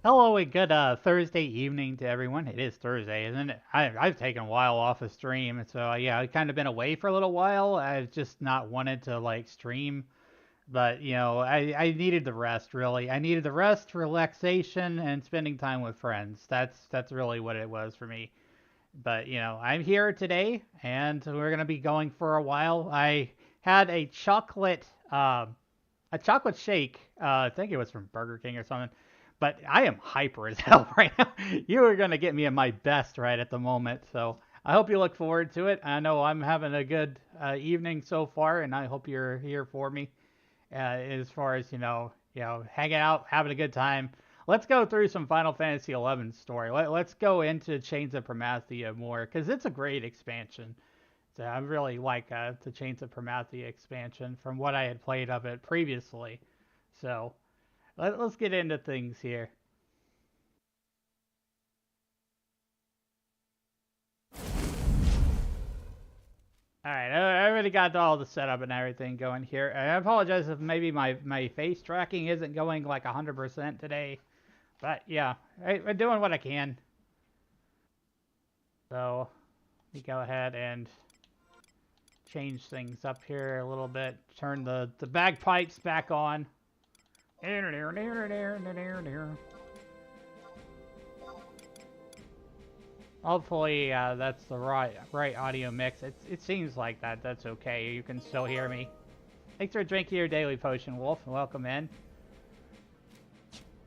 Hello and good Thursday evening to everyone. It is Thursday, isn't it? I've taken a while off of stream, so yeah, I've kind of been away for a little while. I've just not wanted to like stream, but I needed the rest really. I needed the rest, relaxation, and spending time with friends. That's really what it was for me. But I'm here today, and we're gonna be going for a while. I had a chocolate shake. I think it was from Burger King or something. But I am hyper as hell right now. You are going to get me at my best right at the moment. So I hope you look forward to it. I know I'm having a good evening so far, and I hope you're here for me as far as, hanging out, having a good time. Let's go through some Final Fantasy XI story. Let's go into Chains of Promathia more, because it's a great expansion. So I really like the Chains of Promathia expansion from what I had played of it previously. So let's get into things here. Alright, I already got all the setup and everything going here. I apologize if maybe my face tracking isn't going like 100% today. But yeah, I'm doing what I can. So, let me go ahead and change things up here a little bit. Turn the bagpipes back on. Hopefully that's the right audio mix. It seems like that's okay. You can still hear me. Thanks for drinking your daily potion, Wolf, and welcome in.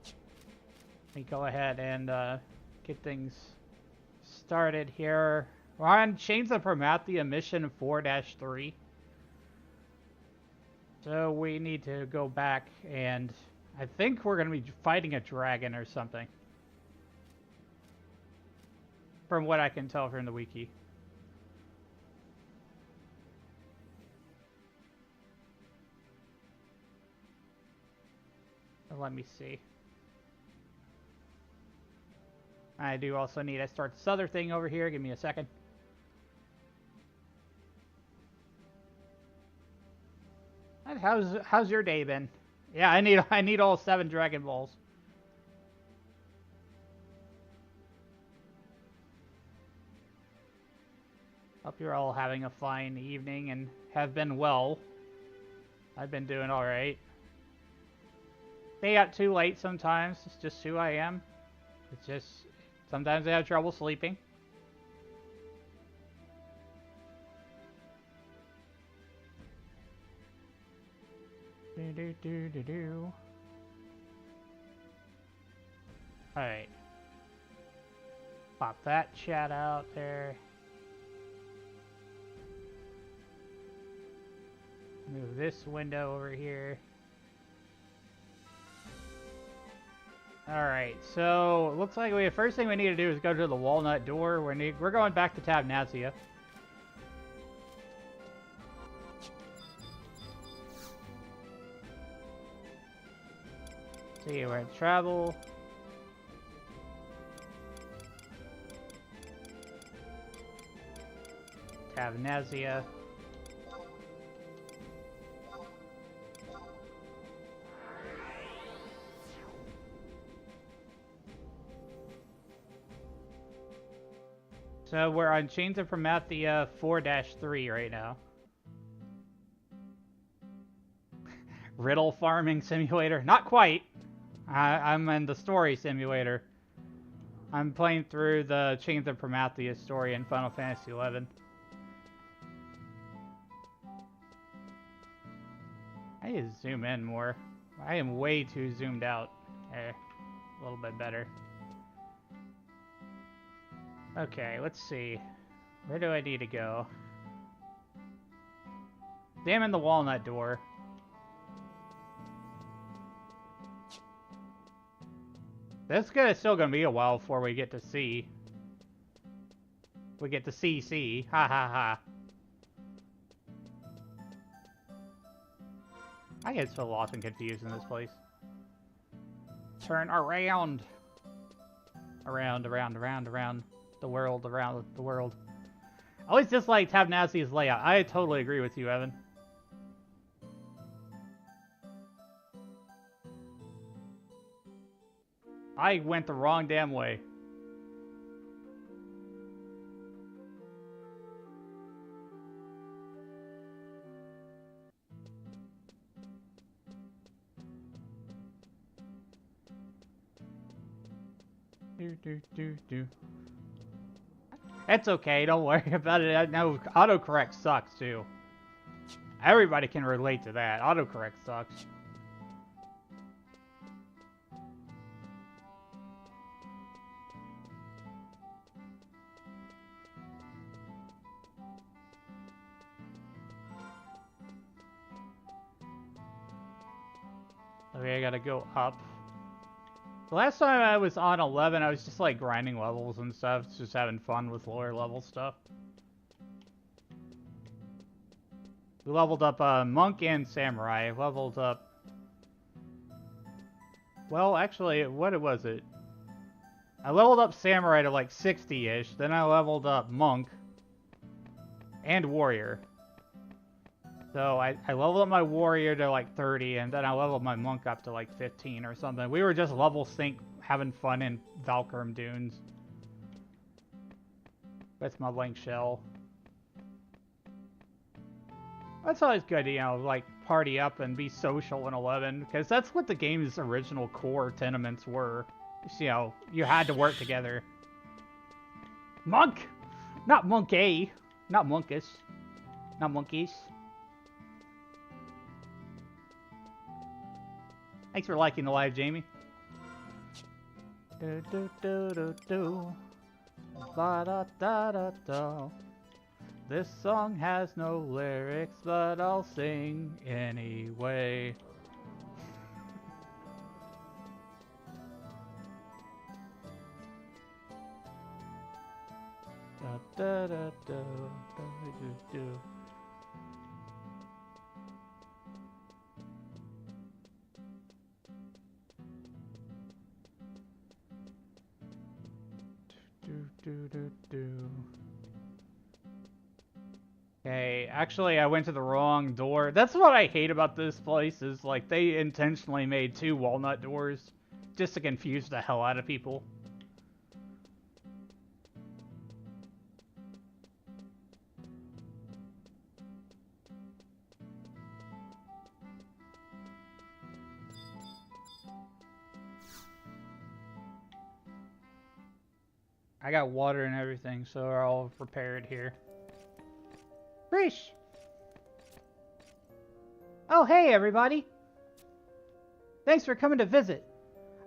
Let me go ahead and get things started here. We're on Chains of Promathia mission 4-3. So we need to go back and I think we're going to be fighting a dragon or something. From what I can tell from the wiki. Let me see. I do also need to start this other thing over here. Give me a second. How's your day been? Yeah, I need all 7 Dragon Balls. Hope you're all having a fine evening and have been well. I've been doing alright. Stay out too late sometimes. It's just who I am. It's just sometimes I have trouble sleeping. Alright. Pop that chat out there. Move this window over here. Alright, so looks like the first thing we need to do is go to the walnut door. We're going back to Promathia. See, we're in travel. Promathia. So we're on Chains of Promathia 4-3 right now. Riddle farming simulator? Not quite. I'm in the story simulator. I'm playing through the Chains of Promathia story in Final Fantasy XI. I need to zoom in more. I am way too zoomed out. There. A little bit better. Okay, let's see. Where do I need to go? Examine the walnut door. This is still gonna be a while before we get to C. We get to CC. Ha ha ha. I get so lost and confused in this place. Turn around. Around the world, around the world. I always disliked Tabnazi's layout. I totally agree with you, Evan. I went the wrong damn way. Do. It's okay, don't worry about it. I know autocorrect sucks too. Everybody can relate to that. Autocorrect sucks. Okay, I gotta go up. The last time I was on 11, I was just like grinding levels and stuff, just having fun with lower level stuff. We leveled up Monk and Samurai. I leveled up... Well, actually, what was it? I leveled up Samurai to like 60-ish, then I leveled up Monk and Warrior. So I leveled up my Warrior to like 30, and then I leveled my Monk up to like 15 or something. We were just level sync, having fun in Valkyrim Dunes. That's my Link Shell. That's always good, you know, like party up and be social in 11, because that's what the game's original core tenements were. You know, you had to work together. Monk! Not Monkey! Not Monkish. Not Monkeys. Thanks for liking the live, Jamie. Do do do do do. Ba da da da da. This song has no lyrics, but I'll sing anyway. Da da da da da do. Okay, actually I went to the wrong door. That's what I hate about this place, is like they intentionally made 2 walnut doors just to confuse the hell out of people. I got water and everything, so we're all prepared here. Rish! Oh, hey everybody! Thanks for coming to visit.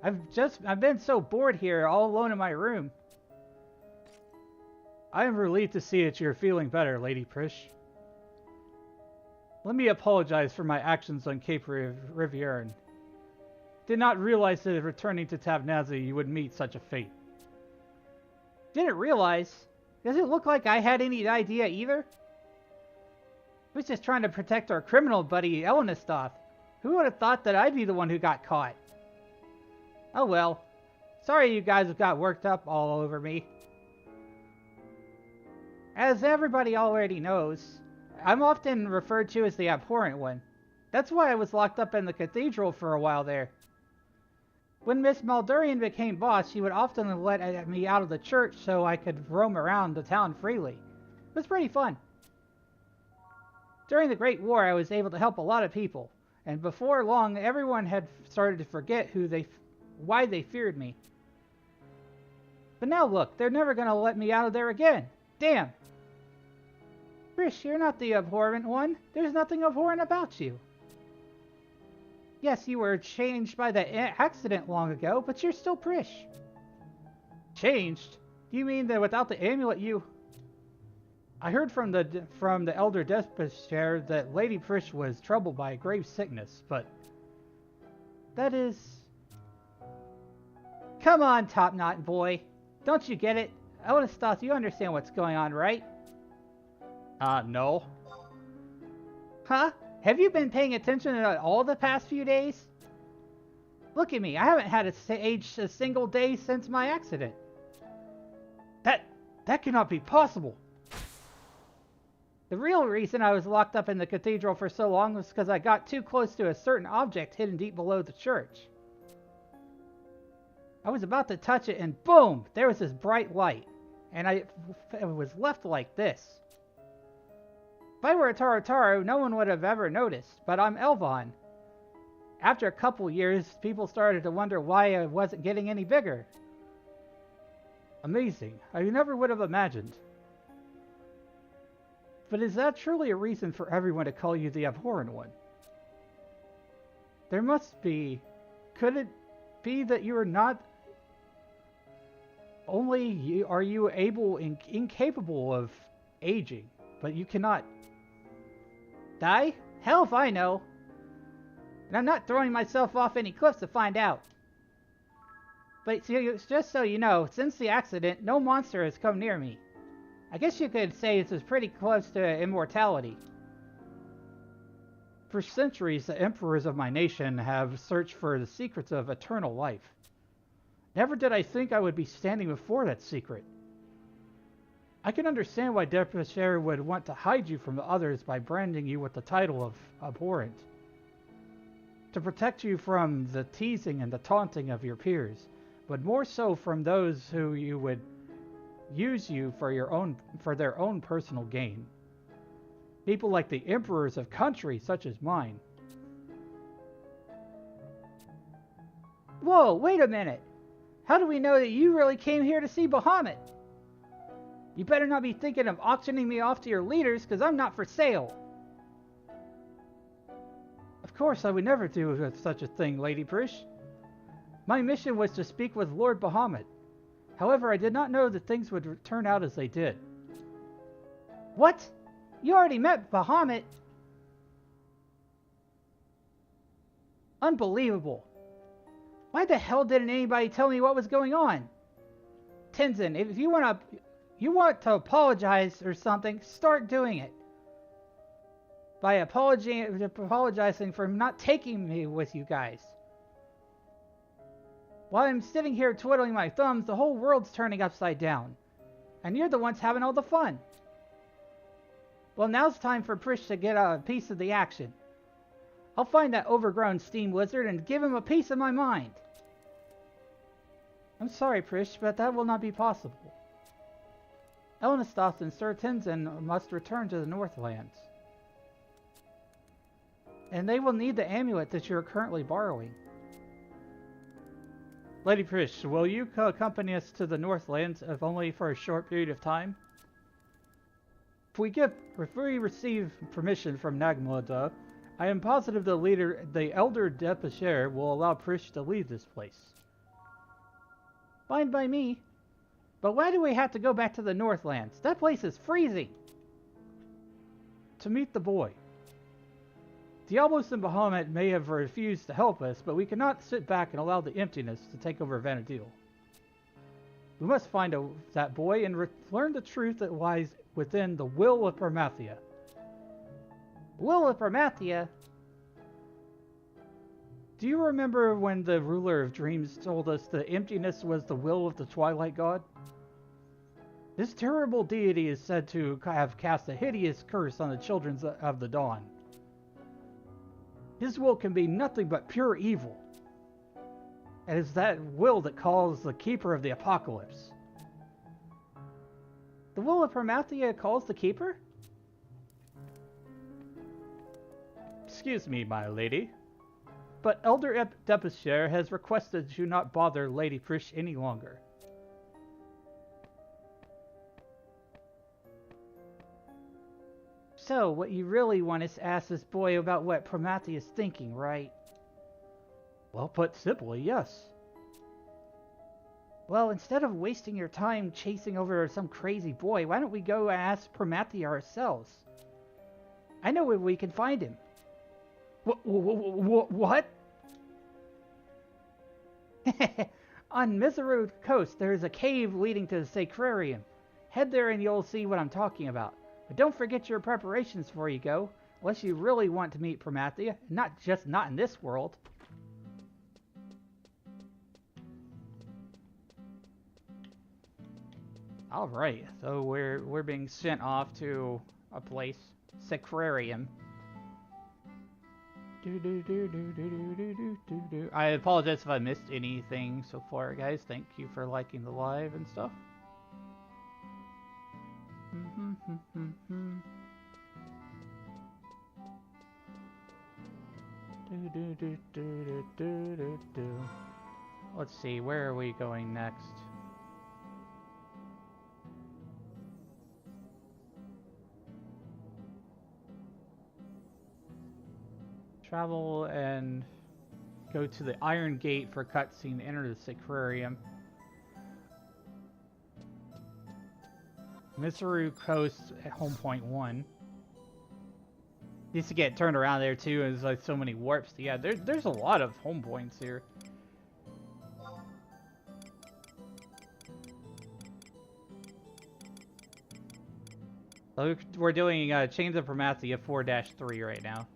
I've been so bored here, all alone in my room. I am relieved to see that you're feeling better, Lady Prish. Let me apologize for my actions on Cape Rivierne. Did not realize that returning to Tavnazi you would meet such a fate. Didn't realize? Does it look like I had any idea either? I was just trying to protect our criminal buddy, Elenistov. Who would have thought that I'd be the one who got caught? Oh well. Sorry you guys have got worked up all over me. As everybody already knows, I'm often referred to as the Abhorrent One. That's why I was locked up in the cathedral for a while there. When Miss Maldurian became boss, she would often let me out of the church so I could roam around the town freely. It was pretty fun. During the Great War, I was able to help a lot of people, and before long, everyone had started to forget why they feared me. But now look, they're never going to let me out of there again. Damn! Prish, you're not the abhorrent one. There's nothing abhorrent about you. Yes, you were changed by the accident long ago, but you're still Prish. Changed? Do you mean that without the amulet you... I heard from the Elder Despair that Lady Prish was troubled by a grave sickness, but... That is... Come on, Top Knot boy. Don't you get it? Elenistov, you understand what's going on, right? No. Huh? Have you been paying attention at all the past few days? Look at me. I haven't had aged a single day since my accident. That cannot be possible. The real reason I was locked up in the cathedral for so long was because I got too close to a certain object hidden deep below the church. I was about to touch it and boom! There was this bright light. And it was left like this. If I were a Tarotaro, no one would have ever noticed, but I'm Elvon. After a couple years, people started to wonder why I wasn't getting any bigger. Amazing. I never would have imagined. But is that truly a reason for everyone to call you the Abhorrent One? There must be. Could it be that you are not only are you incapable of aging, but you cannot die? Hell if I know. And I'm not throwing myself off any cliffs to find out. But just so you know, since the accident, no monster has come near me. I guess you could say this is pretty close to immortality. For centuries, the emperors of my nation have searched for the secrets of eternal life. Never did I think I would be standing before that secret. I can understand why Depesher would want to hide you from the others by branding you with the title of Abhorrent. To protect you from the teasing and the taunting of your peers, but more so from those who you would use you for their own personal gain. People like the emperors of countries such as mine. Whoa, wait a minute! How do we know that you really came here to see Bahamut? You better not be thinking of auctioning me off to your leaders, because I'm not for sale. Of course, I would never do such a thing, Lady Prish. My mission was to speak with Lord Bahamut. However, I did not know that things would turn out as they did. What? You already met Bahamut? Unbelievable. Why the hell didn't anybody tell me what was going on? Tenzin, if you want to apologize or something, start doing it. By apologizing for not taking me with you guys. While I'm sitting here twiddling my thumbs, the whole world's turning upside down. And you're the ones having all the fun. Well, now's time for Prish to get a piece of the action. I'll find that overgrown steam lizard and give him a piece of my mind. I'm sorry, Prish, but that will not be possible. Elnistos and Sir Tenzin must return to the Northlands. And they will need the amulet that you are currently borrowing. Lady Prish, will you accompany us to the Northlands, if only for a short period of time? If we receive permission from Nagmada, I am positive the Elder Depesher will allow Prish to leave this place. Fine by me. But why do we have to go back to the Northlands? That place is freezing! To meet the boy. Diablos and Bahamut may have refused to help us, but we cannot sit back and allow the emptiness to take over Vanadil. We must find that boy and learn the truth that lies within the will of Promathia. Will of Promathia? Do you remember when the ruler of dreams told us that emptiness was the will of the Twilight God? This terrible deity is said to have cast a hideous curse on the children of the dawn. His will can be nothing but pure evil. And it's that will that calls the Keeper of the Apocalypse. The will of Promathia calls the Keeper? Excuse me, my lady. But Elder Depesher has requested you not bother Lady Prish any longer. So, what you really want is to ask this boy about what Promathia is thinking, right? Well, put simply, yes. Well, instead of wasting your time chasing over some crazy boy, why don't we go ask Promathia ourselves? I know where we can find him. What? On Miseru Coast, there is a cave leading to the Sacrarium. Head there and you'll see what I'm talking about. But don't forget your preparations before you go, unless you really want to meet Promathia, not in this world. Alright, so we're being sent off to a place, Sacrarium. I apologize if I missed anything so far, guys. Thank you for liking the live and stuff. Let's see, where are we going next? Travel and go to the Iron Gate for cutscene. Enter the Aquarium. Miseru Coast at home point 1. Needs to get turned around there too. There's like so many warps. Yeah, there's a lot of home points here. So we're doing Chains of Promathia 4-3 right now.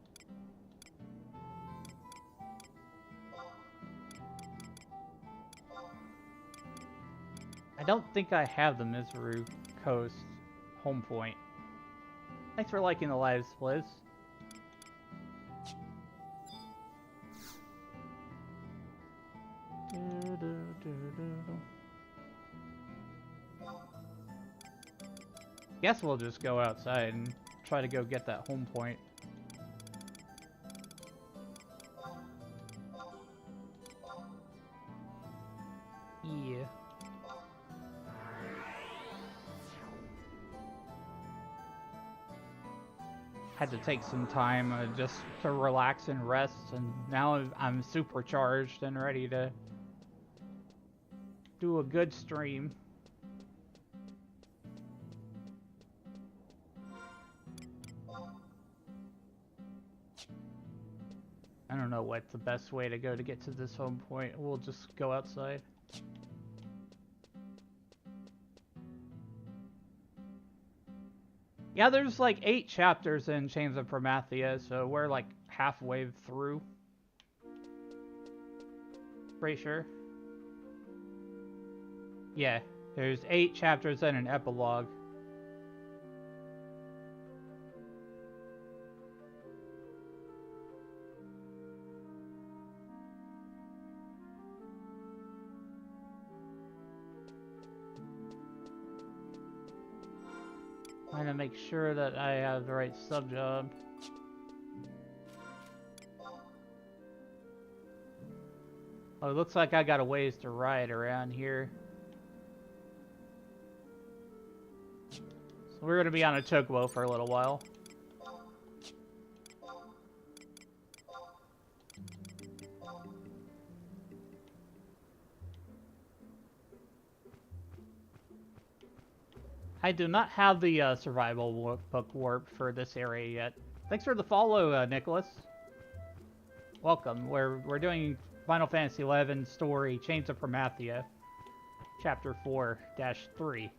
I don't think I have the Miseru Coast home point. Thanks for liking the live, Spliz. Guess we'll just go outside and try to go get that home point. Yeah. Had to take some time just to relax and rest, and now I'm supercharged and ready to do a good stream. I don't know what's the best way to go to get to this home point. We'll just go outside. Yeah, there's like 8 chapters in Chains of Promathia, so we're like halfway through. Pretty sure. Yeah, there's 8 chapters and an epilogue. Trying to make sure that I have the right sub job. Oh, it looks like I got a ways to ride around here. So we're gonna be on a chocobo for a little while. I do not have the survival book warp for this area yet. Thanks for the follow, Nicholas. Welcome. We're doing Final Fantasy XI story Chains of Promathia, Chapter 4-3.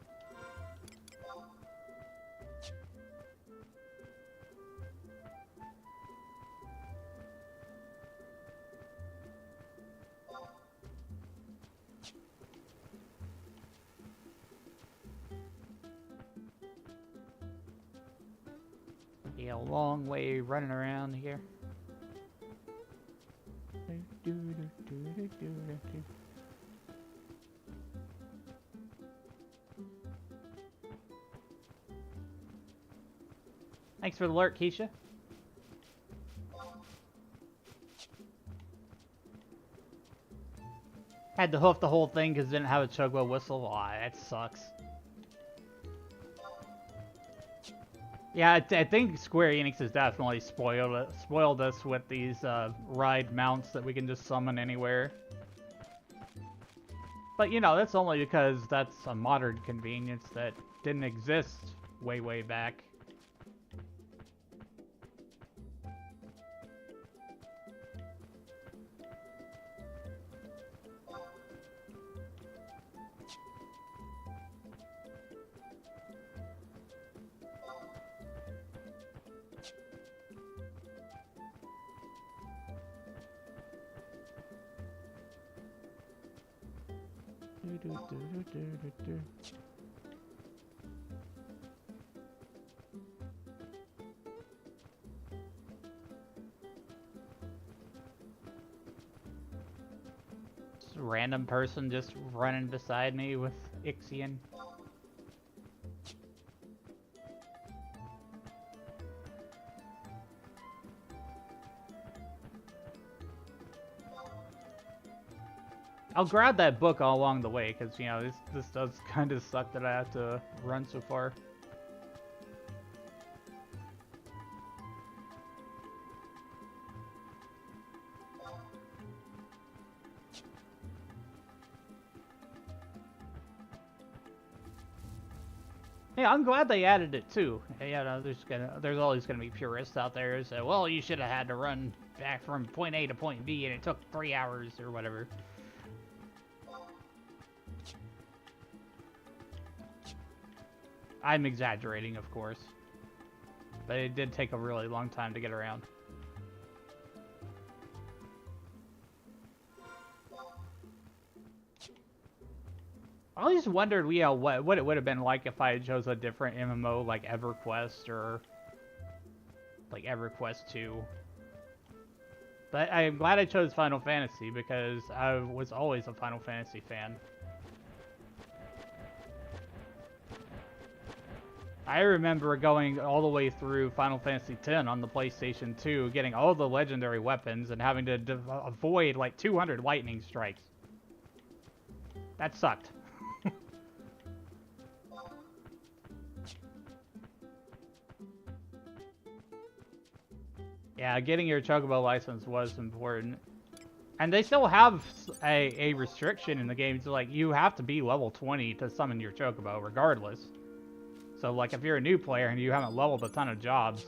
A long way running around here. Thanks for the alert, Keisha. Had to hoof the whole thing because didn't have a chocobo whistle. Aw, that sucks. Yeah, I think Square Enix has definitely spoiled us with these ride mounts that we can just summon anywhere. But you know, that's only because that's a modern convenience that didn't exist way back. random person just running beside me with Ixion. I'll grab that book all along the way, because, you know, this does kind of suck that I have to run so far. Yeah, I'm glad they added it too. Yeah, no, there's always gonna be purists out there who say, well, you should have had to run back from point A to point B and it took 3 hours or whatever. I'm exaggerating, of course. But it did take a really long time to get around. I always wondered, you know, what it would have been like if I chose a different MMO like EverQuest or like EverQuest 2. But I'm glad I chose Final Fantasy because I was always a Final Fantasy fan. I remember going all the way through Final Fantasy X on the PlayStation 2, getting all the legendary weapons and having to avoid like 200 lightning strikes. That sucked. Yeah, getting your Chocobo license was important. And they still have a restriction in the game. So, like, you have to be level 20 to summon your Chocobo, regardless. So, like, if you're a new player and you haven't leveled a ton of jobs,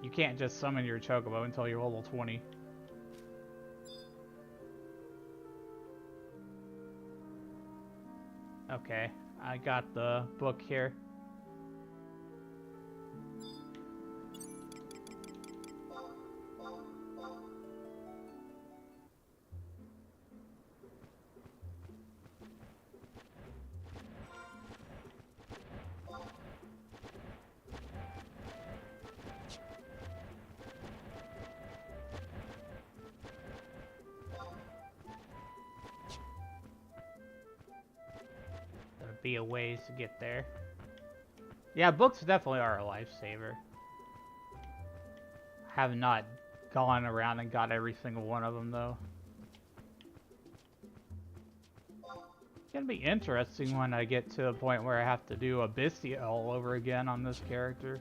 you can't just summon your Chocobo until you're level 20. Okay, I got the book here. Be a ways to get there. Yeah, books definitely are a lifesaver. Have not gone around and got every single one of them though. It's gonna be interesting when I get to the point where I have to do Abyssia all over again on this character.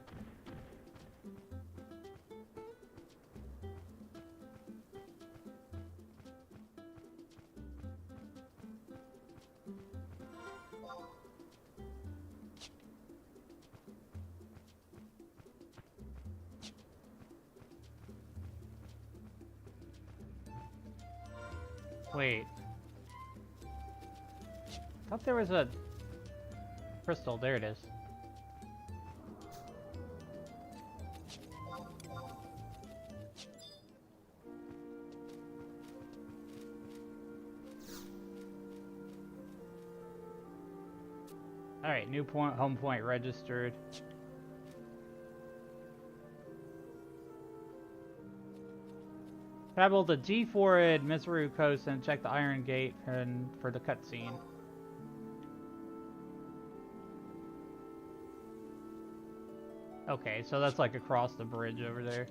Wait. I thought there was a crystal. There it is. Alright, new home point registered. Travel to G4 at Mizuru Coast and check the Iron Gate and for the cutscene. Okay, so that's like across the bridge over there.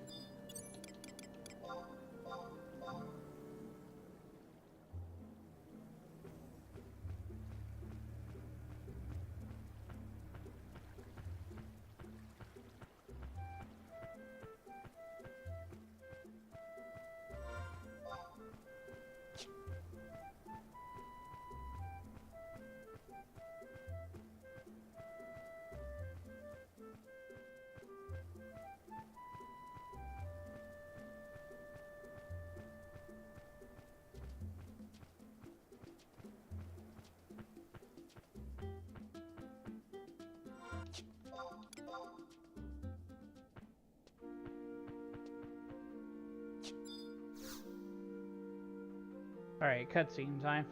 Alright, cutscene time.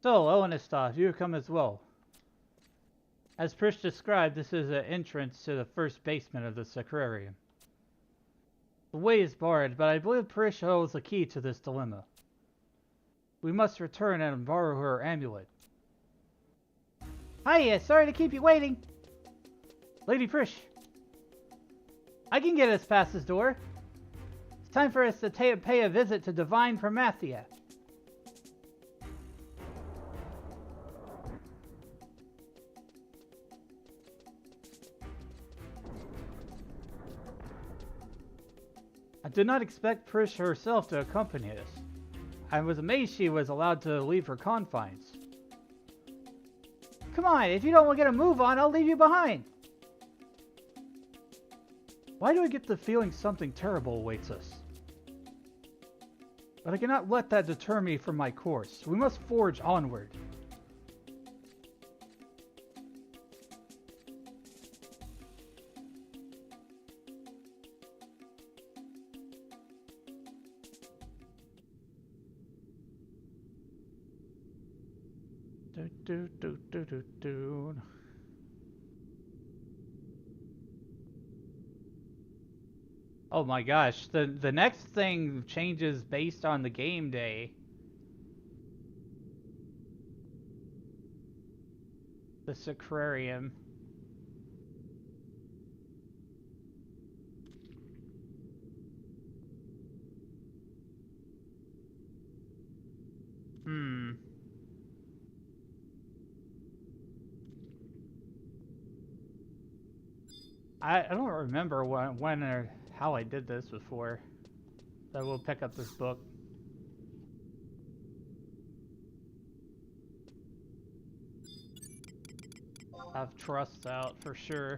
So, Owen and stuff, you come as well. As Prish described, this is an entrance to the first basement of this aquarium. The way is barred, but I believe Prish holds the key to this dilemma. We must return and borrow her amulet. Hiya, sorry to keep you waiting. Lady Prish, I can get us past this door. It's time for us to pay a visit to divine Promathia. I did not expect Prish herself to accompany us. I was amazed she was allowed to leave her confines. Come on, if you don't want to get a move on, I'll leave you behind. Why do I get the feeling something terrible awaits us? But I cannot let that deter me from my course. We must forge onward. Do. Oh my gosh, the next thing changes based on the game day. This aquarium. I don't remember when or how I did this before. So we'll pick up this book. Have trust out for sure.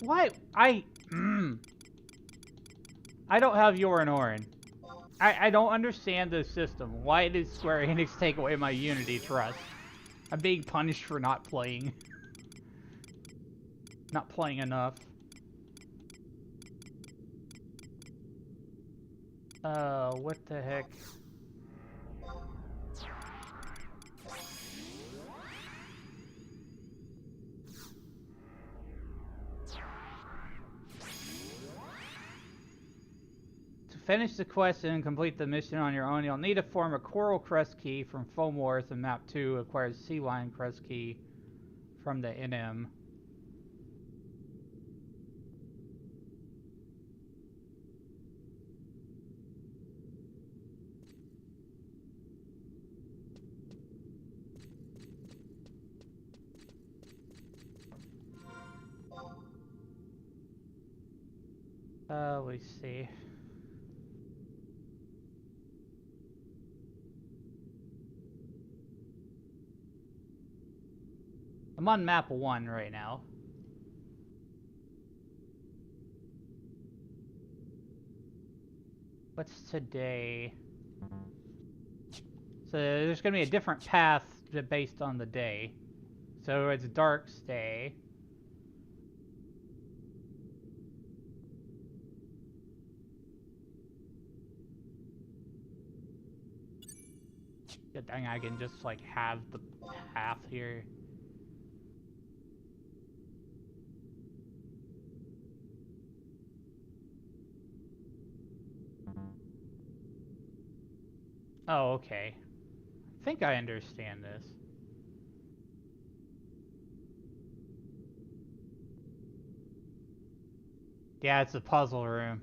Why? I don't have Yorinorin. I don't understand this system. Why did Square Enix take away my Unity trust? I'm being punished for not playing. Not playing enough. What the heck? To finish the quest and complete the mission on your own, you'll need to form a Coral Crest Key from Foam Wars and Map 2 acquires Sea Lion Crest Key from the NM. Let's see. I'm on map 1 right now. What's today? So there's going to be a different path based on the day. So it's Dark's Day. Good thing I can just like have the path here. Oh, okay. I think I understand this. Yeah, it's a puzzle room.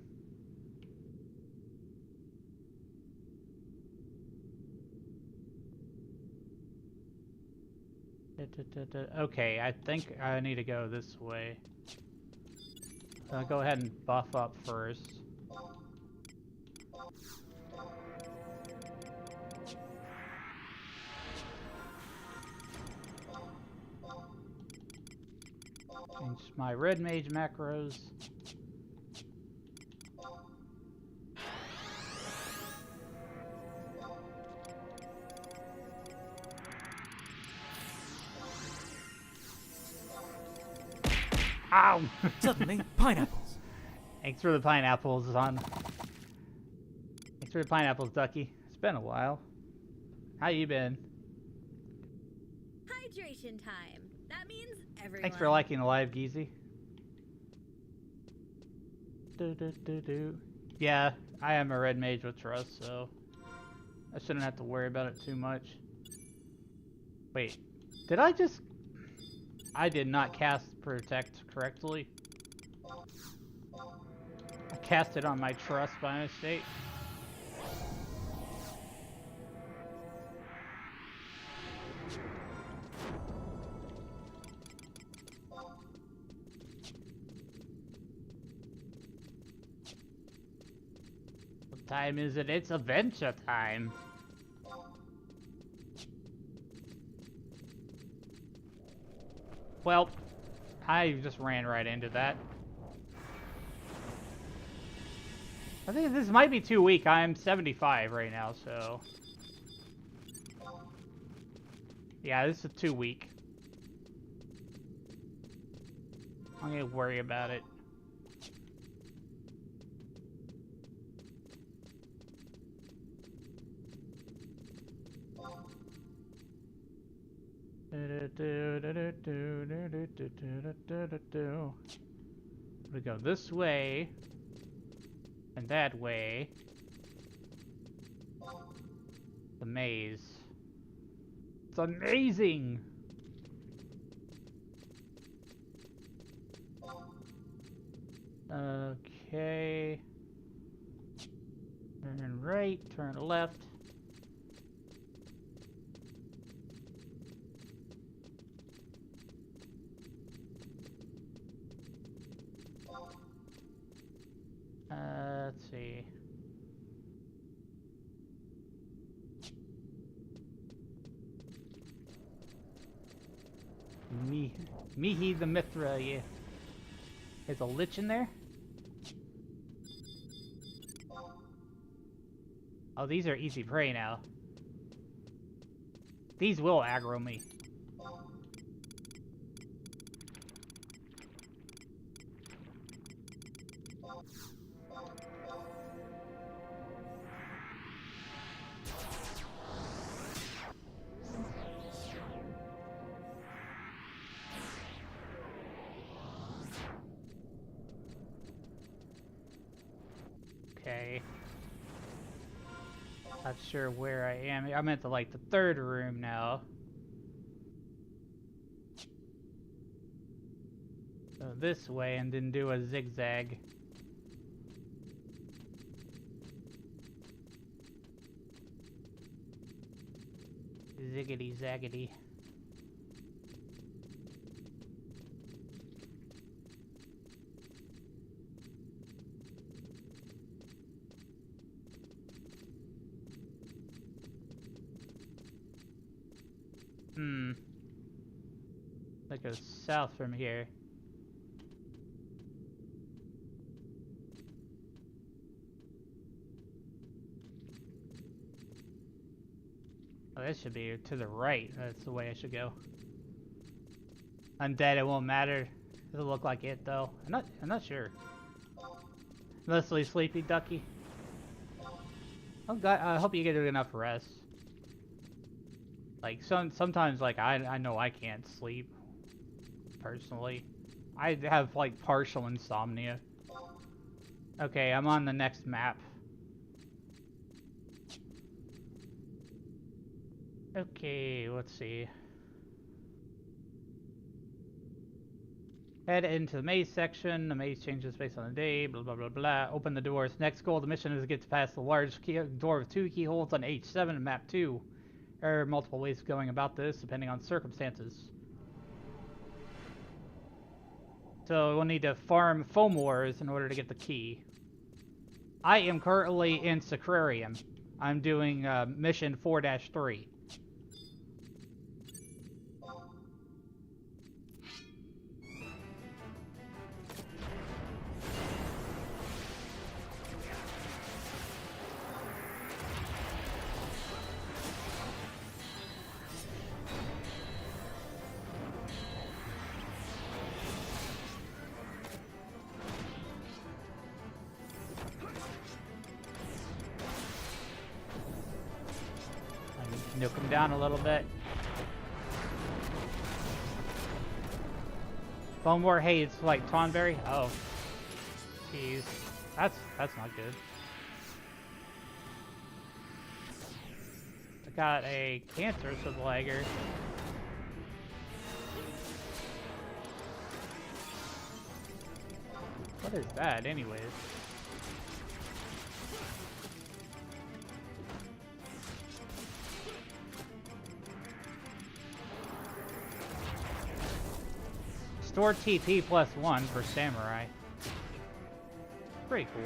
Okay, I think I need to go this way. So I'll go ahead and buff up first. Change my red mage macros. Ow! Suddenly, pineapples. Thanks for the pineapples, Thanks for the pineapples, Ducky. It's been a while. How you been? Hi, hydration time. That means everyone. Thanks for liking the live, Geezy. Do. Yeah, I am a red mage with trust, so I shouldn't have to worry about it too much. Wait, did I just... I did not cast Protect correctly. I cast it on my trust by mistake. What time is it? It's adventure time. Well, I just ran right into that. I think this might be too weak. I'm 75 right now, so... Yeah, this is too weak. I'm gonna worry about it. We go this way and that way. The maze. It's amazing. Okay. Turn right, turn left. Let's see. Mihi the Mithra, yeah. There's a lich in there? Oh, these are easy prey now. These will aggro me. Okay. Not sure where I am. I'm at like the third room now. So this way and then do a zigzag. Ziggity zaggity. That goes south from here. Oh, this should be to the right. That's the way I should go. Undead, it won't matter. Doesn't look like it though. I'm not sure. Mostly sleepy ducky. Oh God, I hope you get enough rest. Like sometimes, like I know I can't sleep. Personally, I have like partial insomnia. Okay, I'm on the next map. Okay, let's see. Head into the maze section. The maze changes based on the day. Blah blah blah blah. Open the doors. Next goal of the mission is to get past the large door with 2 keyholes on H7 in map 2. There are multiple ways of going about this, depending on circumstances. So we'll need to farm foam ores in order to get the key. I am currently in Sacrarium. I'm doing mission 4-3. Nuke him down a little bit. One more. Hey, it's like Tonberry. Oh, jeez, that's not good. I got a cancer sublagger. What is that, anyways? Store TP +1 for Samurai. Pretty cool.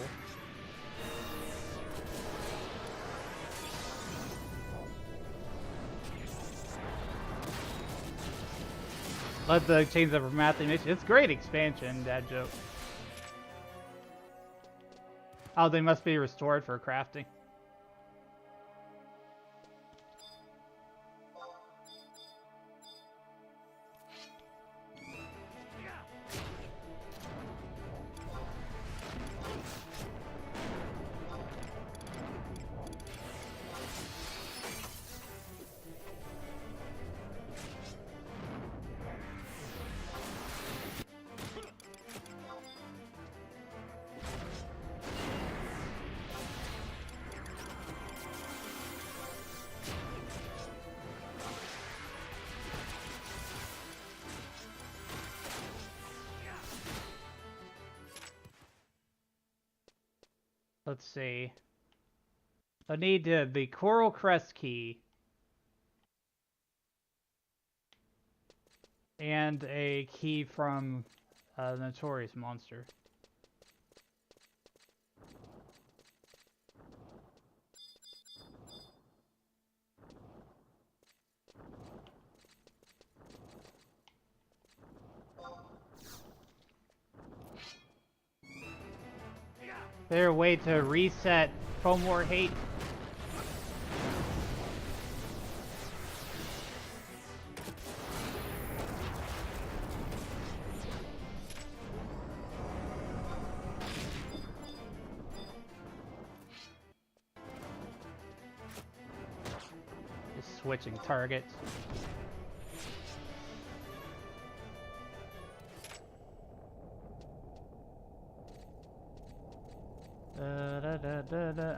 Let the change the Promathia mission. It's great expansion, that joke. Oh, they must be restored for crafting. Let's see. I need the Coral Crest key. And a key from the Notorious Monster. Is there a way to reset Fomor Hate? Just switching targets.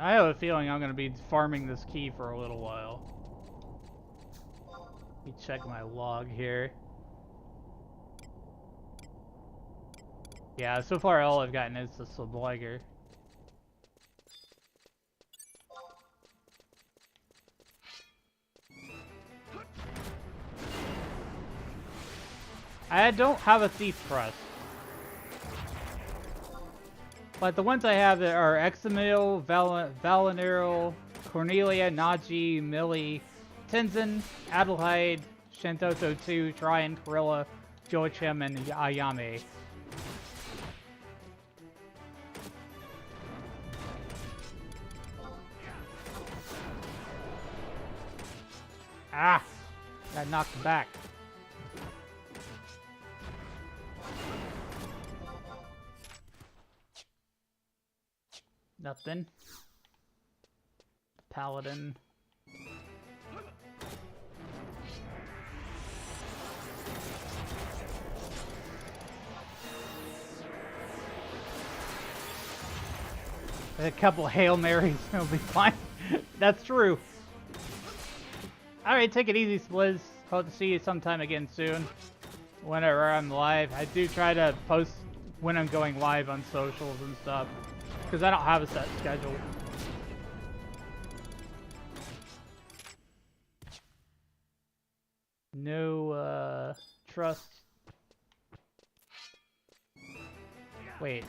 I have a feeling I'm going to be farming this key for a little while. Let me check my log here. Yeah, so far all I've gotten is the Subliger. I don't have a Thief Crust. But the ones I have are Examil, Valinero, Cornelia, Naji, Millie, Tenzin, Adelheid, Shantoto 2, Tryon, Corilla, Joachim, and Ayame. Ah! Got knocked back. Nothing. Paladin. A couple Hail Marys, it'll be fine. That's true. Alright, take it easy, Spliz. Hope to see you sometime again soon. Whenever I'm live. I do try to post when I'm going live on socials and stuff. Because I don't have a set schedule. No, trust. Wait.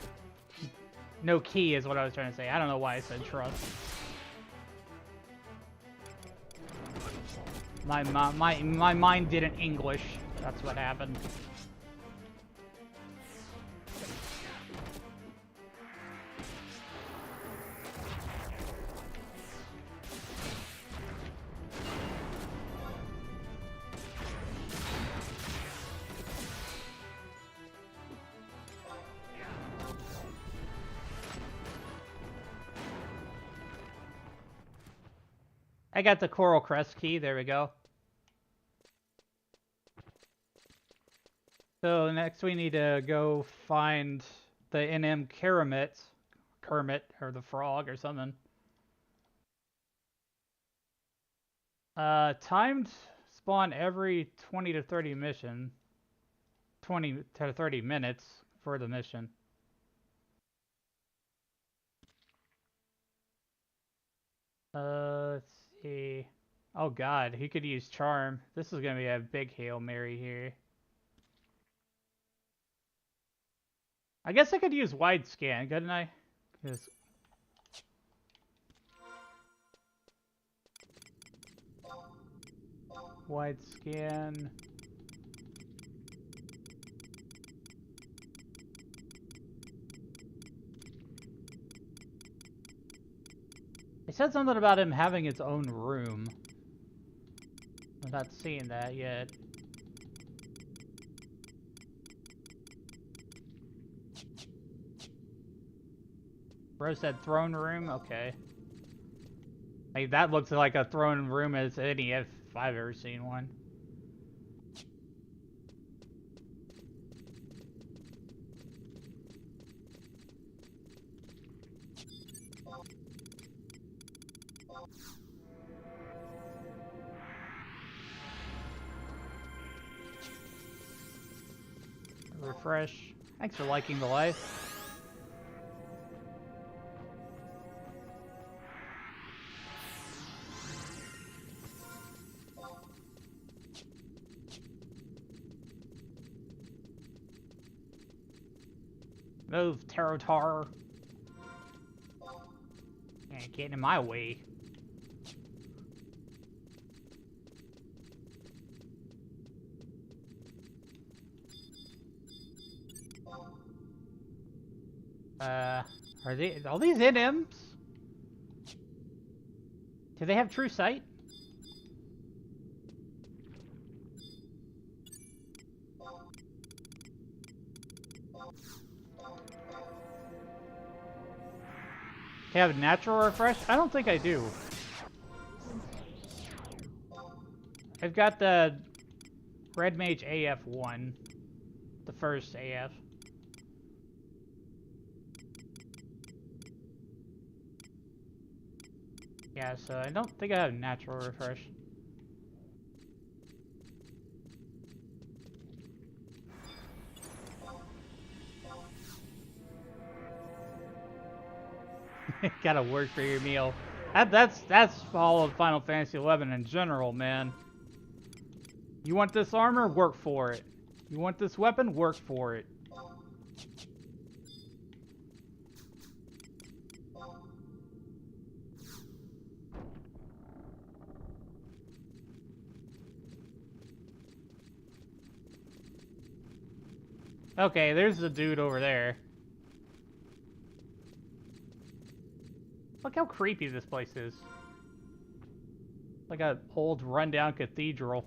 No key is what I was trying to say. I don't know why I said trust. My mind didn't English. That's what happened. I got the Coral Crest key. There we go. So next we need to go find the NM Kermit, or the frog or something. Timed spawn every 20 to 30 mission. 20 to 30 minutes for the mission. Let's see. Oh god, he could use charm. This is gonna be a big Hail Mary here. I guess I could use wide scan, couldn't I? Wide scan. It said something about him having his own room. I'm not seeing that yet. Bro said throne room? Okay. Like, that looks like a throne room as any if I've ever seen one. Refresh. Thanks for liking the life. Move, Tarotar. Can't get in my way. Are these NMs? Do they have true sight? They have natural refresh? I don't think I do. I've got the Red Mage AF1. The first AF. Yeah, so I don't think I have natural refresh. Gotta work for your meal. That's all of Final Fantasy XI in general, man. You want this armor? Work for it. You want this weapon? Work for it. Okay, there's the dude over there. Look how creepy this place is. Like a old rundown cathedral.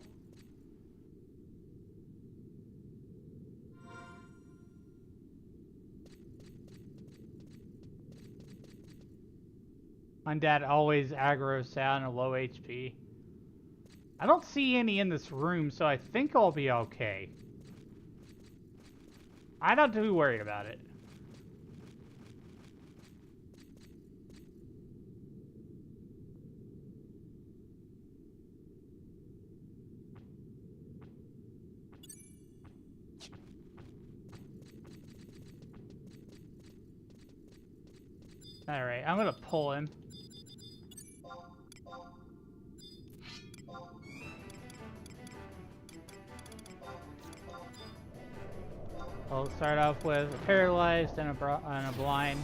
Undead always aggro sound and low HP. I don't see any in this room, so I think I'll be okay. I'm not too worried about it. Alright, I'm gonna pull him. I'll start off with a paralyzed and a blind.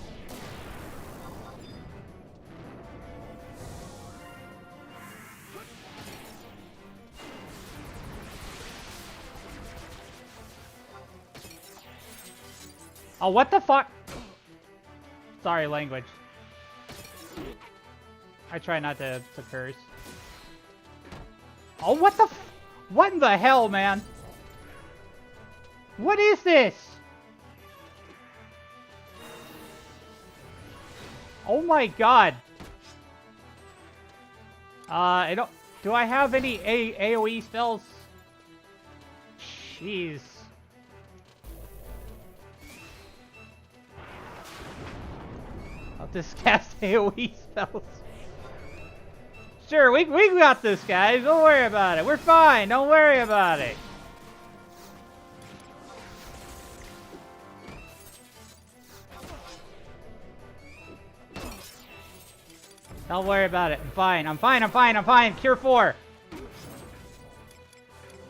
Oh, what the fuck? Sorry, language. I try not to curse. Oh, what the what in the hell, man? What is this? Oh my god. I don't... Do I have any AoE spells? Jeez. I'll just cast AoE spells. Sure, we got this, guys. Don't worry about it. We're fine. Don't worry about it. Don't worry about it. I'm fine. I'm fine. I'm fine. I'm fine. Cure 4.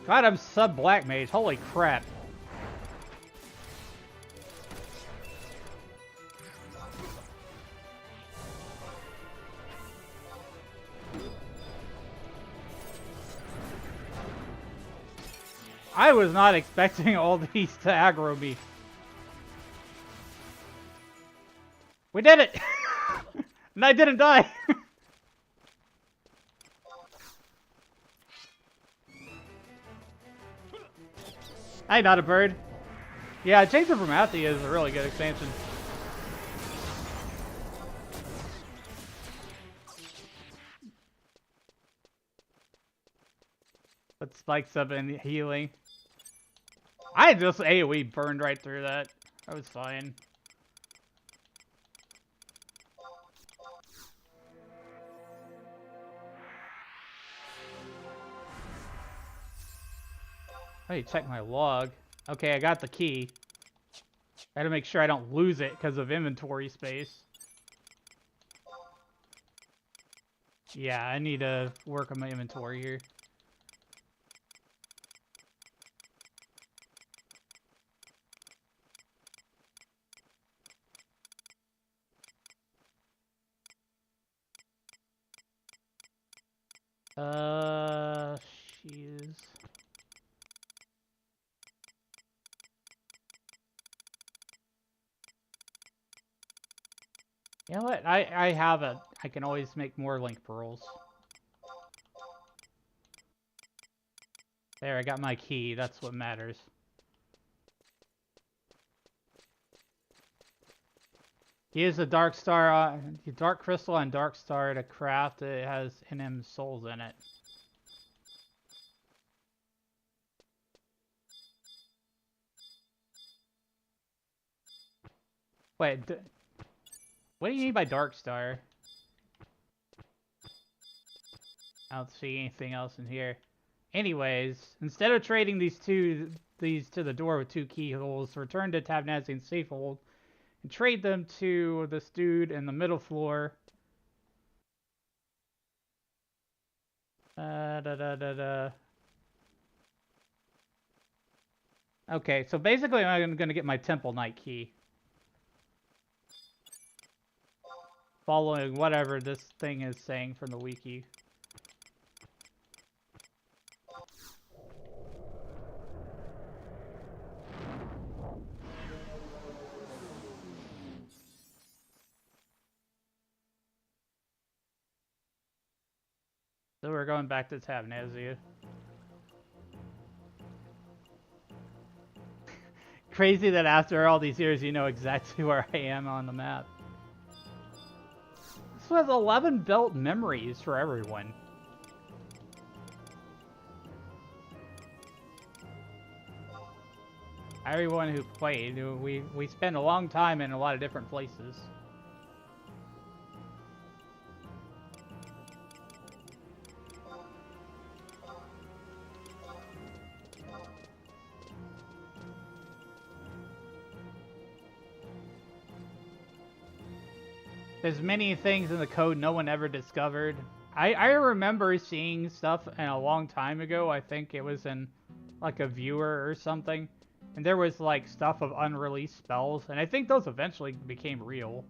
God, I'm sub black mage. Holy crap. I was not expecting all these to aggro me. We did it! And I didn't die! Hey, not a bird. Yeah, Chains of Promathia is a really good expansion. But spikes up in healing. I just AoE burned right through that. I was fine. I need to check my log. Okay, I got the key. I gotta make sure I don't lose it because of inventory space. Yeah, I need to work on my inventory here. Shoes. You know what? I have a. I can always make more link pearls. There, I got my key. That's what matters. Use the dark star, dark crystal and dark star to craft. It has NM souls in it. Wait, what do you mean by dark star? I don't see anything else in here. Anyways, instead of trading these to the door with 2 keyholes, return to Tabnazian's safe hold and trade them to this dude in the middle floor. Okay, so basically I'm gonna get my Temple Knight key. Following whatever this thing is saying from the wiki. So we're going back to Tabnazia. Crazy that after all these years you know exactly where I am on the map. This was 11 built memories for everyone. Everyone who played, we spent a long time in a lot of different places. There's many things in the code no one ever discovered. I remember seeing stuff in a long time ago. I think it was in like a viewer or something. And there was like stuff of unreleased spells. And I think those eventually became real.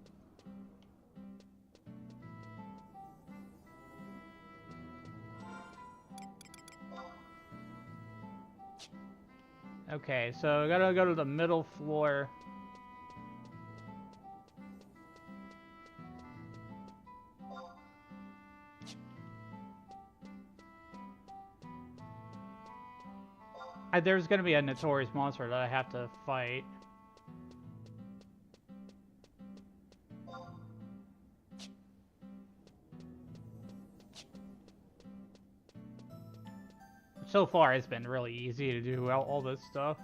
Okay, so I gotta go to the middle floor. There's gonna be a notorious monster that I have to fight. So far, it's been really easy to do all this stuff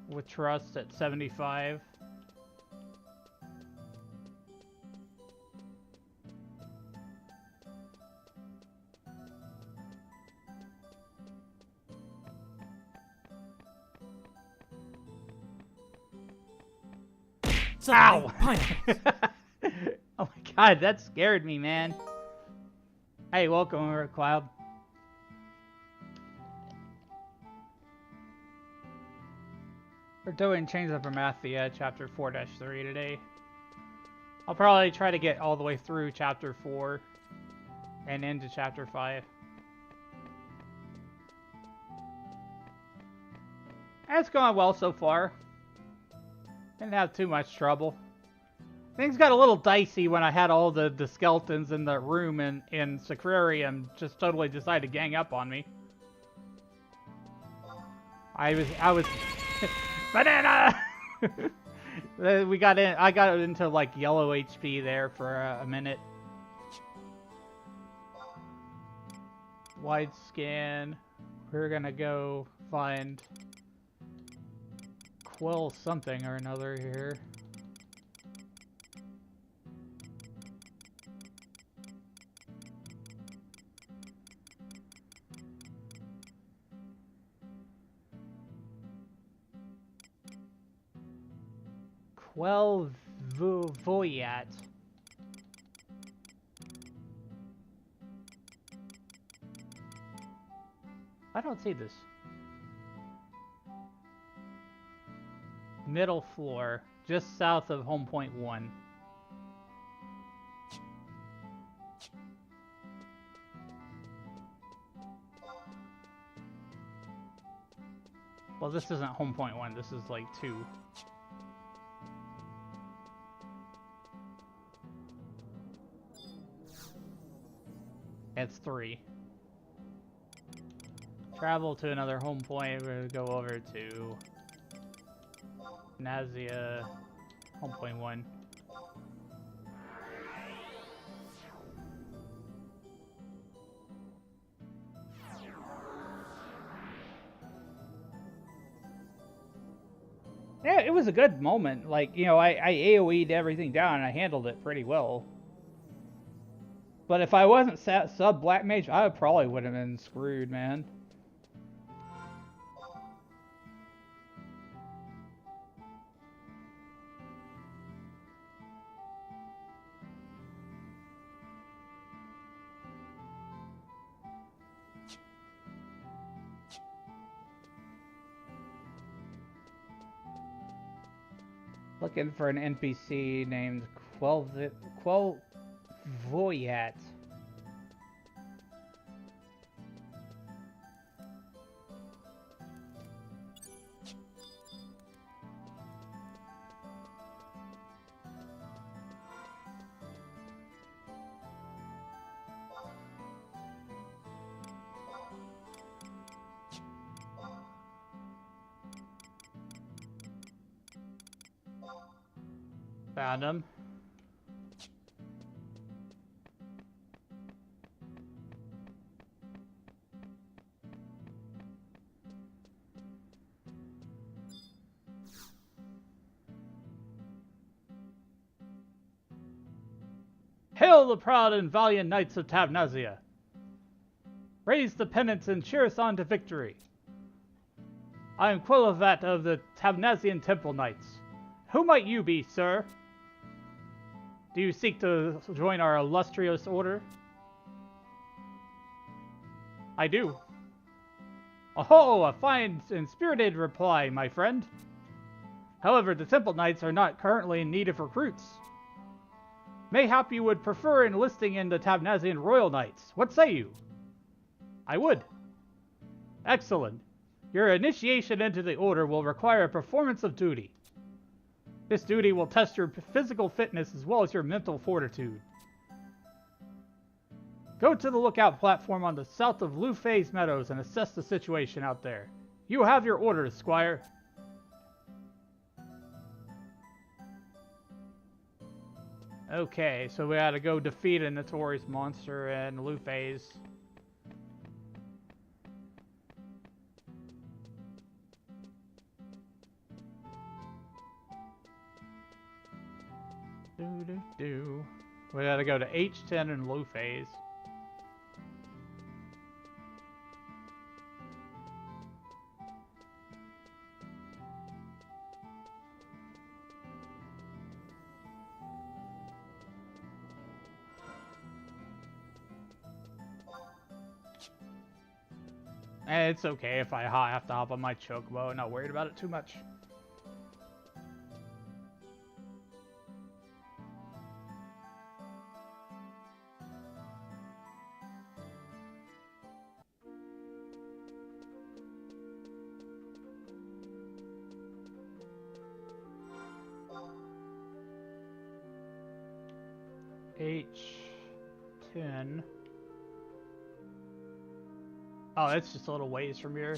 with trust at 75. Suddenly, Ow! pineapples. Oh my god, that scared me, man. Hey, welcome, Cloud. We're doing Chains of Promathia, Chapter 4-3 today. I'll probably try to get all the way through Chapter 4 and into Chapter 5. It's going well so far. Didn't have too much trouble. Things got a little dicey when I had all the skeletons in the room in Sacrarium just totally decided to gang up on me. I was banana. I got into like yellow HP there for a minute. Wide scan. We're gonna go find Quill something or another here. Voyat. I don't see this. Middle floor, just south of home point 1. Well, this isn't home point 1, this is like 2. It's 3. Travel to another home point. We're gonna go over to Nazia, home point 1. Yeah, it was a good moment. Like, you know, I AoE'd everything down and I handled it pretty well. But if I wasn't sub Black Mage, I probably would have been screwed, man. Looking for an NPC named Voyat. Found him. Hail the proud and valiant knights of Tabnazia! Raise the pennants and cheer us on to victory! I am Quillavat of the Tabnazian Temple Knights. Who might you be, sir? Do you seek to join our illustrious order? I do. Oh, a fine and spirited reply, my friend. However, the Temple Knights are not currently in need of recruits. Mayhap you would prefer enlisting in the Tabnazian Royal Knights. What say you? I would. Excellent. Your initiation into the order will require a performance of duty. This duty will test your physical fitness as well as your mental fortitude. Go to the lookout platform on the south of Lufay's Meadows and assess the situation out there. You have your orders, Squire. Okay, so we gotta go defeat a notorious monster in Lufay's. We gotta go to H10 and Lufay's. It's okay if I have to hop on my chocobo and not worried about it too much. H10. Oh, it's just a little ways from here.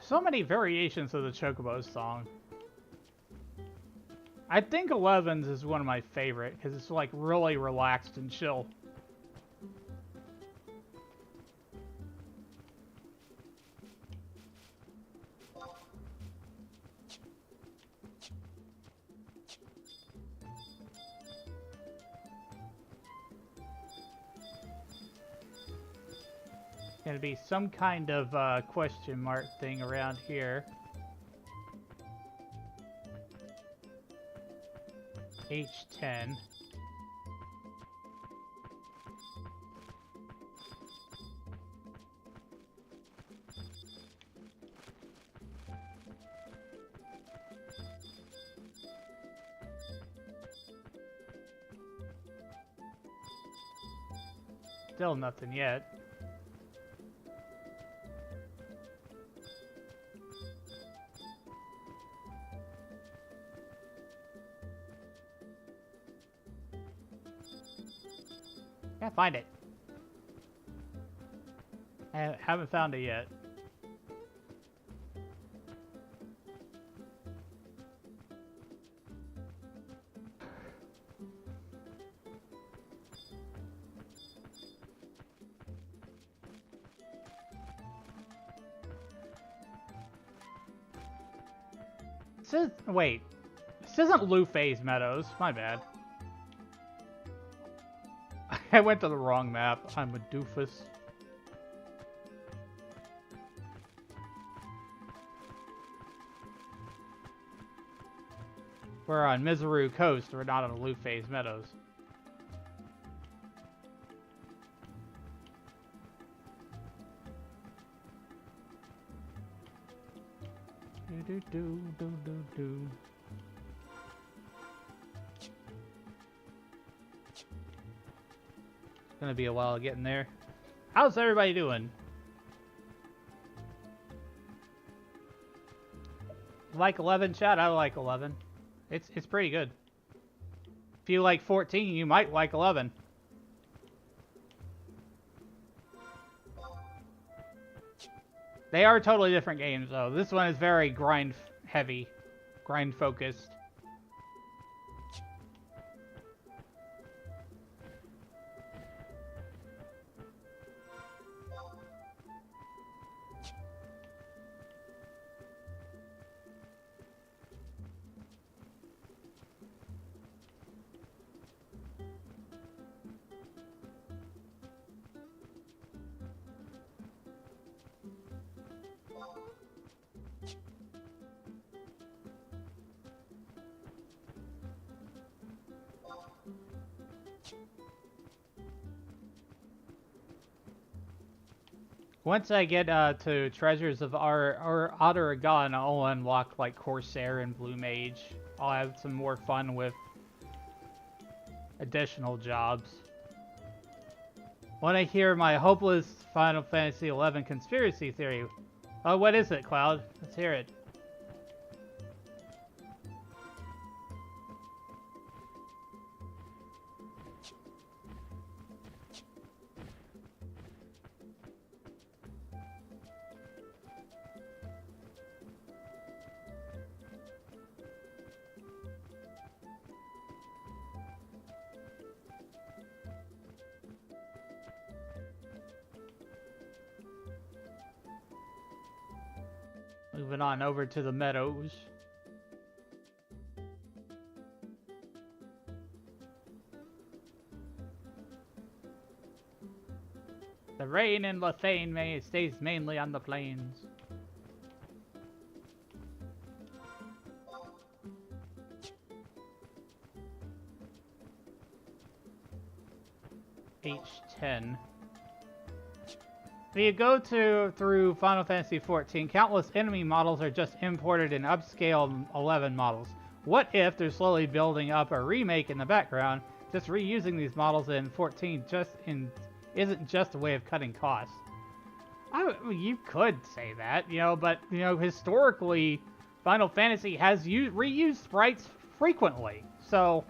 So many variations of the Chocobo song. I think 11's is one of my favorite because it's like really relaxed and chill. Gonna be some kind of question mark thing around here. H10. Still nothing yet. Can't find it. I haven't found it yet. Wait. This isn't Luface Meadows. My bad. I went to the wrong map. I'm a doofus. We're on Miseru Coast. We're not on Luface Meadows. Do do do do do. It's gonna be a while getting there. How's everybody doing? Like 11, chat? I like 11. It's pretty good. If you like 14, you might like 11. They are totally different games, though. This one is very grind heavy, grind focused. Once I get to Treasures of Otaragon, I'll unlock like Corsair and Blue Mage. I'll have some more fun with additional jobs. Want to hear my hopeless Final Fantasy XI conspiracy theory? Oh, what is it, Cloud? Let's hear it. Moving on over to the meadows. The rain in Lethane stays mainly on the plains. H10. When you go through Final Fantasy XIV, countless enemy models are just imported in upscale 11 models. What if they're slowly building up a remake in the background? Just reusing these models in 14 isn't just a way of cutting costs. You could say that, but historically, Final Fantasy has reused sprites frequently, so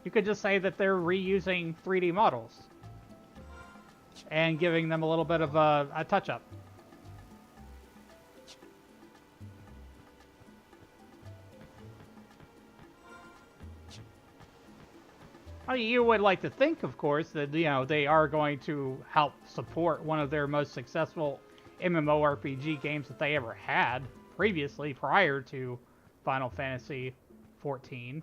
you could just say that they're reusing 3D models and giving them a little bit of a touch-up. You would like to think, of course, that they are going to help support one of their most successful MMORPG games that they ever had previously, prior to Final Fantasy XIV.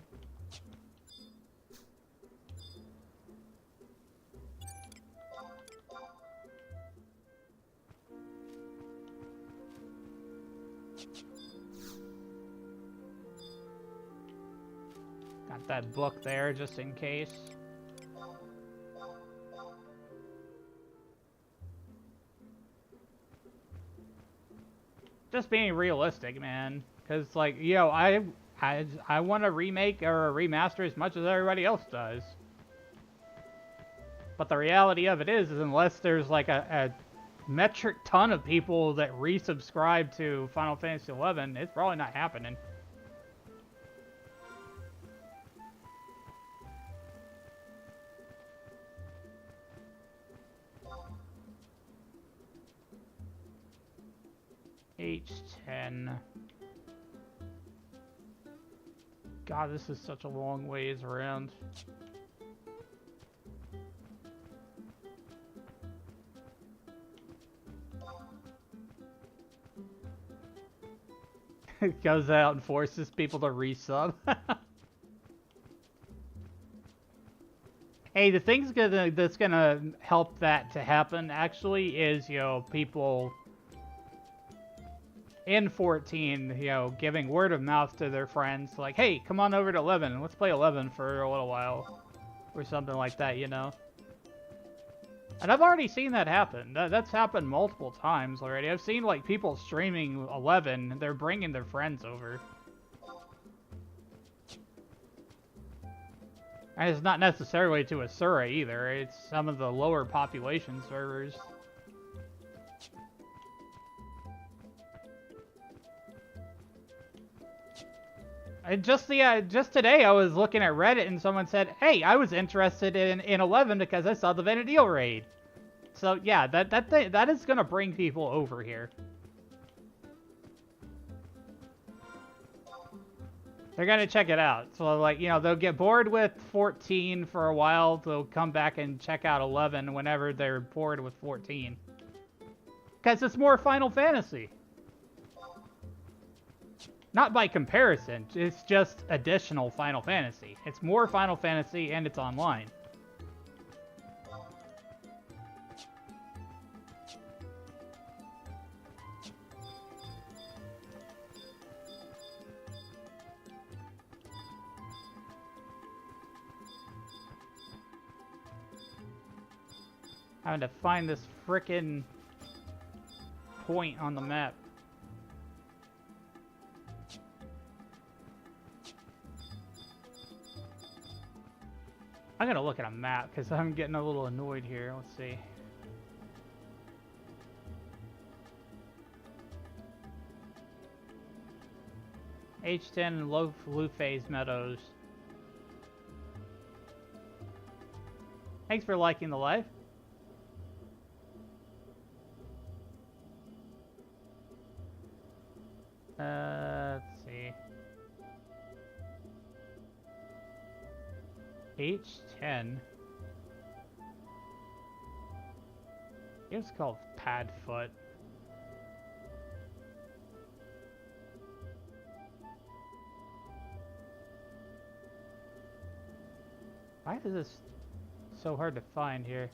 Got that book there just in case. Just being realistic, man. Because, like, I want a remake or a remaster as much as everybody else does. But the reality of it is unless there's, like, a metric ton of people that resubscribe to Final Fantasy XI, it's probably not happening. H10. God, this is such a long ways around. It goes out and forces people to resub. Hey, the thing's that's gonna help that to happen actually is, people in 14, giving word of mouth to their friends, like, hey, come on over to 11, let's play 11 for a little while, or something like that, And I've already seen that happen. That's happened multiple times already. I've seen, like, people streaming 11, they're bringing their friends over. And it's not necessarily to Asura either, it's some of the lower population servers. Just today I was looking at Reddit and someone said, hey, I was interested in 11 because I saw the Vanadil raid. So yeah, that is gonna bring people over here. They're gonna check it out. So, like, they'll get bored with 14 for a while, they'll come back and check out 11 whenever they're bored with 14. Because it's more Final Fantasy. Not by comparison, it's just additional Final Fantasy. It's more Final Fantasy and it's online. Having to find this frickin' point on the map. I'm gonna look at a map because I'm getting a little annoyed here. Let's see. H10 and low phase meadows. Thanks for liking the live. Let's see. H10. It's called Padfoot. Why is this so hard to find here?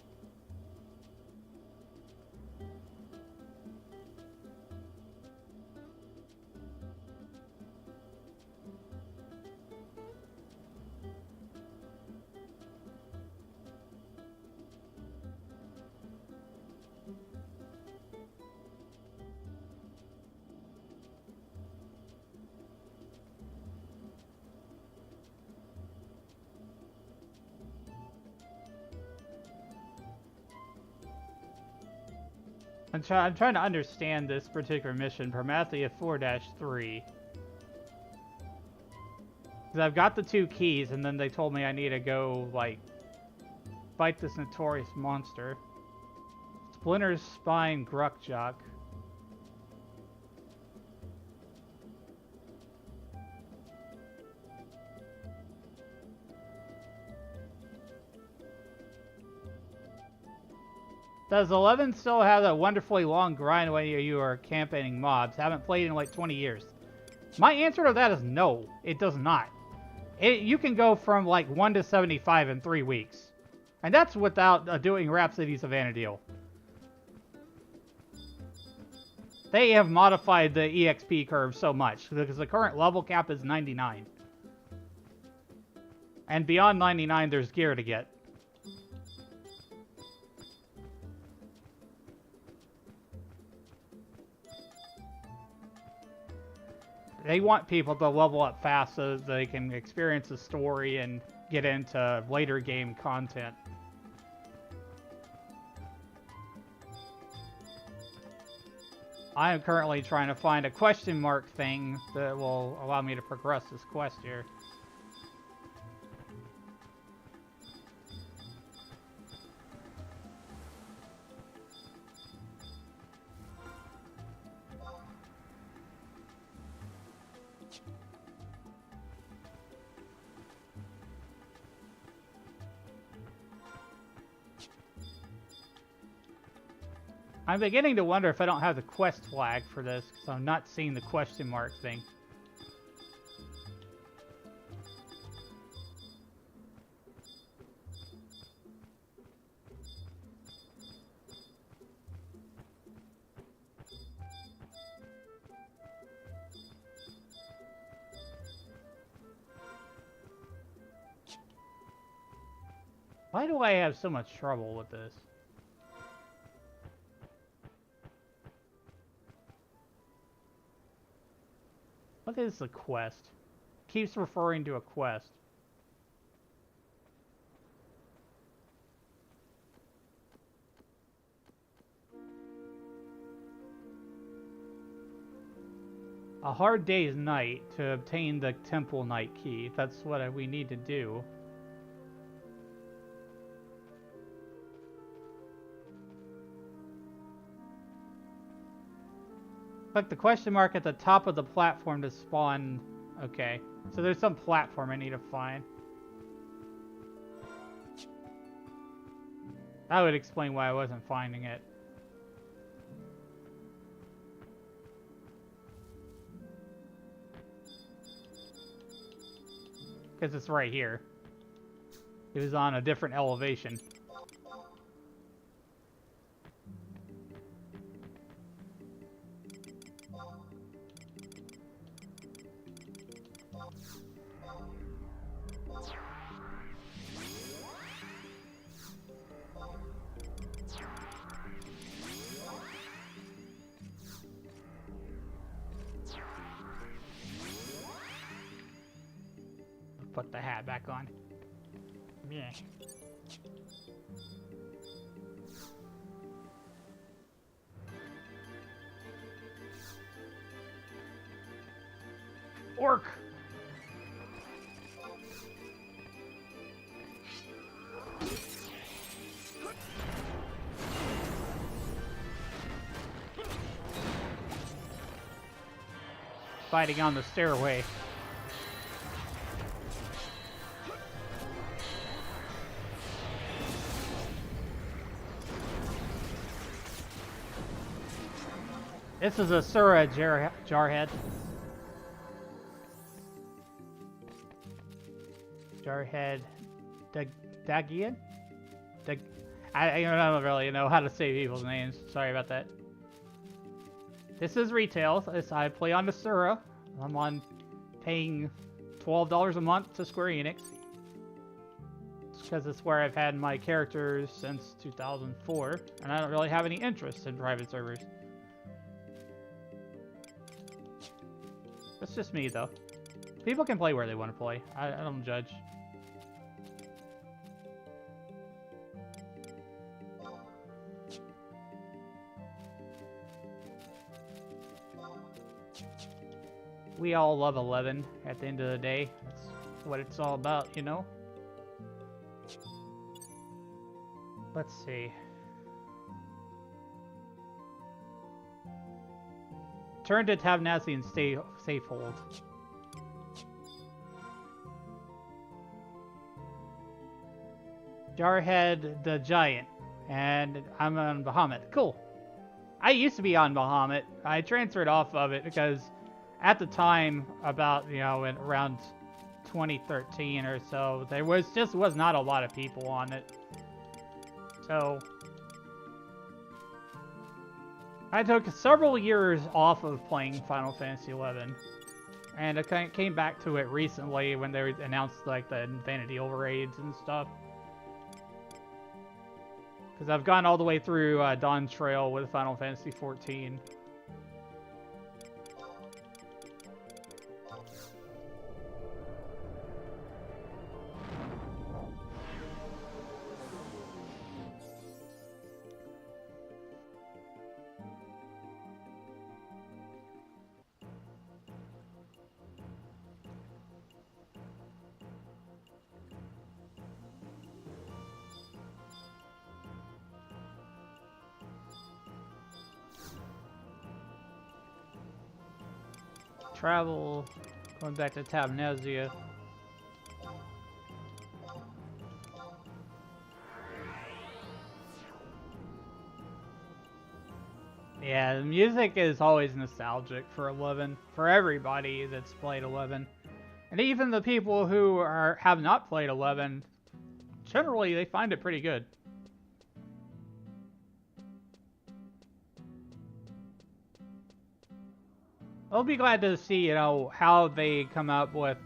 I'm trying to understand this particular mission, Promathia 4-3. Because I've got the 2 keys, and then they told me I need to go, like, fight this notorious monster. Splinter's Spine Gruckjock. Does 11 still have a wonderfully long grind when you are campaigning mobs? Haven't played in like 20 years. My answer to that is no, it does not. You can go from like 1 to 75 in 3 weeks. And that's without doing Rhapsodies of Vana'diel. They have modified the EXP curve so much, because the current level cap is 99. And beyond 99, there's gear to get. They want people to level up fast so that they can experience the story and get into later game content. I am currently trying to find a question mark thing that will allow me to progress this quest here. I'm beginning to wonder if I don't have the quest flag for this, because I'm not seeing the question mark thing. Why do I have so much trouble with this? What is the quest? Keeps referring to a quest. A hard day's night to obtain the temple night key. That's what we need to do. Click the question mark at the top of the platform to spawn. Okay, so there's some platform I need to find. That would explain why I wasn't finding it. Because it's right here. It was on a different elevation. Put the hat back on. Yeah. Orc! Fighting on the stairway. This is a Sura Jarhead. Jarhead. Dagian? I don't really know how to say people's names. Sorry about that. This is retail. I play on the Sura. I'm on paying $12 a month to Square Enix. Because it's where I've had my characters since 2004. And I don't really have any interest in private servers. That's just me, though. People can play where they want to play. I don't judge. We all love 11 at the end of the day. That's what it's all about, you know? Let's see. Turn to Tabnazi and stay safe hold. Jarhead the Giant. And I'm on Bahamut. Cool. I used to be on Bahamut. I transferred off of it because at the time, about, you know, in around 2013 or so, there was not a lot of people on it. So I took several years off of playing Final Fantasy XI, and I came back to it recently when they announced like the Vanity overraids and stuff. Because I've gone all the way through Dawn Trail with Final Fantasy XIV. Travel, going back to Tabnazia. Yeah, the music is always nostalgic for 11, for everybody that's played 11. And even the people who have not played 11, generally they find it pretty good. I'll be glad to see, you know, how they come up with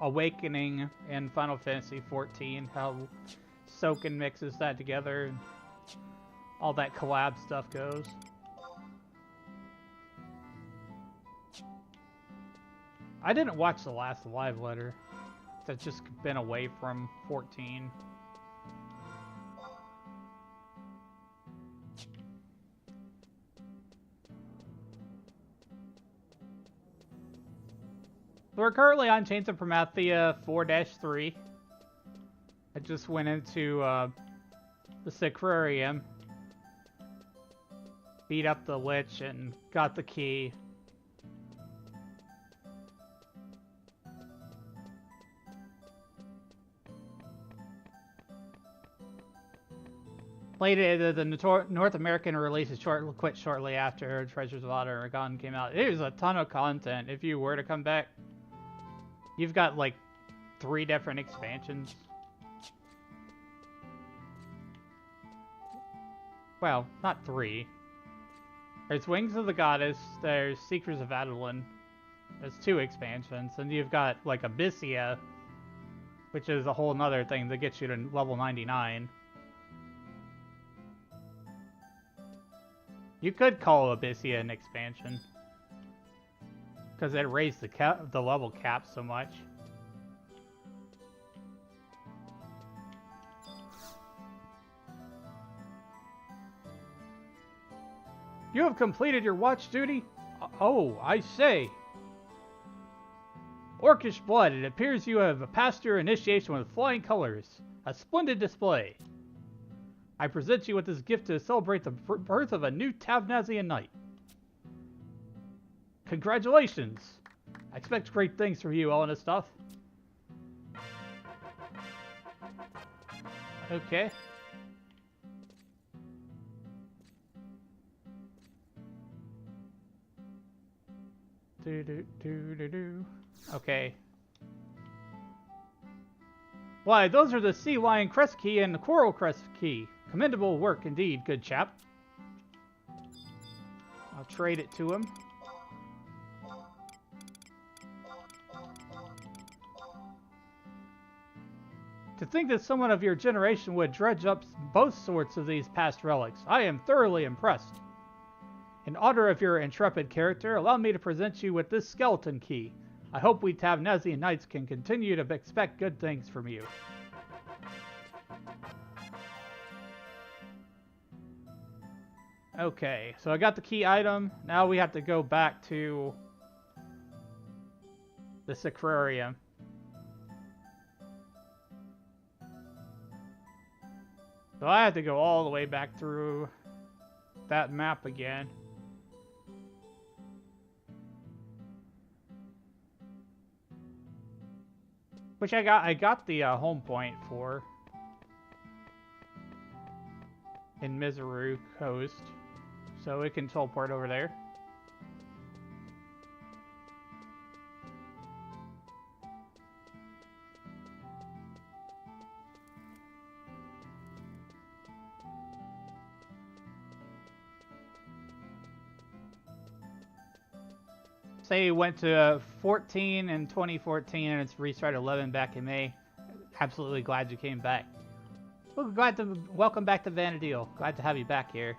Awakening in Final Fantasy XIV, how Soken mixes that together, and all that collab stuff goes. I didn't watch the last live letter. That's just been away from 14. We're currently on Chains of Promathia 4-3. I just went into the Sacrarium, beat up the Lich, and got the key. Played it, the North American release is quit shortly after Treasures of Aragon came out. It was a ton of content. If you were to come back, you've got like 3 different expansions. Well, not 3. There's Wings of the Goddess, there's Seekers of Adeline. There's 2 expansions, and you've got like Abyssia, which is a whole nother thing that gets you to level 99. You could call Abyssia an expansion, because it raised the level cap so much. You have completed your watch duty? Oh, I say. Orcish blood, it appears you have passed your initiation with flying colors. A splendid display. I present you with this gift to celebrate the birth of a new Tabnazian knight. Congratulations! I expect great things from you, all this stuff. Okay. Okay. Why, those are the Sea Lion Crest Key and the Coral Crest Key. Commendable work indeed, good chap. I'll trade it to him. To think that someone of your generation would dredge up both sorts of these past relics. I am thoroughly impressed. In honor of your intrepid character, allow me to present you with this skeleton key. I hope we Tavnazian Knights can continue to expect good things from you. Okay, so I got the key item. Now we have to go back to the Sacrarium. So I have to go all the way back through that map again. Which I got the home point for in Miseru Coast, so it can teleport over there. Say it went to 14 in 2014 and it's restarted 11 back in May. Absolutely glad you came back. Well, welcome back to Vanadil. Glad to have you back here.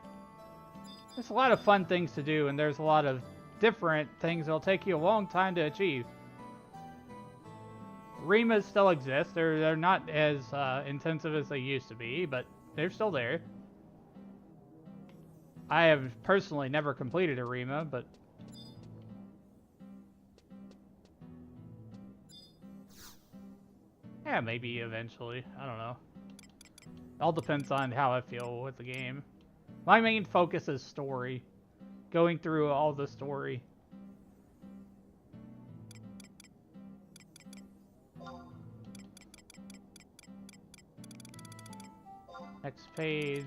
There's a lot of fun things to do, and there's a lot of different things that'll take you a long time to achieve. Rimas still exist. They're not as intensive as they used to be, but they're still there. I have personally never completed a Rima, but yeah, maybe eventually. I don't know. All depends on how I feel with the game. My main focus is story. Going through all the story. Next page.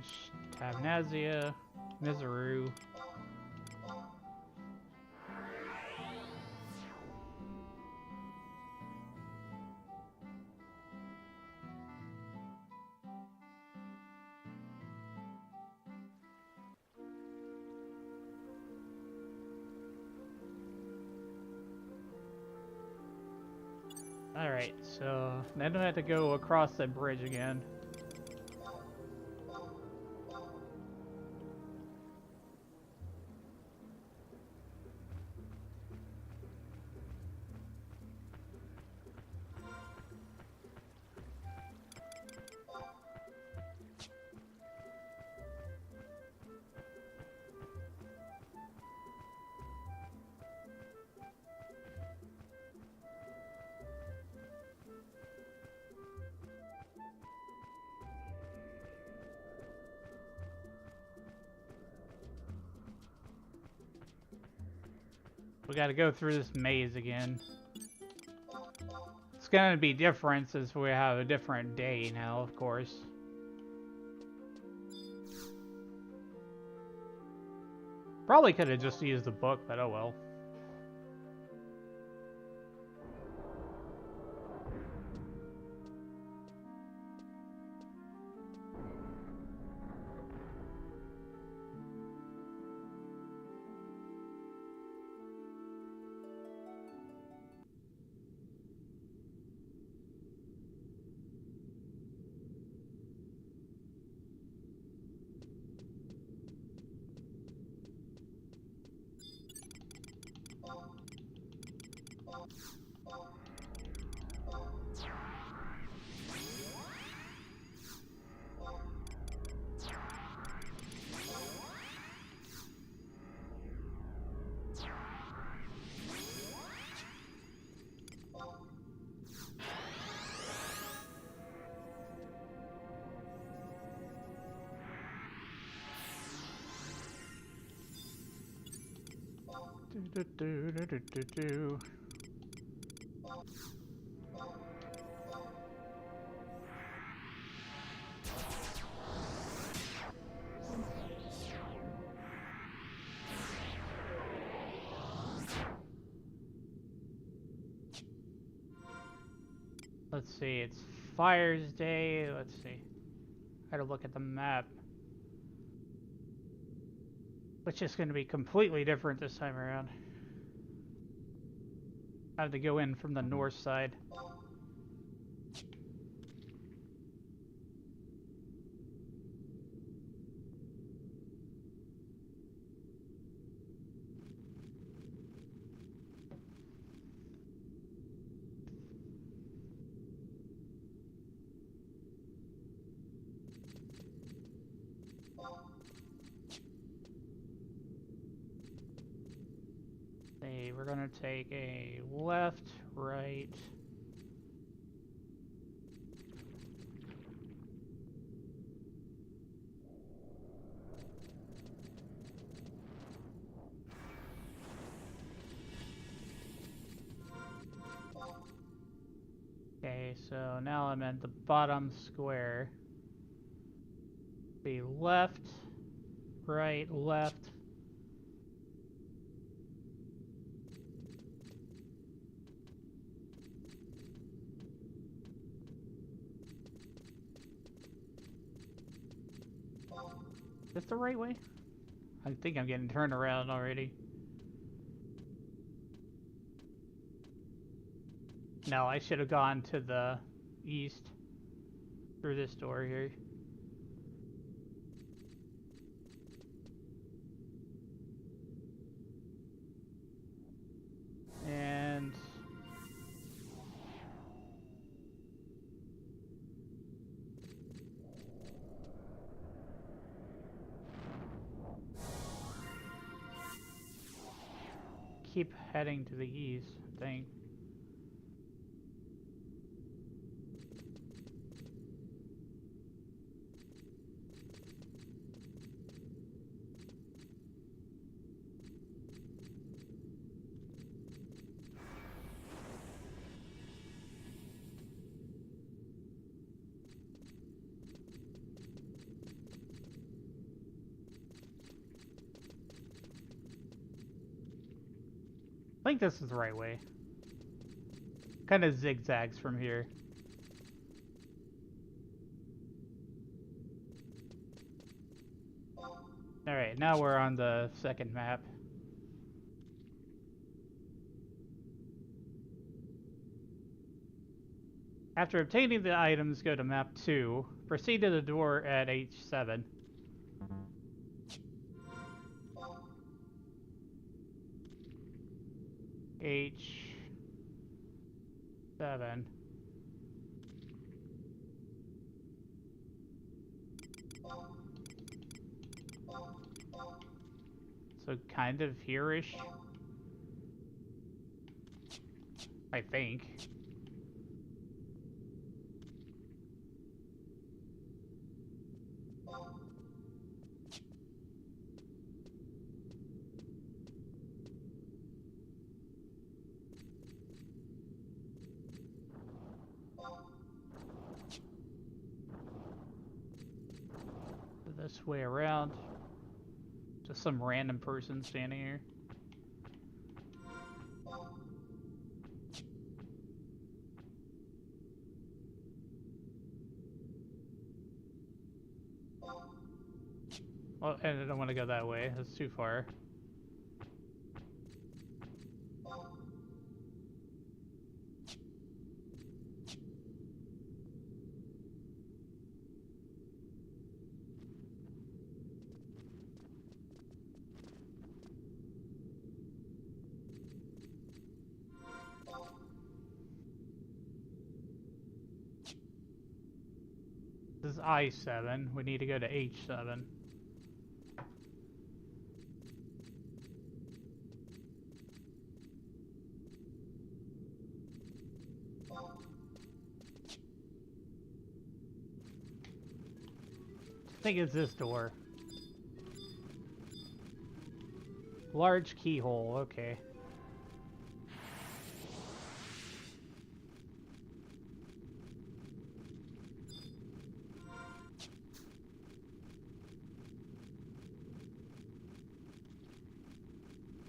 Tavnazia. Miseru. Alright, so then I have to go across that bridge again. We gotta go through this maze again. It's gonna be different since we have a different day now, of course. Probably could have just used the book, but oh well. Do. Let's see, it's Fires Day. Let's see. I gotta look at the map. Which is going to be completely different this time around. I have to go in from the north side. We're gonna take a left, right. Okay, so now I'm at the bottom square. Be left, right, left. Is this the right way? I think I'm getting turned around already. No, I should have gone to the east through this door here. And keep heading to the east, I think. I think this is the right way. Kind of zigzags from here. Alright, now we're on the second map. After obtaining the items, go to map 2. Proceed to the door at H7. H7. So kind of here-ish, I think. This way around. Just some random person standing here. Well, and I don't want to go that way. That's too far. This is I7. We need to go to H7. I think it's this door. Large keyhole, okay.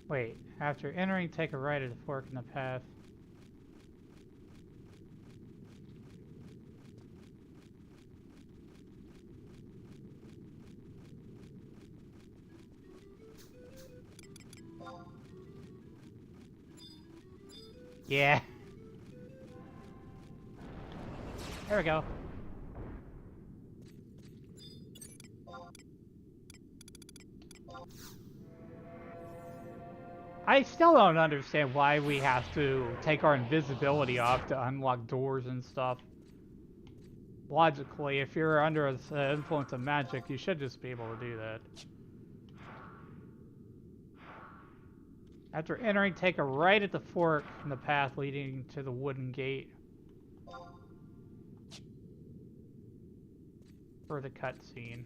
Wait, after entering, take a right at the fork in the path. Yeah. There we go. I still don't understand why we have to take our invisibility off to unlock doors and stuff. Logically, if you're under the influence of magic, you should just be able to do that. After entering, take a right at the fork in the path leading to the wooden gate. For the cutscene.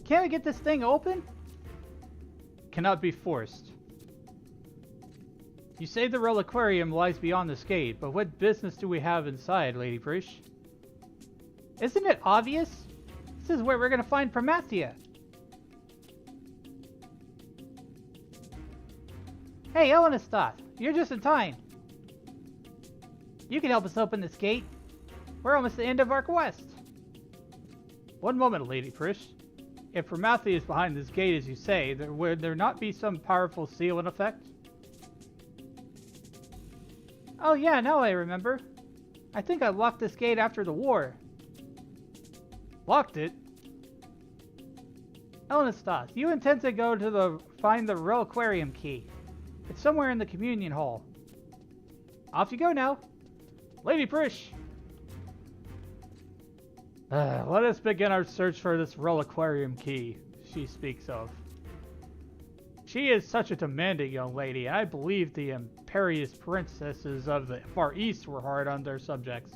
Can't we get this thing open? Cannot be forced. You say the reliquarium lies beyond this gate, but what business do we have inside, Lady Bruce? Isn't it obvious? This is where we're gonna find Promathia. Hey, Elenastoth, you're just in time. You can help us open this gate. We're almost at the end of our quest. One moment, Lady Bruce. If Promathia is behind this gate, as you say, would there not be some powerful seal in effect? Oh yeah, now I remember. I think I locked this gate after the war. Locked it? Elenastoth, you intend to go to find the reliquarium key. It's somewhere in the communion hall. Off you go now. Lady Prish! Let us begin our search for this reliquarium key she speaks of. She is such a demanding young lady, and I believe the imperious princesses of the Far East were hard on their subjects.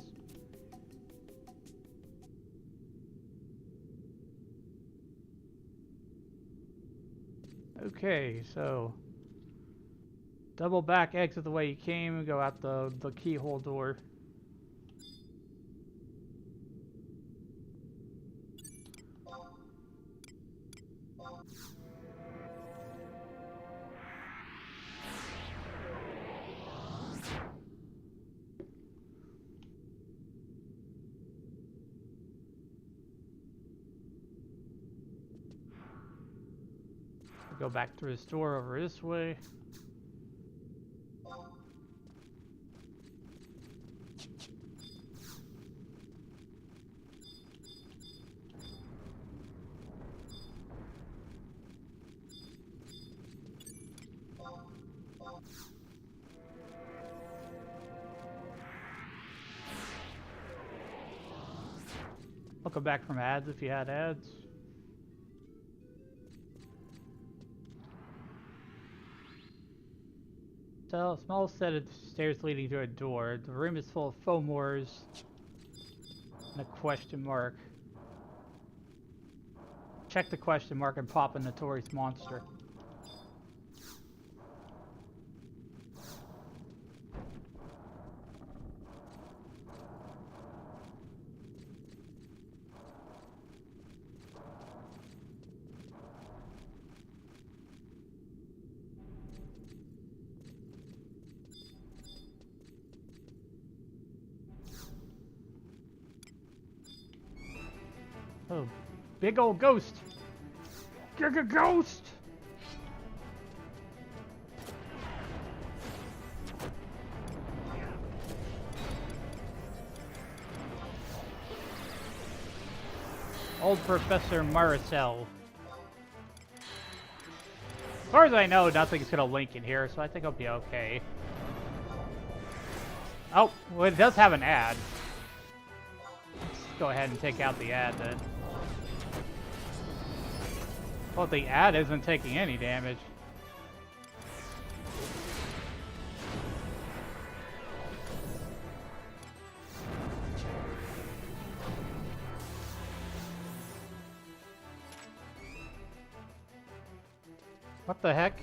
Okay, so double back exit the way you came, go out the keyhole door. Go back through this door over this way. I'll come back from ads if you had ads. So, a small set of stairs leading to a door. The room is full of fomors and a question mark. Check the question mark and pop a notorious monster. Oh, big old ghost! Giga ghost! Old Professor Maricel. As far as I know, nothing's gonna link in here, so I think I'll be okay. Oh, well, it does have an ad. Let's go ahead and take out the ad then. Well, the ad isn't taking any damage. What the heck?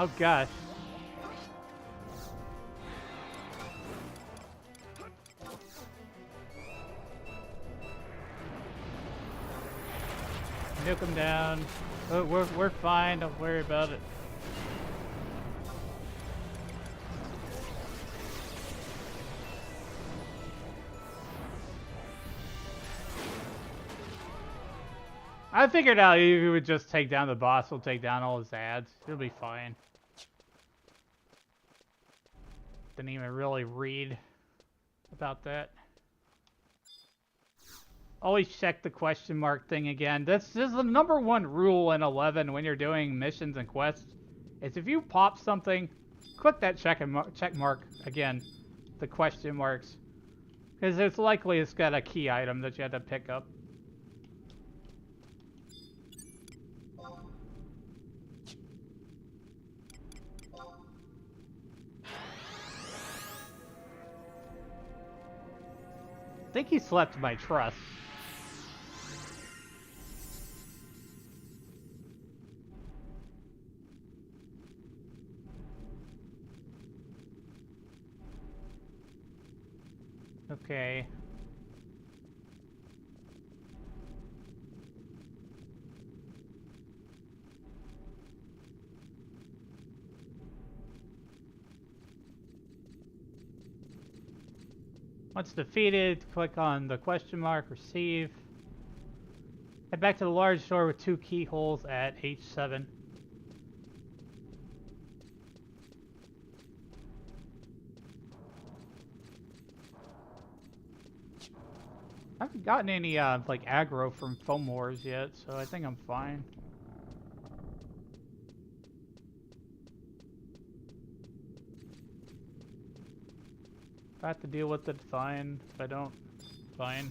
Oh gosh. Nuke him down. Oh, we're fine. Don't worry about it. I figured out you would just take down the boss. Will take down all his ads. He'll be fine. Didn't even really read about that. Always check the question mark thing again. This is the #1 rule in 11 when you're doing missions and quests. Is if you pop something, click that check mark again. The question marks. Because it's likely it's got a key item that you had to pick up. I think he slept my trust. Okay. Once defeated, click on the question mark, receive. Head back to the large door with 2 keyholes at H7. I haven't gotten any, like, aggro from foam wars yet, so I think I'm fine. If I have to deal with it, fine. If I don't, fine.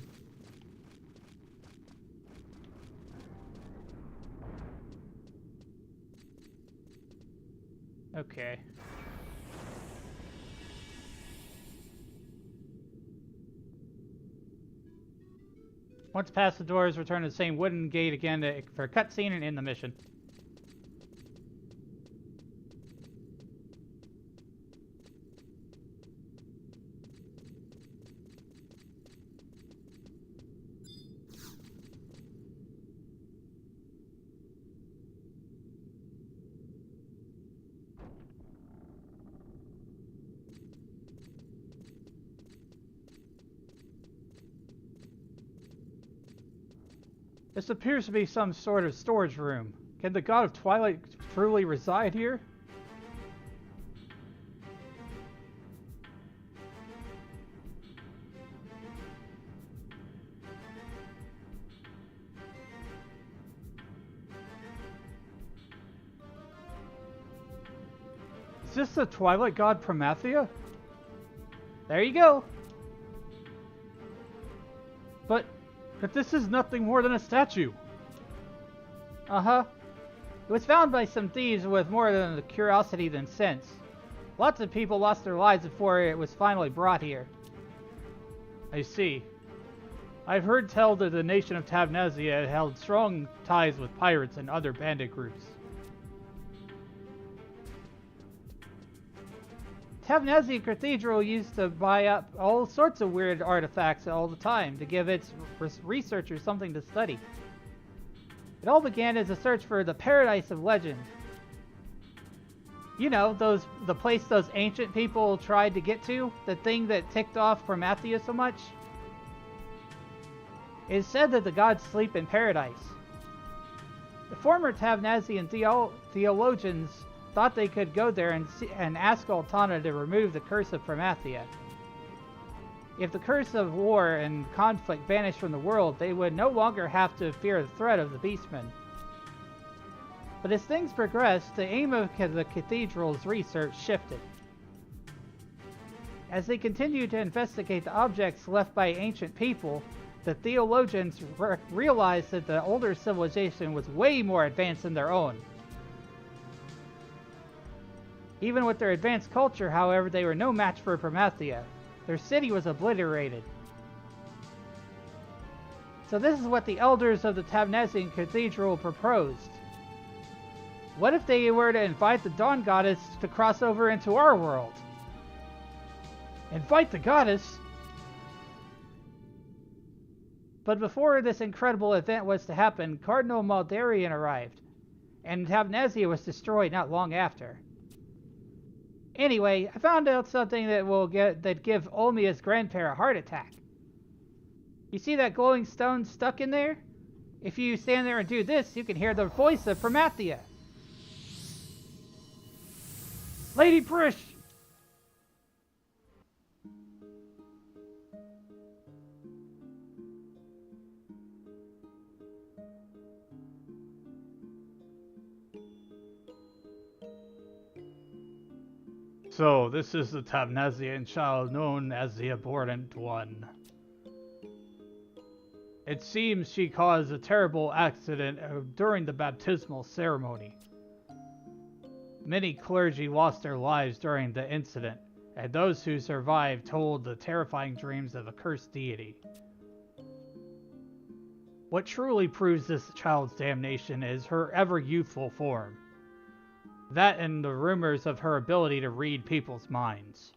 Okay. Once past the doors, return to the same wooden gate again for a cutscene and end the mission. This appears to be some sort of storage room. Can the god of Twilight truly reside here? Is this the Twilight god Promathia? There you go. But this is nothing more than a statue. Uh-huh. It was found by some thieves with more than the curiosity than sense. Lots of people lost their lives before it was finally brought here. I see. I've heard tell that the nation of Tavnazia held strong ties with pirates and other bandit groups. Tavnazia Cathedral used to buy up all sorts of weird artifacts all the time to give its researchers something to study. It all began as a search for the Paradise of Legend. You know, the place those ancient people tried to get to, the thing that ticked off Promathia so much. It is said that the gods sleep in paradise. The former Tavnazian theologians thought they could go there and ask Altana to remove the curse of Promathia. If the curse of war and conflict vanished from the world, they would no longer have to fear the threat of the beastmen. But as things progressed, the aim of the cathedral's research shifted. As they continued to investigate the objects left by ancient people, the theologians realized that the older civilization was way more advanced than their own. Even with their advanced culture, however, they were no match for Promathia. Their city was obliterated. So this is what the elders of the Tavnazian Cathedral proposed. What if they were to invite the Dawn Goddess to cross over into our world? Invite the goddess? But before this incredible event was to happen, Cardinal Maldarian arrived, and Tavnazia was destroyed not long after. Anyway, I found out something that give Olmia's grandparent a heart attack. You see that glowing stone stuck in there? If you stand there and do this, you can hear the voice of Promathia. Lady Prish! So, this is the Tavnazian child known as the Abhorrent One. It seems she caused a terrible accident during the baptismal ceremony. Many clergy lost their lives during the incident, and those who survived told the terrifying dreams of a cursed deity. What truly proves this child's damnation is her ever-youthful form. That and the rumors of her ability to read people's minds.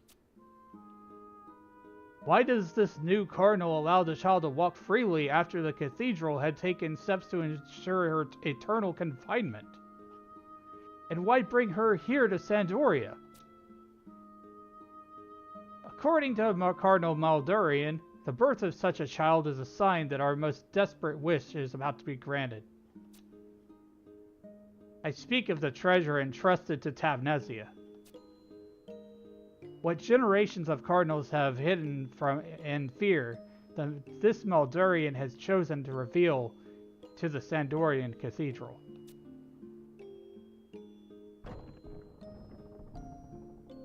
Why does this new cardinal allow the child to walk freely after the cathedral had taken steps to ensure her eternal confinement? And why bring her here to Sandoria? According to Cardinal Maldarian, the birth of such a child is a sign that our most desperate wish is about to be granted. I speak of the treasure entrusted to Tavnazia. What generations of cardinals have hidden from in fear, this Maldarian has chosen to reveal to the Sandorian Cathedral.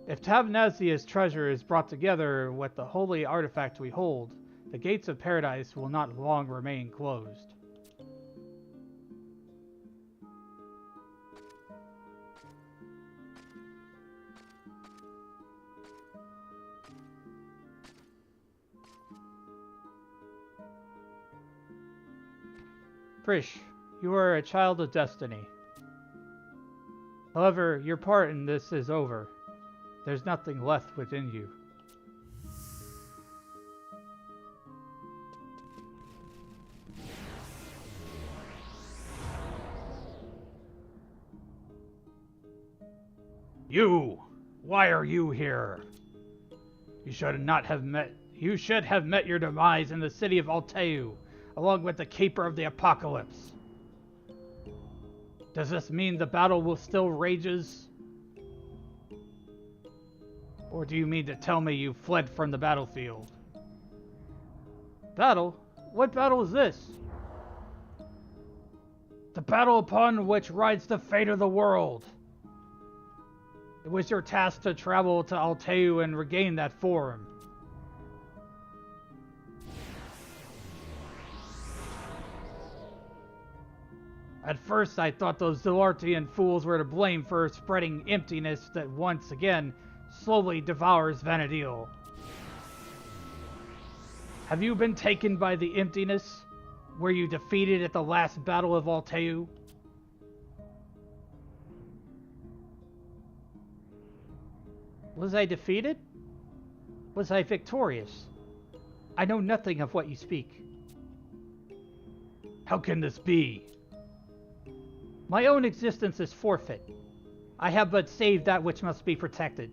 If Tavnazia's treasure is brought together with the holy artifact we hold, the gates of paradise will not long remain closed. Prish, you are a child of destiny. However, your part in this is over. There's nothing left within you. You! Why are you here? You should have met your demise in the city of Alteu, along with the Keeper of the Apocalypse. Does this mean the battle will still rages? Or do you mean to tell me you fled from the battlefield? Battle? What battle is this? The battle upon which rides the fate of the world. It was your task to travel to Alteu and regain that form. At first I thought those Zelartian fools were to blame for spreading emptiness that once again slowly devours Vanadil. Have you been taken by the emptiness? Were you defeated at the last battle of Alteu? Was I defeated? Was I victorious? I know nothing of what you speak. How can this be? My own existence is forfeit. I have but saved that which must be protected.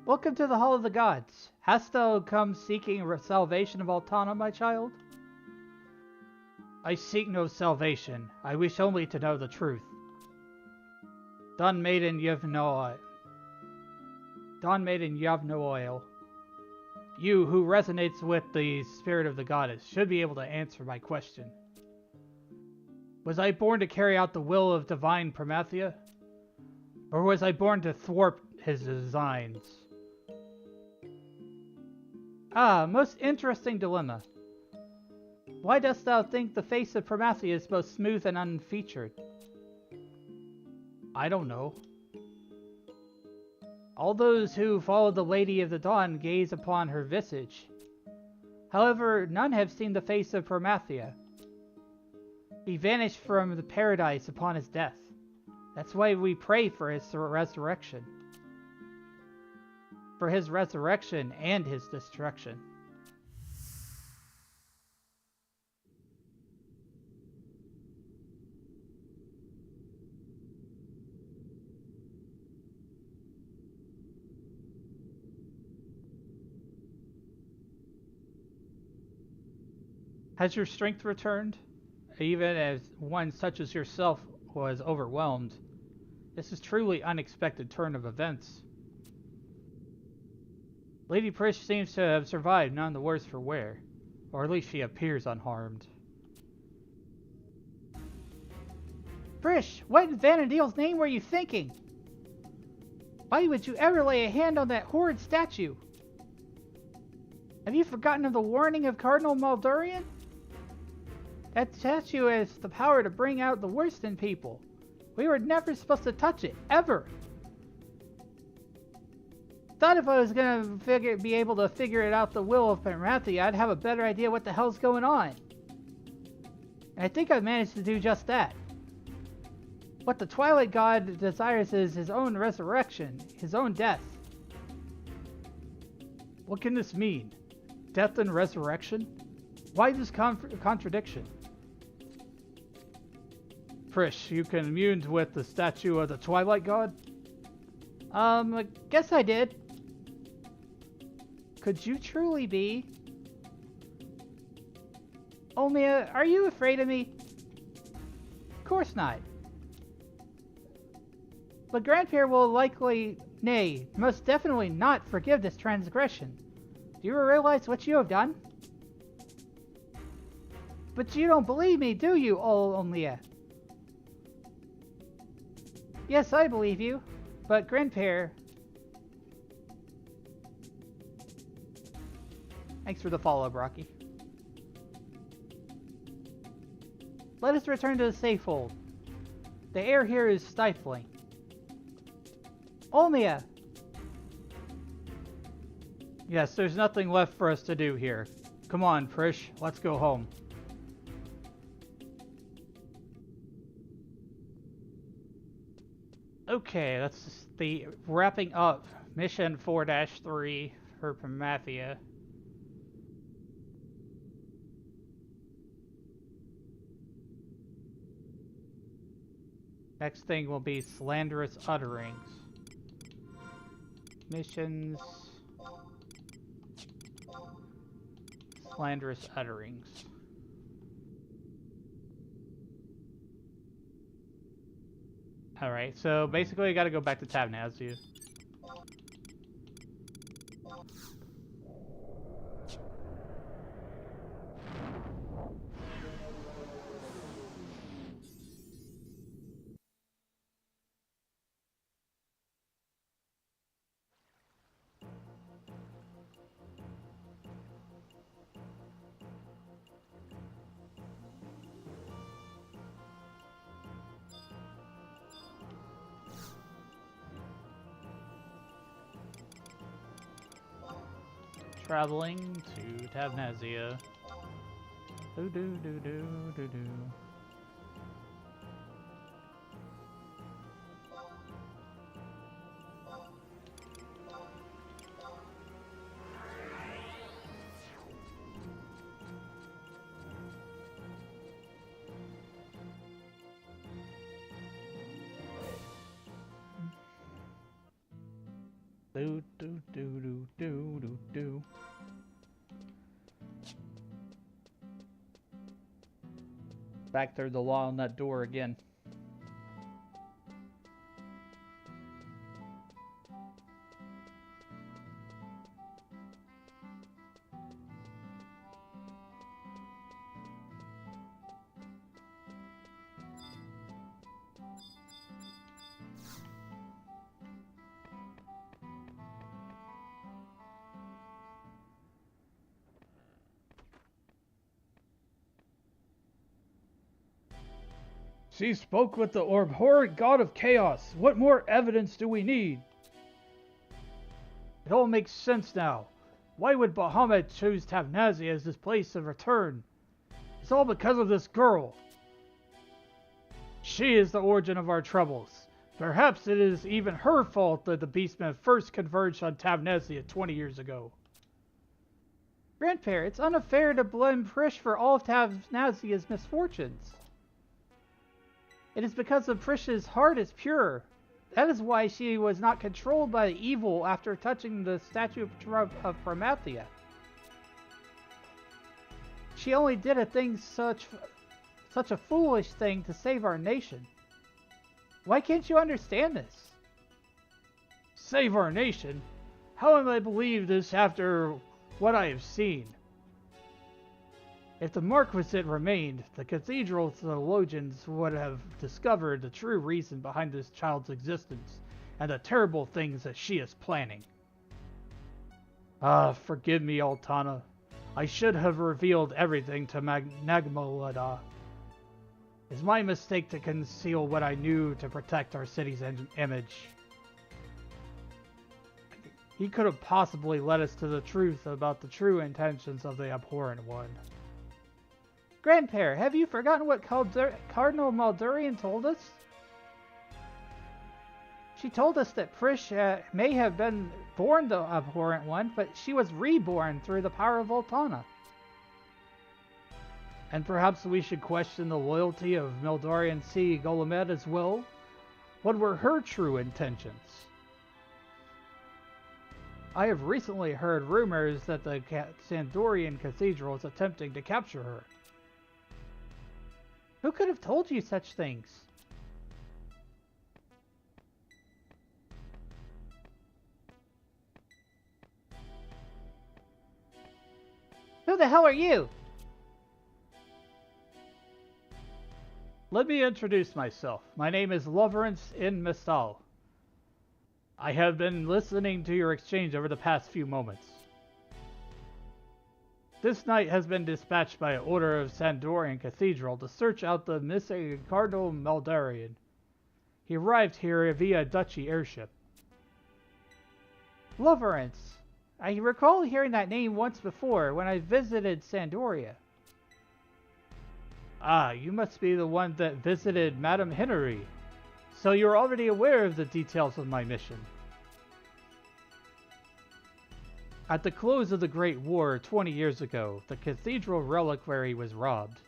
Welcome to the Hall of the Gods. Hast thou come seeking salvation of Altana, my child? I seek no salvation. I wish only to know the truth. Dawn Maiden Yavnoil. You, who resonates with the spirit of the goddess, should be able to answer my question. Was I born to carry out the will of divine Promathia? Or was I born to thwart his designs? Ah, most interesting dilemma. Why dost thou think the face of Promathia is both smooth and unfeatured? I don't know. All those who follow the Lady of the Dawn gaze upon her visage. However, none have seen the face of Promathia. He vanished from the paradise upon his death. That's why we pray for his resurrection. For his resurrection and his destruction. Has your strength returned? Even as one such as yourself was overwhelmed. This is truly unexpected turn of events. Lady Prish seems to have survived none the worse for wear. Or at least she appears unharmed. Prish, what in Vana'diel's name were you thinking? Why would you ever lay a hand on that horrid statue? Have you forgotten of the warning of Cardinal Maldurian? That statue has the power to bring out the worst in people. We were never supposed to touch it, ever. Thought if I was gonna be able to figure it out the will of Promathia, I'd have a better idea what the hell's going on. And I think I've managed to do just that. What the Twilight God desires is his own resurrection, his own death. What can this mean? Death and resurrection? Why this contradiction? Prish, you communed with the statue of the Twilight God? I guess I did. Could you truly be? Omia, are you afraid of me? Of course not. But Grandpere will likely, nay, most definitely not forgive this transgression. Do you realize what you have done? But you don't believe me, do you, Omia? Yes, I believe you, but Grandpere... Thanks for the follow, Brocky. Let us return to the safe hold. The air here is stifling. Omia! Yes, there's nothing left for us to do here. Come on, Prish, let's go home. Okay, that's the wrapping up mission 4-3 for Promathia. Next thing will be slanderous utterings. Missions. Slanderous utterings. Alright, so basically I gotta go back to Tabnazia. Traveling to Tabnazia. Do do do do do do. Do do do do do do do. Back through the walnut door again. She spoke with the abhorrent god of chaos. What more evidence do we need? It all makes sense now. Why would Bahamut choose Tavnazia as his place of return? It's all because of this girl. She is the origin of our troubles. Perhaps it is even her fault that the beastmen first converged on Tavnazia 20 years ago. Grandparent, it's unfair to blame Prish for all of Tavnazia's misfortunes. It is because of Prish's heart is pure. That is why she was not controlled by the evil after touching the statue of Promathia. She only did a thing such a foolish thing to save our nation. Why can't you understand this? Save our nation? How am I to believe this after what I have seen? If the Marquisate remained, the cathedral theologians would have discovered the true reason behind this child's existence and the terrible things that she is planning. Forgive me, Altana. I should have revealed everything to Nagmolada. It's my mistake to conceal what I knew to protect our city's image. He could have possibly led us to the truth about the true intentions of the abhorrent one. Grandparent, have you forgotten what Cardinal Maldurian told us? She told us that Prish may have been born the abhorrent one, but she was reborn through the power of Altana. And perhaps we should question the loyalty of Maldurian C. Golomed as well? What were her true intentions? I have recently heard rumors that the Sandorian Cathedral is attempting to capture her. Who could have told you such things? Who the hell are you? Let me introduce myself. My name is Loverance in Mistal. I have been listening to your exchange over the past few moments. This knight has been dispatched by order of Sandorian Cathedral to search out the missing Cardinal Maldarian. He arrived here via Duchy airship. Loverance. I recall hearing that name once before when I visited Sandoria. Ah, you must be the one that visited Madame Henry. So you're already aware of the details of my mission. At the close of the Great War 20 years ago, the cathedral reliquary was robbed.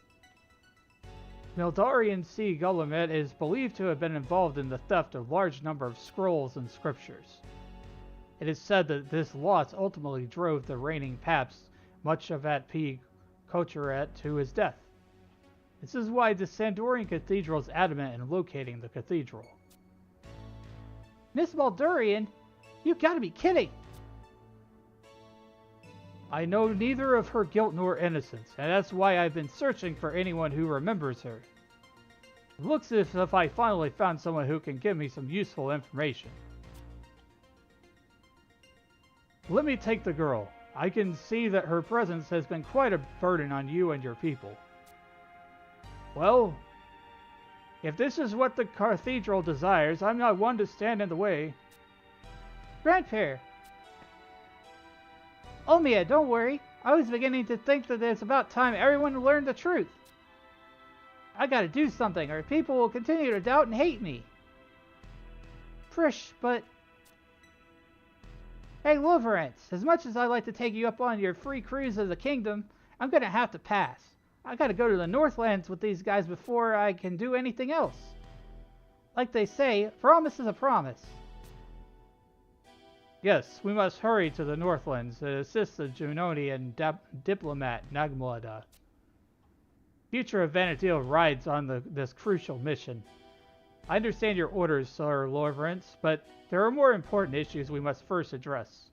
Mildarian C. Gullimet is believed to have been involved in the theft of a large number of scrolls and scriptures. It is said that this loss ultimately drove the reigning Paps, Muchavat P. Kocheret, to his death. This is why the Sandorian Cathedral is adamant in locating the cathedral. Miss Maldurian? You gotta be kidding! I know neither of her guilt nor innocence, and that's why I've been searching for anyone who remembers her. It looks as if I finally found someone who can give me some useful information. Let me take the girl. I can see that her presence has been quite a burden on you and your people. Well, if this is what the cathedral desires, I'm not one to stand in the way. Grandparent! Omia, don't worry. I was beginning to think that it's about time everyone learned the truth. I gotta do something, or people will continue to doubt and hate me. Prish, but... Hey, Loverance, as much as I'd like to take you up on your free cruise of the kingdom, I'm gonna have to pass. I gotta go to the Northlands with these guys before I can do anything else. Like they say, a promise is a promise. Yes, we must hurry to the Northlands to assist the Junonian diplomat Nagmolada. Future of Vanadil rides on this crucial mission. I understand your orders, Sir Loverance, but there are more important issues we must first address.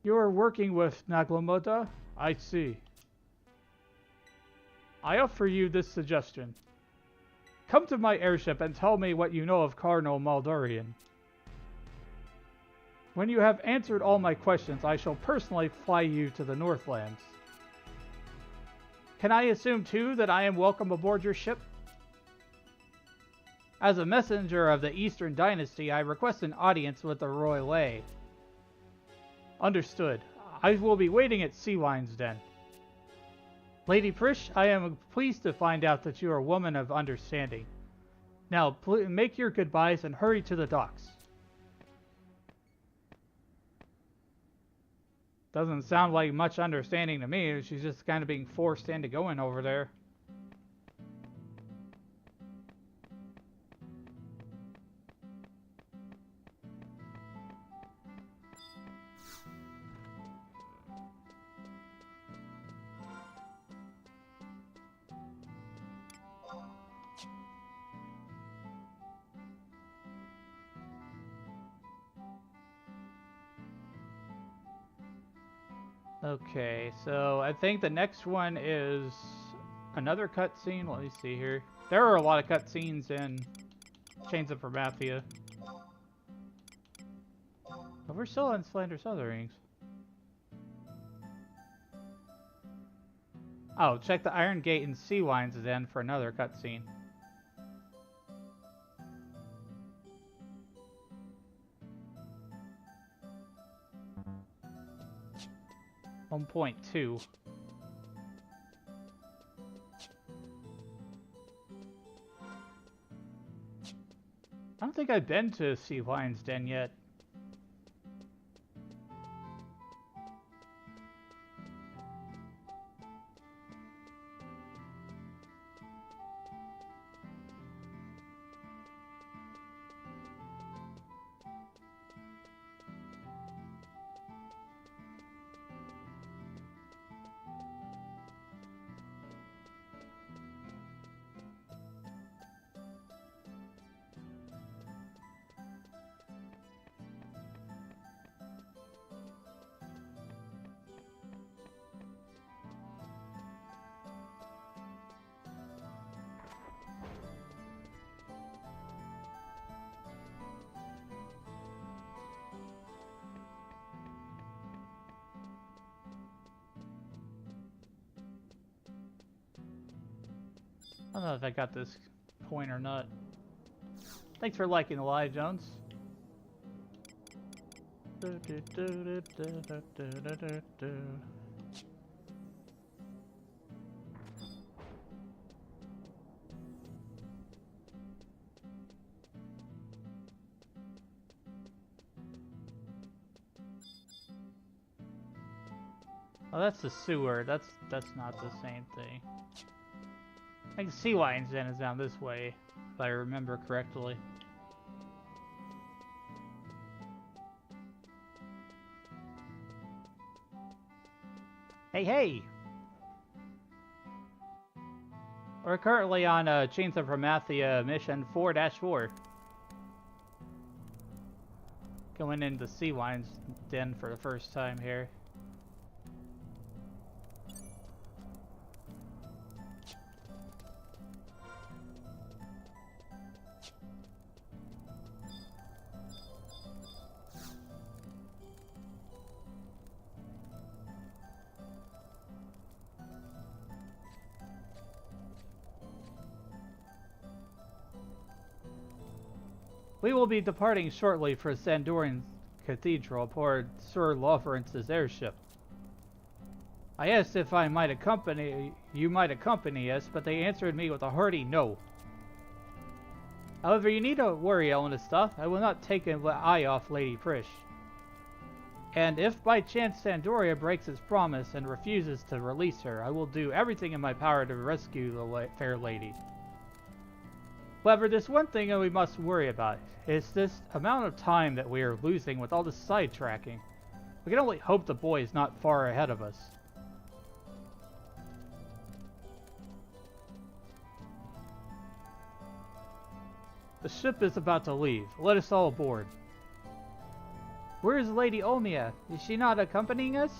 You are working with Nagmolada? I see. I offer you this suggestion. Come to my airship and tell me what you know of Cardinal Maldurian. When you have answered all my questions, I shall personally fly you to the Northlands. Can I assume, too, that I am welcome aboard your ship? As a messenger of the Eastern Dynasty, I request an audience with the royale. Understood. I will be waiting at Seawine's Den. Lady Prish, I am pleased to find out that you are a woman of understanding. Now, make your goodbyes and hurry to the docks. Doesn't sound like much understanding to me. She's just kind of being forced into going over there. Okay, so I think the next one is another cutscene. Let me see here. There are a lot of cutscenes in Chains of Promathia. But we're still in Slander Southerings. Oh, check the Iron Gate and Seawine's Den for another cutscene. .2. I don't think I've been to Seawine's Den yet. I don't know if I got this point or not. Thanks for liking the live, Jones. Oh, that's the sewer. That's not the same thing. I think Seawine's Den is down this way, if I remember correctly. Hey, hey! We're currently on Chains of Promathia mission 4-4. Going into Seawine's Den for the first time here. We will be departing shortly for Sandorian Cathedral aboard Sir Lawrence's airship. I asked if you might accompany us, but they answered me with a hearty no. However, you need not worry, Elenista. I will not take an eye off Lady Prish. And if by chance Sandoria breaks its promise and refuses to release her, I will do everything in my power to rescue the fair lady. However, there's one thing that we must worry about. It's this amount of time that we are losing with all this sidetracking. We can only hope the boy is not far ahead of us. The ship is about to leave. Let us all aboard. Where is Lady Olmia? Is she not accompanying us?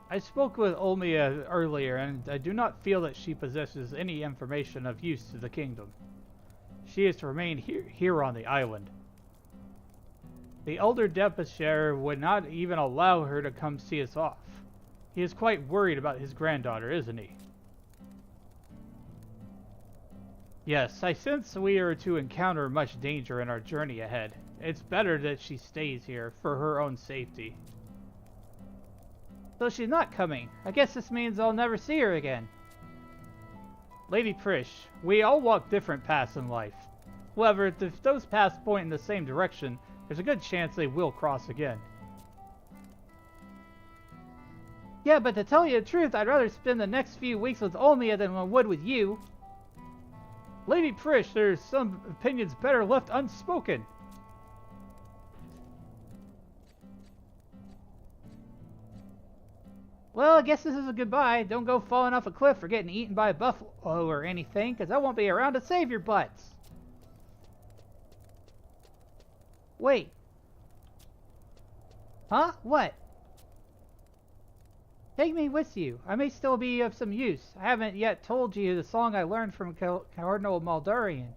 I spoke with Olmia earlier, and I do not feel that she possesses any information of use to the kingdom. She is to remain here on the island. The elder Deputy would not even allow her to come see us off. He is quite worried about his granddaughter, isn't he? Yes, I sense we are to encounter much danger in our journey ahead. It's better that she stays here for her own safety. So she's not coming. I guess this means I'll never see her again. Lady Prish, we all walk different paths in life. However, if those paths point in the same direction, there's a good chance they will cross again. Yeah, but to tell you the truth, I'd rather spend the next few weeks with Olmia than I would with you. Lady Prish, there's some opinions better left unspoken. Well, I guess this is a goodbye. Don't go falling off a cliff or getting eaten by a buffalo or anything, because I won't be around to save your butts. Wait. Huh? What? Take me with you. I may still be of some use. I haven't yet told you the song I learned from Cardinal Maldarian.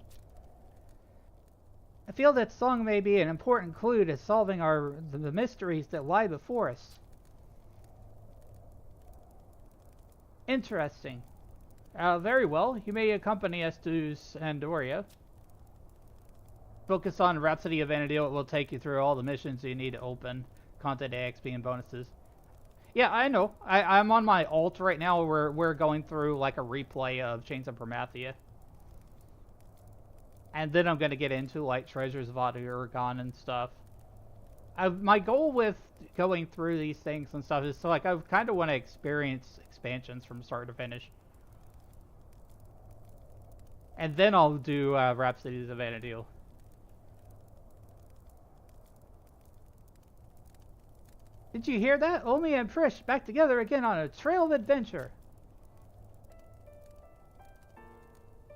I feel that song may be an important clue to solving the mysteries that lie before us. Interesting. Very well. You may accompany us to Sandoria. Focus on Rhapsody of Vanadil. It will take you through all the missions you need to open. Content XP and bonuses. Yeah, I know. I'm on my alt right now where we're going through like a replay of Chains of Promathia. And then I'm going to get into like Treasures of Oregon and stuff. My goal with going through these things and stuff is to like, I kind of want to experience expansions from start to finish. And then I'll do Rhapsodies of Vanadil. Did you hear that? Omi and Prish back together again on a trail of adventure.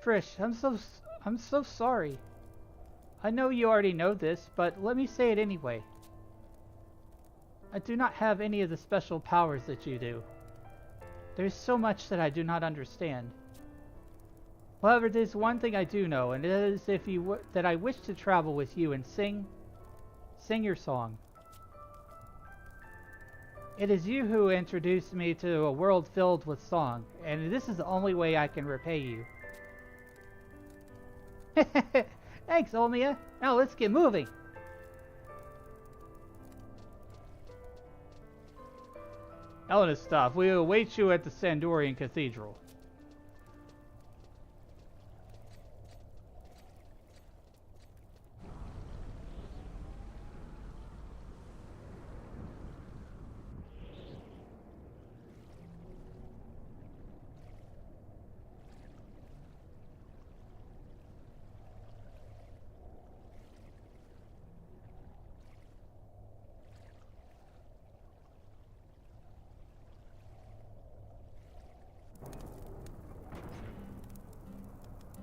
Prish, I'm so sorry. I know you already know this, but let me say it anyway. I do not have any of the special powers that you do. There's so much that I do not understand. However, there's one thing I do know, and it is that I wish to travel with you and sing your song. It is you who introduced me to a world filled with song, and this is the only way I can repay you. Thanks, Olmia. Now let's get moving. Elena, stop. We await you at the Sandorian Cathedral.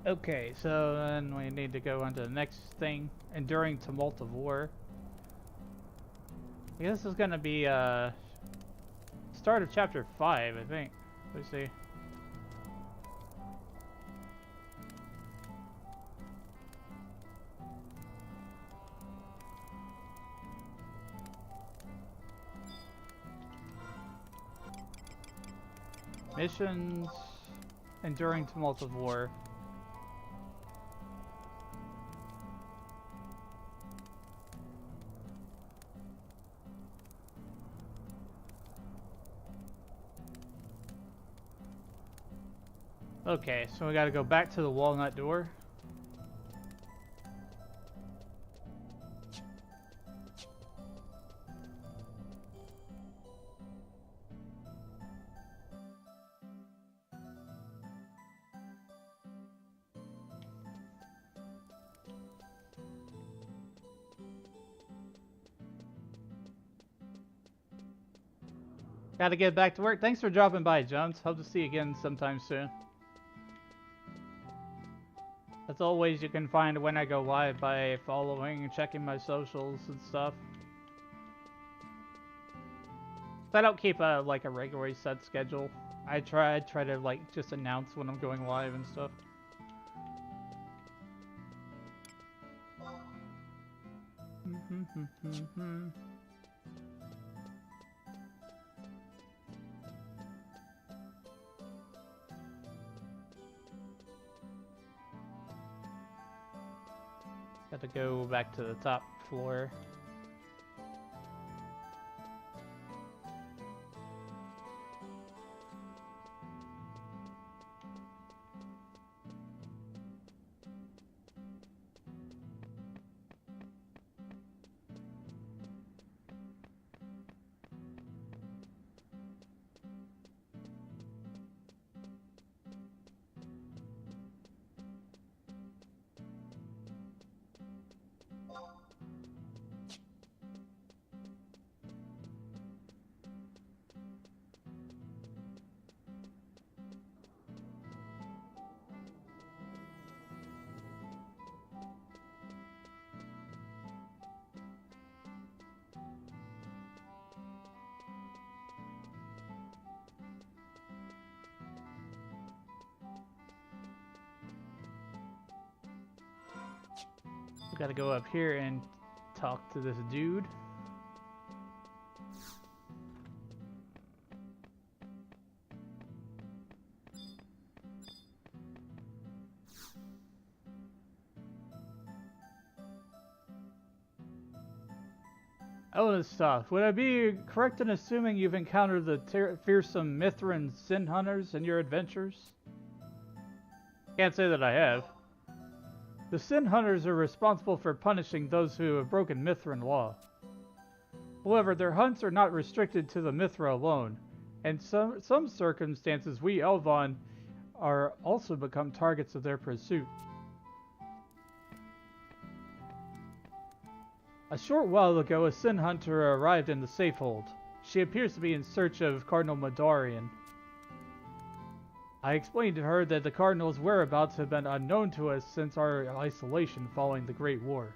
Okay, so then we need to go on to the next thing. Enduring Tumult of War. I guess this is gonna be start of chapter 5, I think. Let's see. Missions. Enduring Tumult of War. Okay, so we gotta go back to the walnut door. Gotta get back to work. Thanks for dropping by, Jones. Hope to see you again sometime soon. As always, you can find when I go live by following and checking my socials and stuff. I don't keep a like a regularly set schedule. I try to like just announce when I'm going live and stuff. Got to go back to the top floor. We gotta go up here and talk to this dude. Ellis stuff. Would I be correct in assuming you've encountered the fearsome Mithran sin hunters in your adventures? Can't say that I have. The sin hunters are responsible for punishing those who have broken Mithran law. However, their hunts are not restricted to the Mithra alone. In some circumstances, we Elvon are also become targets of their pursuit. A short while ago, a sin hunter arrived in the safehold. She appears to be in search of Cardinal Madarian. I explained to her that the Cardinal's whereabouts have been unknown to us since our isolation following the Great War.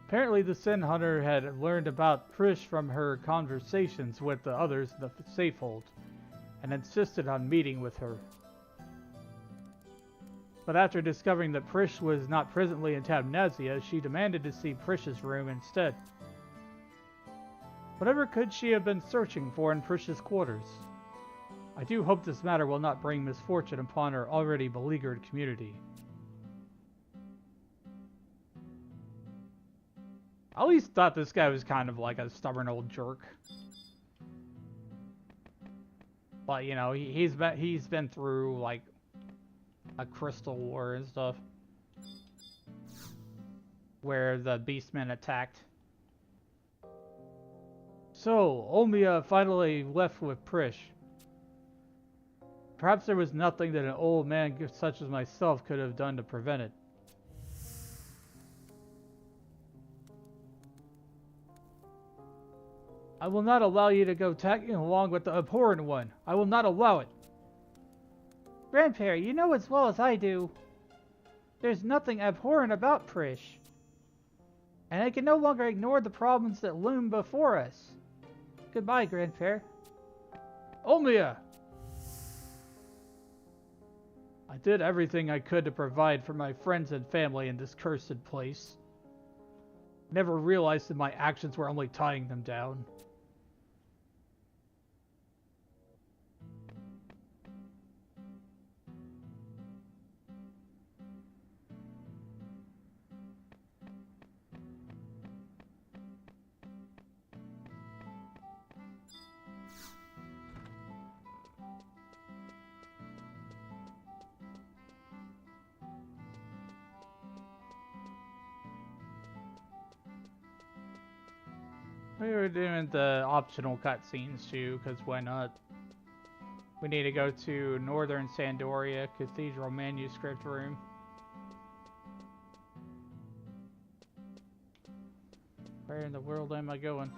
Apparently the Sin Hunter had learned about Prish from her conversations with the others in the safehold, and insisted on meeting with her. But after discovering that Prish was not presently in Tabnazia, she demanded to see Prish's room instead. Whatever could she have been searching for in Prish's quarters? I do hope this matter will not bring misfortune upon our already beleaguered community. I always thought this guy was kind of like a stubborn old jerk. But you know, he's been through like a crystal war and stuff, where the beastmen attacked. So, Omia finally left with Prish. Perhaps there was nothing that an old man such as myself could have done to prevent it. I will not allow you to go tagging along with the abhorrent one. I will not allow it. Grandparent, you know as well as I do, there's nothing abhorrent about Prish. And I can no longer ignore the problems that loom before us. Goodbye, Grandparent. Omia! I did everything I could to provide for my friends and family in this cursed place. Never realized that my actions were only tying them down. We were doing the optional cutscenes too, because why not? We need to go to Northern Sandoria Cathedral Manuscript Room. Where in the world am I going?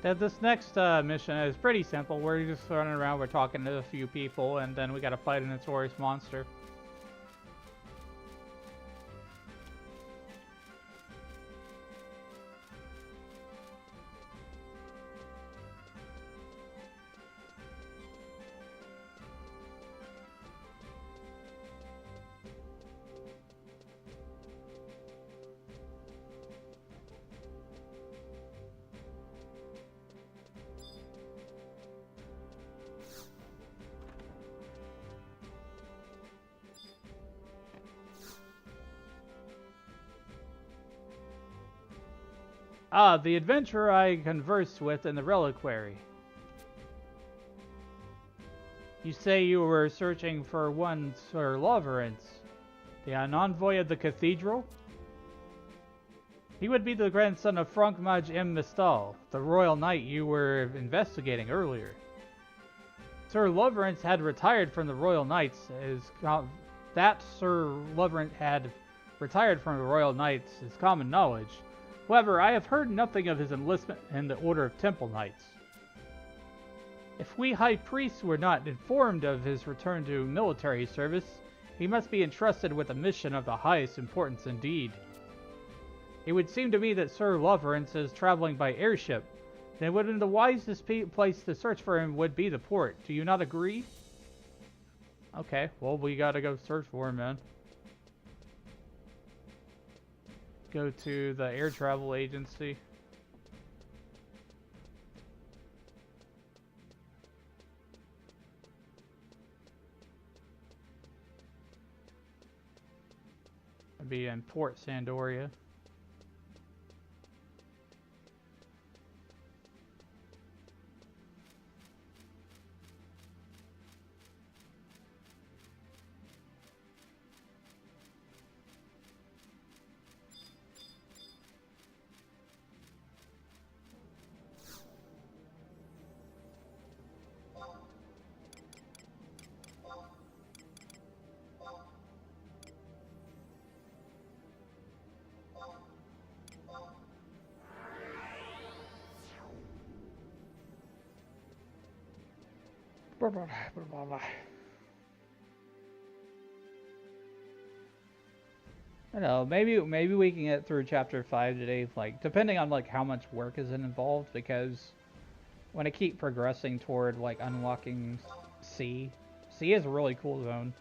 This next mission is pretty simple. We're just running around, we're talking to a few people, and then we gotta fight a notorious monster. Ah, the adventurer I conversed with in the reliquary. You say you were searching for one Sir Loverance, the envoy of the cathedral? He would be the grandson of Frank Maj M. Mistal, the royal knight you were investigating earlier. Sir Loverance had retired from the Royal Knights Sir Loverance had retired from the Royal Knights is common knowledge. However, I have heard nothing of his enlistment in the Order of Temple Knights. If we High Priests were not informed of his return to military service, he must be entrusted with a mission of the highest importance indeed. It would seem to me that Sir Loverance is traveling by airship, then the wisest place to search for him would be the port. Do you not agree? Okay, well, we gotta go search for him, man. Go to the air travel agency. It'd be in Port Sandoria. I don't know, maybe we can get through chapter 5 today, like depending on like how much work is involved, because when I keep progressing toward like unlocking C is a really cool zone.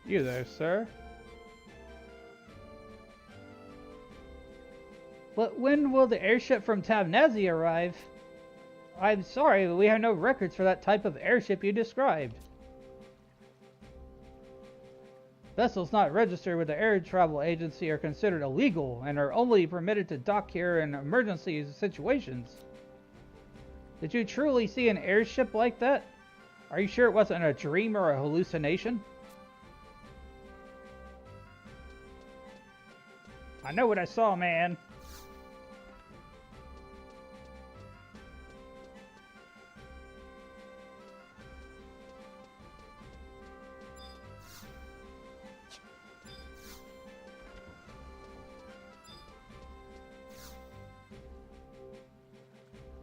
You there, sir? But when will the airship from Tabnazi arrive? I'm sorry, but we have no records for that type of airship you described. Vessels not registered with the air travel agency are considered illegal and are only permitted to dock here in emergency situations. Did you truly see an airship like that? Are you sure it wasn't a dream or a hallucination? I know what I saw, man.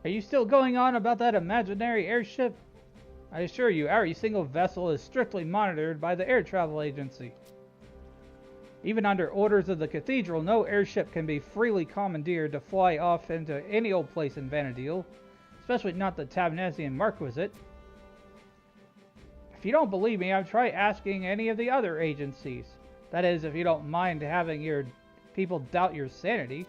Are you still going on about that imaginary airship? I assure you, every single vessel is strictly monitored by the air travel agency. Even under orders of the cathedral, no airship can be freely commandeered to fly off into any old place in Vanadil, especially not the Tabnazian Marquisate. If you don't believe me, I've tried asking any of the other agencies. That is, if you don't mind having your people doubt your sanity.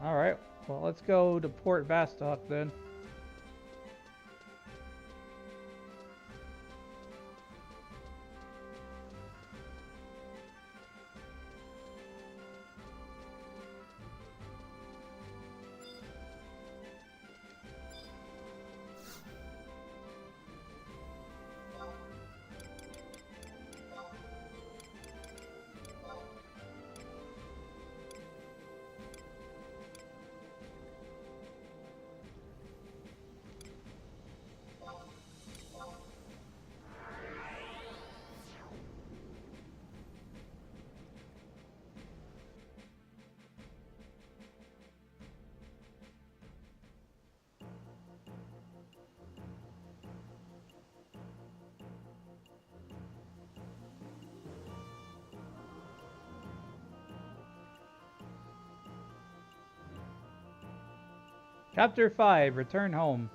Alright, Well, let's go to Port Vastok then. Chapter 5, Return Home.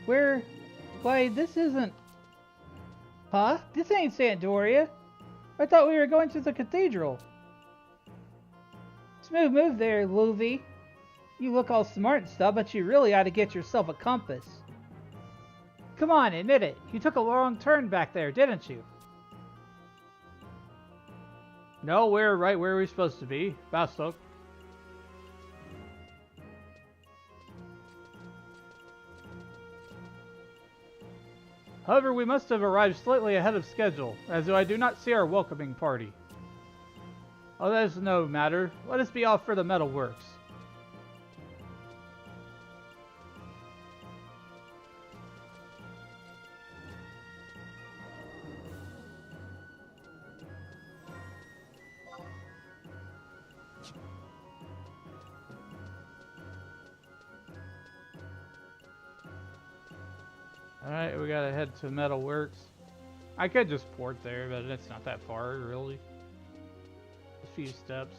Where? Why, this isn't... Huh? This ain't Sandoria. I thought we were going to the cathedral. Smooth move there, Luvi. You look all smart and stuff, but you really ought to get yourself a compass. Come on, admit it. You took a wrong turn back there, didn't you? No, we're right where we're supposed to be. Vastok. However, we must have arrived slightly ahead of schedule, as I do not see our welcoming party. Oh, that is no matter. Let us be off for the metalworks. Alright, we gotta head to Metalworks. I could just port there, but it's not that far, really. A few steps.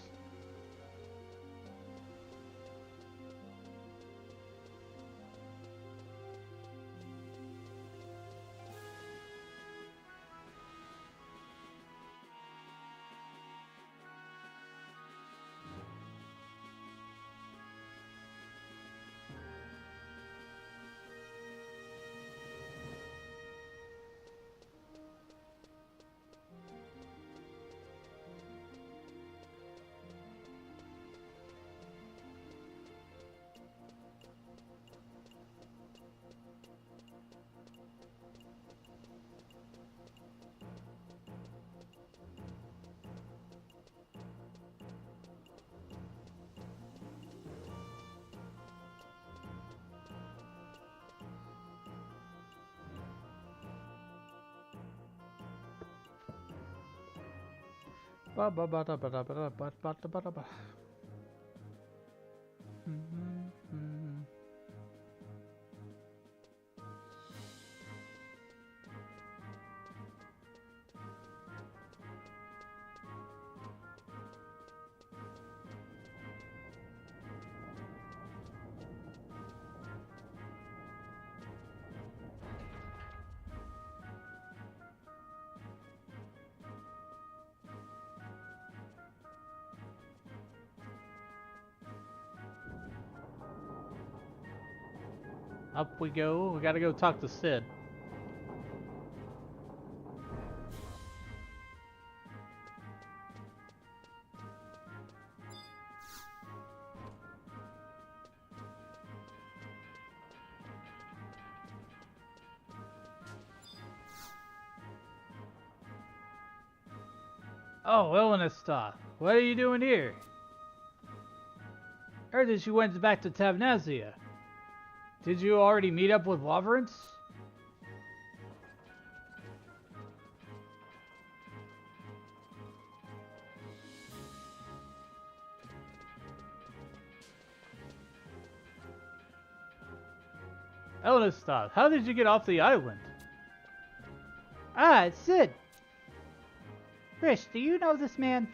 Ba ba ba da ba da ba da ba ba da ba da ba. Up we go. We gotta go talk to Sid. Oh, Illinista, what are you doing here? Heard that you went back to Tabnazia. Did you already meet up with Lavrance? Illinista, how did you get off the island? Ah, it's Sid. Trish, do you know this man?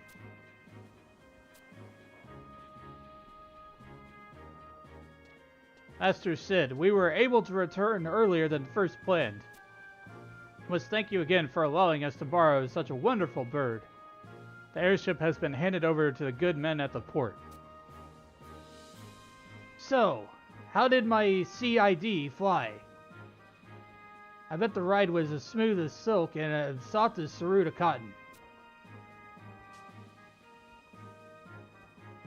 Master Sid, we were able to return earlier than first planned. Must thank you again for allowing us to borrow such a wonderful bird. The airship has been handed over to the good men at the port. So, how did my CID fly? I bet the ride was as smooth as silk and as soft as Saruta cotton.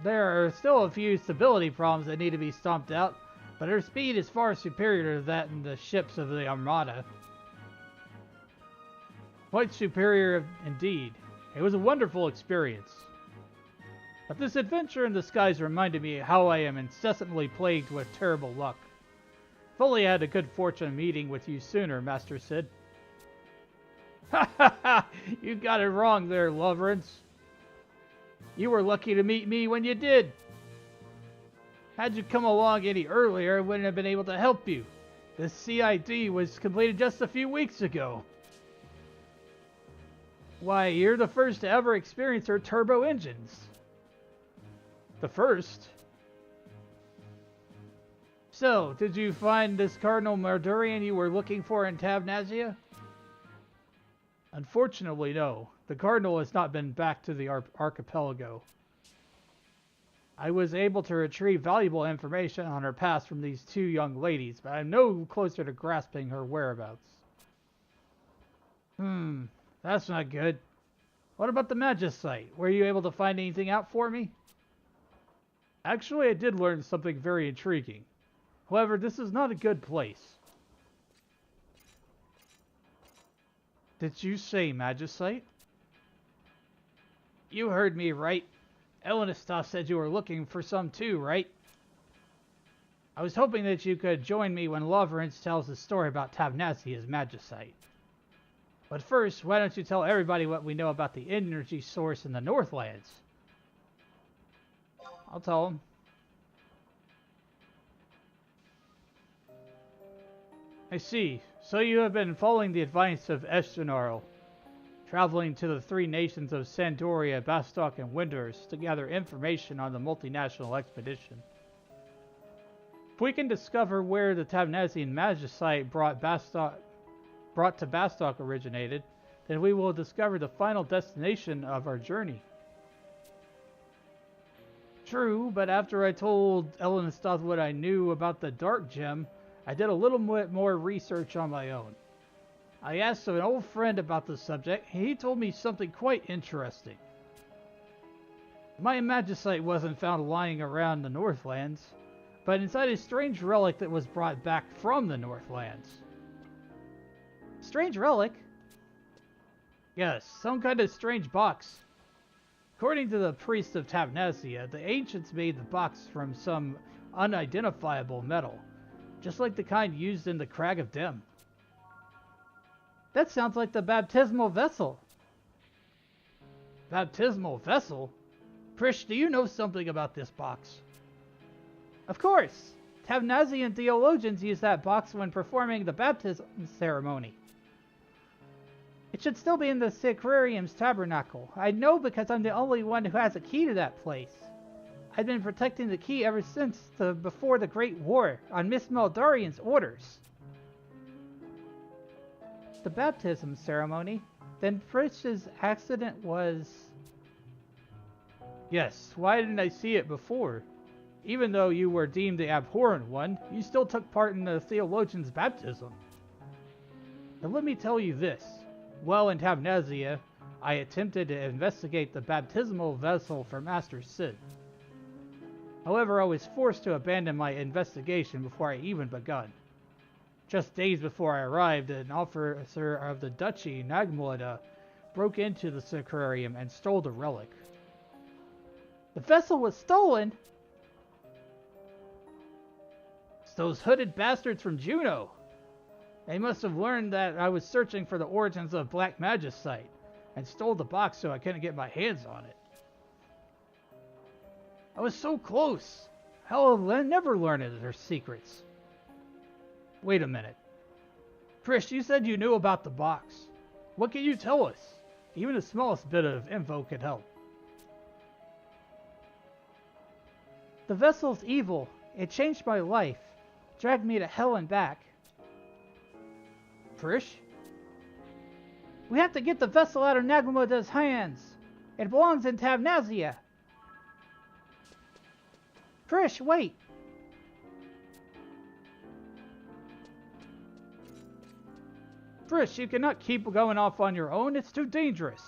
There are still a few stability problems that need to be stomped out, but her speed is far superior to that in the ships of the Armada. Quite superior indeed. It was a wonderful experience. But this adventure in the skies reminded me how I am incessantly plagued with terrible luck. If only I had the good fortune of meeting with you sooner, Master Sid. Ha ha ha! You got it wrong there, Loverance. You were lucky to meet me when you did. Had you come along any earlier, I wouldn't have been able to help you. The CID was completed just a few weeks ago. Why, you're the first to ever experience her turbo engines. The first? So, did you find this Cardinal Mardurian you were looking for in Tabnazia? Unfortunately, no. The Cardinal has not been back to the archipelago. I was able to retrieve valuable information on her past from these two young ladies, but I'm no closer to grasping her whereabouts. That's not good. What about the Magus site? Were you able to find anything out for me? Actually, I did learn something very intriguing. However, this is not a good place. Did you say Magus site? You heard me right. Elenistos said you were looking for some too, right? I was hoping that you could join me when Loverance tells the story about Tabnazia's Magus site. But first, why don't you tell everybody what we know about the energy source in the Northlands? I'll tell them. I see. So you have been following the advice of Estenarl, traveling to the three nations of Sandoria, Bastok, and Winders to gather information on the multinational expedition. If we can discover where the Tabnazian Magus site brought to Bastok originated, then we will discover the final destination of our journey. True, but after I told Elenistos what I knew about the Dark Gem, I did a little bit more research on my own. I asked an old friend about the subject, and he told me something quite interesting. My Magicite wasn't found lying around the Northlands, but inside a strange relic that was brought back from the Northlands. Strange relic? Yes, some kind of strange box. According to the priest of Tabnazia, the ancients made the box from some unidentifiable metal, just like the kind used in the Crag of Dem. That sounds like the baptismal vessel. Baptismal vessel? Prish, do you know something about this box? Of course! Tabnazian theologians use that box when performing the baptism ceremony. It should still be in the Sacrarium's tabernacle. I know because I'm the only one who has a key to that place. I've been protecting the key ever since before the Great War, on Miss Meldarian's orders. The baptism ceremony? Then Prish's accident was... Yes, why didn't I see it before? Even though you were deemed the abhorrent one, you still took part in the theologian's baptism. And let me tell you this. While in Tabnazia, I attempted to investigate the baptismal vessel for Master Sid. However, I was forced to abandon my investigation before I even begun. Just days before I arrived, an officer of the Duchy, Nagmolada, broke into the Sacrarium and stole the relic. The vessel was stolen? It's those hooded bastards from Juno. They must have learned that I was searching for the origins of Black Magicite and stole the box so I couldn't get my hands on it. I was so close. I'll never learn their secrets. Wait a minute. Trish, you said you knew about the box. What can you tell us? Even the smallest bit of info could help. The vessel's evil. It changed my life. Dragged me to hell and back. Trish? We have to get the vessel out of Nagumoda's hands. It belongs in Tabnazia. Trish, wait. Trish, you cannot keep going off on your own. It's too dangerous.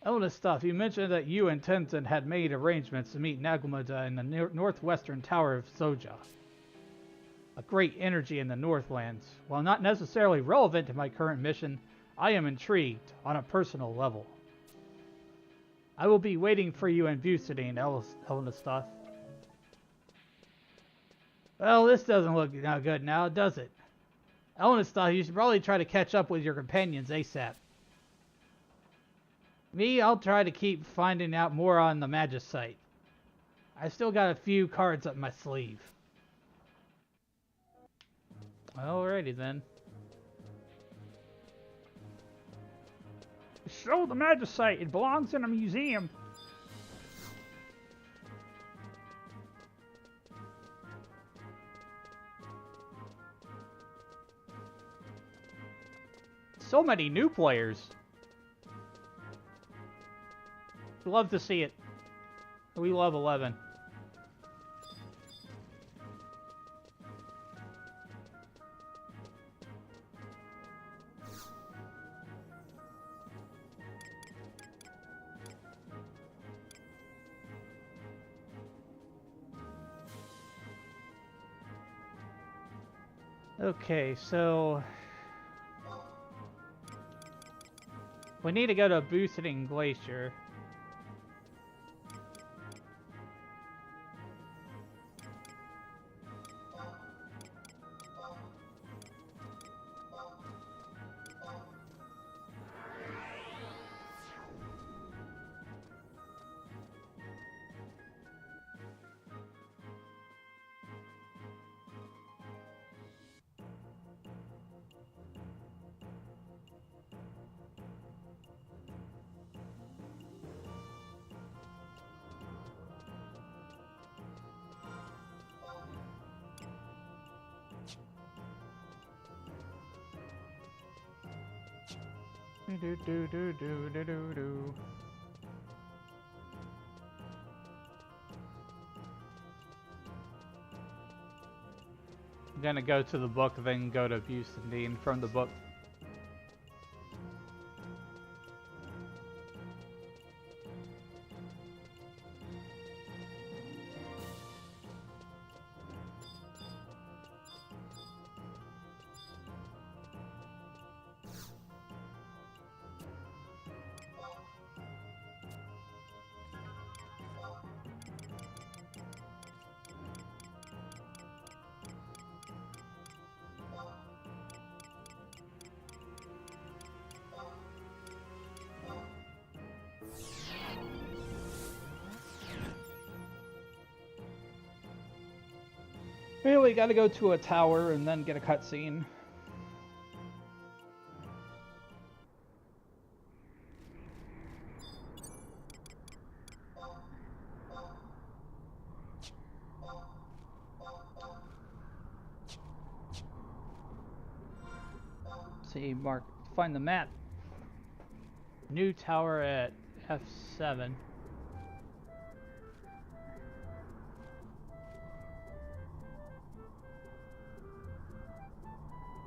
Illness stuff. You mentioned that you and Tenzin had made arrangements to meet Nagumoda in the northwestern tower of Soja. A great energy in the Northlands. While not necessarily relevant to my current mission, I am intrigued on a personal level. I will be waiting for you in Bucidine, Elnastoth. Well, this doesn't look good now, does it? Elnastoth, you should probably try to catch up with your companions ASAP. Me, I'll try to keep finding out more on the Magus site. I still got a few cards up my sleeve. Alrighty then. Show the Magus site. It belongs in a museum. So many new players. Love to see it. We love 11. Okay, so we need to go to Bucidine Glacier. Do. I'm gonna go to the book, then go to Bucidine from the book. Really gotta go to a tower and then get a cutscene. See, mark, find the map. New tower at F7.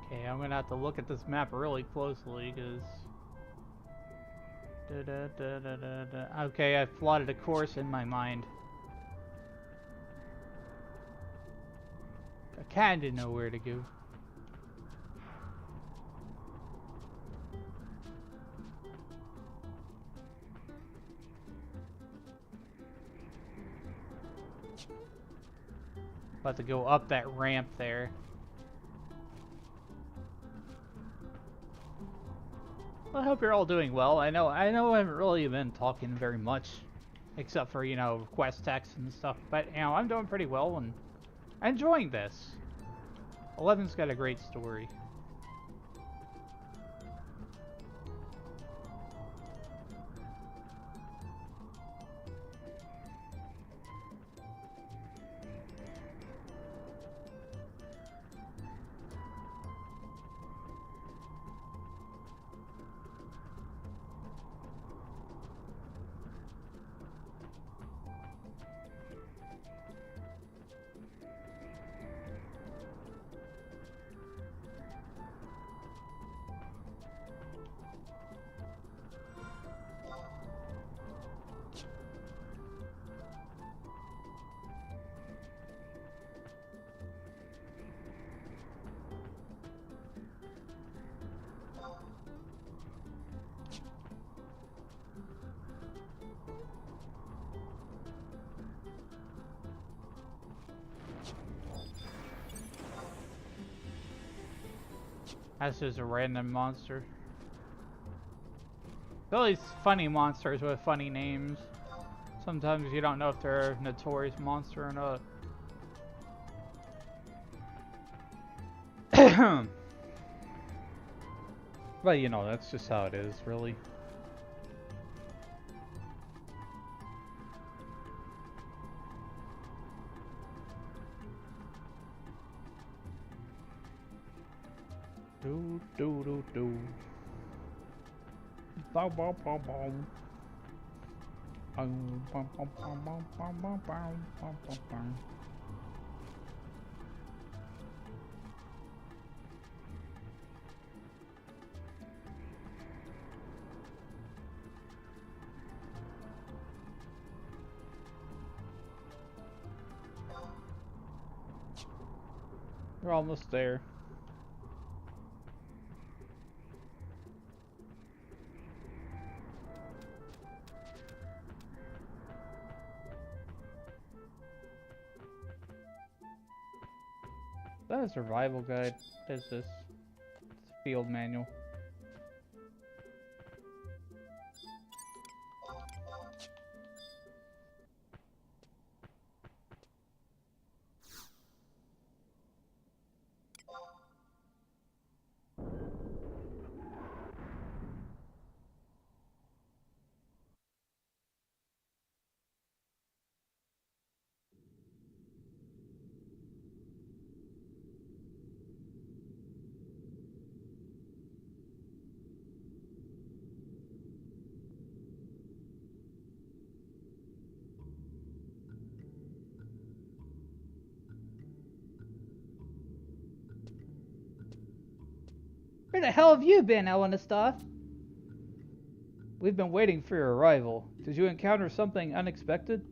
Okay, I'm gonna have to look at this map really closely, because... Okay, I've plotted a course in my mind. I kinda know where to go. About to go up that ramp there. I hope you're all doing well. I know I haven't really been talking very much, except for, you know, quest texts and stuff, but, you know, I'm doing pretty well and enjoying this. 11's got a great story. That's just a random monster. All these funny monsters with funny names. Sometimes you don't know if they're a notorious monster or not. But you know, that's just how it is, really. Do do do do. Bow bow bow bow. Bow bow bow bow bow bow bow bow bow bow. We're almost there. Is that a survival guide? What is this? It's a field manual. Where the hell have you been, Elenastath? We've been waiting for your arrival. Did you encounter something unexpected?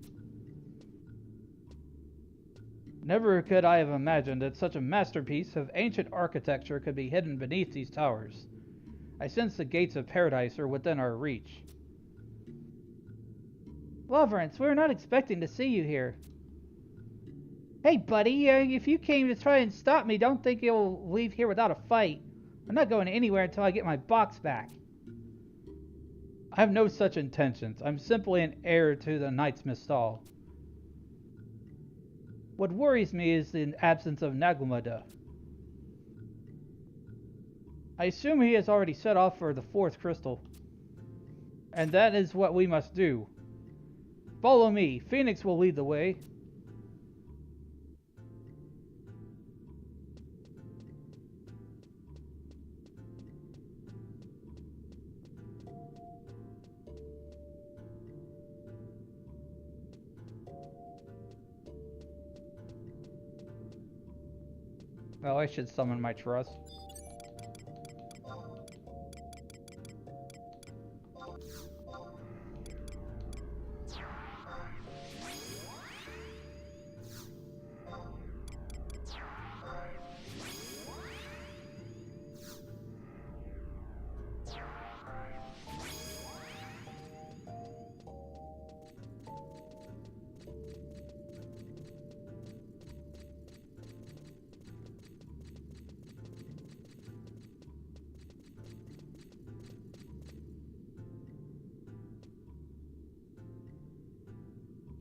Never could I have imagined that such a masterpiece of ancient architecture could be hidden beneath these towers. I sense the gates of paradise are within our reach. Lavrance, we're not expecting to see you here. Hey, buddy, if you came to try and stop me, don't think you'll leave here without a fight. I'm not going anywhere until I get my box back. I have no such intentions. I'm simply an heir to the Knight's Mistal. What worries me is the absence of Nagumada. I assume he has already set off for the fourth crystal. And that is what we must do. Follow me. Phoenix will lead the way. Well, I should summon my trust.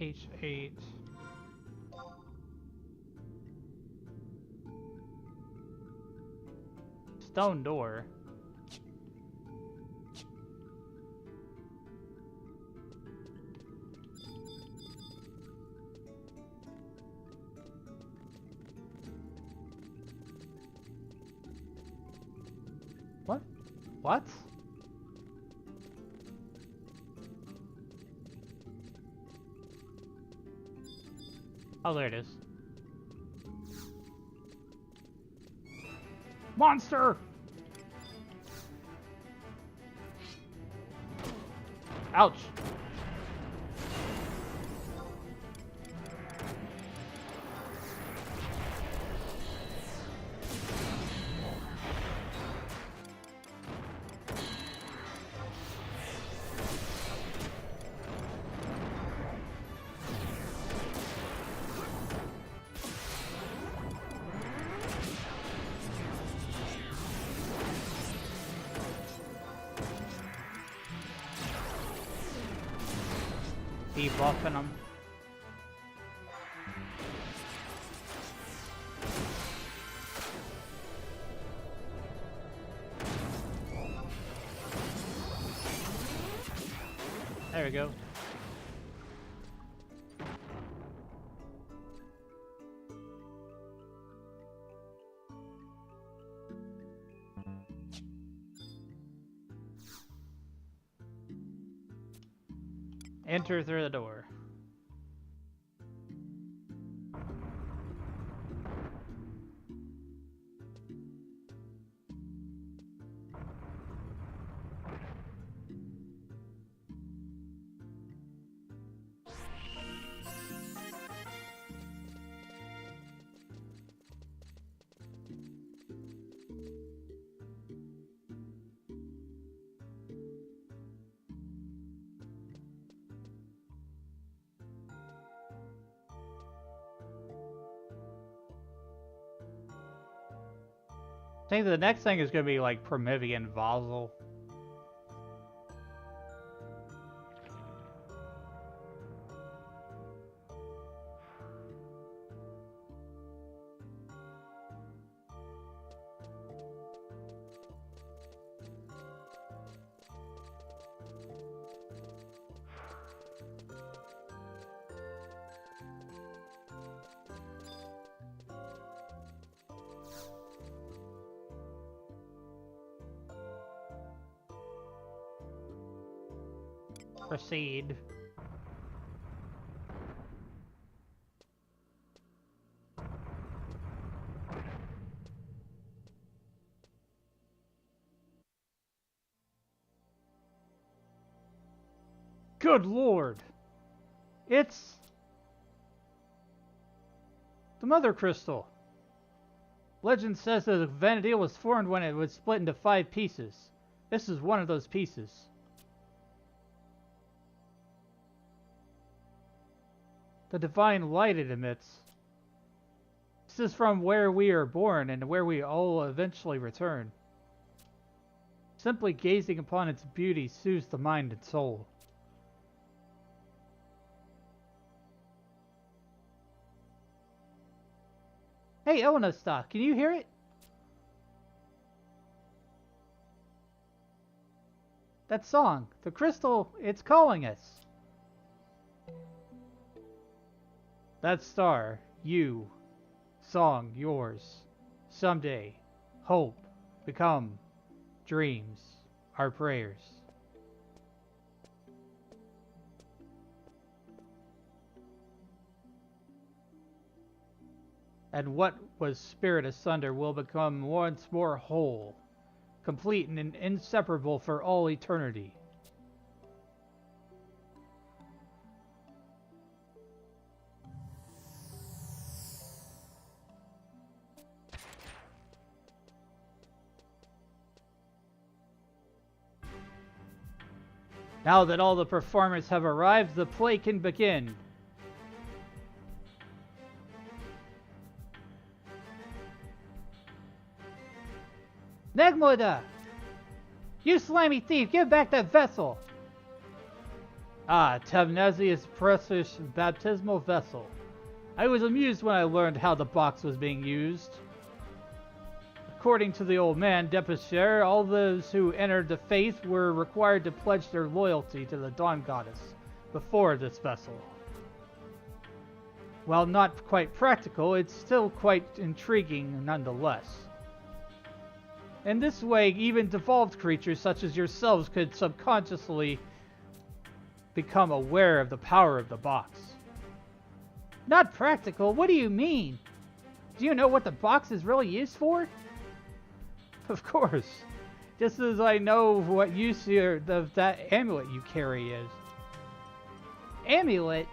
H8. Stone door. What? What? Oh, there it is. Monster! Ouch. debuffing them. There we go. Enter through the door. I think the next thing is going to be like Promathia Vassal. Proceed. Good lord! It's the Mother Crystal. Legend says that the Vanadil was formed when it was split into 5 pieces. This is one of those pieces. The divine light it emits. This is from where we are born and where we all eventually return. Simply gazing upon its beauty soothes the mind and soul. Hey, Elnastar, can you hear it? That song, the crystal, it's calling us. That star, you, song, yours, someday, hope, become, dreams, our prayers. And what was spirit asunder will become once more whole, complete and inseparable for all eternity. Now that all the performers have arrived, the play can begin. Negmoda! You slimy thief, give back that vessel! Ah, Tavnazia's precious baptismal vessel. I was amused when I learned how the box was being used. According to the old man, Depesher, all those who entered the faith were required to pledge their loyalty to the Dawn Goddess before this vessel. While not quite practical, it's still quite intriguing nonetheless. In this way, even devolved creatures such as yourselves could subconsciously become aware of the power of the box. Not practical? What do you mean? Do you know what the box is really used for? Of course. Just as I know what use that amulet you carry is. Amulet?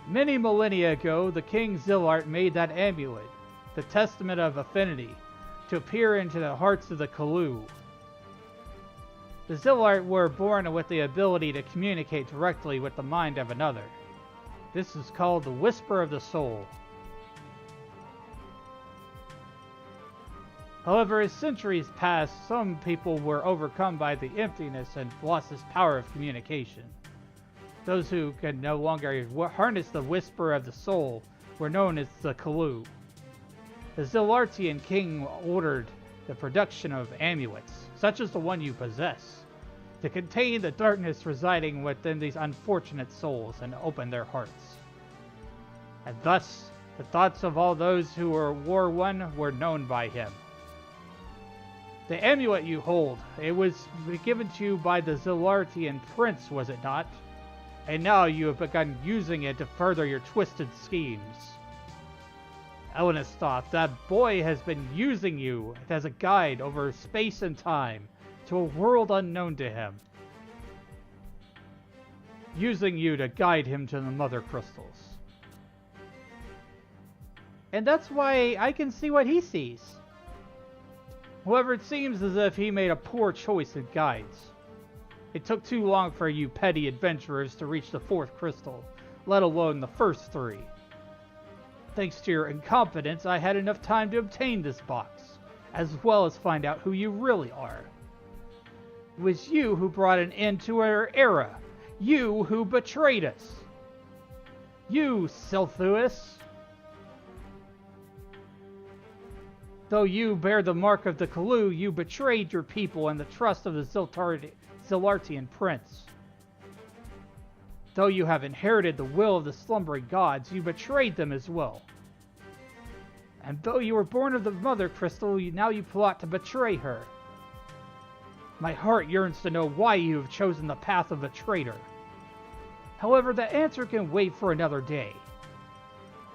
Many millennia ago, the King Zillart made that amulet, the testament of affinity, to appear into the hearts of the Kalu. The Zillart were born with the ability to communicate directly with the mind of another. This is called the Whisper of the Soul. However, as centuries passed, some people were overcome by the emptiness and lost this power of communication. Those who could no longer harness the whisper of the soul were known as the Kalu. The Zilartian king ordered the production of amulets, such as the one you possess, to contain the darkness residing within these unfortunate souls and open their hearts. And thus, the thoughts of all those who were war-won were known by him. The amulet you hold, it was given to you by the Zilartian prince, was it not? And now you have begun using it to further your twisted schemes. Elenistoth, that boy has been using you as a guide over space and time to a world unknown to him. Using you to guide him to the Mother Crystals. And that's why I can see what he sees. However, it seems as if he made a poor choice in guides. It took too long for you petty adventurers to reach the 4th crystal, let alone the first 3. Thanks to your incompetence, I had enough time to obtain this box, as well as find out who you really are. It was you who brought an end to our era. You who betrayed us. You, Silthuus. Though you bear the mark of the Kalu, you betrayed your people and the trust of the Zilartian prince. Though you have inherited the will of the slumbering gods, you betrayed them as well. And though you were born of the Mother Crystal, now you plot to betray her. My heart yearns to know why you have chosen the path of a traitor. However, the answer can wait for another day.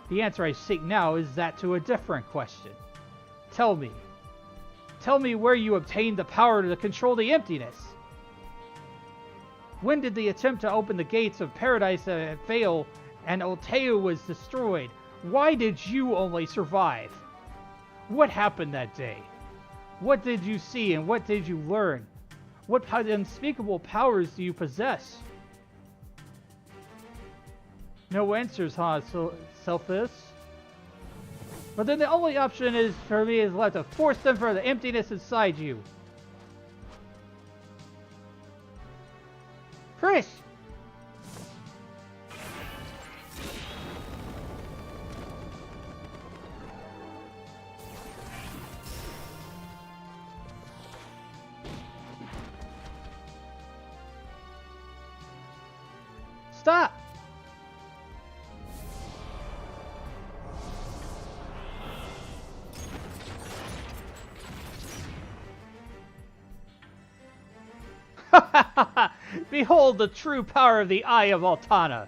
The answer I seek now is that to a different question. Tell me where you obtained the power to control the emptiness. When did the attempt to open the gates of paradise fail and Alteu was destroyed? Why did you only survive? What happened that day? What did you see and what did you learn? What unspeakable powers do you possess? No answers, huh, Selphus? But then the only option is for me is left to force them for the emptiness inside you. Chris! Stop! Behold the true power of the Eye of Altana.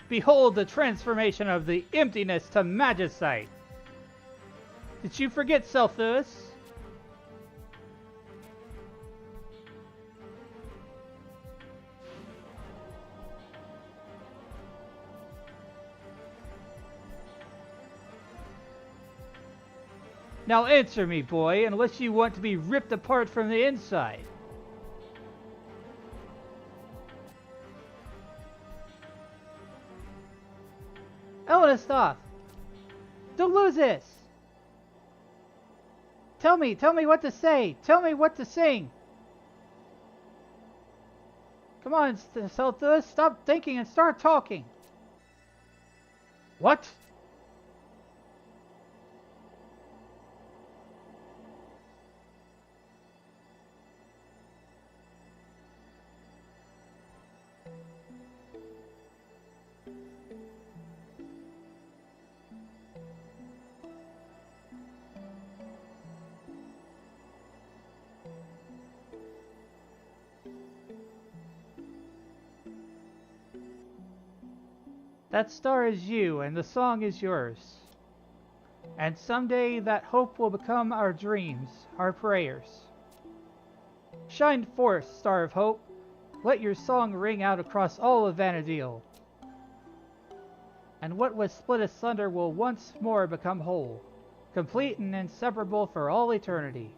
Behold the transformation of the emptiness to magicite. Did you forget, Selphus? Now answer me, boy, unless you want to be ripped apart from the inside. Elenistoth! Don't lose this! Tell me what to say! Tell me what to sing! Come on, Selthus, stop thinking and start talking! What? That star is you, and the song is yours. And someday that hope will become our dreams, our prayers. Shine forth, star of hope. Let your song ring out across all of Vanadil. And what was split asunder will once more become whole, complete and inseparable for all eternity.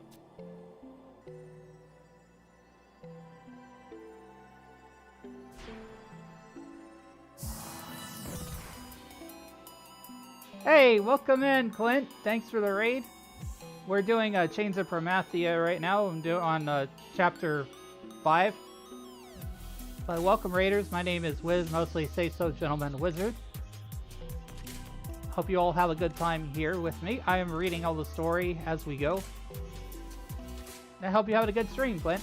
Hey, welcome in, Clint. Thanks for the raid. We're doing Chains of Promathia right now. I'm on chapter 5. But welcome Raiders, my name is Wiz, mostly Say So Gentleman Wizard. Hope you all have a good time here with me. I am reading all the story as we go. And I hope you have a good stream, Clint.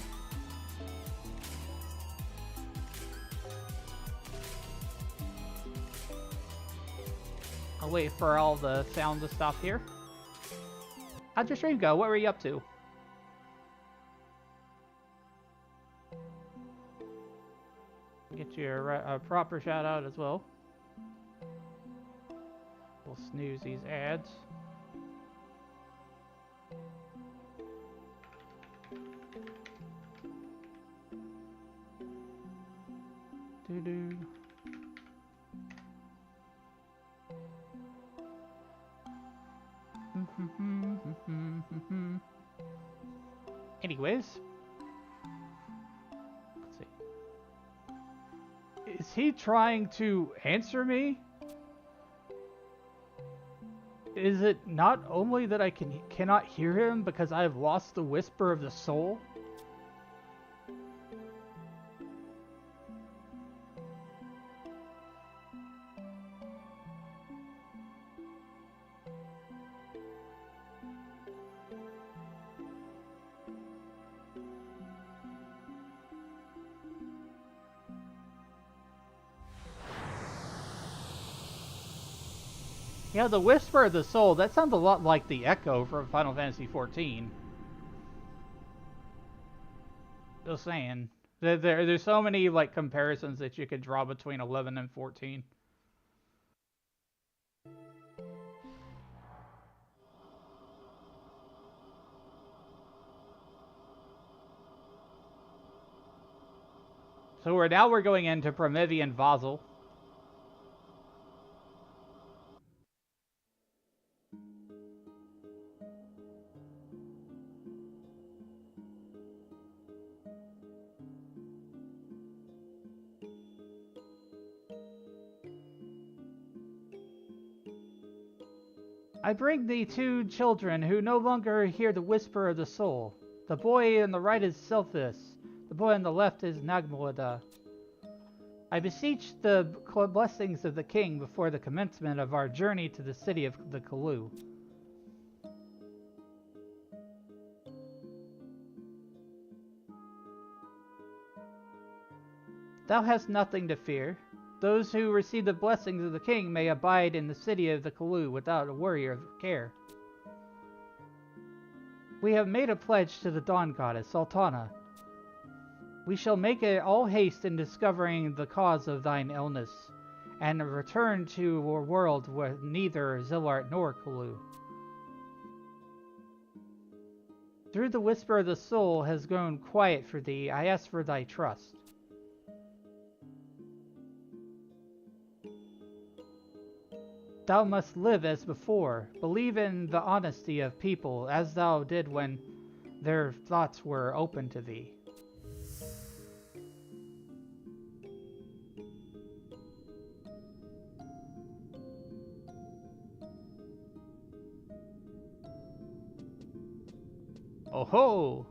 I'll wait for all the sound to stop here. How'd your stream go? What were you up to? Get your proper shout out as well. We'll snooze these ads. Doo-doo. Anyways. Let's see. Is he trying to answer me? Is it not only that I cannot hear him because I have lost the whisper of the soul? Yeah, the Whisper of the Soul, that sounds a lot like the Echo from Final Fantasy XIV. Just saying. There's so many like comparisons that you could draw between 11 and 14. So we're going into Promathia and Vasil. I bring thee two children who no longer hear the whisper of the soul. The boy on the right is Selphis. The boy on the left is Nagmalada. I beseech the blessings of the king before the commencement of our journey to the city of the Kalu. Thou hast nothing to fear. Those who receive the blessings of the king may abide in the city of the Kalu without a worry or care. We have made a pledge to the Dawn Goddess, Sultana. We shall make it all haste in discovering the cause of thine illness, and return to a world with neither Zilart nor Kalu. Through the whisper of the soul has grown quiet for thee, I ask for thy trust. Thou must live as before. Believe in the honesty of people, as thou did when their thoughts were open to thee. Oh ho!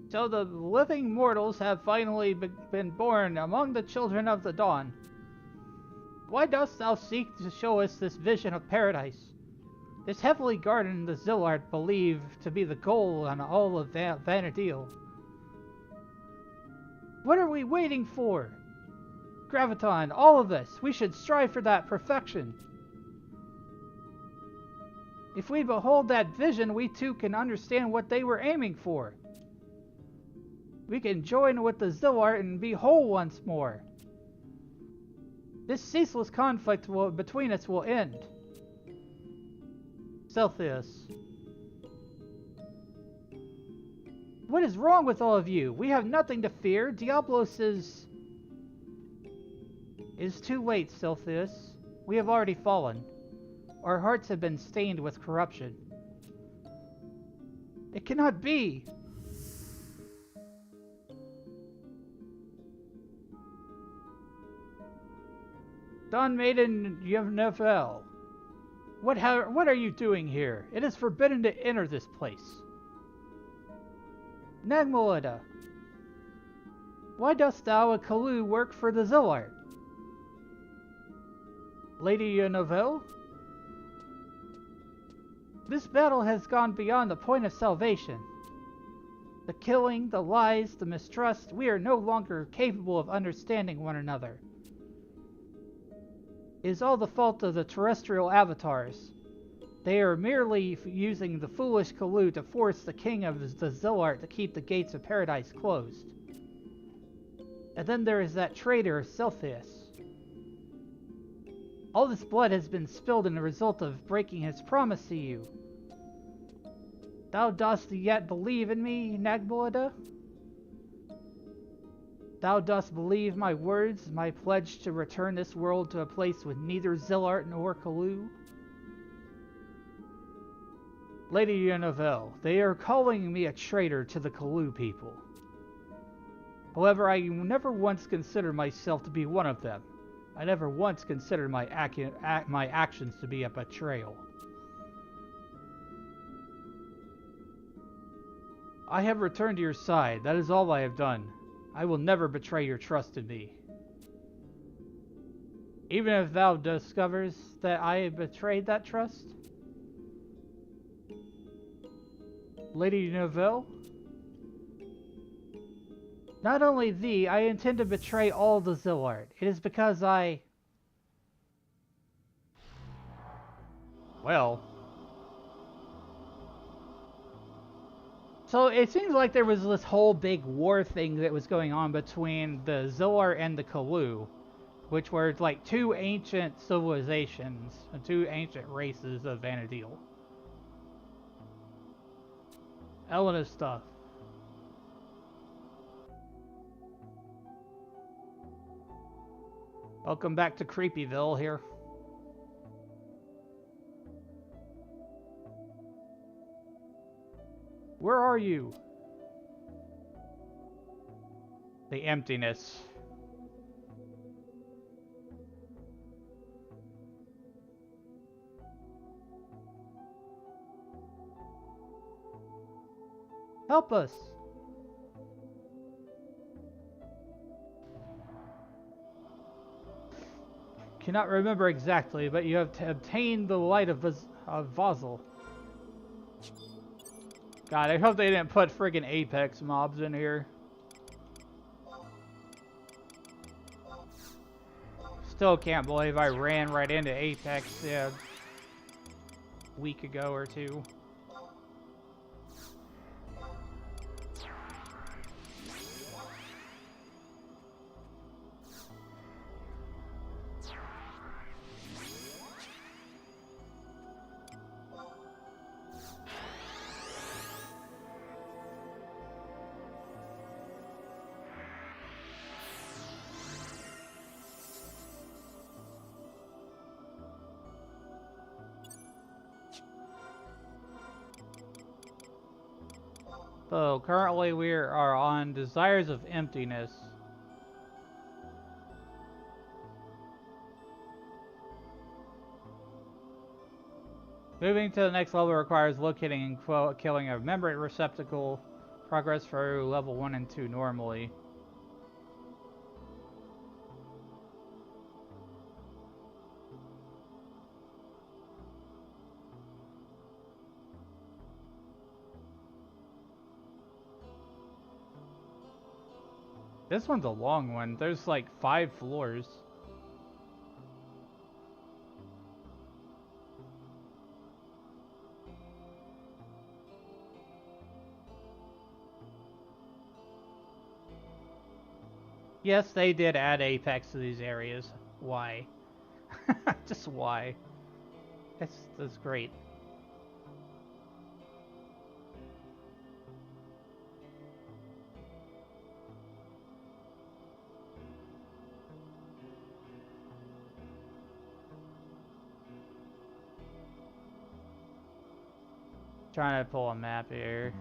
So the living mortals have finally been born among the children of the dawn. Why dost thou seek to show us this vision of paradise? This heavenly garden the Zilart believe to be the goal on all of Vanadil. What are we waiting for? Graviton, all of us, we should strive for that perfection. If we behold that vision, we too can understand what they were aiming for. We can join with the Zilart and be whole once more. This ceaseless conflict between us will end. Celsius. What is wrong with all of you? We have nothing to fear. Diablos is too late, Celsius. We have already fallen. Our hearts have been stained with corruption. It cannot be! Dawn Maiden Yevnevel, what are you doing here? It is forbidden to enter this place. Nagmalada, Why dost thou, a Kalu, work for the Zillart? Lady Novelle? This battle has gone beyond the point of salvation. The killing, the lies, the mistrust, we are no longer capable of understanding one another. It is all the fault of the terrestrial avatars. They are merely using the foolish Kalu to force the king of the Zillart to keep the gates of paradise closed. And then there is that traitor, Celtheus. All this blood has been spilled in the result of breaking his promise to you. Thou dost yet believe in me, Nagbolada? Thou dost believe my words, my pledge to return this world to a place with neither Zillart nor Kalu? Lady Novelle, they are calling me a traitor to the Kalu people. However, I never once considered myself to be one of them. I never once considered my actions to be a betrayal. I have returned to your side. That is all I have done. I will never betray your trust in me. Even if thou discovers that I have betrayed that trust? Lady Novelle? Not only thee, I intend to betray all the Zillart. It is because I... Well... So it seems like there was this whole big war thing that was going on between the Zillart and the Kalu, which were like two ancient civilizations, and two ancient races of Vanadil. Elena stuff. Welcome back to Creepyville here. Where are you? The emptiness. Help us! Cannot remember exactly, but you have obtained the light of Vazel. God, I hope they didn't put friggin' Apex mobs in here. Still can't believe I ran right into Apex a week ago or two. So currently we are on Desires of Emptiness. Moving to the next level requires locating and killing a membrane receptacle. Progress through level 1 and 2 normally. This one's a long one. There's like 5 floors. Yes, they did add Apex to these areas. Why? Just why? That's great. Trying to pull a map here.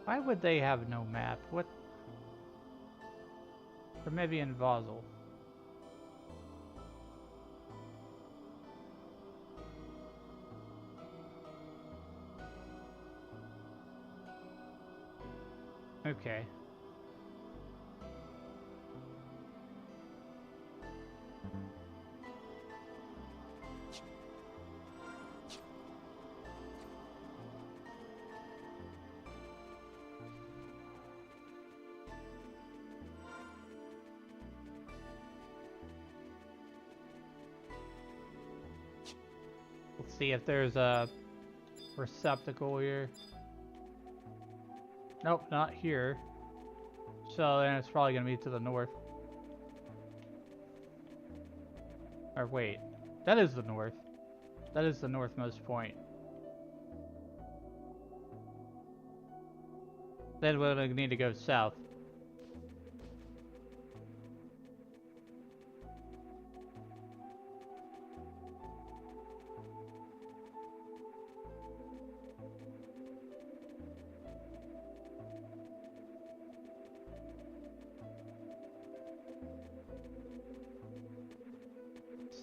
Why would they have no map? What? Promethean Vazal. Okay. Let's see if there's a receptacle here. Nope, not here. So then it's probably gonna be to the north. Or wait, that is the north. That is the northmost point. Then we'll need to go south.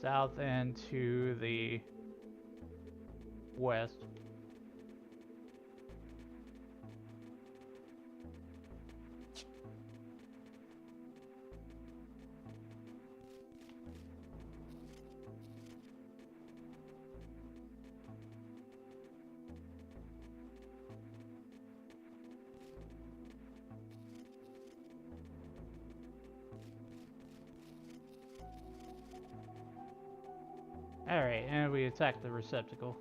South and to the west. Alright, and we attack the receptacle.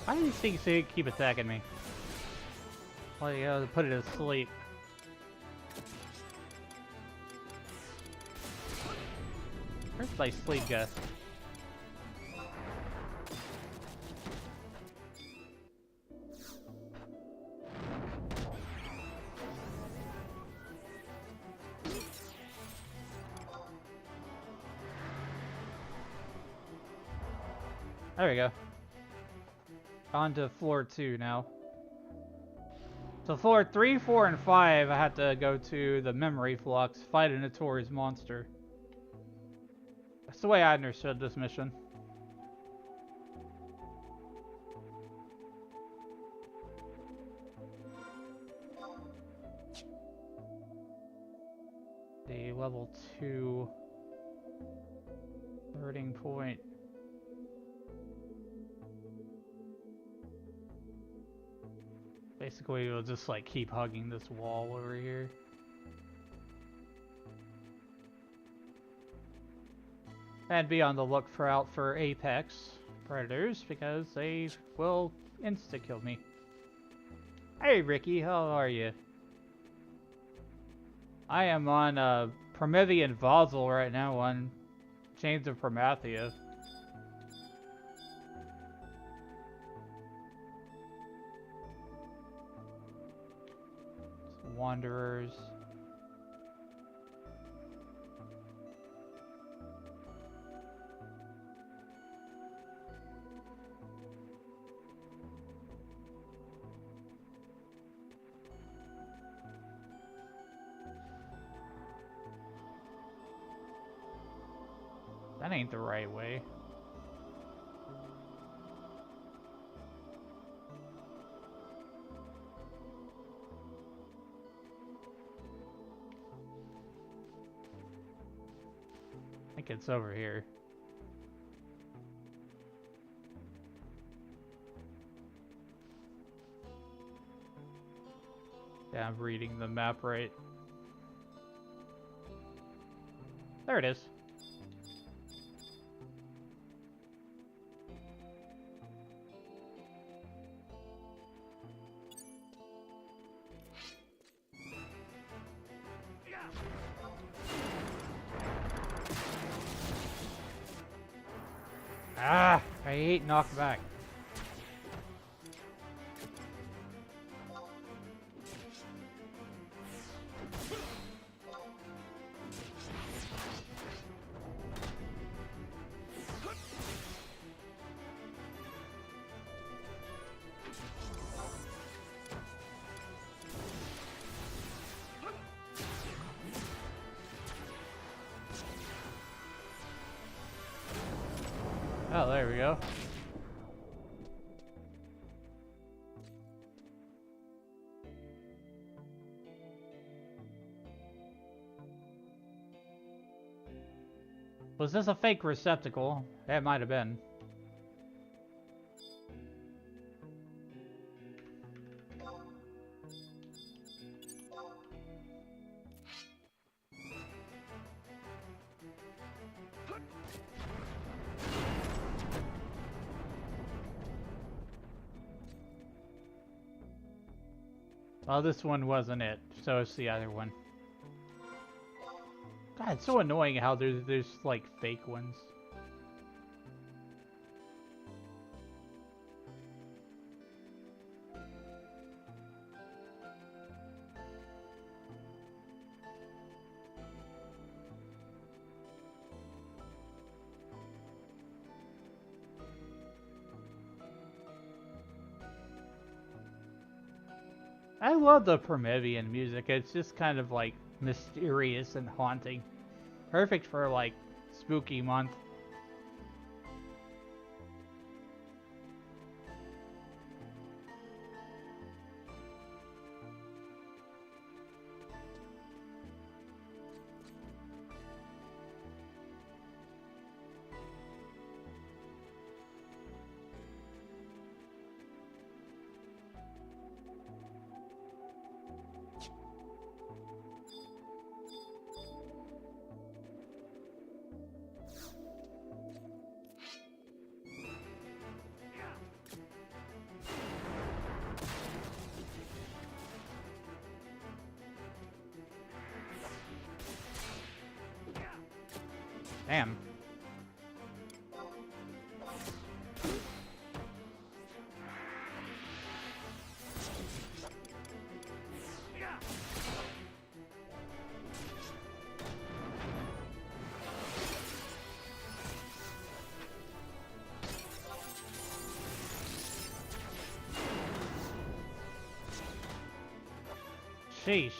Why do these things keep attacking me? Well, you gotta put it to sleep. Where's my sleep guy? There we go. On to floor 2 now. So floor 3, 4, and 5, I have to go to the memory flux, fight a notorious monster. That's the way I understood this mission. The level 2 starting point. Basically, we'll just like keep hugging this wall over here. And be on the look out for apex predators because they will insta-kill me. Hey Ricky, how are you? I am on Promethean Vazal right now on Chains of Promathia. Wanderers. That ain't the right way. I think it's over here. Yeah, I'm reading the map right. There it is. I hate knockback. Oh, there we go. Was this a fake receptacle? It might have been. Well, this one wasn't it, so it's the other one. God, it's so annoying how there's like fake ones. I love the Promethean music. It's just kind of like mysterious and haunting. Perfect for like spooky month. Damn. Sheesh.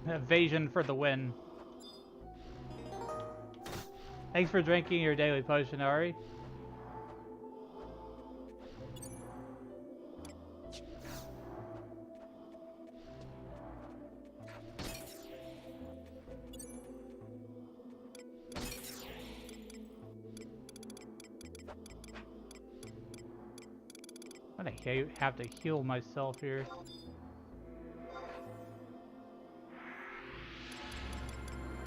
Evasion for the win. Thanks for drinking your daily potion, Ari. I'm gonna have to heal myself here.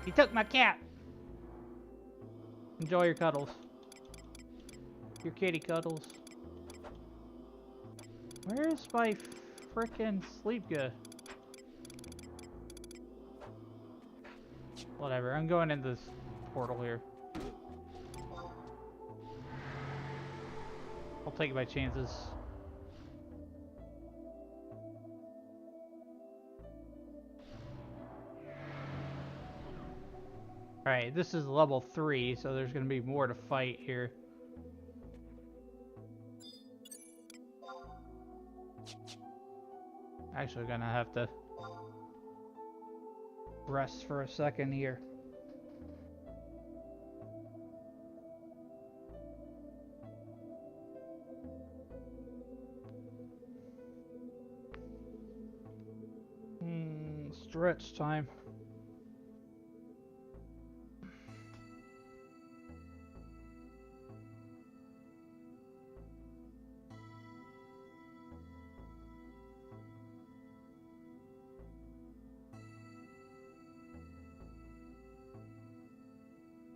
He took my cat! Enjoy your cuddles. Your kitty cuddles. Where's my frickin' sleep good? Whatever, I'm going in this portal here. I'll take my chances. Alright, this is level 3, so there's gonna be more to fight here. Actually gonna have to rest for a second here. Stretch time.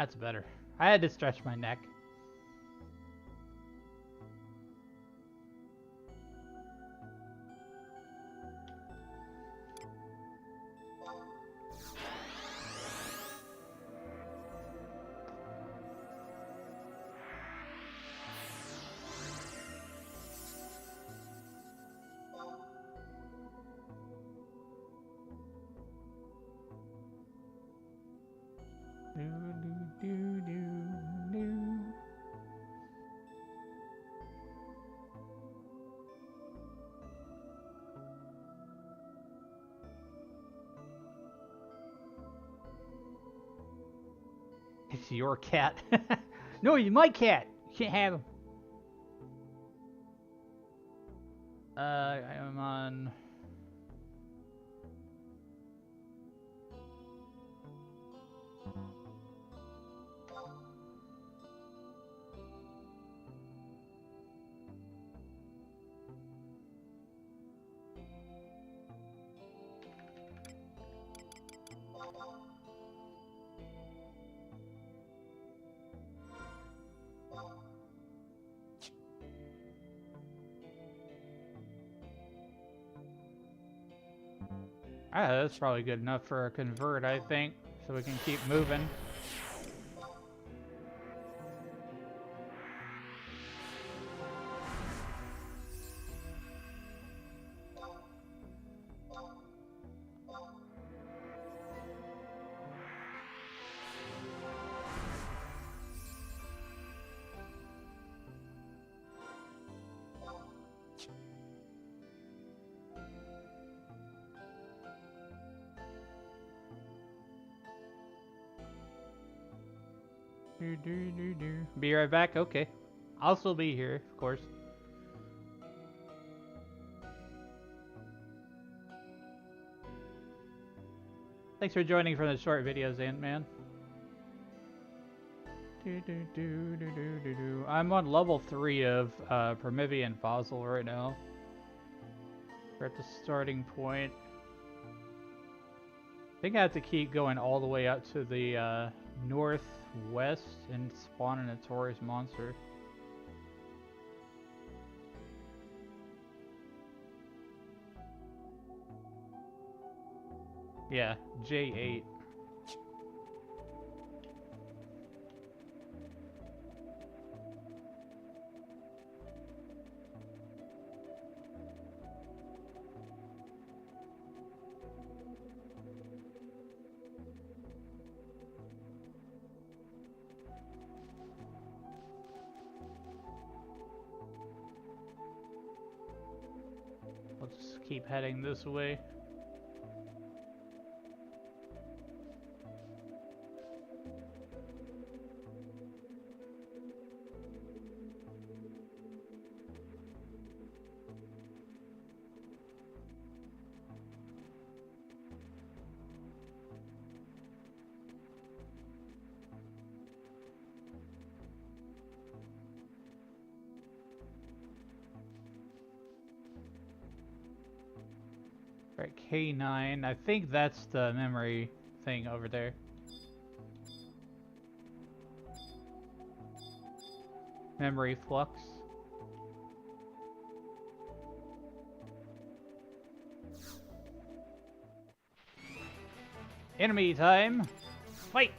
That's better. I had to stretch my neck. It's your cat. No, he's my cat. You can't have him. I am on. Ah, that's probably good enough for a convert, I think, so we can keep moving. Be right back. Okay. I'll still be here, of course. Thanks for joining for the short videos, Ant-Man. I'm on level 3 of Promathia and Fossil right now. We're at the starting point. I think I have to keep going all the way up to the northwest and spawn a notorious monster. Yeah, J8. Let's keep heading this way. Right, K9. I think that's the memory thing over there. Memory flux. Enemy time! Fight!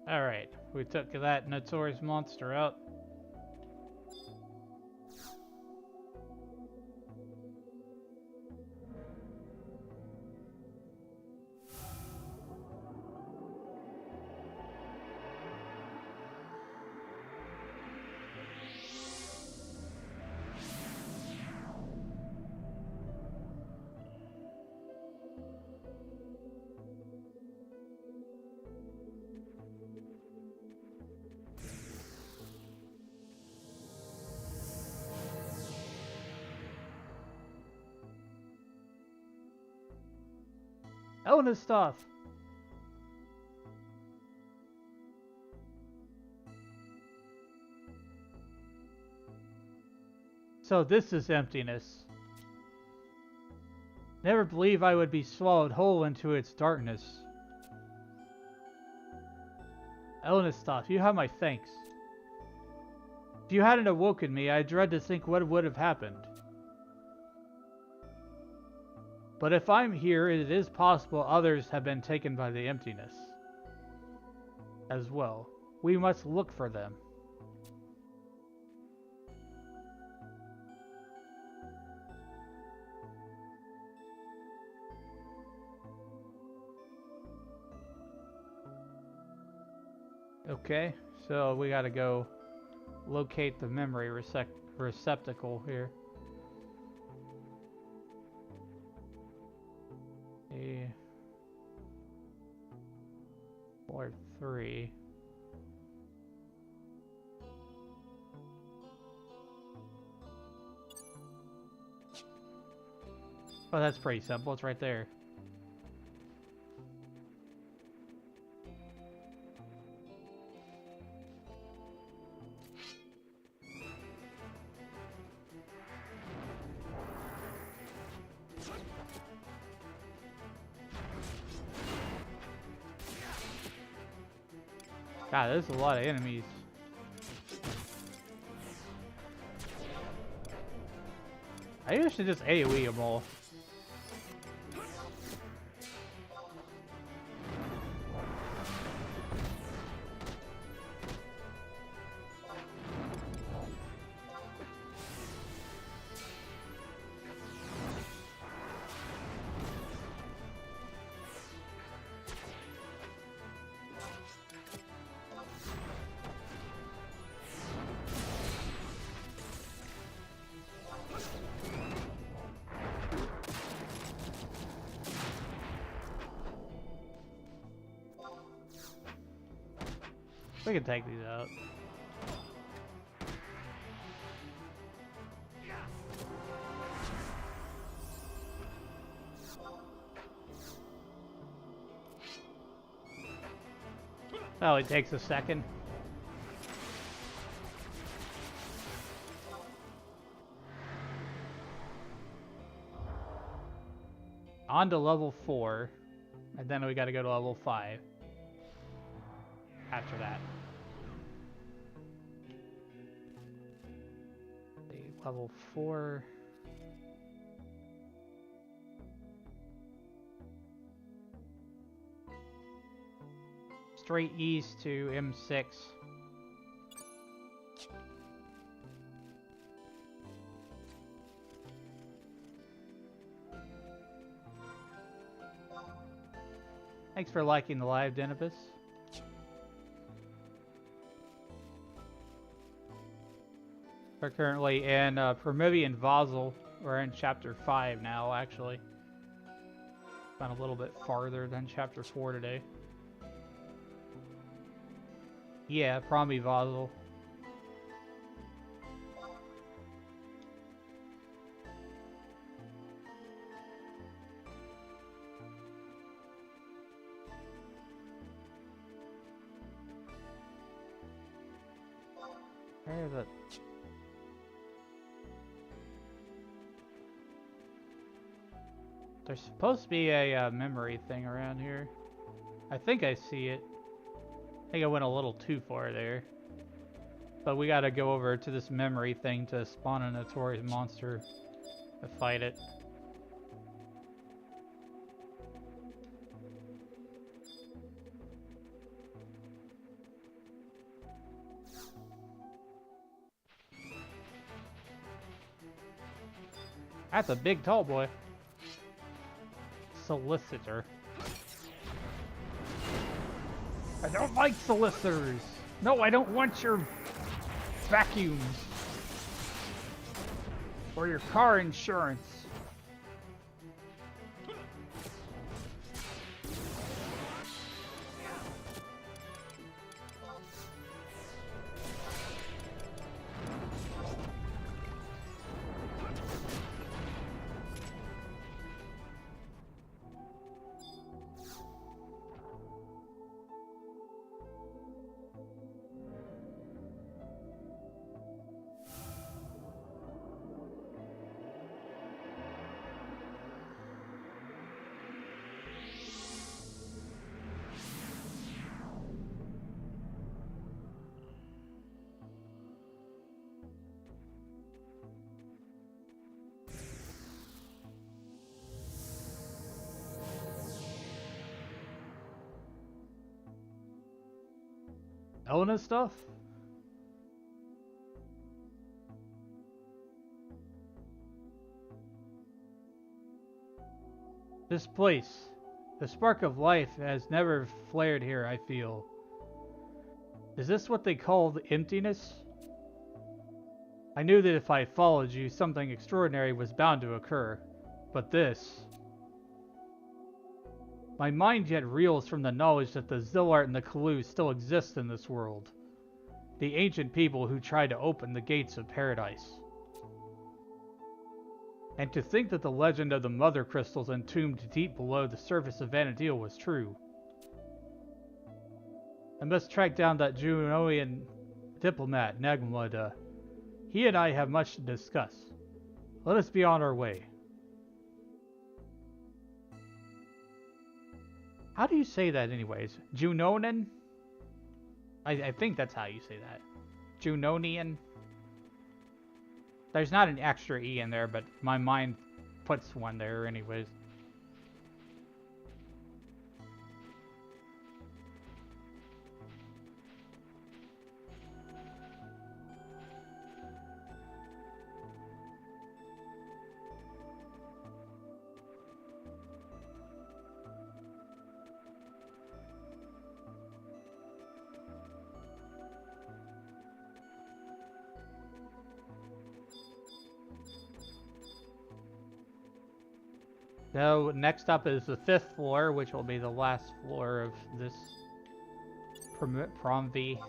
Alright, we took that notorious monster out. Elena stuff. So this is emptiness. Never believe I would be swallowed whole into its darkness. Elena stuff, you have my thanks. If you hadn't awoken me, I dread to think what would have happened. But if I'm here, it is possible others have been taken by the emptiness as well. We must look for them. Okay, so we gotta go locate the memory receptacle here. Or 3. Oh, that's pretty simple. It's right there. God, there's a lot of enemies. I usually just AoE them all. We can take these out. Oh, it takes a second. On to level 4, and then we gotta go to level 5 after that. Level 4. Straight east to M6. Thanks for liking the live, Denibus. We're currently in Promathia and Vassal. We're in chapter 5 now, actually. Gone a little bit farther than chapter 4 today. Yeah, Promi Vassal. Where is it? There's supposed to be a memory thing around here. I think I see it. I think I went a little too far there. But we gotta go over to this memory thing to spawn a notorious monster to fight it. That's a big tall boy. Solicitor. I don't like solicitors. No, I don't want your vacuums. Or your car insurance. Elena stuff? This place. The spark of life has never flared here, I feel. Is this what they call the emptiness? I knew that if I followed you, something extraordinary was bound to occur. But this... My mind yet reels from the knowledge that the Zillart and the Kalu still exist in this world. The ancient people who tried to open the gates of paradise. And to think that the legend of the Mother Crystals entombed deep below the surface of Vanadil was true. I must track down that Junoian diplomat, Nagmada. He and I have much to discuss. Let us be on our way. How do you say that anyways? Junonan? I think that's how you say that. Junonian? There's not an extra E in there, but my mind puts one there anyways. So next up is the 5th floor, which will be the last floor of this Promathia.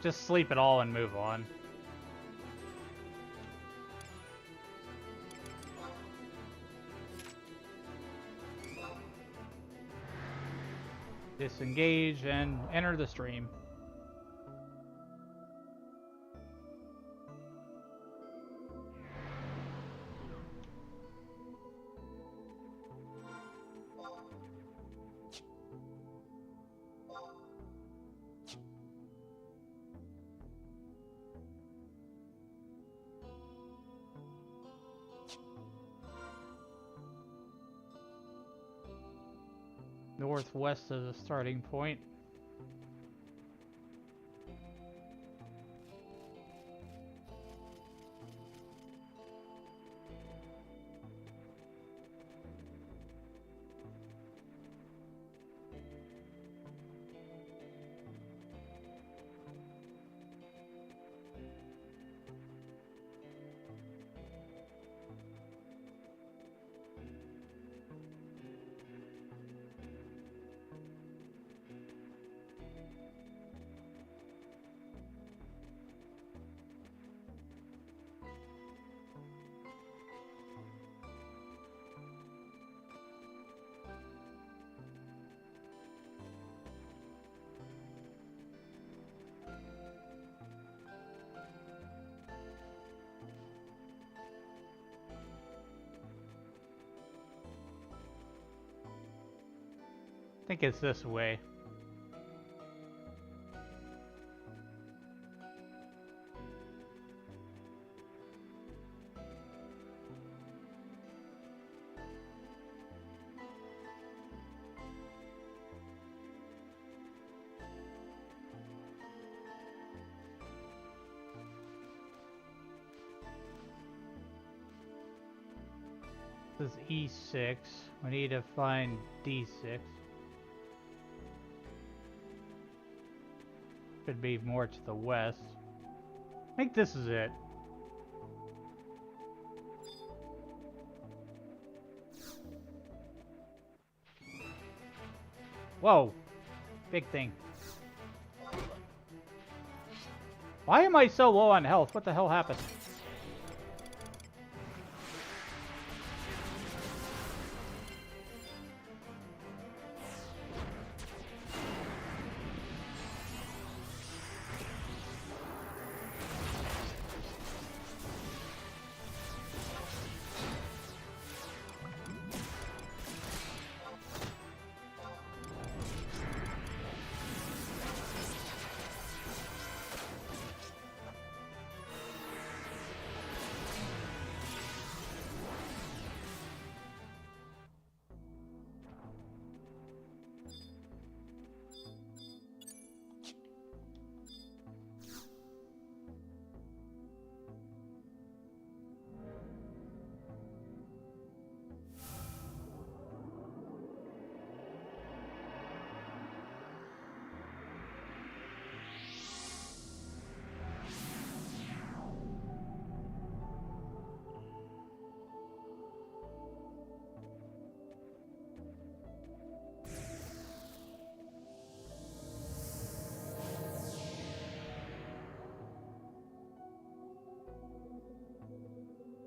Just sleep it all and move on. Disengage and enter the stream. Northwest is a starting point. I think it's this way. This is E6. We need to find D6. Could be more to the west. I think this is it. Whoa! Big thing. Why am I so low on health? What the hell happened?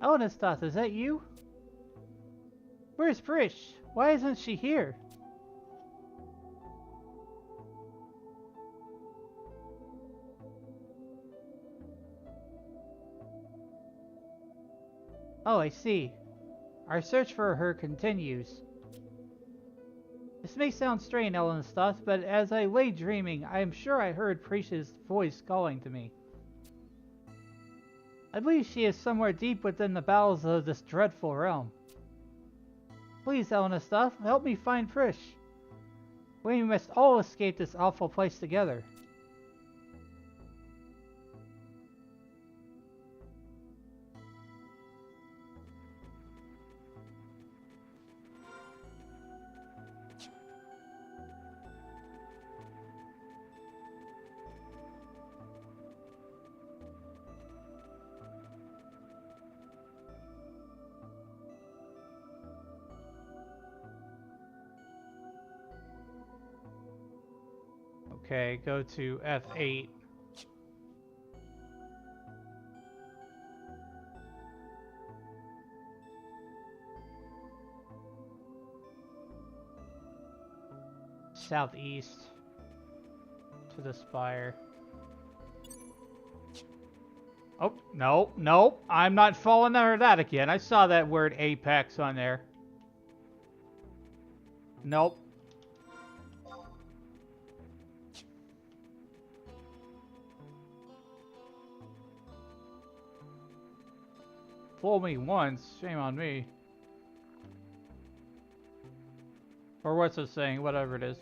Anastath, is that you? Where's Frisch? Why isn't she here? Oh, I see. Our search for her continues. This may sound strange, Anastath, but as I lay dreaming, I am sure I heard Frisch's voice calling to me. I believe she is somewhere deep within the bowels of this dreadful realm. Please, Anastath, help me find Frisch. We must all escape this awful place together. Okay, go to F8. Southeast to the spire. Oh, no, no, I'm not falling under that again. I saw that word apex on there. Nope. Fool me once, shame on me. Or what's it saying, whatever it is.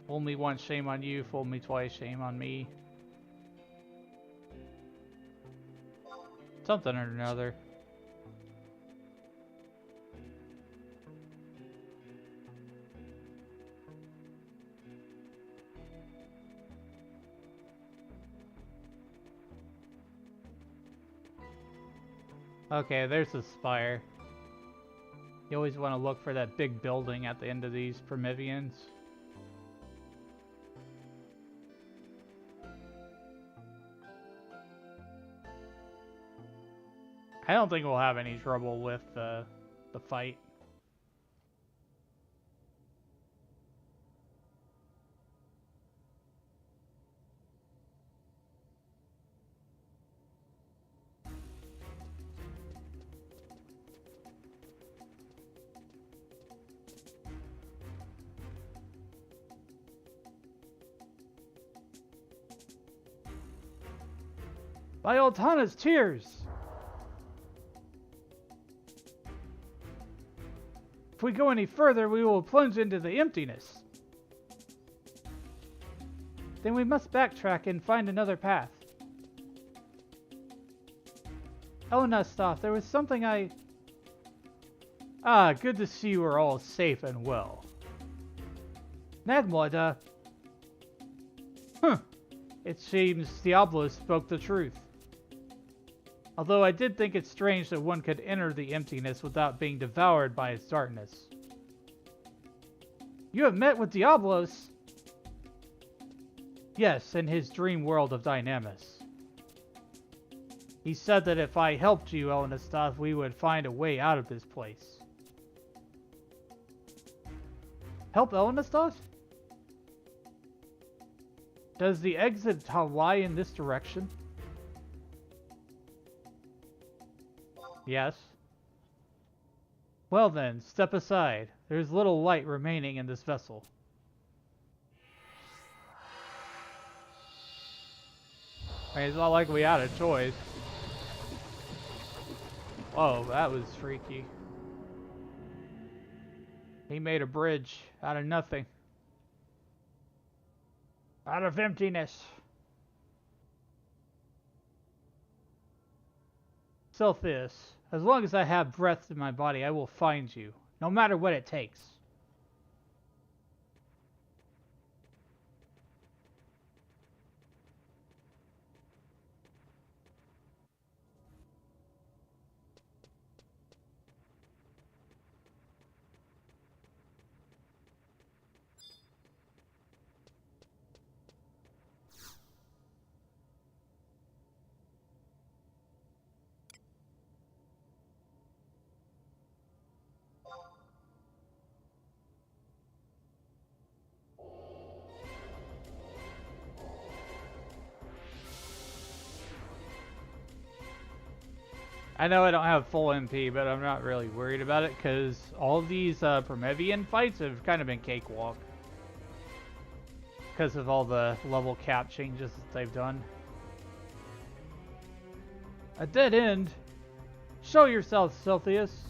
Fool me once, shame on you. Fool me twice, shame on me. Something or another. Okay, there's the spire. You always want to look for that big building at the end of these Prometheans. I don't think we'll have any trouble with the fight. By Altana's tears! If we go any further, we will plunge into the emptiness. Then we must backtrack and find another path. Oh, Nustov, there was something I... Ah, good to see you are all safe and well. Nagmod, It seems Diablo spoke the truth. Although I did think it strange that one could enter the emptiness without being devoured by its darkness. You have met with Diablos? Yes, in his dream world of Dynamis. He said that if I helped you, Elnastath, we would find a way out of this place. Help Elnastath? Does the exit lie in this direction? Yes. Well then, step aside. There's little light remaining in this vessel. I mean, it's not like we had a choice. Whoa, that was freaky. He made a bridge out of nothing. Out of emptiness. Celsius, as long as I have breath in my body, I will find you, no matter what it takes. I know I don't have full MP, but I'm not really worried about it because all of these Promethean fights have kind of been cakewalk because of all the level cap changes that they've done. A dead end? Show yourself, Celsius.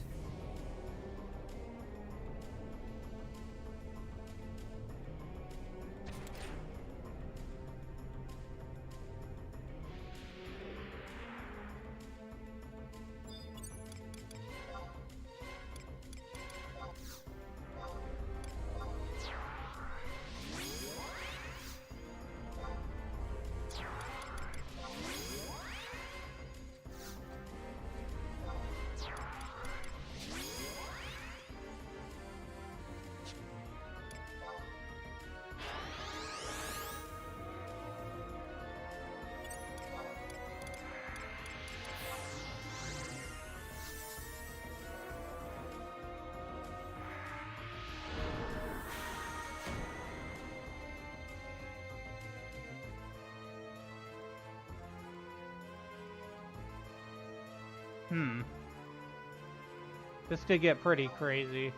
This could get pretty crazy.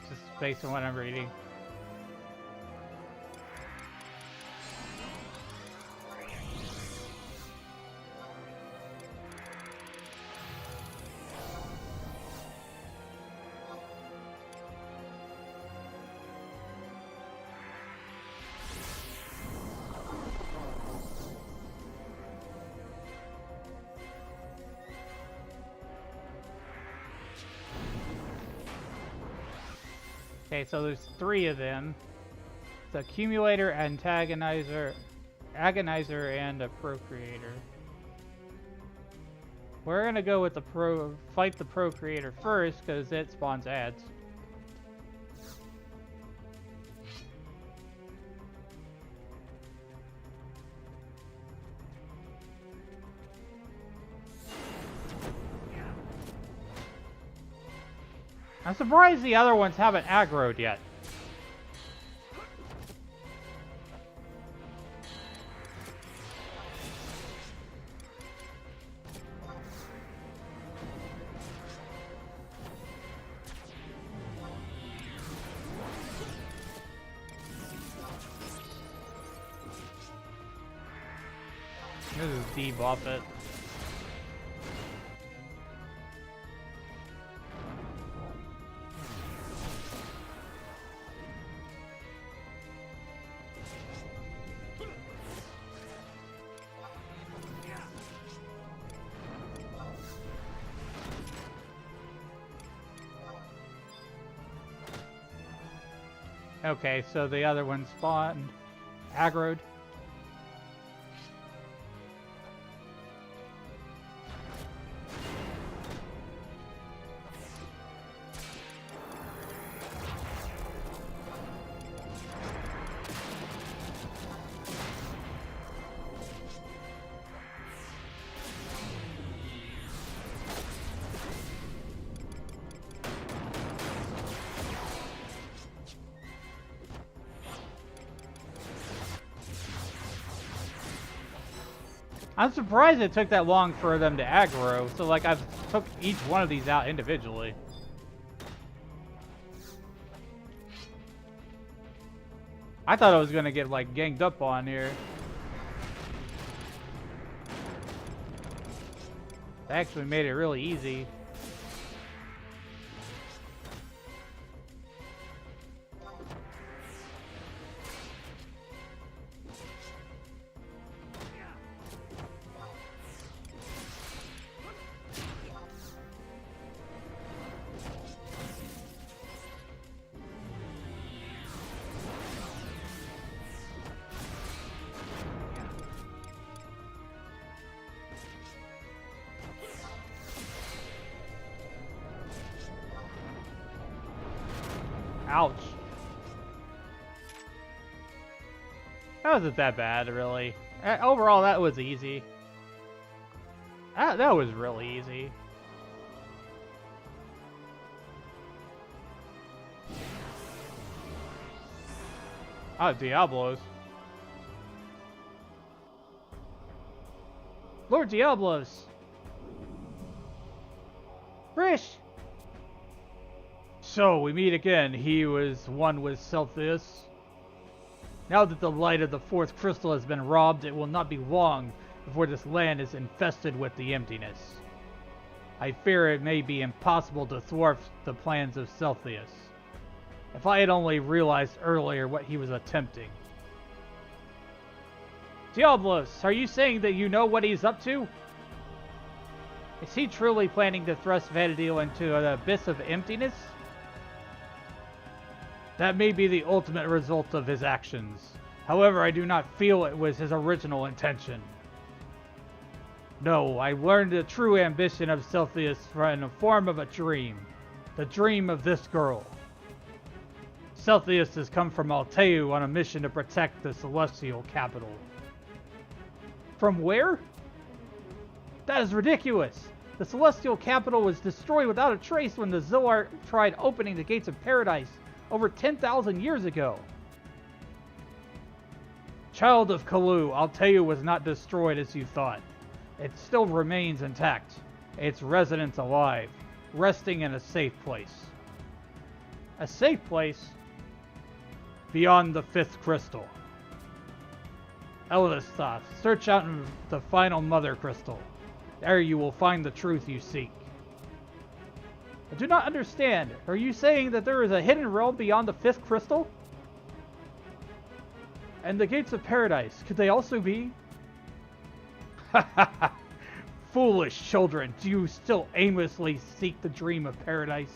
Just based on what I'm reading. Okay, so there's 3 of them. The accumulator, antagonizer, agonizer, and a procreator. We're gonna go with the fight the procreator first because it spawns ads. I'm surprised the other ones haven't aggroed yet. This is debuff it. Okay, so the other one spawned aggroed. I'm surprised it took that long for them to aggro. So like I've took each one of these out individually. I thought I was gonna get like ganged up on here. They actually made it really easy. Ouch. That wasn't that bad, really. Overall, that was easy. That was really easy. Ah, Diablos. Lord Diablos! Frish! So, we meet again. He was one with Celsius. Now that the light of the fourth crystal has been robbed, it will not be long before this land is infested with the emptiness. I fear it may be impossible to thwart the plans of Celsius. If I had only realized earlier what he was attempting. Diablos, are you saying that you know what he's up to? Is he truly planning to thrust Vanadil into an abyss of emptiness? That may be the ultimate result of his actions. However, I do not feel it was his original intention. No, I learned the true ambition of Celsius in the form of a dream. The dream of this girl. Celsius has come from Alteu on a mission to protect the celestial capital. From where? That is ridiculous! The celestial capital was destroyed without a trace when the Zoar tried opening the gates of paradise over 10,000 years ago. Child of Kalu, Alteu was not destroyed as you thought. It still remains intact, its residents alive, resting in a safe place. A safe place? Beyond the fifth crystal. Elidastos, search out the final mother crystal. There you will find the truth you seek. I do not understand. Are you saying that there is a hidden realm beyond the fifth crystal? And the gates of paradise, could they also be? Foolish children, do you still aimlessly seek the dream of paradise?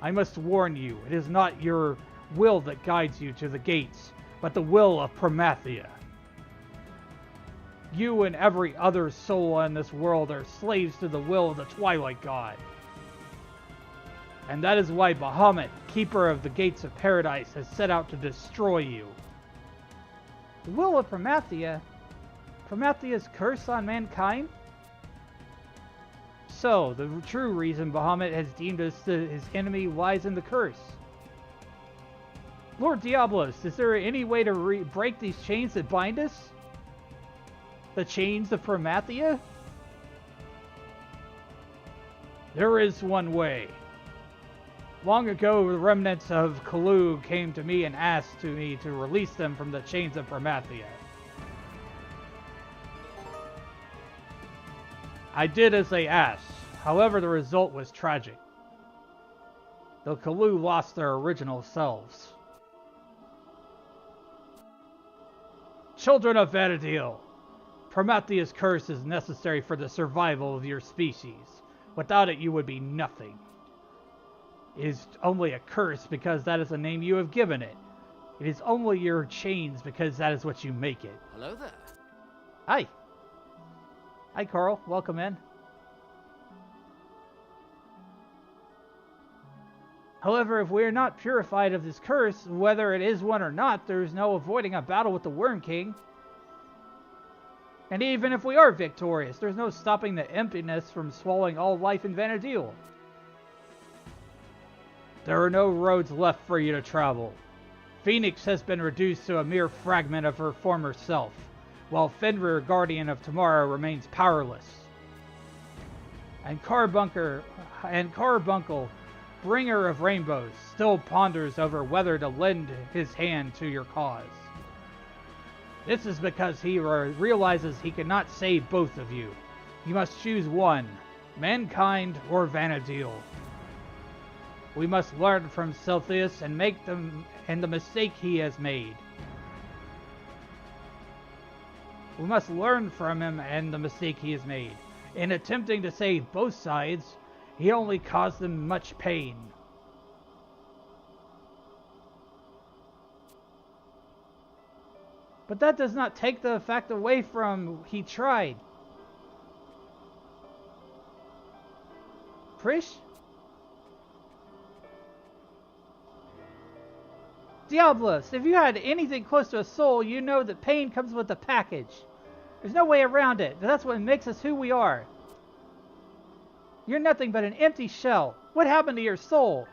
I must warn you, it is not your will that guides you to the gates, but the will of Promathia. You and every other soul in this world are slaves to the will of the Twilight God. And that is why Bahamut, keeper of the gates of paradise, has set out to destroy you. The will of Promathia? Promethea's curse on mankind? So, the true reason Bahamut has deemed us his enemy lies in the curse. Lord Diablos, is there any way to break these chains that bind us? The chains of Promathia? There is one way. Long ago, the remnants of Kalu came to me and asked me to release them from the chains of Promathia. I did as they asked. However, the result was tragic. The Kalu lost their original selves. Children of Vanadil, Promethea's curse is necessary for the survival of your species. Without it, you would be nothing. It is only a curse because that is the name you have given it. It is only your chains because that is what you make it. Hello there. Hi. Hi, Carl. Welcome in. However, if we are not purified of this curse, whether it is one or not, there is no avoiding a battle with the Worm King. And even if we are victorious, there's no stopping the emptiness from swallowing all life in Vanadil. There are no roads left for you to travel. Phoenix has been reduced to a mere fragment of her former self. while Fenrir, Guardian of Tomorrow, remains powerless. And Carbuncle, Bringer of Rainbows, still ponders over whether to lend his hand to your cause. This is because he realizes he cannot save both of you. You must choose one, mankind or Vanadil. We must learn from Celsius and make them and the mistake he has made. We must learn from him and the mistake he has made. In attempting to save both sides, he only caused them much pain. But that does not take the fact away from he tried. Prish? Diablos, if you had anything close to a soul, you know that pain comes with a package. There's no way around it. That's what makes us who we are. You're nothing but an empty shell. What happened to your soul?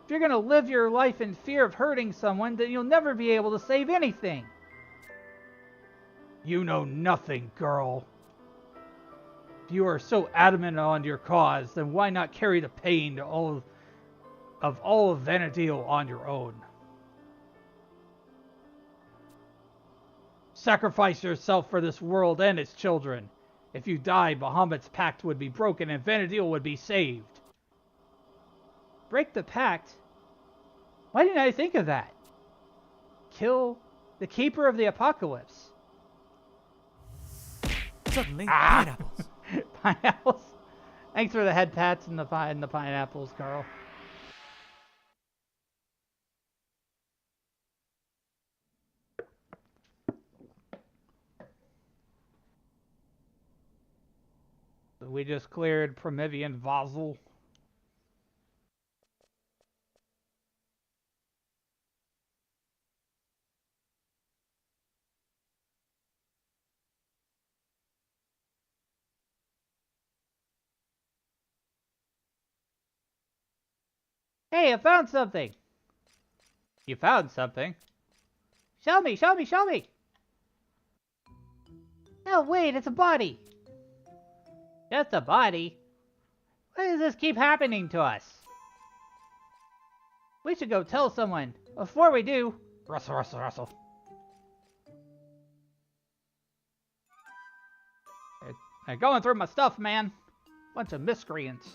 If you're going to live your life in fear of hurting someone, then you'll never be able to save anything. You know nothing, girl. If you are so adamant on your cause, then why not carry the pain of all of Vanadil on your own? Sacrifice yourself for this world and its children. If you die, Bahamut's pact would be broken and Vanadil would be saved. Break the pact? Why didn't I think of that? Kill the Keeper of the Apocalypse. Suddenly, pineapples. Pineapples? Thanks for the head pats and the pineapples, Carl. We just cleared Promethean Vassal. Hey, I found something! You found something? Show me, show me, show me! No, wait, it's a body! Just a body? Why does this keep happening to us? We should go tell someone. Before we do... Rustle, rustle, rustle. They're going through my stuff, man. Bunch of miscreants.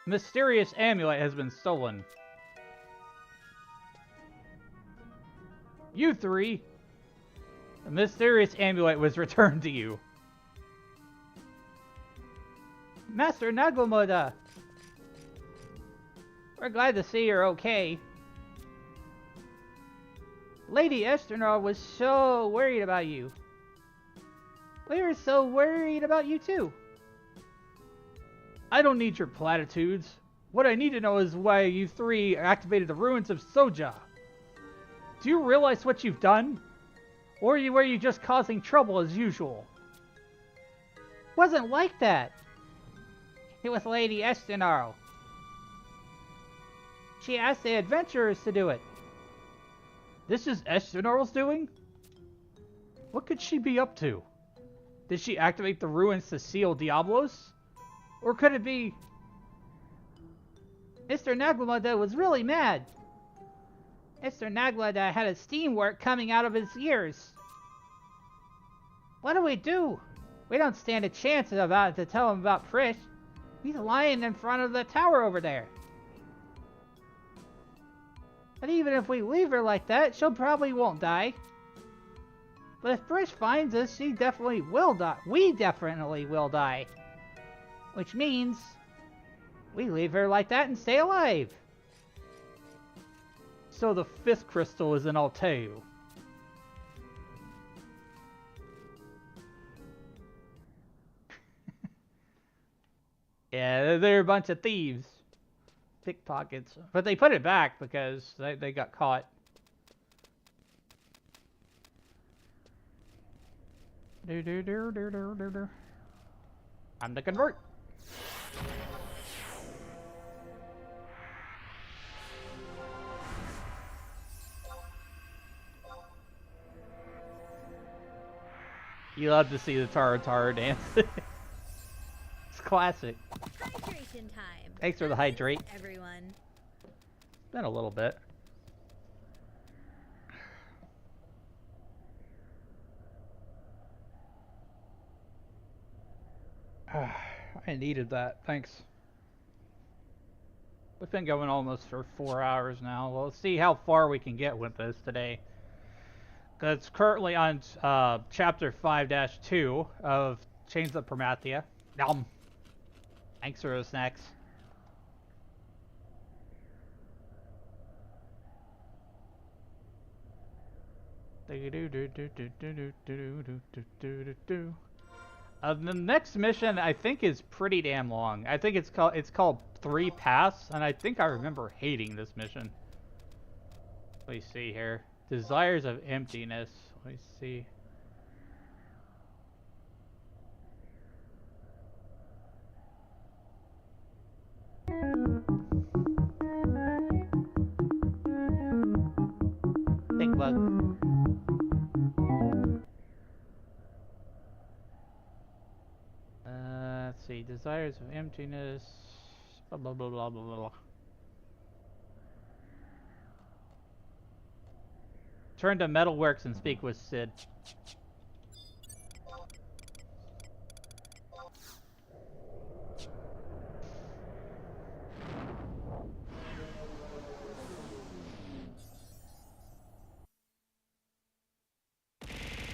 Mysterious amulet has been stolen. You three! The mysterious amulet was returned to you. Master Naglamoda! We're glad to see you're okay. Lady Esternal was so worried about you. We were so worried about you too. I don't need your platitudes. What I need to know is why you three activated the ruins of Soja. Do you realize what you've done? Or were you just causing trouble as usual? Wasn't like that. It was Lady Estenaro. She asked the adventurers to do it. This is Estenaro's doing? What could she be up to? Did she activate the ruins to seal Diablos? Or could it be... Mr. Naglamada was really mad. Mr. Naglamada had a steamwork coming out of his ears. What do we do? We don't stand a chance to tell him about Prish. He's lying in front of the tower over there. But even if we leave her like that, she'll probably won't die. But if Prish finds us, she definitely will die. We definitely will die. Which means we leave her like that and stay alive. So the fifth crystal is in Alteu. Yeah, they're a bunch of thieves. Pickpockets. But they put it back because they got caught. Time to convert. You love to see the Taro dance. It's classic. Hydration time. Thanks for the That means hydrate. Everyone. It's been a little bit. I needed that. Thanks. We've been going almost for 4 hours now. Well, let's see how far we can get with this today. It's currently on chapter 5-2 of Chains of Promathia. Yum. Thanks for those snacks. The next mission I think is pretty damn long. I think it's called 3 Paths, and I think I remember hating this mission. Let me see here. Desires of Emptiness. Let me see. Think bug. Let's see. Desires of Emptiness. Blah blah blah blah blah blah. Turn to Metalworks and speak with Sid.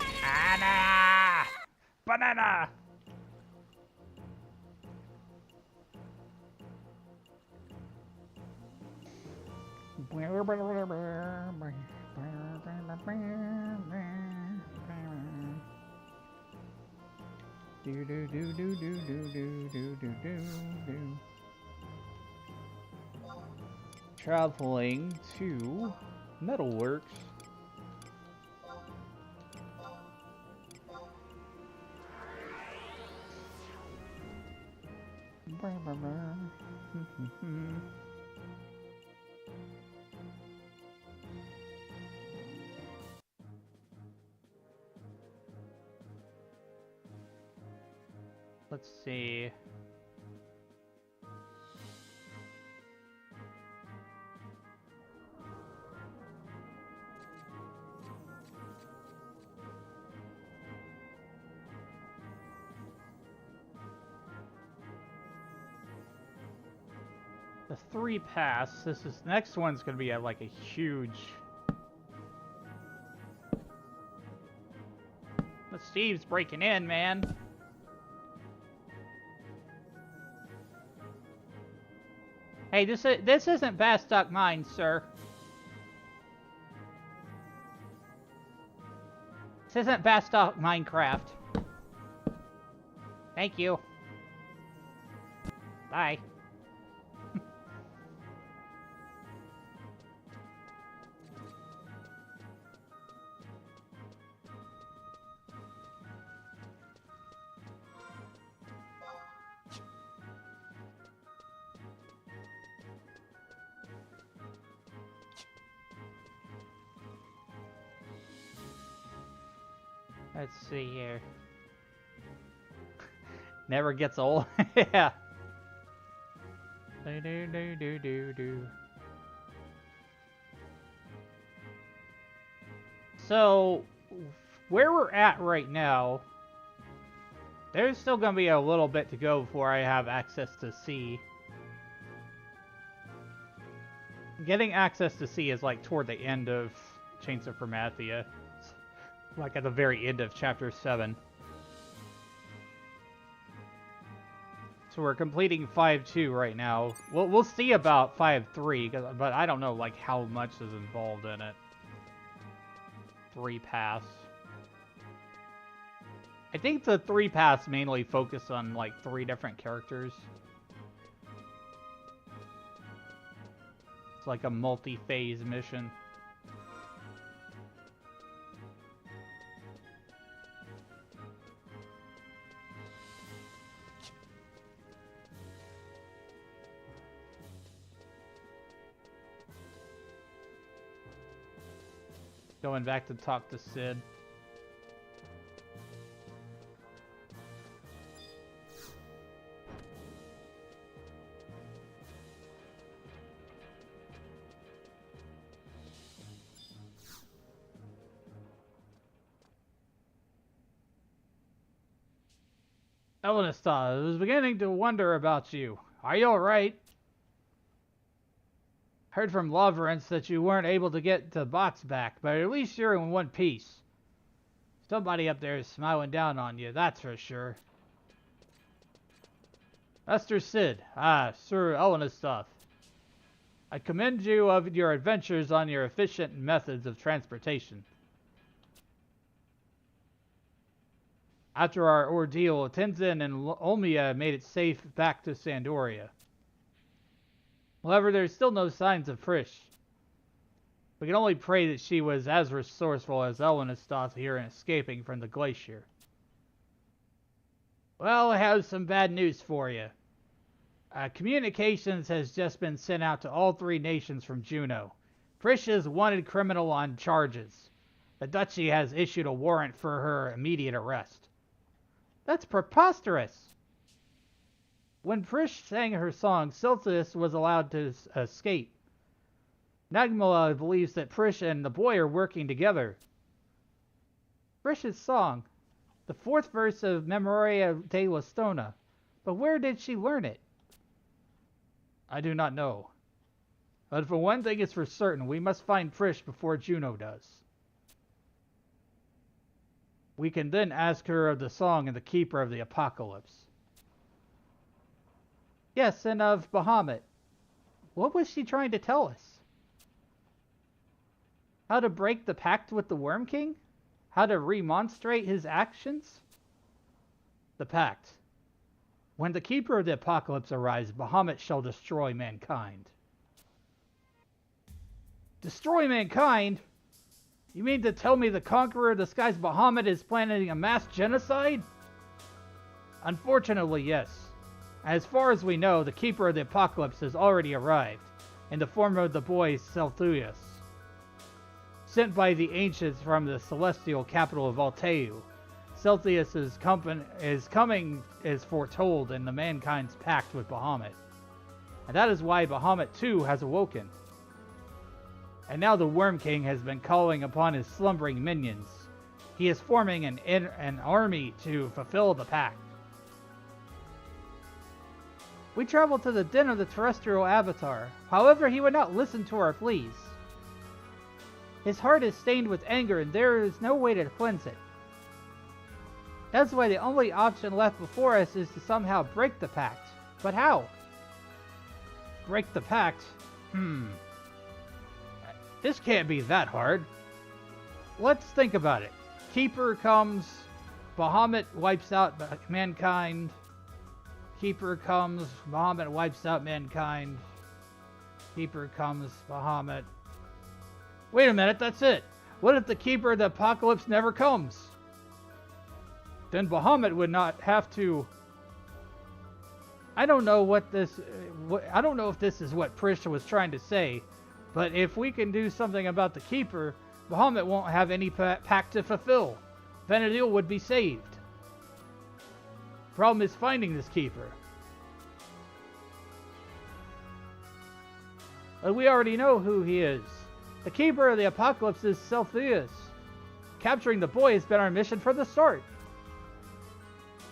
Banana! Banana! Do do do do do do do do do do. Traveling to Metalworks. Let's see. The 3 Paths. This next one's gonna be like a huge. But Steve's breaking in, man. Hey, this isn't Bastock Mines, sir. This isn't Bastock Minecraft. Thank you. Bye. Let's see here. Never gets old. Yeah. Do. So, where we're at right now, there's still going to be a little bit to go before I have access to C. Getting access to C is like toward the end of Chains of Promathia. Like at the very end of chapter 7. So we're completing 5-2 right now. We'll see about 5-3, but I don't know like how much is involved in it. 3 Paths. I think the 3 Paths mainly focus on like 3 different characters. It's like a multi-phase mission. Going back to talk to Sid. Elenista, I was beginning to wonder about you. Are you alright? Heard from Loverance that you weren't able to get the bots back, but at least you're in one piece. Somebody up there is smiling down on you, that's for sure. Master Sid, Sir Elenista. I commend you of your adventures on your efficient methods of transportation. After our ordeal, Tenzin and Olmia made it safe back to Sandoria. However, there's still no signs of Frisch. We can only pray that she was as resourceful as Elenista here in escaping from the glacier. Well, I have some bad news for you. Communications has just been sent out to all 3 nations from Juneau. Frisch is a wanted criminal on charges. The Duchy has issued a warrant for her immediate arrest. That's preposterous! When Frisch sang her song, Celsius was allowed to escape. Nagmala believes that Frisch and the boy are working together. Frisch's song, the 4th verse of Memoria de la Stona. But where did she learn it? I do not know. But for one thing is for certain, we must find Frisch before Juno does. We can then ask her of the song and the Keeper of the Apocalypse. Yes, and of Bahamut. What was she trying to tell us? How to break the pact with the Worm King? How to remonstrate his actions? The pact. When the Keeper of the Apocalypse arrives, Bahamut shall destroy mankind. Destroy mankind? You mean to tell me the Conqueror disguised Bahamut is planning a mass genocide? Unfortunately, yes. As far as we know, the Keeper of the Apocalypse has already arrived, in the form of the boy Celthuius. Sent by the ancients from the celestial capital of Alteu, Celthius is coming as foretold in the mankind's pact with Bahamut. And that is why Bahamut too has awoken. And now the Worm King has been calling upon his slumbering minions. He is forming an army to fulfill the pact. We traveled to the den of the terrestrial avatar. However, he would not listen to our pleas. His heart is stained with anger and there is no way to cleanse it. That's why the only option left before us is to somehow break the pact. But how? Break the pact? This can't be that hard. Let's think about it. Keeper comes, Bahamut wipes out mankind. Keeper comes, Bahamut wipes out mankind. Keeper comes, Bahamut. Wait a minute, that's it. What if the Keeper of the Apocalypse never comes? Then Bahamut would not have to... I don't know if this is what Prisha was trying to say, but if we can do something about the Keeper, Bahamut won't have any pact to fulfill. Vanadil would be saved. Problem is finding this Keeper. But we already know who he is. The Keeper of the Apocalypse is Celthius. Capturing the boy has been our mission from the start.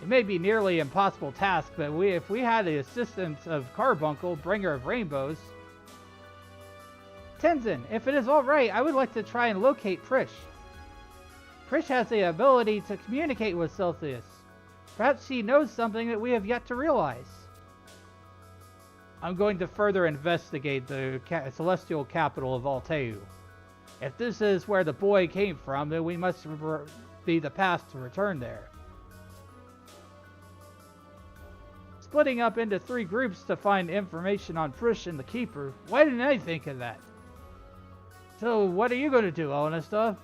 It may be nearly an impossible task, but if we had the assistance of Carbuncle, Bringer of Rainbows... Tenzin, if it is alright, I would like to try and locate Prish. Prish has the ability to communicate with Celthius. Perhaps she knows something that we have yet to realize. I'm going to further investigate the celestial capital of Alteu. If this is where the boy came from, then we must be the path to return there. Splitting up into 3 groups to find information on Prish and the Keeper. Why didn't I think of that? So, what are you going to do, Elenista?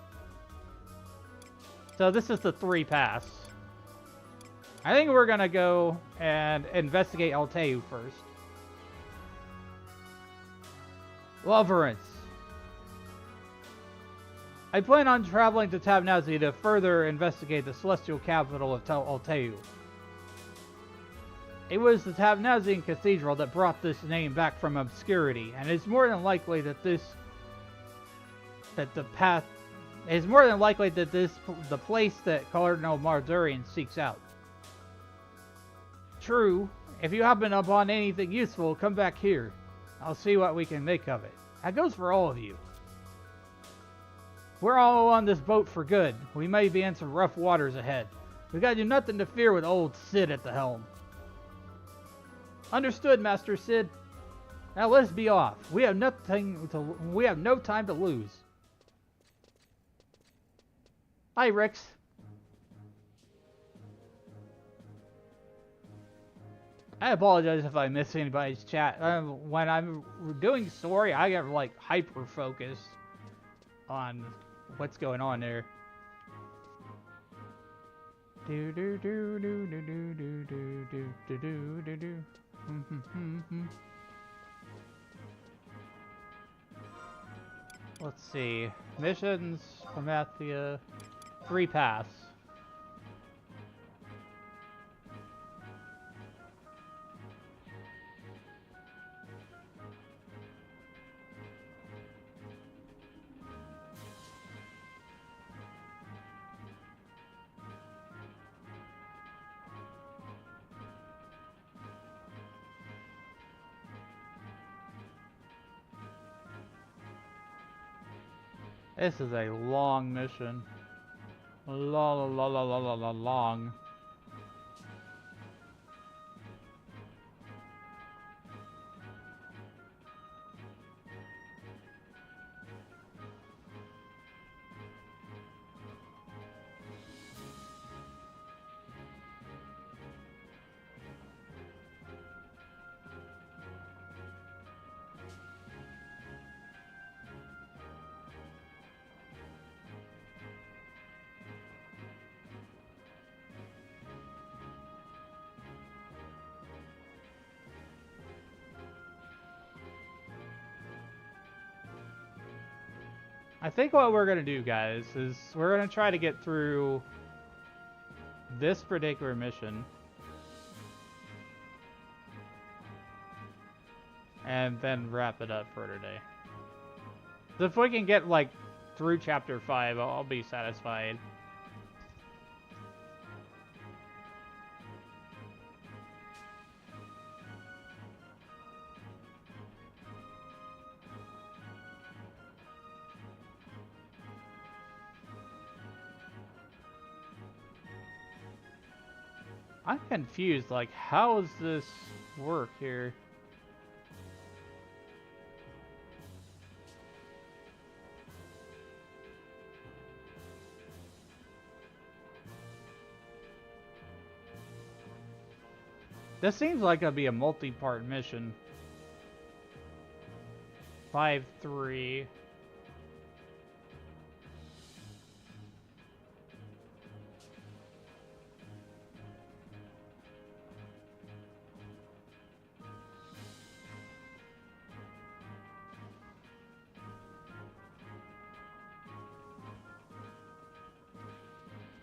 So, this is the 3 pass. I think we're going to go and investigate Alteu first. Loverance. I plan on traveling to Tabnazi to further investigate the celestial capital of Alteu. It was the Tabnazian Cathedral that brought this name back from obscurity, and it's more than likely that the place that Cardinal Mardurian seeks out. True, if you happen upon anything useful, come back here. I'll see what we can make of it. That goes for all of you. We're all on this boat for good. We may be in some rough waters ahead. We gotta do nothing to fear with old Sid at the helm. Understood, Master Sid. Now let's be off. We have no time to lose. Hi, Rex. I apologize if I miss anybody's chat. When I'm doing story, I get like hyper focused on what's going on there. Do do do do do do do do do do do do. Let's see. Missions, Promathia, 3 paths. This is a long mission. Long. I think what we're going to do, guys, is we're going to try to get through this particular mission. And then wrap it up for today. So if we can get, like, through Chapter 5, I'll be satisfied. I'm confused, like, how does this work here? This seems like it'll be a multi-part mission. 5-3.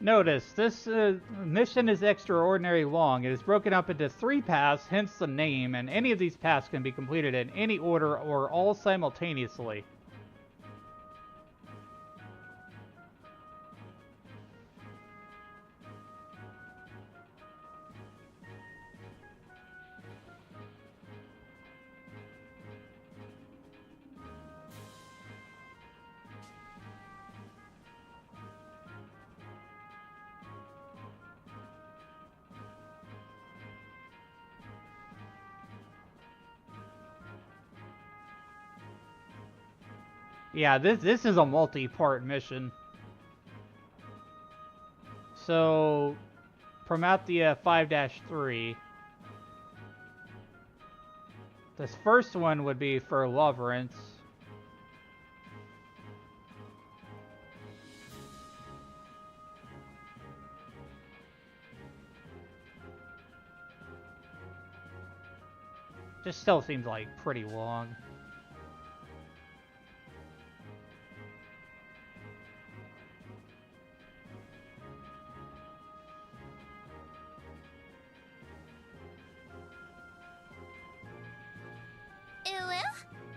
Notice, this mission is extraordinarily long. It is broken up into 3 paths, hence the name, and any of these paths can be completed in any order or all simultaneously. Yeah, this is a multi-part mission. So, Promathia 5-3. This first one would be for Loverance. Just still seems like pretty long.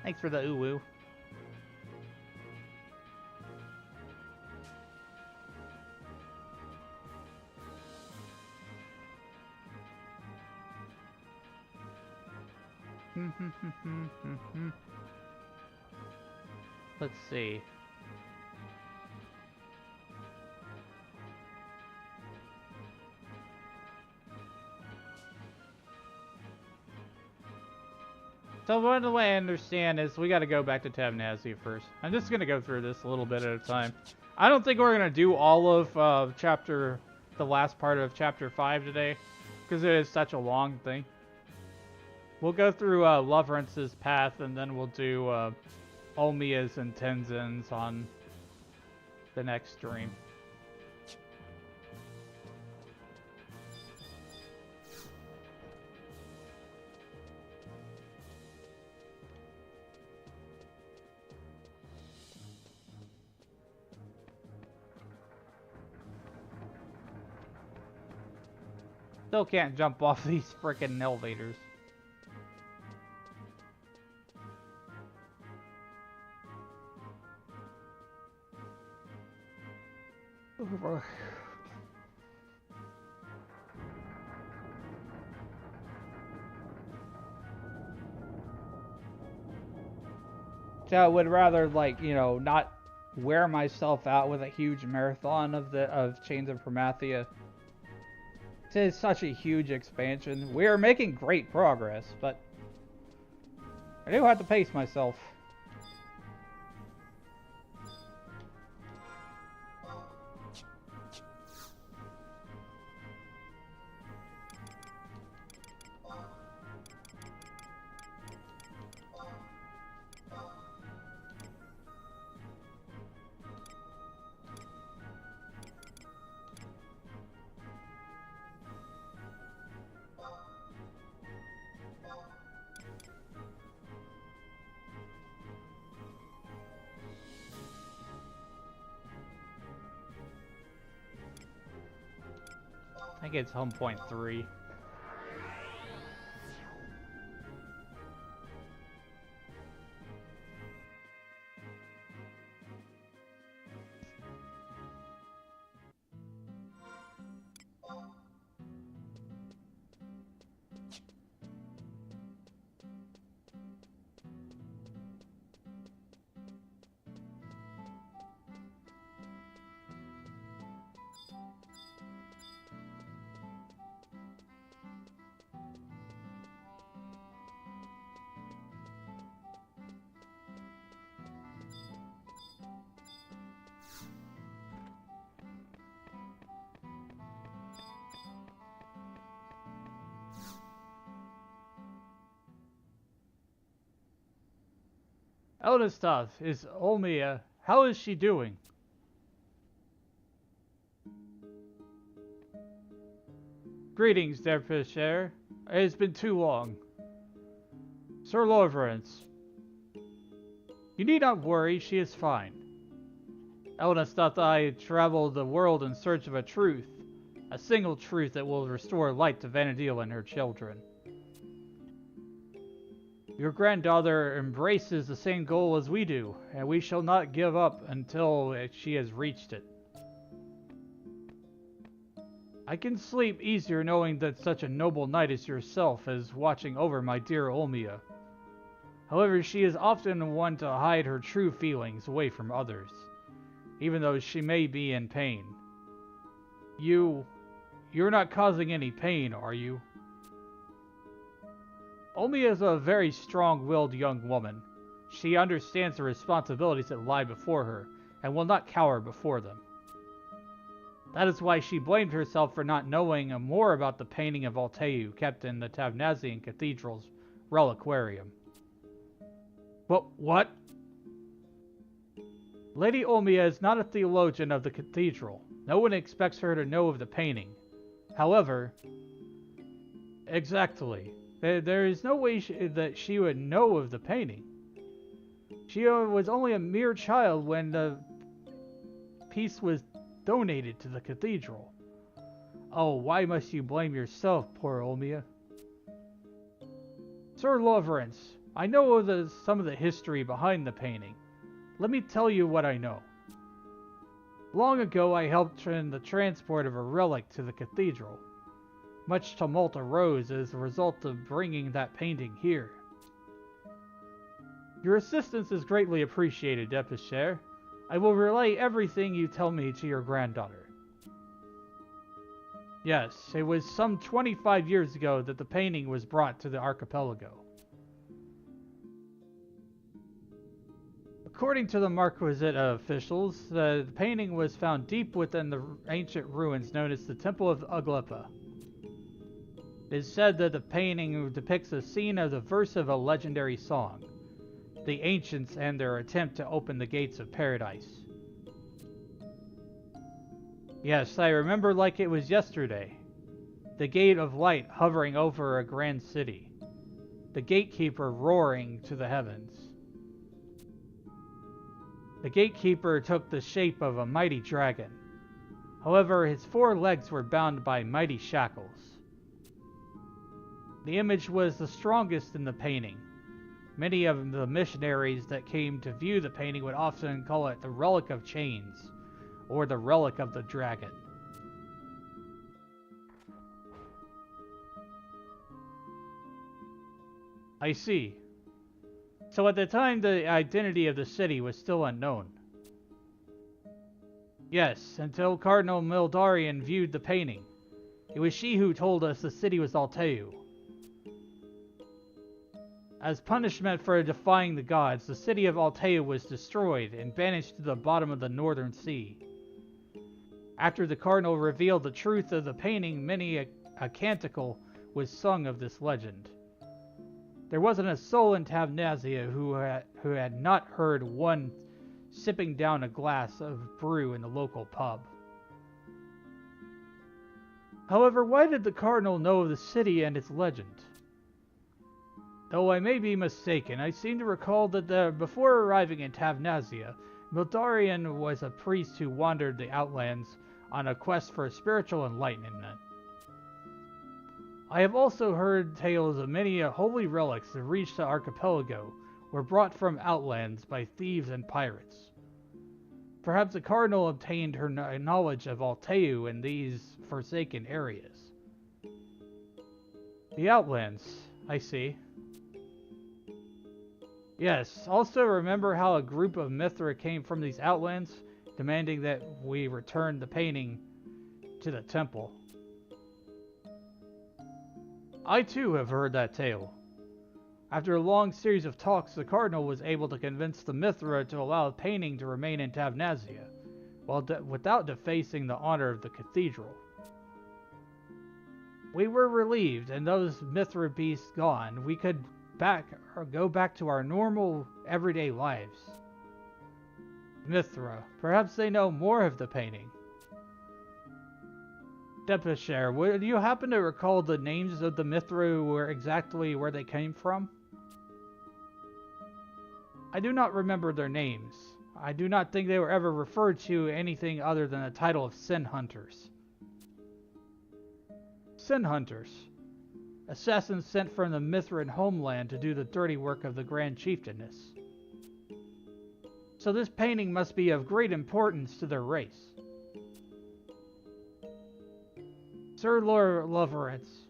Thanks for the uwu. Let's see. So one of the way I understand is we got to go back to Tabnazi first. I'm just going to go through this a little bit at a time. I don't think we're going to do all of the last part of Chapter 5 today, because it is such a long thing. We'll go through Loverance's path, and then we'll do Omiya's and Tenzin's on the next stream. Still can't jump off these frickin' elevators. So I would rather, like, you know, not wear myself out with a huge marathon of Chains of Promathia. It is such a huge expansion. We are making great progress, but I do have to pace myself. I think it's home point 3. Elnestov is Olmia. How is she doing? Greetings, Derpisher. It has been too long. Sir Lovrance. You need not worry, she is fine. Elnestov and I traveled the world in search of a truth. A single truth that will restore light to Vanadil and her children. Your granddaughter embraces the same goal as we do, and we shall not give up until she has reached it. I can sleep easier knowing that such a noble knight as yourself is watching over my dear Olmia. However, she is often one to hide her true feelings away from others, even though she may be in pain. You're not causing any pain, are you? Olmia is a very strong-willed young woman. She understands the responsibilities that lie before her, and will not cower before them. That is why she blamed herself for not knowing more about the painting of Alteu kept in the Tabnazian Cathedral's reliquarium. What? Lady Olmia is not a theologian of the cathedral. No one expects her to know of the painting. However... Exactly. There is no way that she would know of the painting. She was only a mere child when the piece was donated to the cathedral. Oh, why must you blame yourself, poor Olmia? Sir Lovrance, I know some of the history behind the painting. Let me tell you what I know. Long ago, I helped in the transport of a relic to the cathedral. Much tumult arose as a result of bringing that painting here. Your assistance is greatly appreciated, Depucher. I will relay everything you tell me to your granddaughter. Yes, it was some 25 years ago that the painting was brought to the archipelago. According to the Marquisate officials, the painting was found deep within the ancient ruins known as the Temple of Aglipa. It is said that the painting depicts a scene of the verse of a legendary song, the ancients and their attempt to open the gates of paradise. Yes, I remember like it was yesterday. The gate of light hovering over a grand city. The gatekeeper roaring to the heavens. The gatekeeper took the shape of a mighty dragon. However, his 4 legs were bound by mighty shackles. The image was the strongest in the painting. Many of the missionaries that came to view the painting would often call it the Relic of Chains, or the Relic of the Dragon. I see. So at the time, the identity of the city was still unknown. Yes, until Cardinal Mildarian viewed the painting. It was she who told us the city was Alteu. As punishment for defying the gods, the city of Alteu was destroyed and banished to the bottom of the Northern Sea. After the cardinal revealed the truth of the painting, many a canticle was sung of this legend. There wasn't a soul in Tavnazia who had not heard one sipping down a glass of brew in the local pub. However, why did the cardinal know of the city and its legend? Though I may be mistaken, I seem to recall that before arriving in Tavnazia, Mildarian was a priest who wandered the outlands on a quest for spiritual enlightenment. I have also heard tales of many holy relics that reached the archipelago were brought from outlands by thieves and pirates. Perhaps the cardinal obtained her knowledge of Alteu in these forsaken areas. The outlands, I see. Yes, also remember how a group of Mithra came from these outlands, demanding that we return the painting to the temple. I too have heard that tale. After a long series of talks, the cardinal was able to convince the Mithra to allow the painting to remain in Tavnazia, without defacing the honor of the cathedral. We were relieved, and those Mithra beasts gone, we could go back to our normal, everyday lives. Mithra, perhaps they know more of the painting. Depucher, would you happen to recall the names of the Mithra exactly where they came from? I do not remember their names. I do not think they were ever referred to anything other than the title of Sin Hunters. Sin Hunters. Assassins sent from the Mithran homeland to do the dirty work of the Grand Chieftainess. So this painting must be of great importance to their race. Sir Loverance,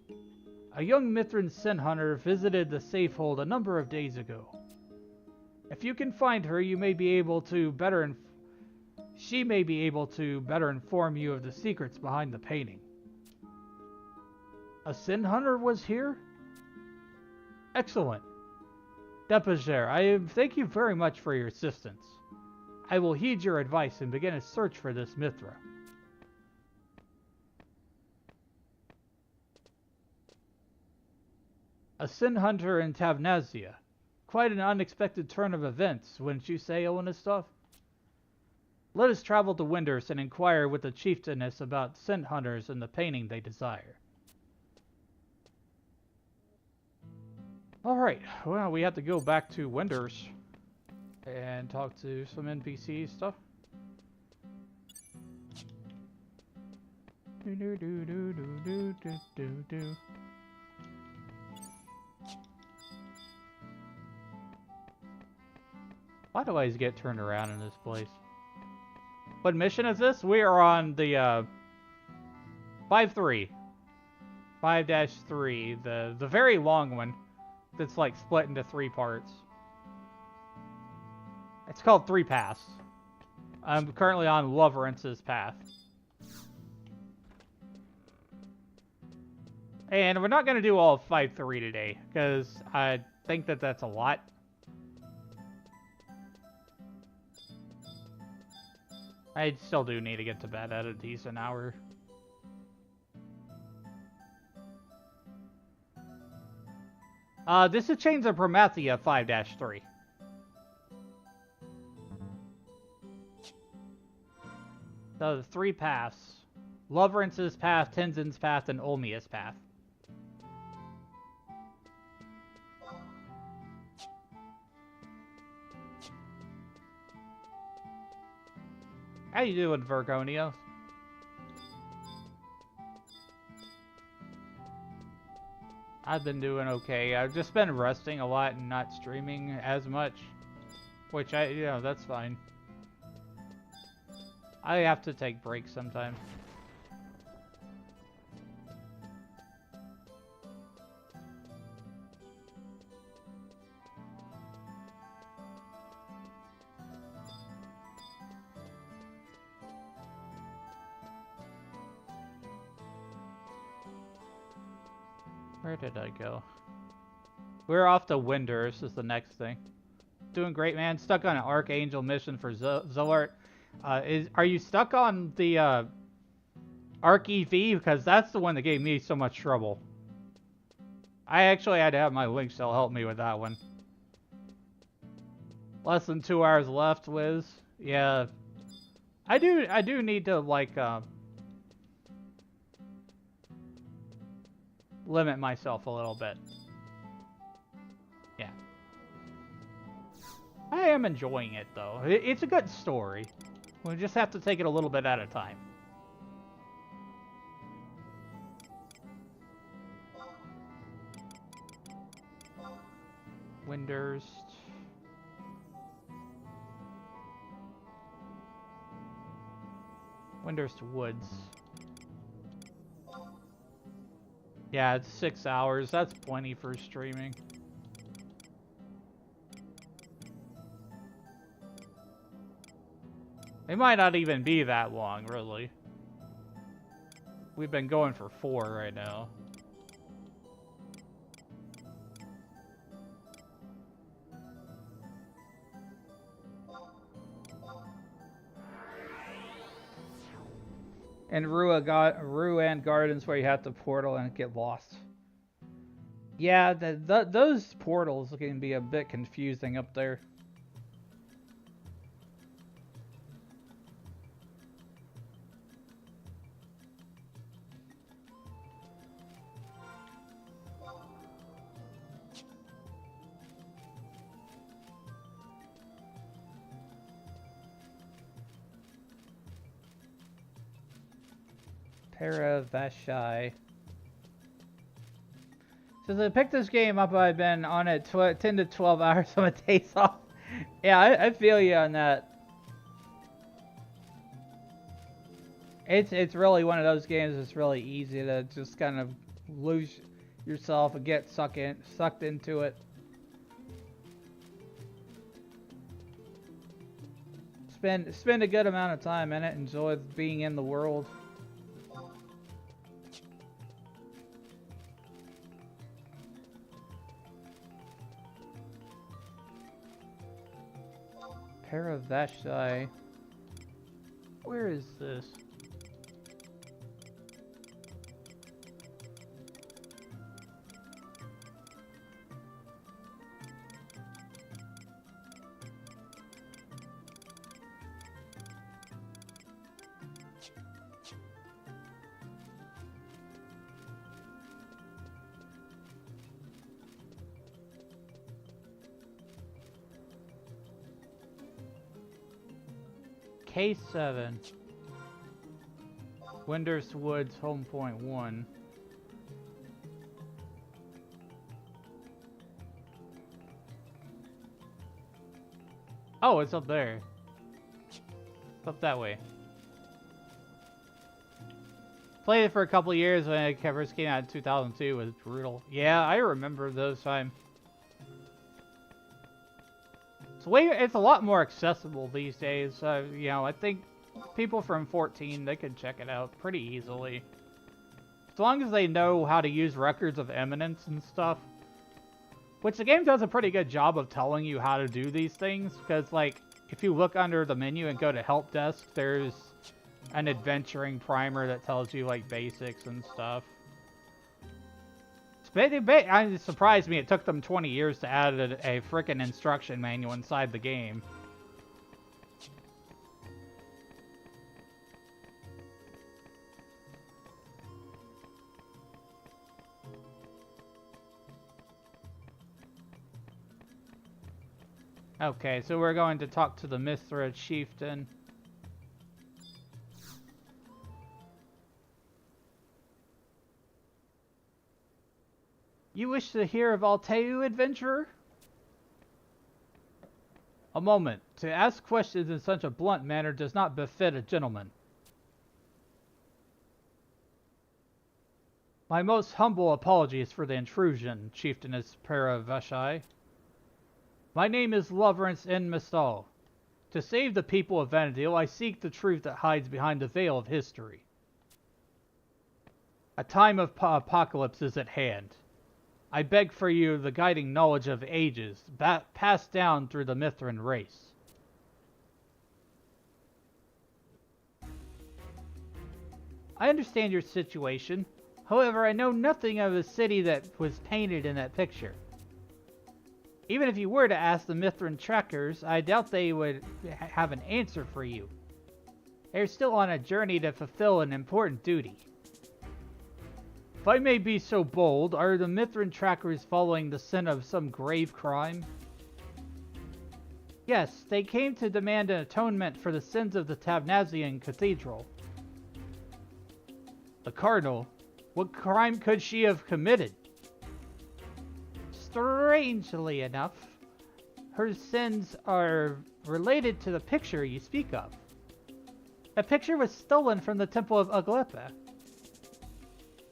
a young Mithran sin hunter visited the safehold a number of days ago. If you can find her, she may be able to better inform you of the secrets behind the painting. A sin hunter was here? Excellent. Depucher, I thank you very much for your assistance. I will heed your advice and begin a search for this Mithra. A sin hunter in Tavnazia. Quite an unexpected turn of events, wouldn't you say, Owenistov? Let us travel to Winders and inquire with the chieftainess about sin hunters and the painting they desire. Alright, well, we have to go back to Winders and talk to some NPC stuff. Why do I always get turned around in this place? What mission is this? We are on the 5-3. 5-3, the very long one that's like split into 3 parts. It's called 3 Paths. I'm currently on Loverence's path. And we're not going to do all of 5-3 today, because I think that that's a lot. I still do need to get to bed at a decent hour. This is Chains of Promathia 5-3. So the 3 paths. Loverence's path, Tenzin's path, and Olmia's path. How you doing, Virgonio? I've been doing okay. I've just been resting a lot and not streaming as much. Which that's fine. I have to take breaks sometimes. Where did I go? We're off to Winders is the next thing. Doing great, man. Stuck on an Archangel mission for Zolart. Are you stuck on the Arc EV? Because that's the one that gave me so much trouble. I actually had to have my link cell help me with that one. Less than 2 hours left, Liz. Yeah. I do need to like limit myself a little bit. Yeah. I am enjoying it though. It's a good story. We just have to take it a little bit at a time. Winders. Winders Woods. Yeah, it's 6 hours. That's plenty for streaming. It might not even be that long, really. We've been going for 4 right now. And Ruan Gardens where you have to portal and get lost. Yeah, those portals can be a bit confusing up there. FFXI. Since I picked this game up, I've been on it 10 to 12 hours on my days off. Yeah, I feel you on that. It's really one of those games that's really easy to just kind of lose yourself and get sucked into it. Spend a good amount of time in it, enjoy being in the world. FFXI. Where is this? K7. Winders Woods, Home Point 1. Oh, it's up there. It's up that way. Played it for a couple years when it first came out in 2002. It was brutal. Yeah, I remember those times. It's a lot more accessible these days. You know, I think people from 14, they could check it out pretty easily. As long as they know how to use records of eminence and stuff. Which the game does a pretty good job of telling you how to do these things. Because, like, if you look under the menu and go to Help Desk, there's an adventuring primer that tells you, like, basics and stuff. It surprised me it took them 20 years to add a frickin' instruction manual inside the game. Okay, so we're going to talk to the Mithra chieftain. You wish to hear of Alteu, adventurer? A moment. To ask questions in such a blunt manner does not befit a gentleman. My most humble apologies for the intrusion, Chieftainess FFXI. My name is Lovrance N. Mistal. To save the people of Vanadil, I seek the truth that hides behind the veil of history. A time of apocalypse is at hand. I beg for you the guiding knowledge of ages, passed down through the Mithran race. I understand your situation. However, I know nothing of the city that was painted in that picture. Even if you were to ask the Mithran trackers, I doubt they would have an answer for you. They're still on a journey to fulfill an important duty. If I may be so bold, are the Mithran trackers following the sin of some grave crime? Yes, they came to demand an atonement for the sins of the Tabnazian Cathedral. The Cardinal? What crime could she have committed? Strangely enough, her sins are related to the picture you speak of. The picture was stolen from the Temple of Aglepa.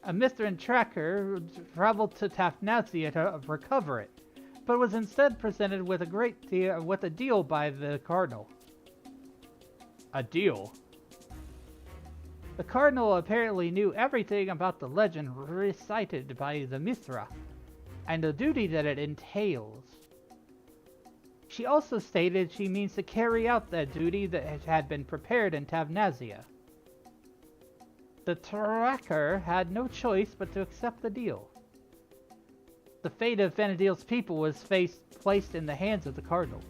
A Mithran tracker traveled to Tafnazia to recover it, but was instead presented with a deal by the Cardinal. A deal? The Cardinal apparently knew everything about the legend recited by the Mithra, and the duty that it entails. She also stated she means to carry out that duty that had been prepared in Tavnazia. The tracker had no choice but to accept the deal. The fate of Vanadil's people was placed in the hands of the Cardinal.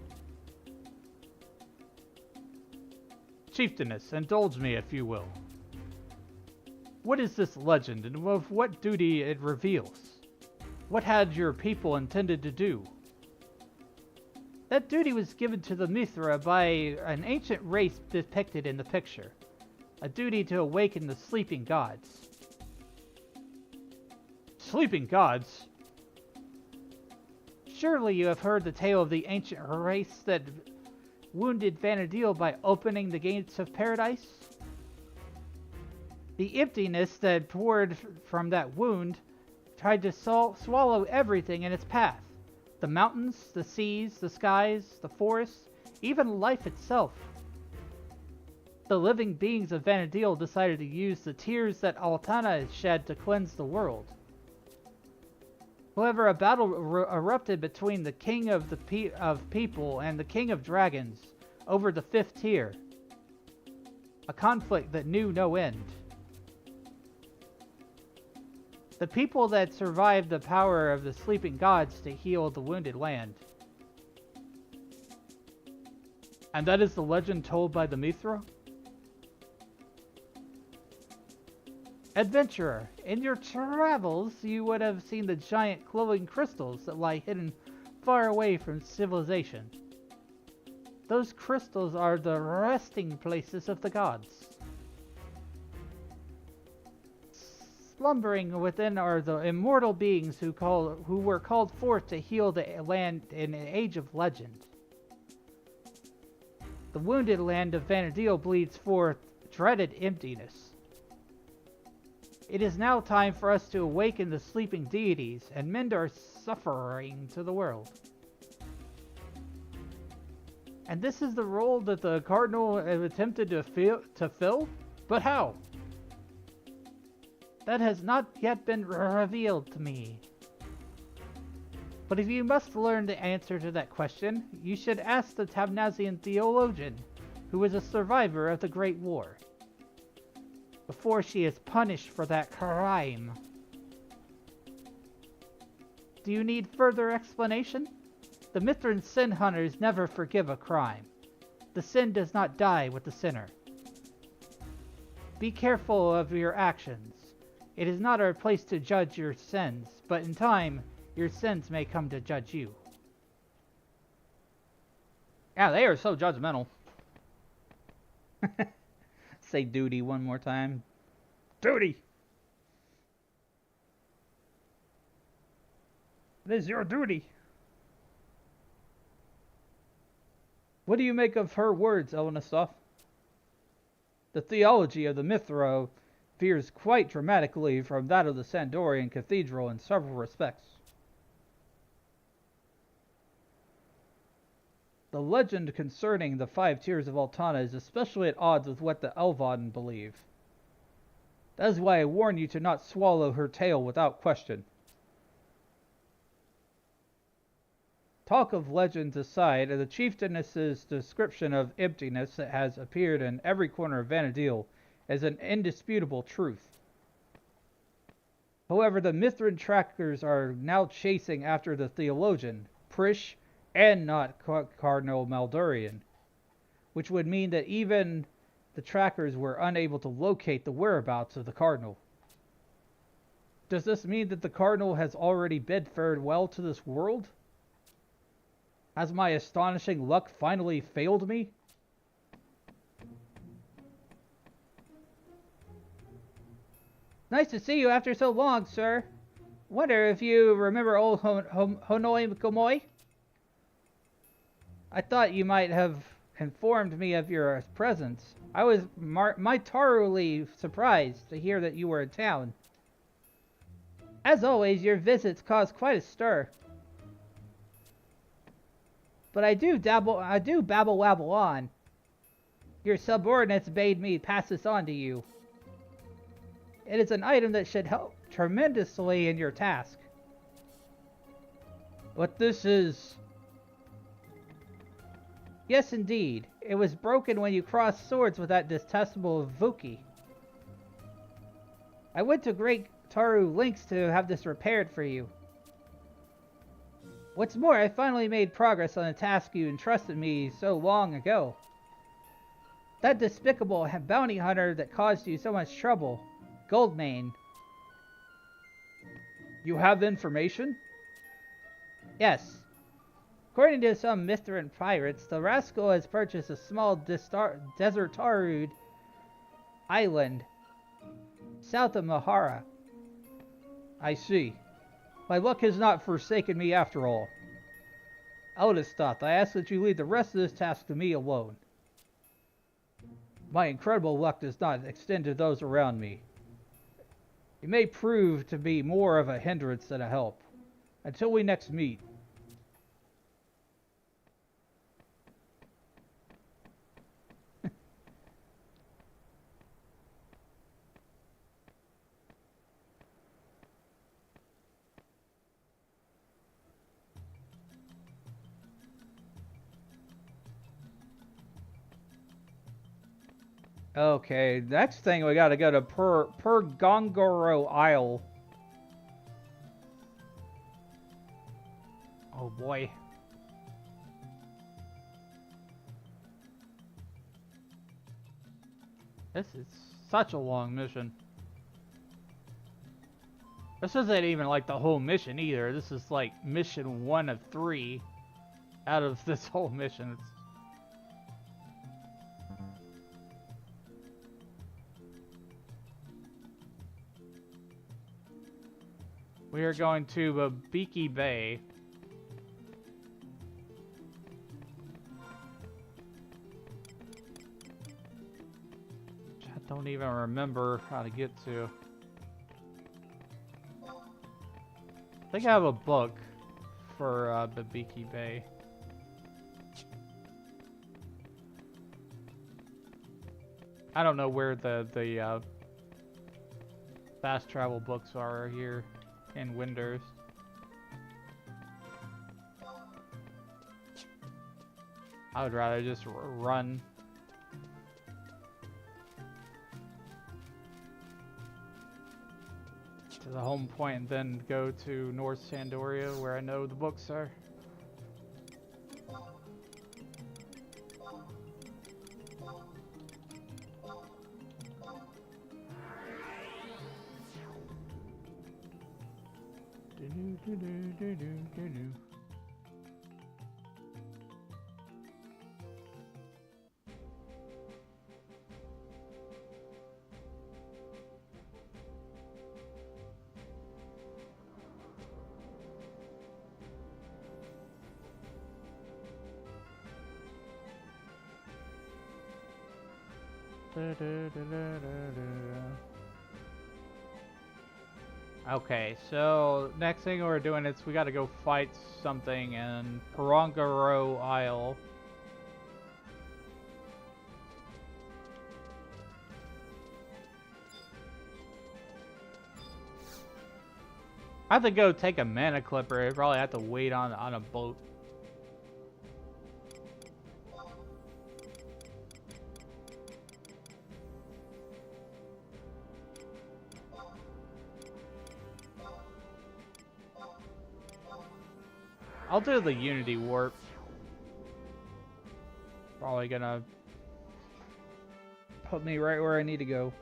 Chieftainess, indulge me if you will. What is this legend, and of what duty it reveals? What had your people intended to do? That duty was given to the Mithra by an ancient race depicted in the picture. A duty to awaken the sleeping gods. Sleeping gods? Surely you have heard the tale of the ancient race that wounded Vanadil by opening the gates of paradise? The emptiness that poured from that wound tried to swallow everything in its path. The mountains, the seas, the skies, the forests, even life itself. The living beings of Vanadil decided to use the tears that Altana shed to cleanse the world. However, a battle erupted between the king of people and the king of dragons over the fifth tier. A conflict that knew no end. The people that survived the power of the sleeping gods to heal the wounded land. And that is the legend told by the Mithra? Adventurer, in your travels you would have seen the giant glowing crystals that lie hidden far away from civilization. Those crystals are the resting places of the gods. Slumbering within are the immortal beings who were called forth to heal the land in an age of legend. The wounded land of Vanadil bleeds forth dreaded emptiness. It is now time for us to awaken the sleeping deities and mend our suffering to the world. And this is the role that the Cardinal attempted to fill? But how? That has not yet been revealed to me. But if you must learn the answer to that question, you should ask the Tabnazian theologian, who was a survivor of the Great War, before she is punished for that crime. Do you need further explanation? The Mithran sin hunters never forgive a crime. The sin does not die with the sinner. Be careful of your actions. It is not our place to judge your sins, but in time, your sins may come to judge you. Yeah, they are so judgmental. Say duty one more time. Duty! It is your duty. What do you make of her words, Elenastoff? The theology of the Mithra veers quite dramatically from that of the Sandorian Cathedral in several respects. The legend concerning the 5 tiers of Altana is especially at odds with what the Elvaden believe. That is why I warn you to not swallow her tale without question. Talk of legends aside, the chieftainess's description of emptiness that has appeared in every corner of Vanadil is an indisputable truth. However, the Mithran trackers are now chasing after the theologian, Prish, and not Cardinal Maldurian, which would mean that even the trackers were unable to locate the whereabouts of the Cardinal. Does this mean that the Cardinal has already bid farewell to this world? Has my astonishing luck finally failed me? Nice to see you after so long, sir. Wonder if you remember old Honoi Komoi? I thought you might have informed me of your presence. I was mightily surprised to hear that you were in town. As always, your visits cause quite a stir. But I do babble wabble on. Your subordinates bade me pass this on to you. It is an item that should help tremendously in your task. But this is... Yes, indeed. It was broken when you crossed swords with that detestable Vuki. I went to Great Taru lengths to have this repaired for you. What's more, I finally made progress on the task you entrusted me so long ago. That despicable bounty hunter that caused you so much trouble, Goldmane. You have information? Yes. According to some Mithran pirates, the rascal has purchased a small desertarude island south of Mahara. I see. My luck has not forsaken me after all. Eldestath, I ask that you leave the rest of this task to me alone. My incredible luck does not extend to those around me. It may prove to be more of a hindrance than a help. Until we next meet. Okay, next thing we gotta go to Gongoro Isle. Oh boy. This is such a long mission. This isn't even like the whole mission either. This is like mission 1 of 3 out of this whole mission. We are going to Babiki Bay. don't even remember how to get to. I think I have a book for Babiki Bay. I don't know where the fast travel books are here in Winders. I would rather just run. To the home point and then go to North Sandoria where I know the books are. Okay, so next thing we're doing is we gotta go fight something in Parangaro Isle. I have to go take a mana clipper. I probably have to wait on a boat. I'll do the Unity Warp. Probably gonna put me right where I need to go.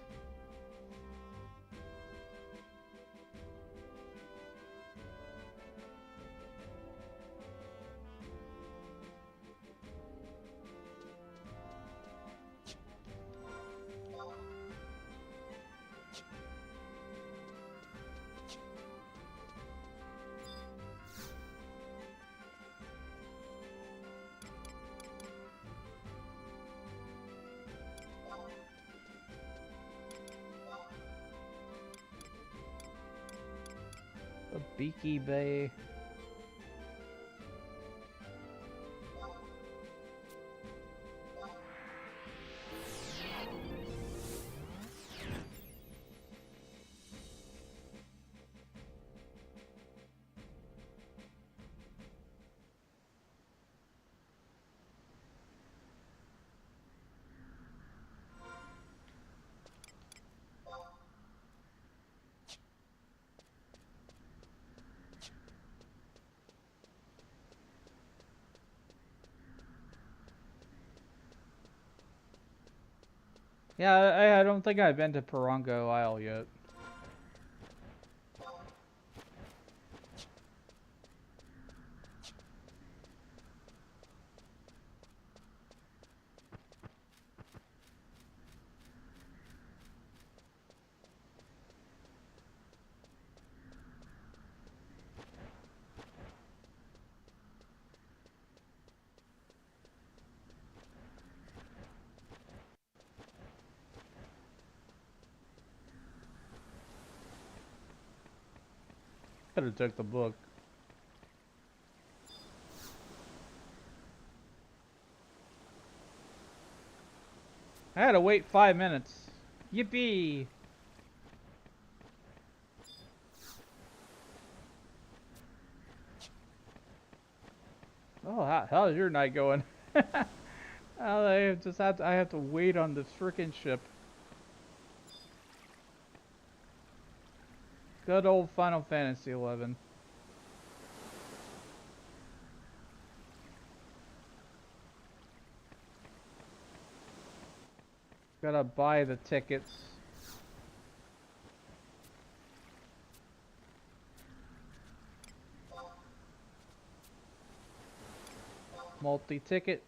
Beaky Bay. Yeah, I don't think I've been to Parango Isle yet. Could have took the book. I had to wait 5 minutes. Yippee! Oh, how's your night going? I have to wait on this frickin' ship. Good old Final Fantasy 11. Gotta buy the tickets. Multi-ticket.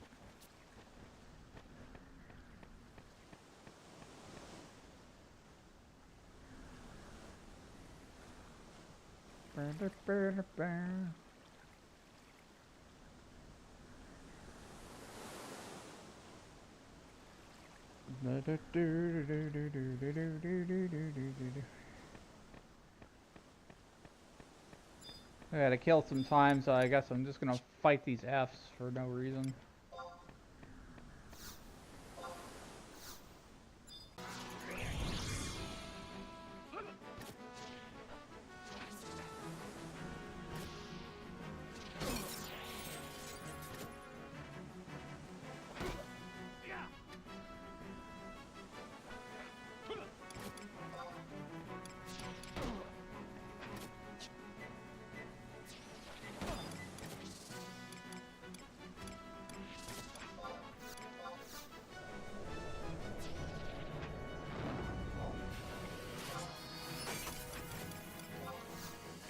I gotta kill some time, so I guess I'm just gonna fight these Fs for no reason.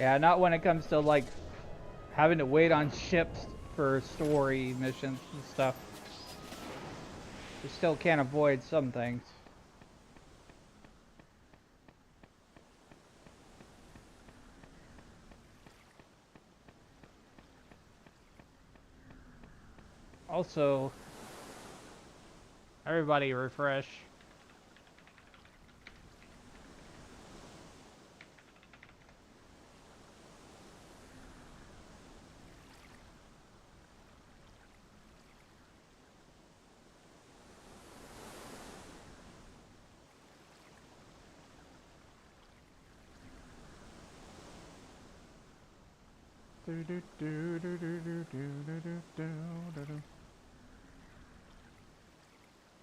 Yeah, not when it comes to like having to wait on ships for story missions and stuff. You still can't avoid some things. Also, everybody refresh.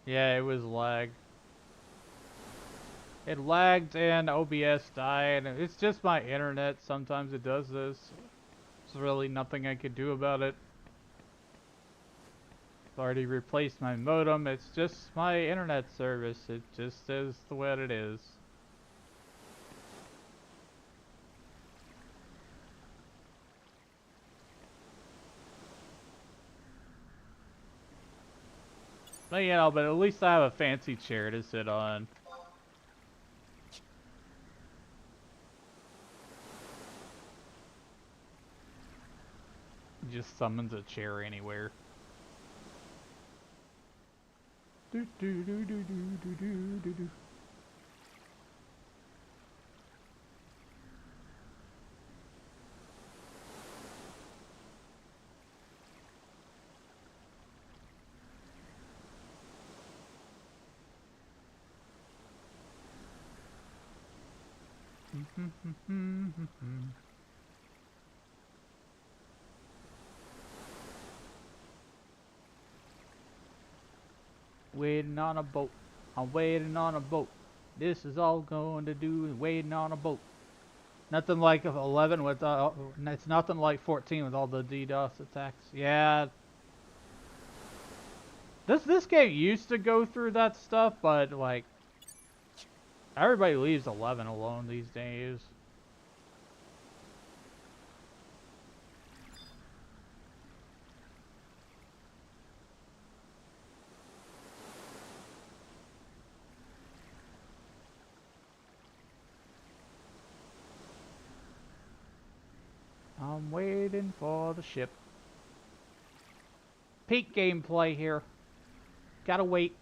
Yeah, it was lag. It lagged and OBS died. It's just my internet. Sometimes it does this. There's really nothing I could do about it. I've already replaced my modem. It's just my internet service. It just is the way it is. But you know, but at least I have a fancy chair to sit on. Just summons a chair anywhere. Do do do do do do do do do. Waiting on a boat. I'm waiting on a boat. This is all going to do is waiting on a boat. Nothing like 11 with it's nothing like 14 with all the DDoS attacks. Yeah. This game used to go through that stuff, but like everybody leaves 11 alone these days. I'm waiting for the ship. Peak gameplay here. Gotta wait.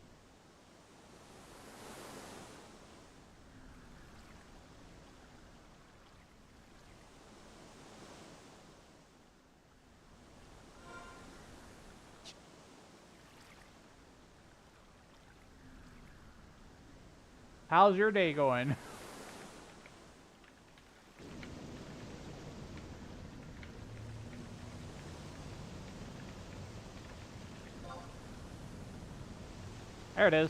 How's your day going? There it is.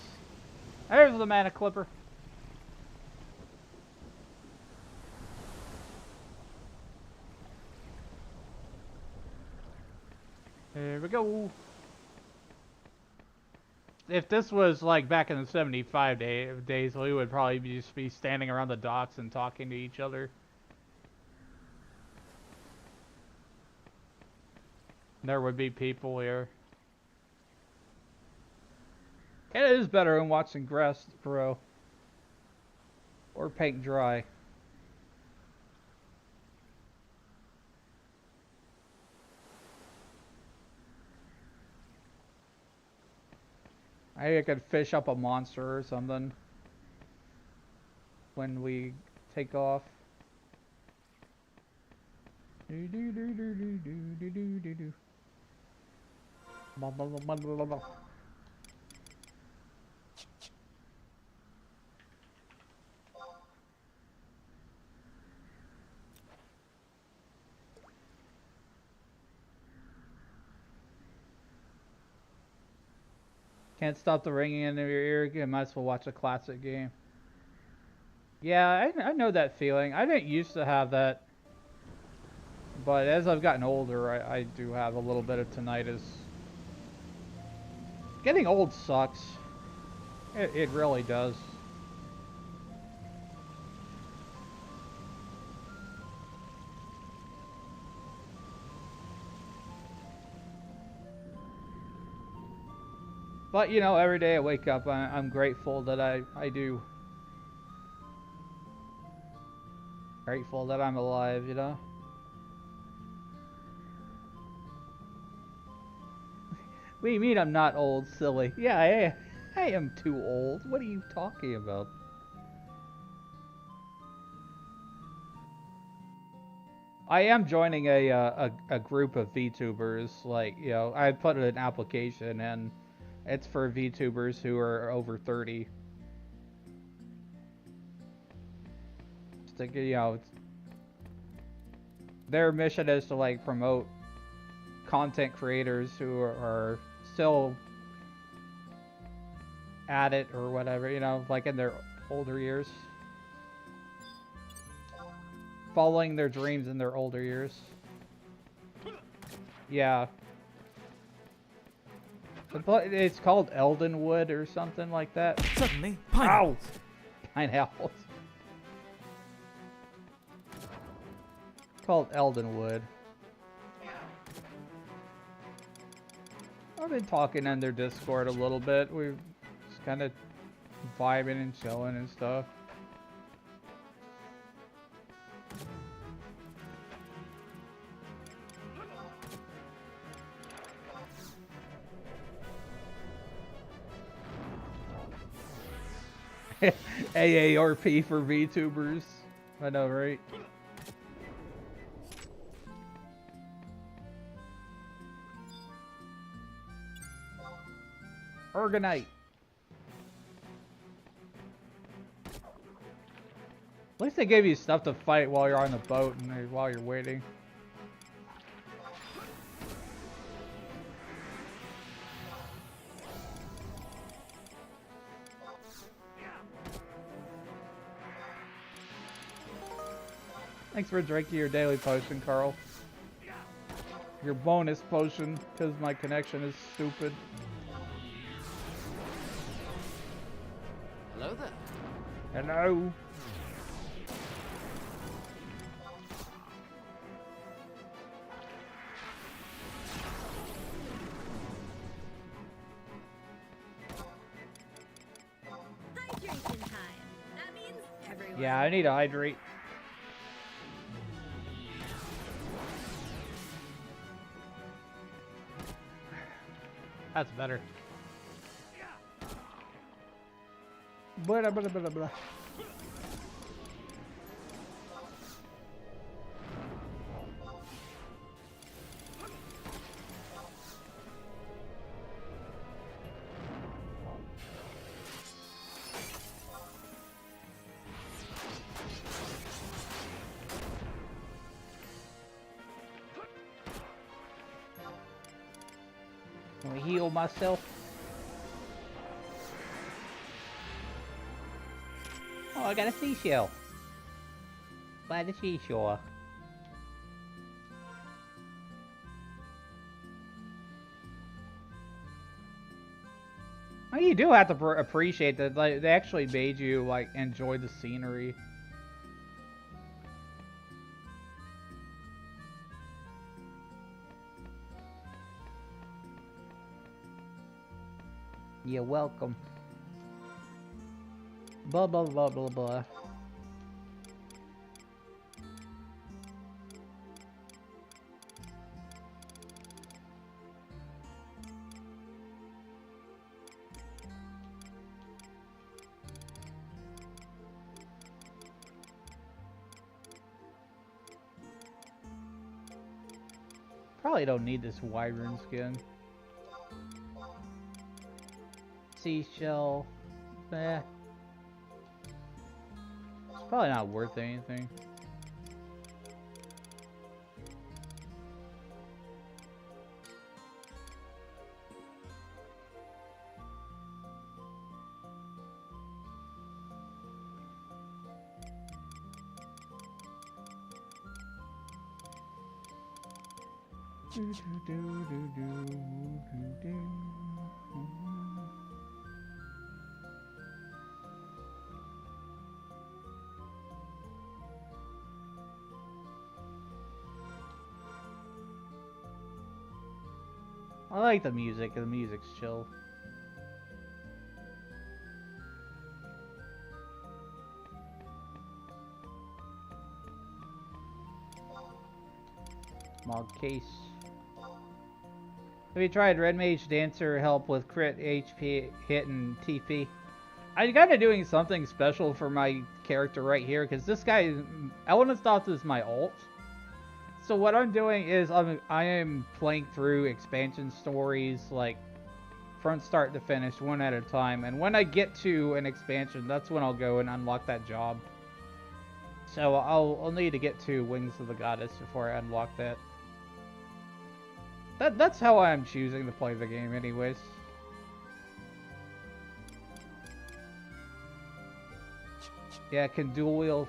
There's the mana clipper. There we go. If this was like back in the 75 days, we would probably just be standing around the docks and talking to each other. There would be people here. It is better than watching grass grow. Or paint dry. I could fish up a monster or something when we take off. Do do do do do do do do do. Blah, blah, blah, blah, blah, blah. Can't stop the ringing in your ear. You might as well watch a classic game. Yeah, I know that feeling. I didn't used to have that. But as I've gotten older, I do have a little bit of tinnitus. Getting old sucks. It really does. But, you know, every day I wake up, I'm grateful that I do. Grateful that I'm alive, you know? What do you mean I'm not old, silly? Yeah, I am too old. What are you talking about? I am joining a group of VTubers. Like, you know, I put an application in. It's for VTubers who are over 30. Just to, you know, their mission is to like promote content creators who are still at it or whatever, you know, like in their older years. Following their dreams in their older years. Yeah. It's called Eldenwood or something like that. Suddenly, pineapples. Ow! Pineapples. It's called Eldenwood. I've been talking on their Discord a little bit. We're just kind of vibing and chilling and stuff. AARP for VTubers. I know, right? Organite. At least they gave you stuff to fight while you're on the boat and while you're waiting. Thanks for drinking your daily potion, Carl. Your bonus potion, because my connection is stupid. Hello there. Hello. Hydration time. That means everyone. Yeah, I need to hydrate. That's better. Blah, blah, blah, blah, blah. Can I heal myself? Oh, I got a seashell. By the seashore. Oh, you do have to appreciate that, like, they actually made you like enjoy the scenery. You're welcome. Blah blah blah blah blah. Probably don't need this wyvern skin. Seashell. Eh. It's probably not worth anything. I like the music, and the music's chill. Mog case. Have you tried Red Mage Dancer help with crit HP hit and TP? I'm kind of doing something special for my character right here, because this guy, Elemental Thoughts is my ult. So what I'm doing is I am playing through expansion stories, like, from start to finish, one at a time. And when I get to an expansion, that's when I'll go and unlock that job. So I'll need to get to Wings of the Goddess before I unlock that. That's how I'm choosing to play the game anyways. Yeah, can dual wield.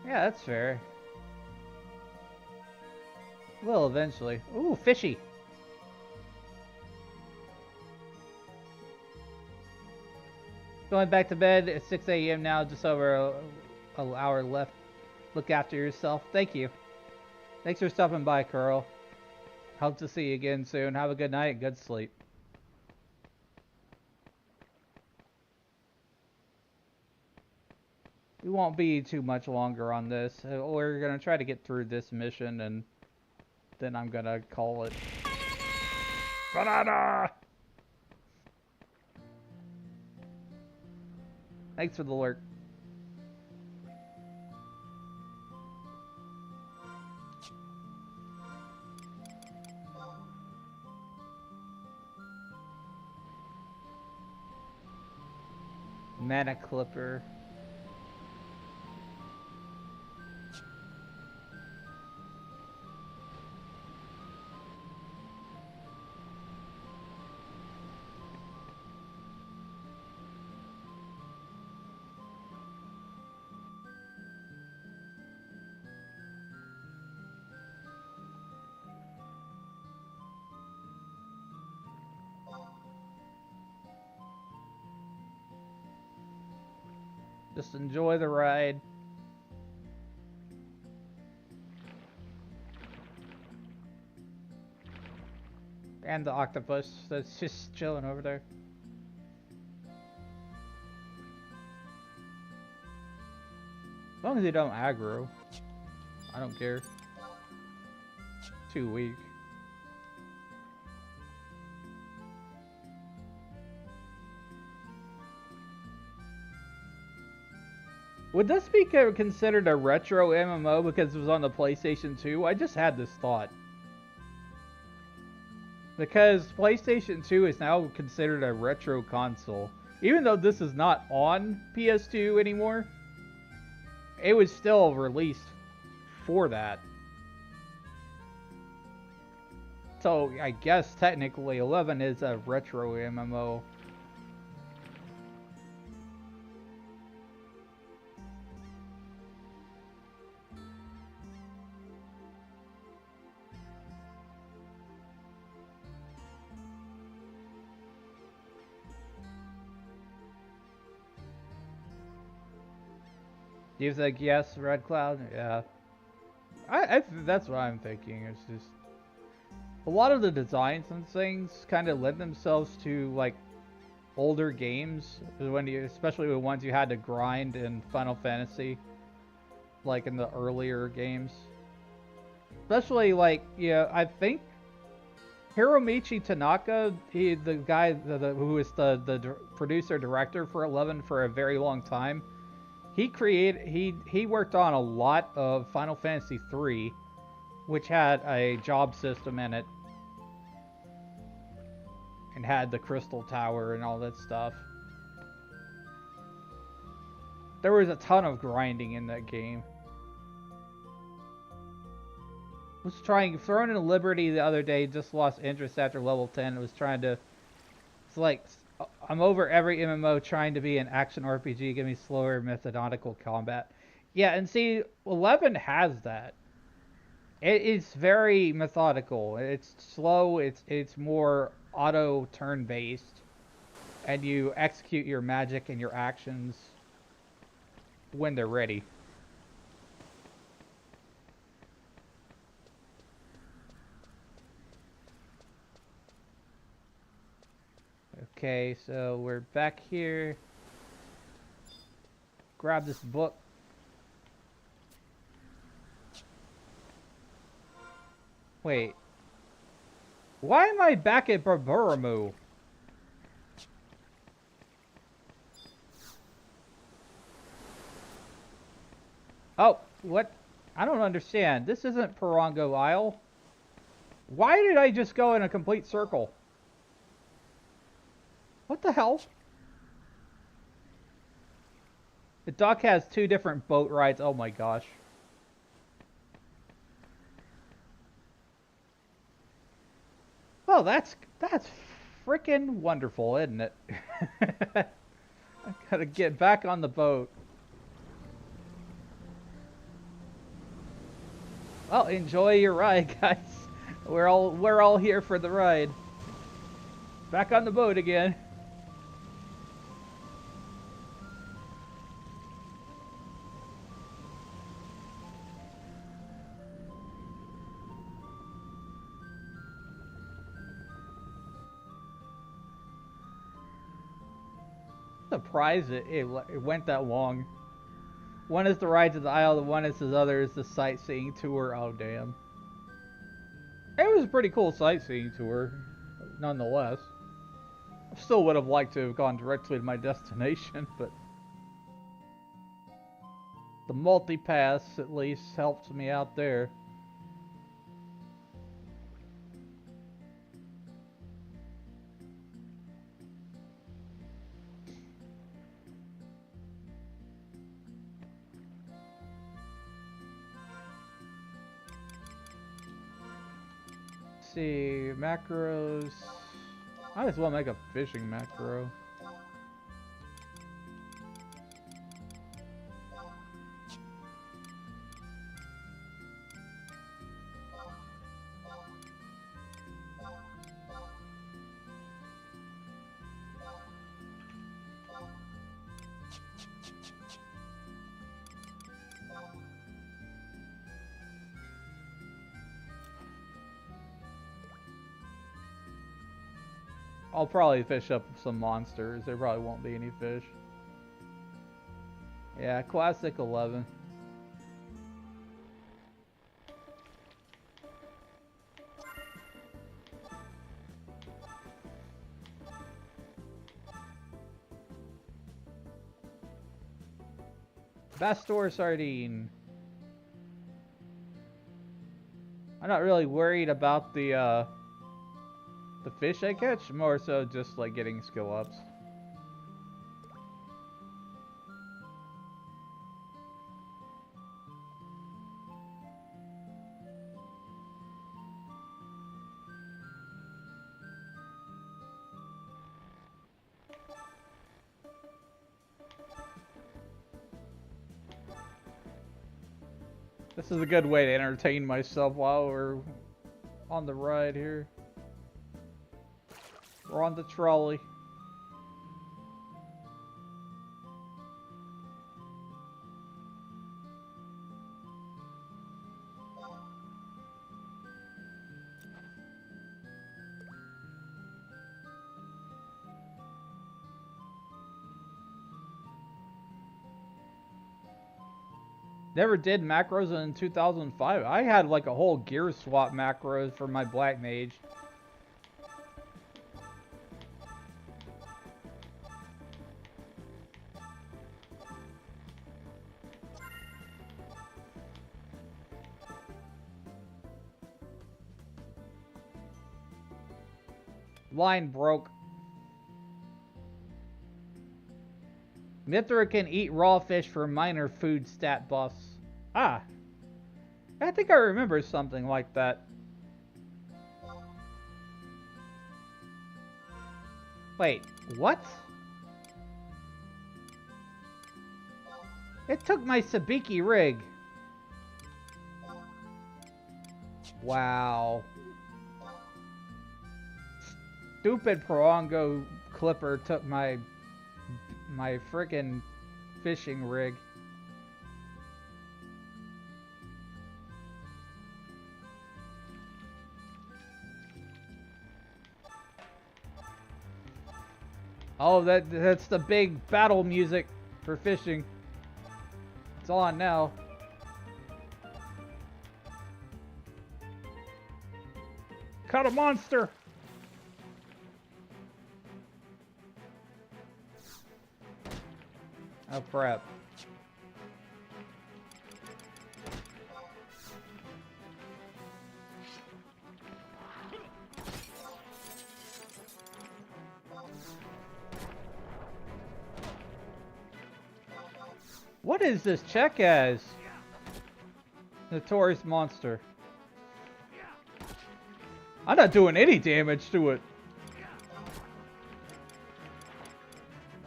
Yeah, that's fair. Will eventually. Ooh, fishy. Going back to bed at 6 a.m. now, just over an hour left. Look after yourself. Thank you. Thanks for stopping by, Carl. Hope to see you again soon. Have a good night and good sleep. We won't be too much longer on this. We're going to try to get through this mission, and then I'm going to call it. Banana! Thanks for the lurk. Mana Clipper. Just enjoy the ride. And the octopus that's just chilling over there. As long as they don't aggro, I don't care. Too weak. Would this be considered a retro MMO because it was on the PlayStation 2? I just had this thought. Because PlayStation 2 is now considered a retro console. Even though this is not on PS2 anymore, it was still released for that. So I guess technically 11 is a retro MMO. Do you think yes, Red Cloud? Yeah. That's what I'm thinking. It's just a lot of the designs and things kind of lend themselves to like older games, when you, especially the ones you had to grind in Final Fantasy, like in the earlier games. Especially like, yeah, I think Hiromichi Tanaka, the guy who is the producer director for 11 for a very long time, he worked on a lot of Final Fantasy 3, which had a job system in it and had the Crystal Tower and all that stuff. There was a ton of grinding in that game. Was trying Throne and Liberty the other day, just lost interest after level 10. Was trying to, it's like, I'm over every MMO trying to be an action RPG, give me slower methodical combat. Yeah, and see, 11 has that. It's very methodical. It's slow, it's more auto turn based, and you execute your magic and your actions when they're ready. Okay, so we're back here. Grab this book. Wait. Why am I back at Barbaramu? Oh, what? I don't understand. This isn't Parango Isle. Why did I just go in a complete circle? What the hell? The dock has 2 different boat rides. Oh my gosh. Oh, that's freaking wonderful, isn't it? I gotta get back on the boat. Well, enjoy your ride, guys. We're all here for the ride. Back on the boat again. Surprised it went that long. One is the ride to the Isle, the one is the other is the sightseeing tour. Oh damn. It was a pretty cool sightseeing tour, nonetheless. I still would have liked to have gone directly to my destination, but the multi-pass at least helped me out there. See, macros. I just want to make a fishing macro. I'll probably fish up some monsters. There probably won't be any fish. Yeah, classic 11. Bastor sardine. I'm not really worried about the fish I catch, more so just like getting skill ups. This is a good way to entertain myself while we're on the ride here. We're on the trolley. Never did macros in 2005. I had like a whole gear swap macros for my Black Mage. Line broke. Mithra can eat raw fish for minor food stat buffs. Ah. I think I remember something like that. Wait, what? It took my Sabiki rig. Wow. Stupid Prongo clipper took my frickin' fishing rig. Oh, that's the big battle music for fishing. It's on now. Caught a monster! Oh crap. What is this check as? Notorious monster. I'm not doing any damage to it.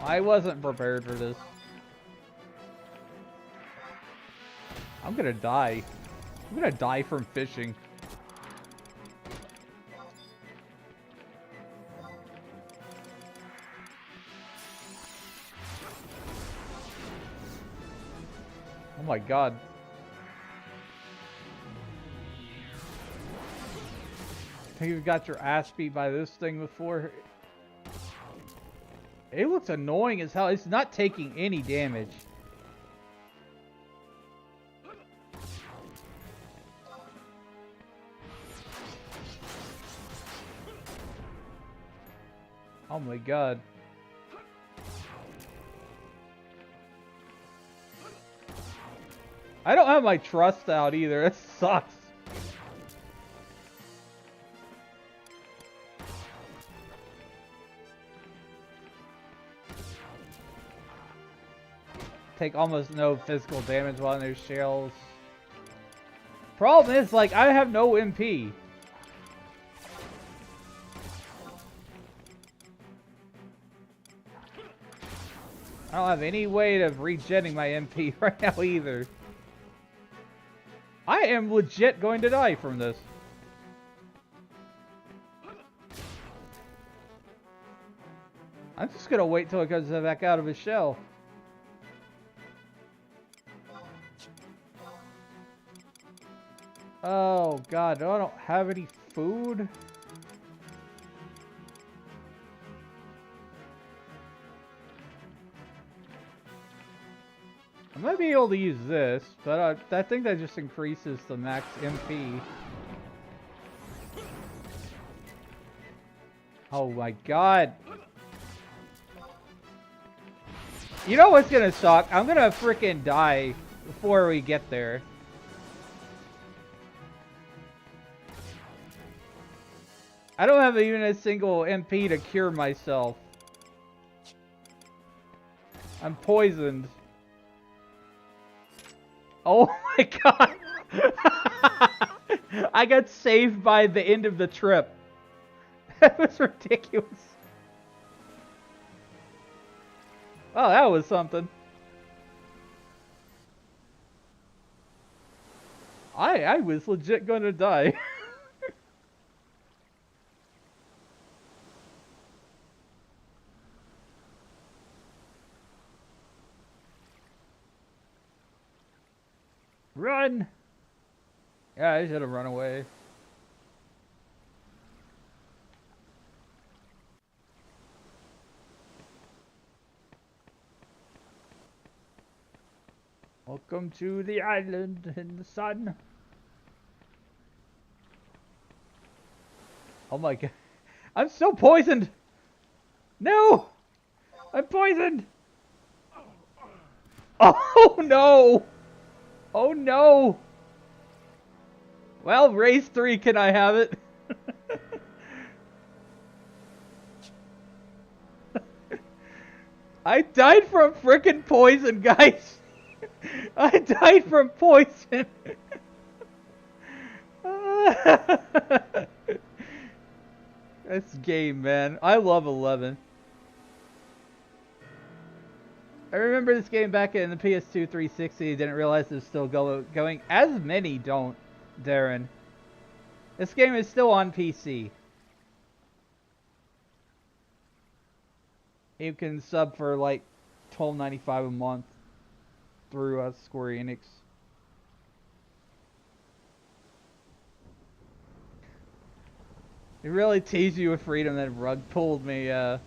I wasn't prepared for this. I'm gonna die. I'm gonna die from fishing. Oh my god. I think you got your ass beat by this thing before. It looks annoying as hell. It's not taking any damage. Oh my god. I don't have my trust out either. That sucks. Take almost no physical damage while there's shells. Problem is, like, I have no MP. I don't have any way of regenning my MP right now either. I am legit going to die from this. I'm just gonna wait till it comes back out of his shell. Oh god, I don't have any food. I might be able to use this, but I think that just increases the max MP. Oh my god. You know what's gonna suck? I'm gonna freaking die before we get there. I don't have even a single MP to cure myself. I'm poisoned. Oh my god! I got saved by the end of the trip. That was ridiculous. Oh, that was something. I was legit gonna die. Run! Yeah, I should have run away. Welcome to the island in the sun. Oh my god. I'm so poisoned! No! I'm poisoned! Oh no! Oh no! Well, race 3, can I have it? I died from frickin' poison, guys. I died from poison. This game, man. I love 11. I remember this game back in the PS2 360. Didn't realize it was still going. As many don't, Darren. This game is still on PC. You can sub for like $12.95 a month through Square Enix. It really teased you with freedom, that rug pulled me. Like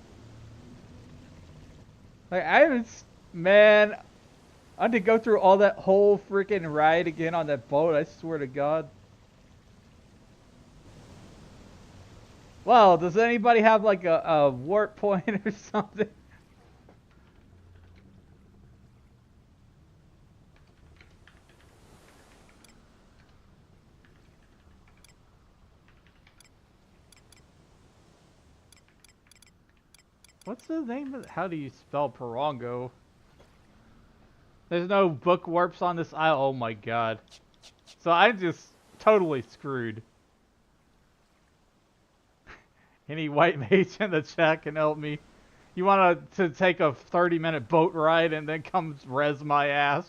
I haven't, man. I had to go through all that whole freaking ride again on that boat. I swear to God. Well, does anybody have like a warp point or something? What's the name of it? How do you spell Parongo? There's no book warps on this isle. Oh my god. So I'm just totally screwed. Any white mage in the chat can help me. You want to take a 30-minute boat ride and then come res my ass?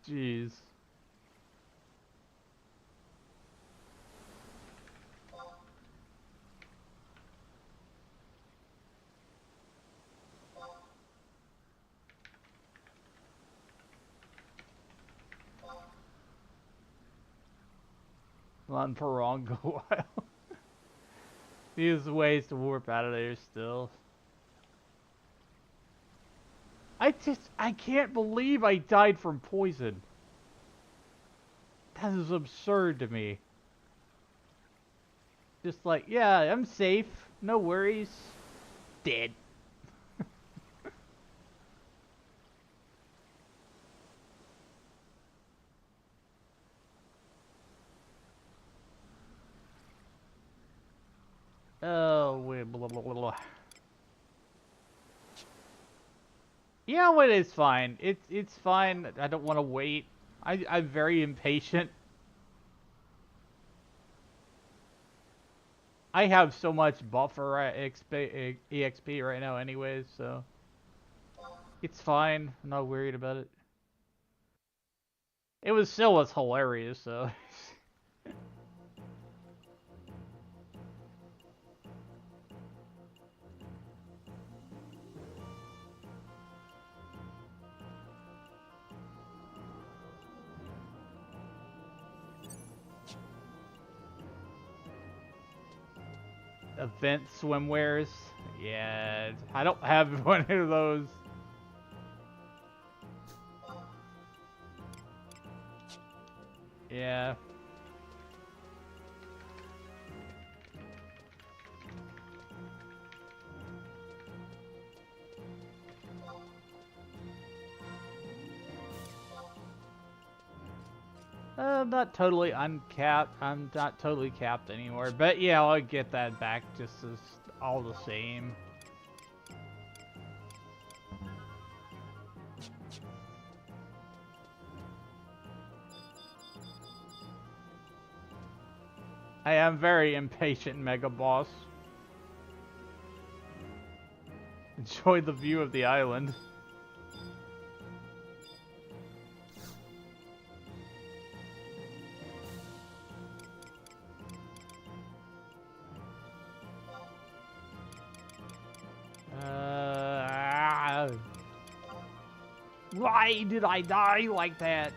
Jeez. On Parongo while. Use ways to warp out of there still. I can't believe I died from poison. That is absurd to me. Just like, yeah, I'm safe. No worries. Dead. Oh, wait, blah, blah, blah, blah. Yeah, well, it is fine. It's fine. I don't want to wait. I'm very impatient. I have so much buffer EXP right now anyways, so it's fine. I'm not worried about it. It was hilarious, so. Event swimwears. Yeah, I don't have one of those. Yeah. I'm not totally uncapped. I'm not totally capped anymore. But yeah, I'll get that back just as all the same. I am very impatient, Mega Boss. Enjoy the view of the island. Why did I die like that?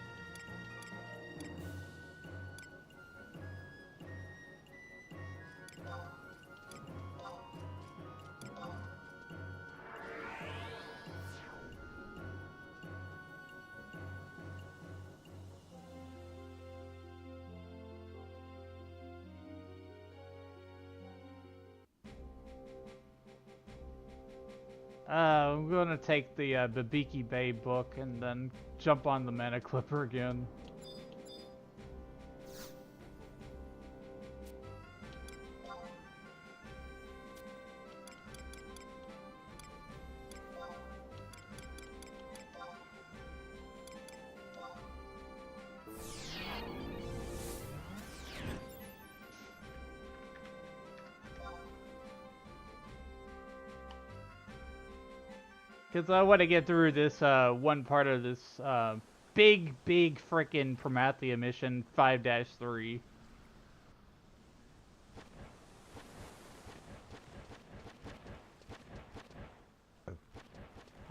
I'm gonna take the Babiki Bay book and then jump on the Mana Clipper again. Because I want to get through this one part of this big frickin' Promathia mission 5-3.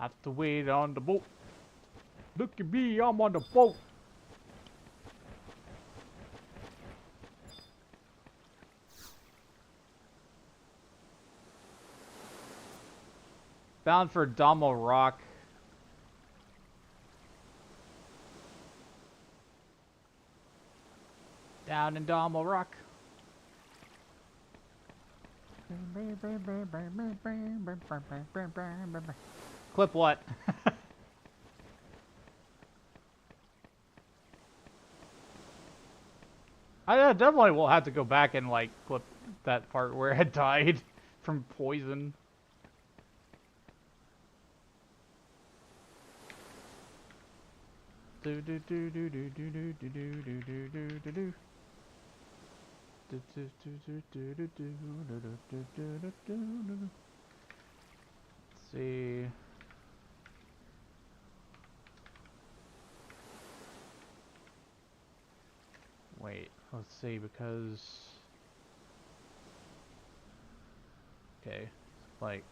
Have to wait on the boat. Look at me, I'm on the boat. Bound for Dommel Rock. Down in Dommel Rock. Clip what? I definitely will have to go back and like clip that part where I died from poison. Do do do do do do do do do do do do do do. Let's see. Wait, let's see, because... Okay, like...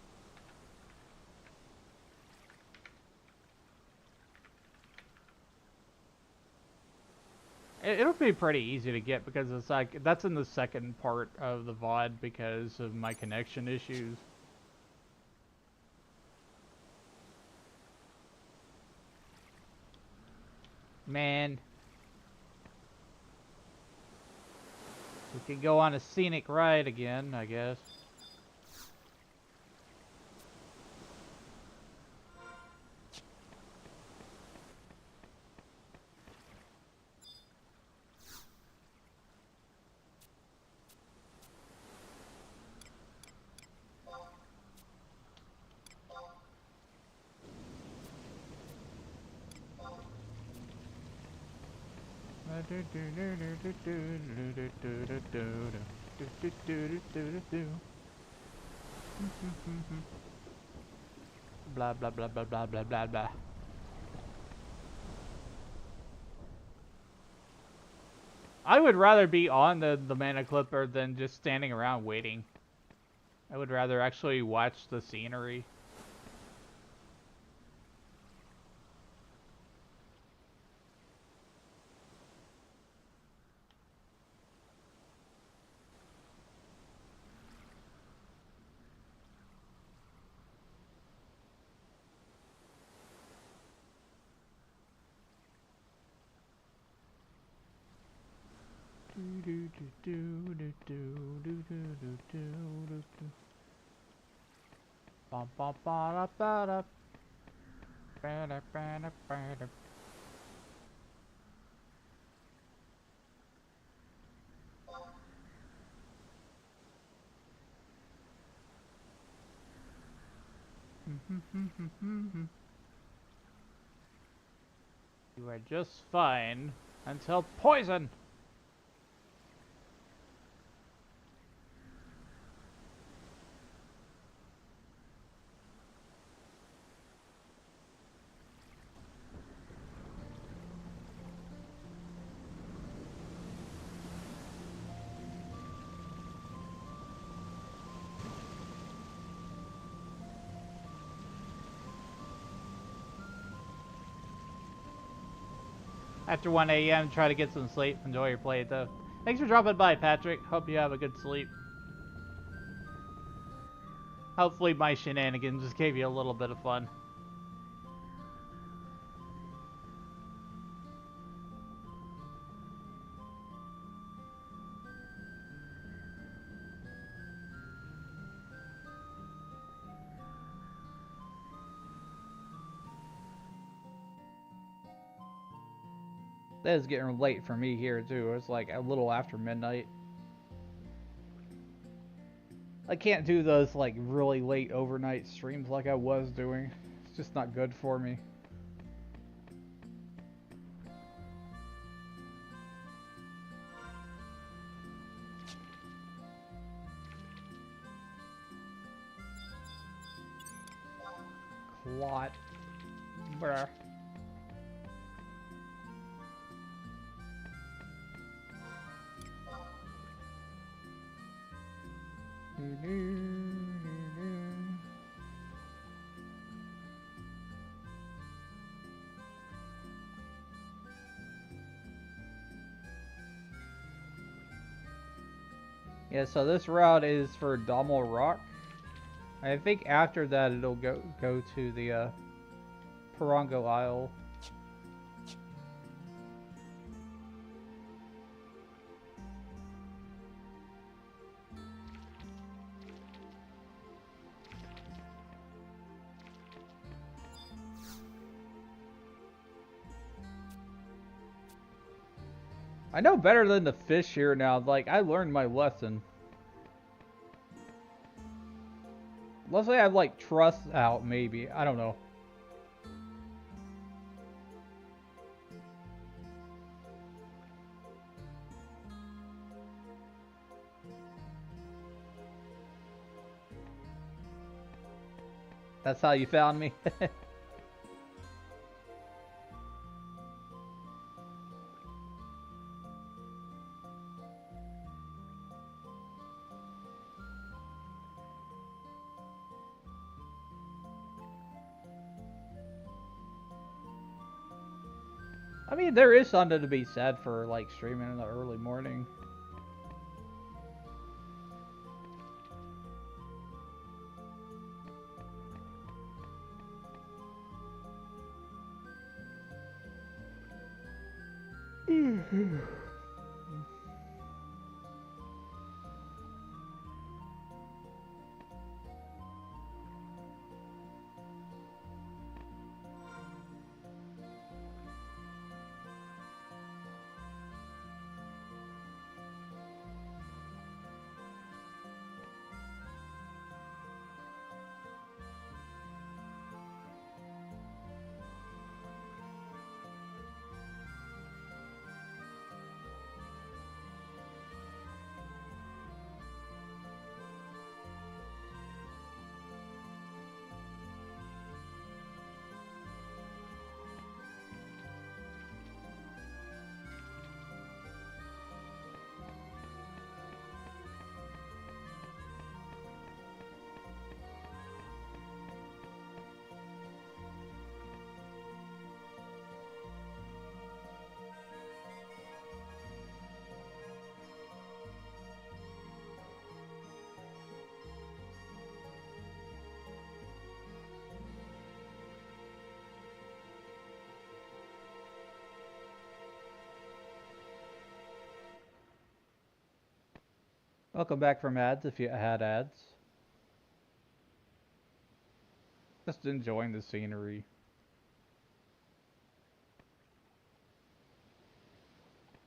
It'll be pretty easy to get because it's like, that's in the second part of the VOD because of my connection issues. Man. We could go on a scenic ride again, I guess. Blah blah blah blah blah blah blah blah. I would rather be on the mana clipper than just standing around waiting. I would rather actually watch the scenery. You are just fine until poison. After 1 a.m., try to get some sleep. Enjoy your play, though. Thanks for dropping by, Patrick. Hope you have a good sleep. Hopefully my shenanigans just gave you a little bit of fun. That is getting late for me here too. It's like a little after midnight. I can't do those like really late overnight streams like I was doing. It's just not good for me. lot. Bruh. Yeah, so this route is for Dommel Rock. I think after that it'll go to the Parango Isle. I know better than the fish here now. Like, I learned my lesson. Let's say I have, like, trust out, maybe. I don't know. That's how you found me? I mean, there is something to be said for, like, streaming in the early morning. Welcome back from ads if you had ads. Just enjoying the scenery.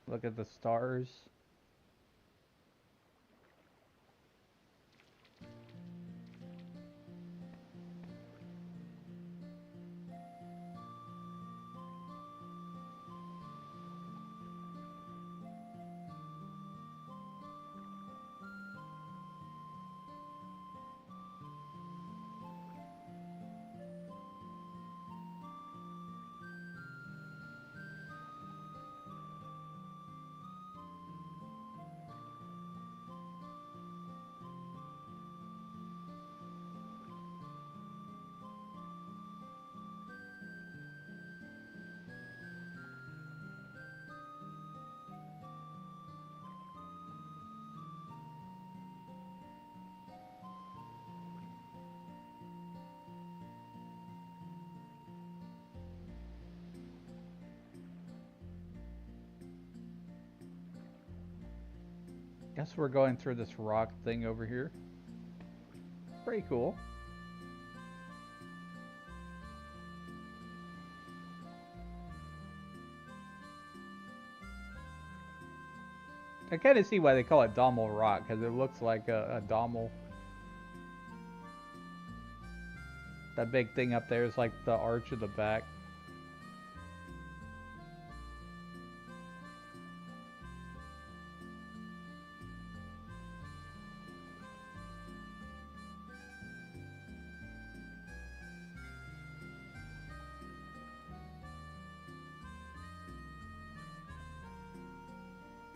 Look at the stars. Guess we're going through this rock thing over here. Pretty cool. I kind of see why they call it Dommel Rock, because it looks like a Dommel. That big thing up there is like the arch of the back.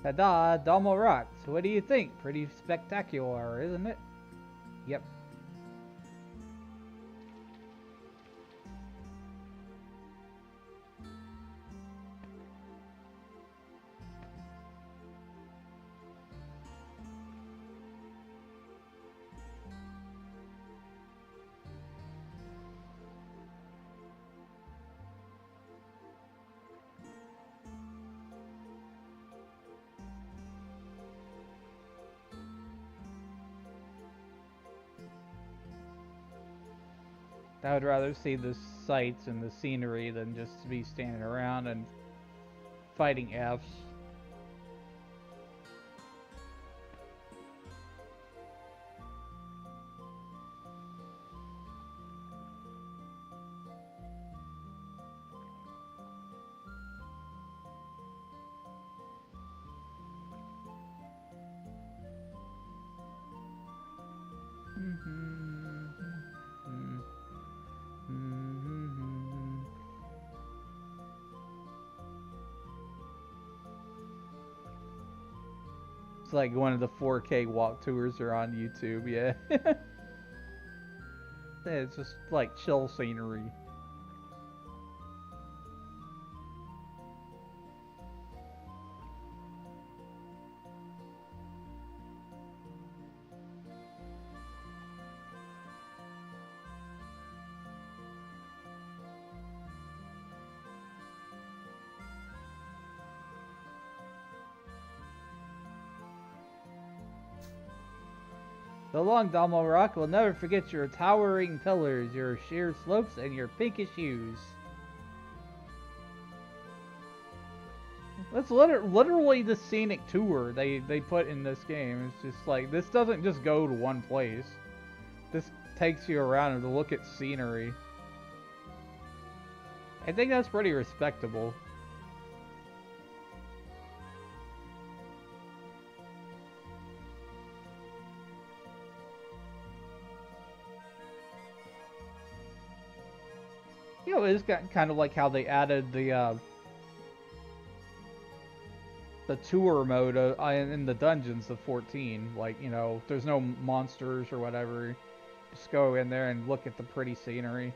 Ta-da, Domo rocks. What do you think? Pretty spectacular, isn't it? Yep. I would rather see the sights and the scenery than just to be standing around and fighting Fs. It's like one of the 4K walk tours are on YouTube, yeah. It's just like chill scenery. The long Domo Rock will never forget your towering pillars, your sheer slopes, and your pinkish hues. That's literally the scenic tour they put in this game. It's just like, this doesn't just go to one place. This takes you around to look at scenery. I think that's pretty respectable. You know, it's got kind of like how they added the tour mode in the dungeons of 14. Like, you know, there's no monsters or whatever. Just go in there and look at the pretty scenery.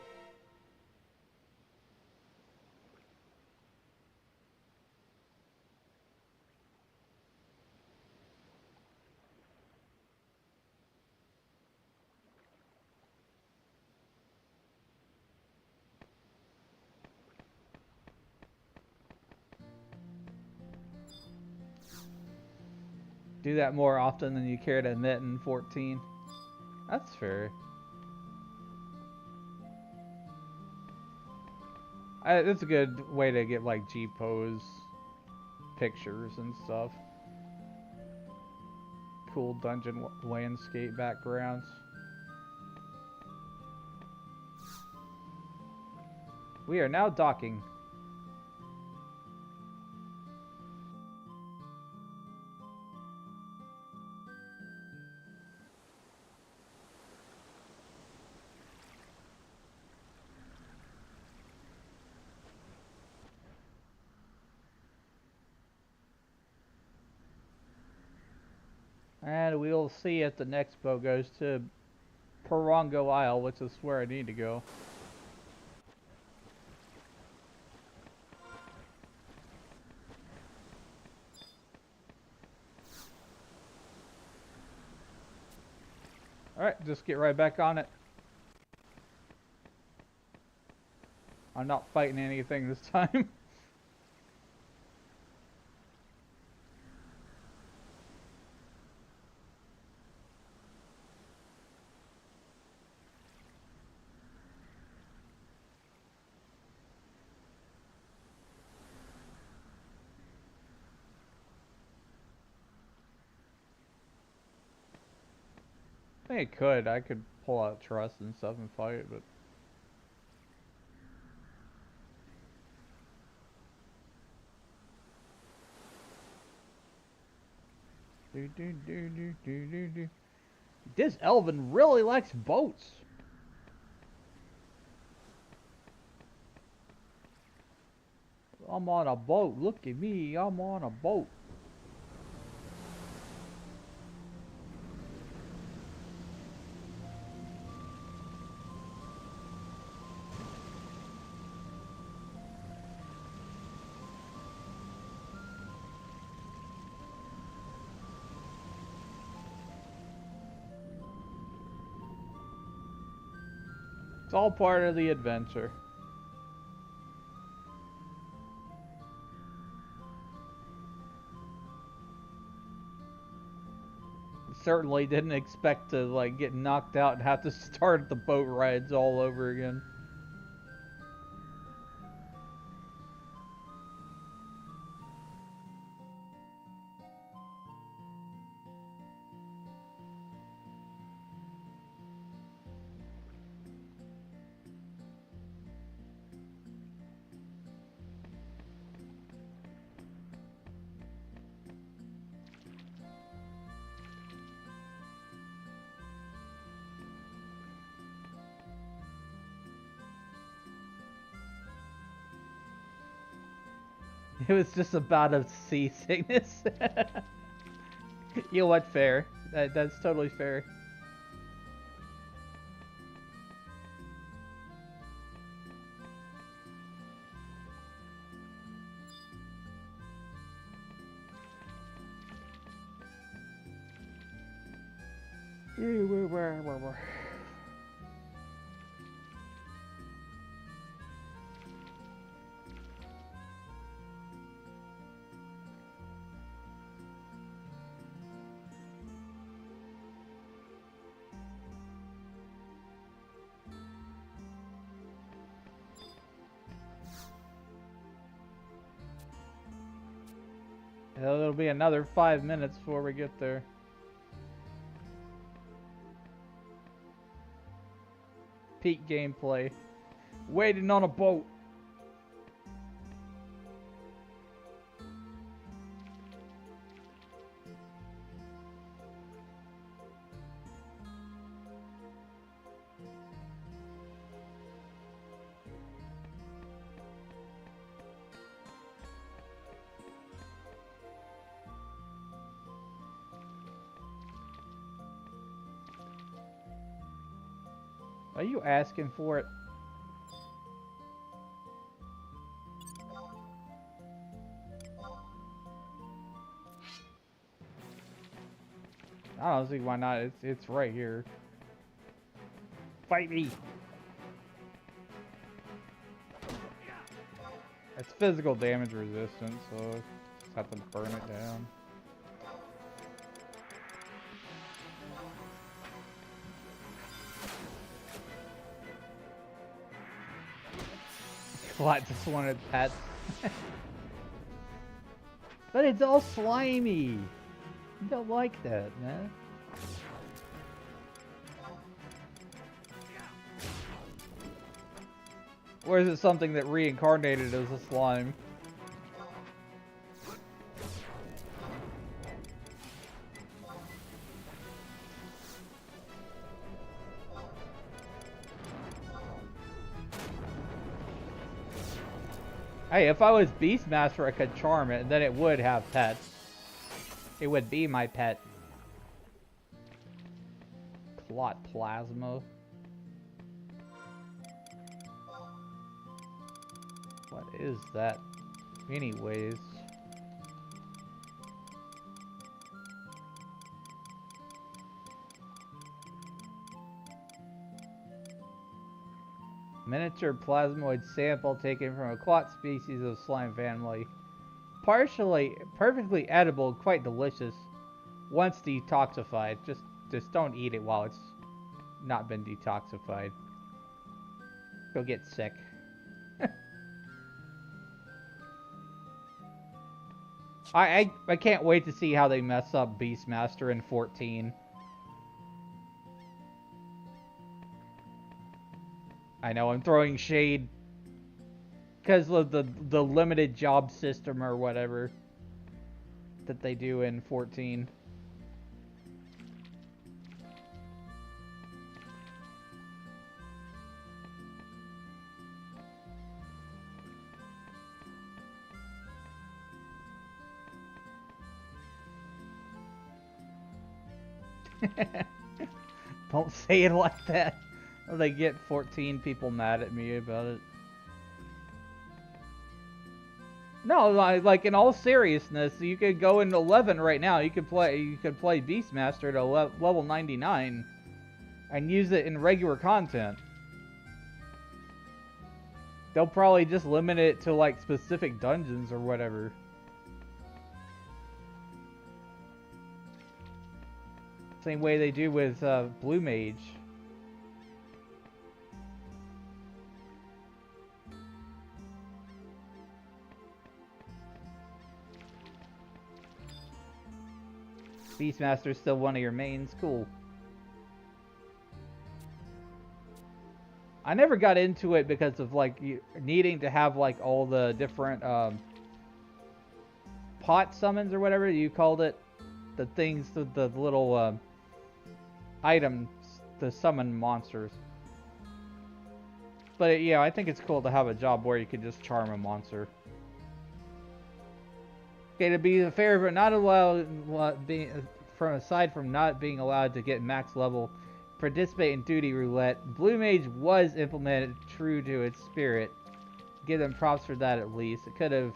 Do that more often than you care to admit in 14. That's fair. It's a good way to get like G-pose pictures and stuff. Cool dungeon landscape backgrounds. We are now docking. And we'll see if the next boat goes to Parongo Isle, which is where I need to go. Alright, just get right back on it. I'm not fighting anything this time. I think I could pull out trust and stuff and fight, but this Elvin really likes boats. I'm on a boat. Look at me. I'm on a boat. It's all part of the adventure. Certainly didn't expect to like get knocked out and have to start the boat rides all over again. It was just about a seasickness. You know what? Fair. That's totally fair. It'll be another 5 minutes before we get there. Peak gameplay. Waiting on a boat. Are you asking for it? I don't see why not. It's right here. Fight me. It's physical damage resistant, so just have to burn it down. What? Just wanted pets. But it's all slimy. You don't like that, man. Or is it something that reincarnated as a slime? Hey, if I was Beastmaster, I could charm it, and then it would have pets. It would be my pet. Clot plasma. What is that? Anyways. Miniature plasmoid sample taken from a clot species of slime family. Perfectly edible, quite delicious. Once detoxified. Just don't eat it while it's not been detoxified. You'll get sick. I can't wait to see how they mess up Beastmaster in 14. I know, I'm throwing shade because of the limited job system or whatever that they do in 14. Don't say it like that. Or they get 14 people mad at me about it. No, like in all seriousness, you could go into 11 right now. You could play Beastmaster at level 99 and use it in regular content. They'll probably just limit it to like specific dungeons or whatever. Same way they do with Blue Mage. Beastmaster's still one of your mains. Cool. I never got into it because of like needing to have like all the different pot summons or whatever you called it. The things, the little items to summon monsters. But yeah, I think it's cool to have a job where you can just charm a monster. Okay, to be fair, but not allowed aside from not being allowed to get max level, participate in duty roulette. Blue Mage was implemented true to its spirit. Give them props for that at least. It could have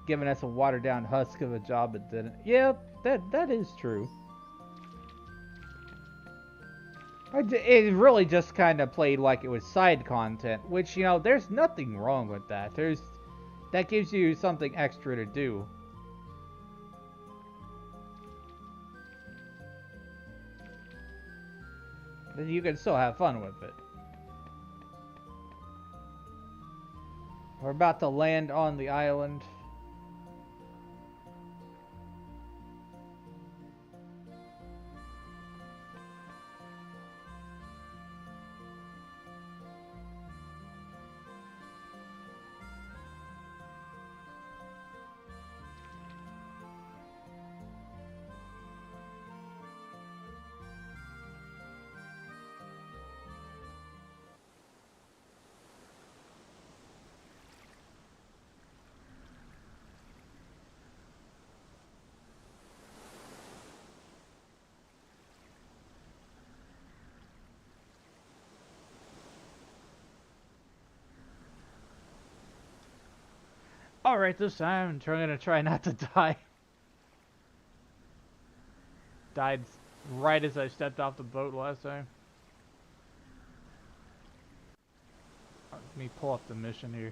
given us a watered down husk of a job, but didn't. Yeah, that is true. It really just kind of played like it was side content, which, you know, there's nothing wrong with that. That gives you something extra to do. Then you can still have fun with it. We're about to land on the island. Alright, this time I'm gonna try not to die. Died right as I stepped off the boat last time. Let me pull up the mission here.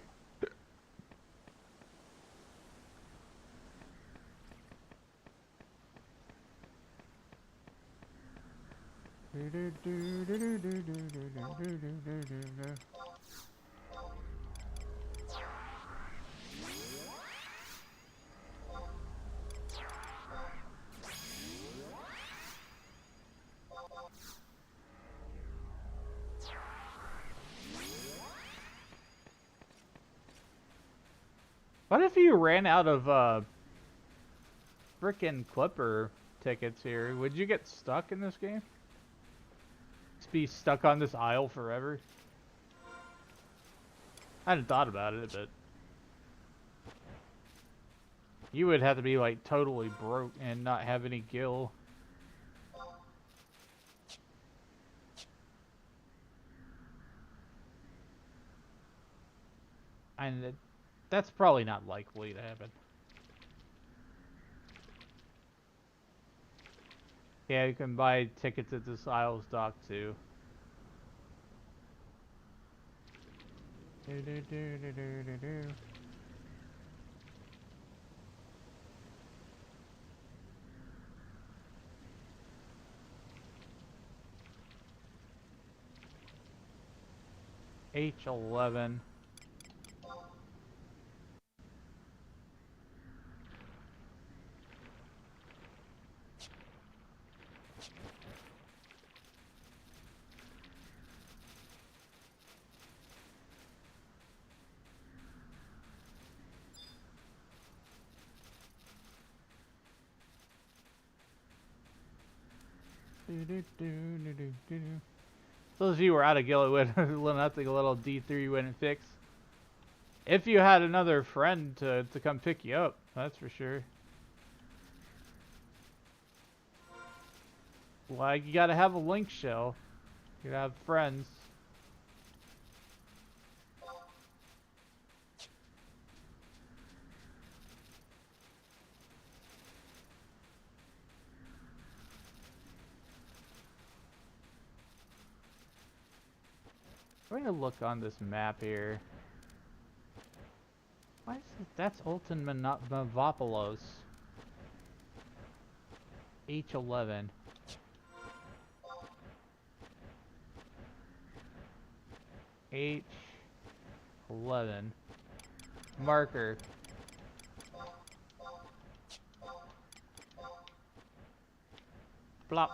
What if you ran out of frickin' Clipper tickets here? Would you get stuck in this game? Just be stuck on this isle forever? I hadn't thought about it, but you would have to be like totally broke and not have any gil. And that's probably not likely to happen. Yeah, you can buy tickets at this Isles dock too. H11. Those of you who are out of guild with nothing a little D3 wouldn't fix. If you had another friend to come pick you up, that's for sure. Like, you gotta have a link shell. You gotta have friends. I'm gonna look on this map here. Why is it? That's Ultan Mavopoulos. H11. H11. Marker. Blop.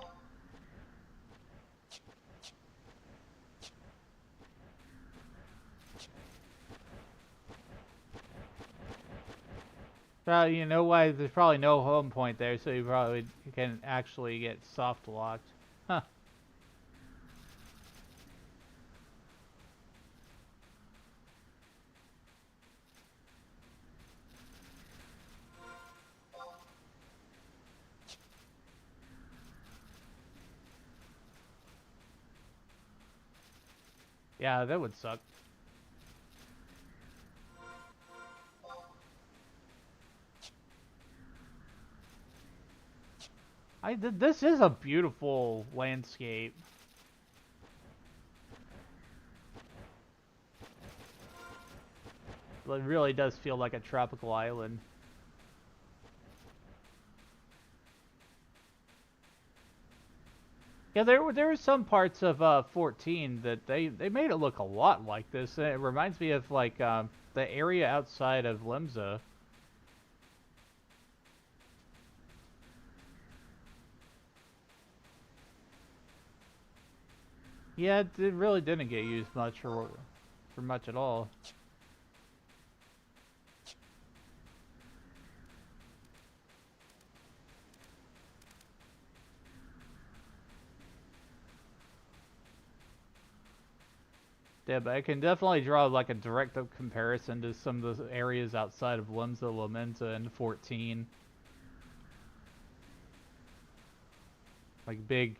You know why? There's probably no home point there, so you probably can actually get soft locked. Huh. Yeah, that would suck. This is a beautiful landscape. It really does feel like a tropical island. Yeah, there were some parts of 14 that they made it look a lot like this. It reminds me of like the area outside of Limsa. Yeah, it really didn't get used much for much at all. Yeah, but I can definitely draw like a direct up comparison to some of the areas outside of Limsa, Lamenta, and 14. Like big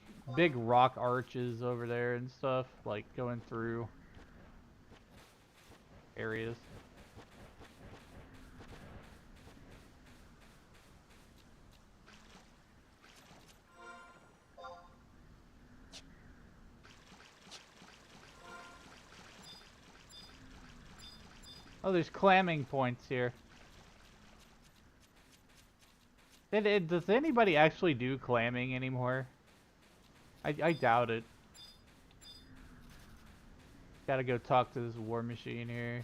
rock arches over there and stuff, like going through areas. Oh, there's clamming points here. Does anybody actually do clamming anymore? I doubt it. Gotta go talk to this war machine here.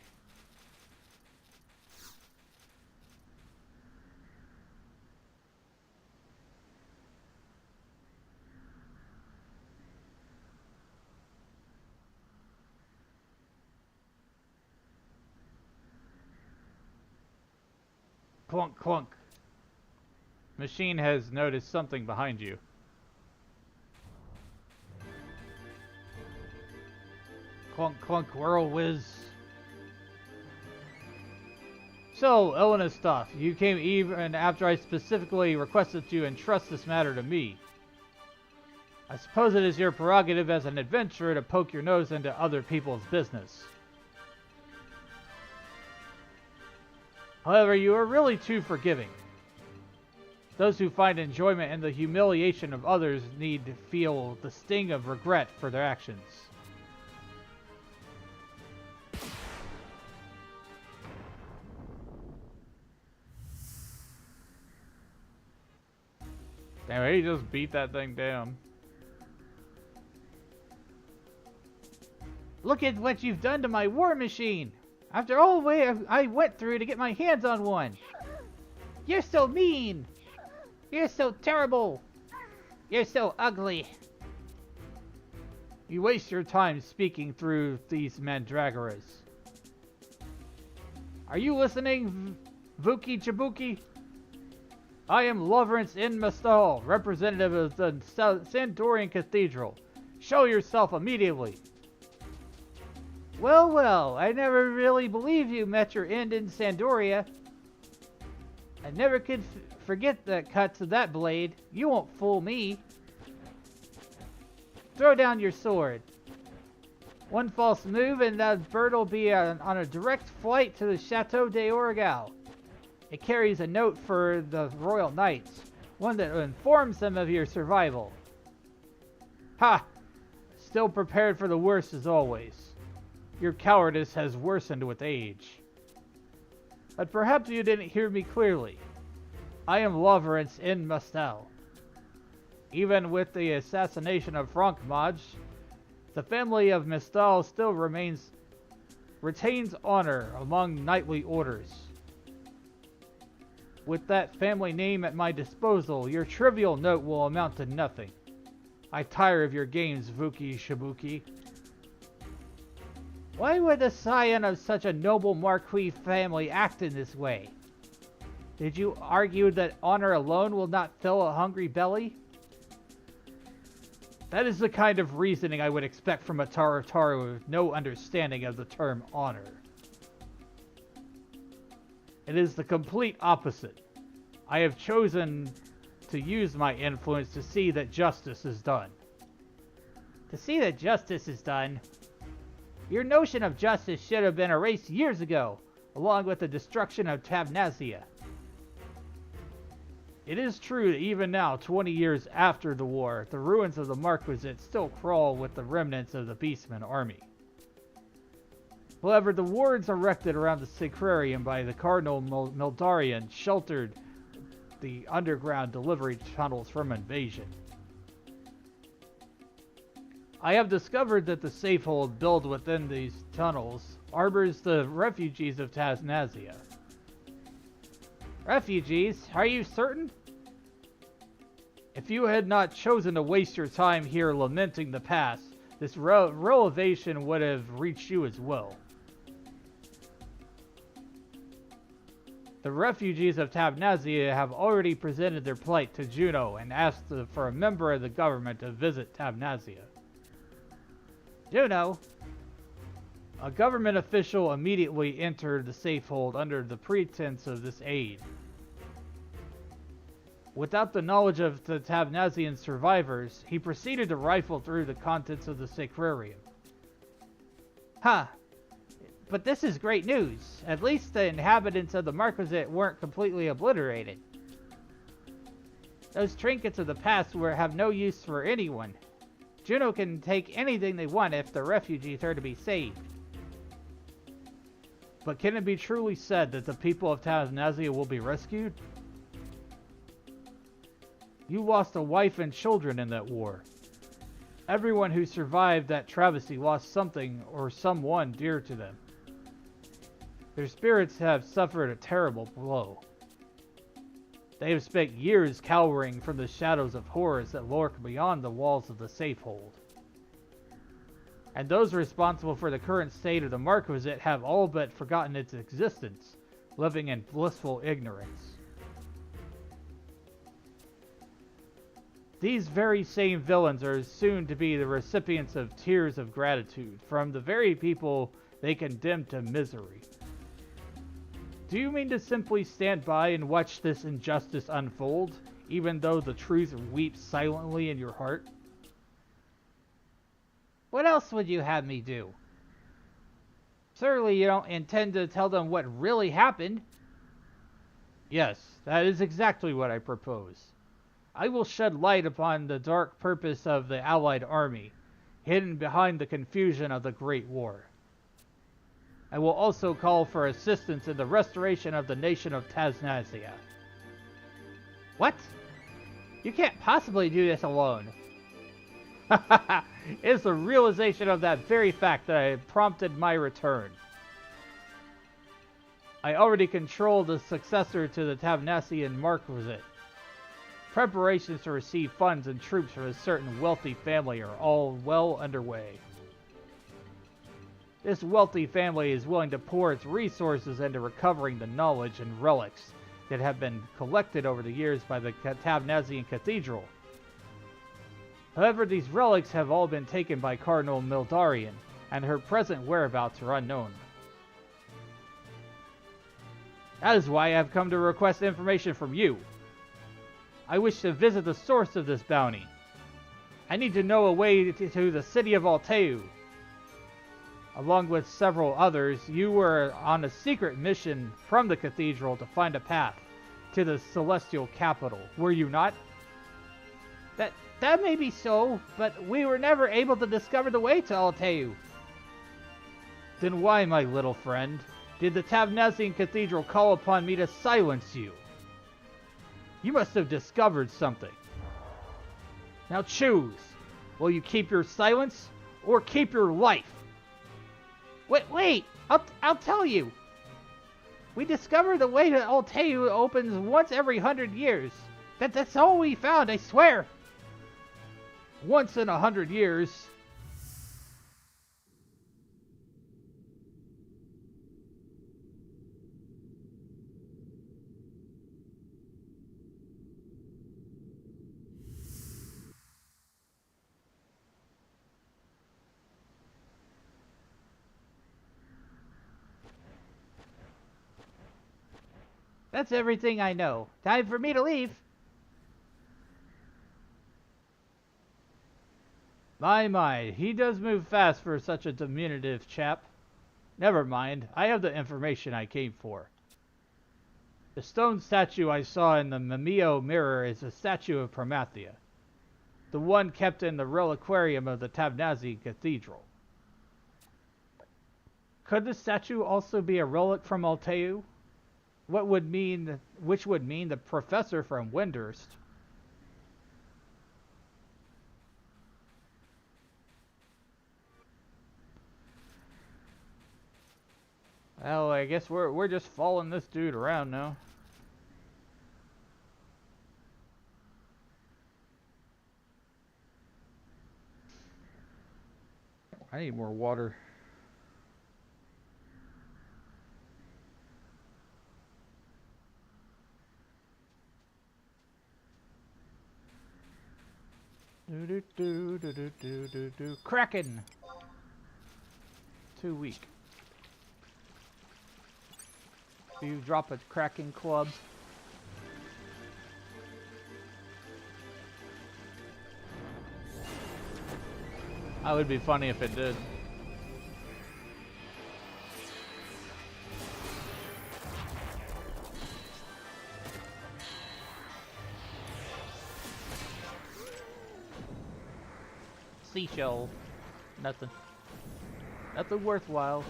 Clunk, clunk. Machine has noticed something behind you. Clunk, clunk, whirl whiz. So, Elena stuff, you came even after I specifically requested you entrust this matter to me. I suppose it is your prerogative as an adventurer to poke your nose into other people's business. However, you are really too forgiving. Those who find enjoyment in the humiliation of others need to feel the sting of regret for their actions. Damn, he just beat that thing down. Look at what you've done to my war machine! After all the way I went through to get my hands on one! You're so mean! You're so terrible! You're so ugly! You waste your time speaking through these mandragoras. Are you listening, Vuki Chibuki? I am Lawrence N. Mastal, representative of the Sandorian Cathedral. Show yourself immediately. Well, well, I never really believed you met your end in Sandoria. I never could forget the cuts of that blade. You won't fool me. Throw down your sword. One false move and that bird will be on a direct flight to the Chateau de Orgal. It carries a note for the Royal Knights, one that informs them of your survival. Ha! Still prepared for the worst as always. Your cowardice has worsened with age. But perhaps you didn't hear me clearly. I am Lawrence in Mastel. Even with the assassination of Frankmaj, the family of Mistal still retains honor among knightly orders. With that family name at my disposal, your trivial note will amount to nothing. I tire of your games, Vuki Shibuki. Why would the scion of such a noble Marquis family act in this way? Did you argue that honor alone will not fill a hungry belly? That is the kind of reasoning I would expect from a Tarataru with no understanding of the term honor. It is the complete opposite. I have chosen to use my influence to see that justice is done. To see that justice is done? Your notion of justice should have been erased years ago, along with the destruction of Tabnazia. It is true that even now, 20 years after the war, the ruins of the Marquisate still crawl with the remnants of the Beastman army. However, the wards erected around the Sacrarium by the Cardinal Mildarian sheltered the underground delivery tunnels from invasion. I have discovered that the safehold built within these tunnels harbors the refugees of Tasnazia. Refugees? Are you certain? If you had not chosen to waste your time here lamenting the past, this revelation would have reached you as well. The refugees of Tabnazia have already presented their plight to Juno and asked for a member of the government to visit Tabnazia. Juno? A government official immediately entered the safehold under the pretense of this aid. Without the knowledge of the Tabnazian survivors, he proceeded to rifle through the contents of the sacrarium. Huh. But this is great news. At least the inhabitants of the Marquisate weren't completely obliterated. Those trinkets of the past have no use for anyone. Juno can take anything they want if the refugees are to be saved. But can it be truly said that the people of Tabnazia will be rescued? You lost a wife and children in that war. Everyone who survived that travesty lost something or someone dear to them. Their spirits have suffered a terrible blow. They have spent years cowering from the shadows of horrors that lurk beyond the walls of the safehold. And those responsible for the current state of the Marquisate have all but forgotten its existence, living in blissful ignorance. These very same villains are soon to be the recipients of tears of gratitude from the very people they condemned to misery. Do you mean to simply stand by and watch this injustice unfold, even though the truth weeps silently in your heart? What else would you have me do? Surely you don't intend to tell them what really happened. Yes, that is exactly what I propose. I will shed light upon the dark purpose of the Allied army, hidden behind the confusion of the Great War. I will also call for assistance in the restoration of the nation of Tasnazia. What? You can't possibly do this alone. It's the realization of that very fact that prompted my return. I already control the successor to the Tabnazian Marquisate. Preparations to receive funds and troops from a certain wealthy family are all well underway. This wealthy family is willing to pour its resources into recovering the knowledge and relics that have been collected over the years by the Tabnazian Cathedral. However, these relics have all been taken by Cardinal Mildarian, and her present whereabouts are unknown. That is why I have come to request information from you. I wish to visit the source of this bounty. I need to know a way to the city of Alteu. Along with several others, you were on a secret mission from the cathedral to find a path to the celestial capital, were you not? That may be so, but we were never able to discover the way to Alteu. Then why, my little friend, Did the Tabnazian Cathedral call upon me to silence you? You must have discovered something. Now choose. Will you keep your silence or keep your life? Wait! I'll tell you. We discovered the way to Alteu opens once every 100 years. That's all we found, I swear. Once in 100 years. That's everything I know. Time for me to leave. My, he does move fast for such a diminutive chap. Never mind, I have the information I came for. The stone statue I saw in the Mimeo mirror is a statue of Promathia. The one kept in the reliquarium of the Tabnazi Cathedral. Could the statue also be a relic from Alteu? Which would mean the professor from Windurst. Well, I guess we're just following this dude around now. I need more water. Kraken! Too weak. Do you drop a Kraken club? That would be funny if it did. Seashell. Nothing. Nothing worthwhile.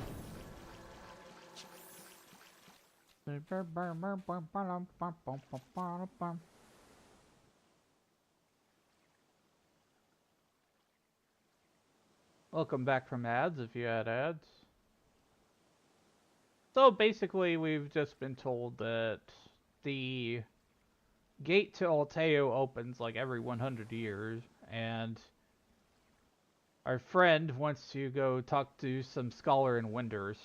Welcome back from ads, if you had ads. So basically, we've just been told that the gate to Alteo opens like every 100 years, and our friend wants to go talk to some scholar in Winders.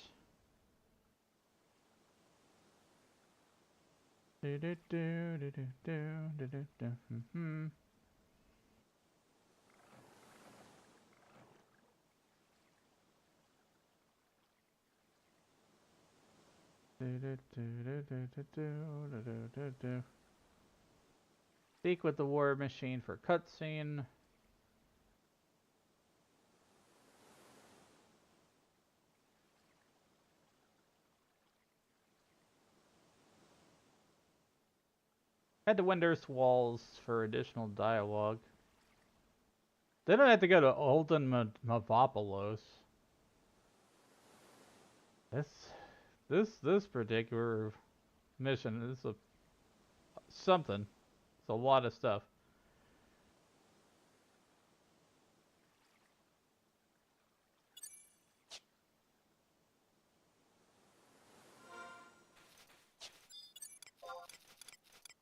Speak with the war machine for cutscene. Head to Windurst Walls for additional dialogue. Then I have to go to Olden Mavopolos. This particular mission is something. It's a lot of stuff.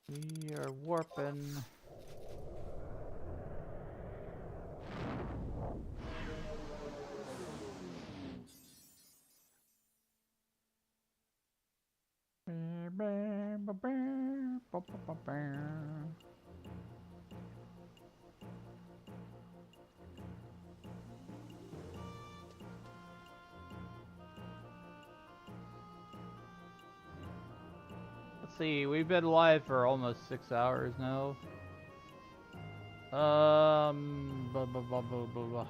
We are warping. Let's see, we've been live for almost 6 hours now. Blah, blah, blah, blah, blah, blah.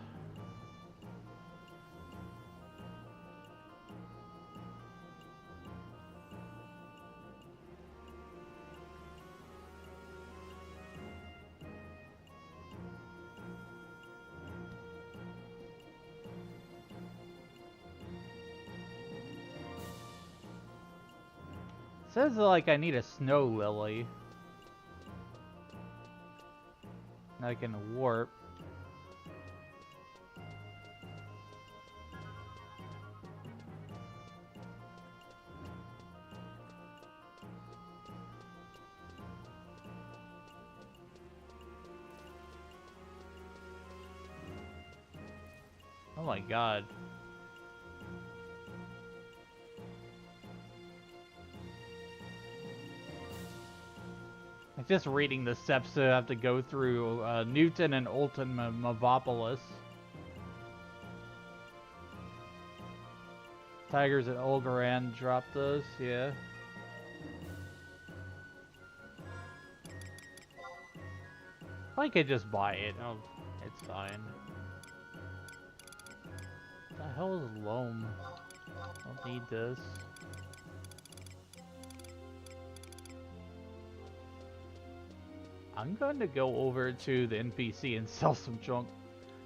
Says like I need a snow lily. I can warp. Oh my god. Just reading the steps to have to go through Newton and Olton Mavopolis. Tigers at Olgaran dropped those, yeah. I could just buy it. Oh, it's fine. What the hell is loam? Don't need this. I'm going to go over to the NPC and sell some junk.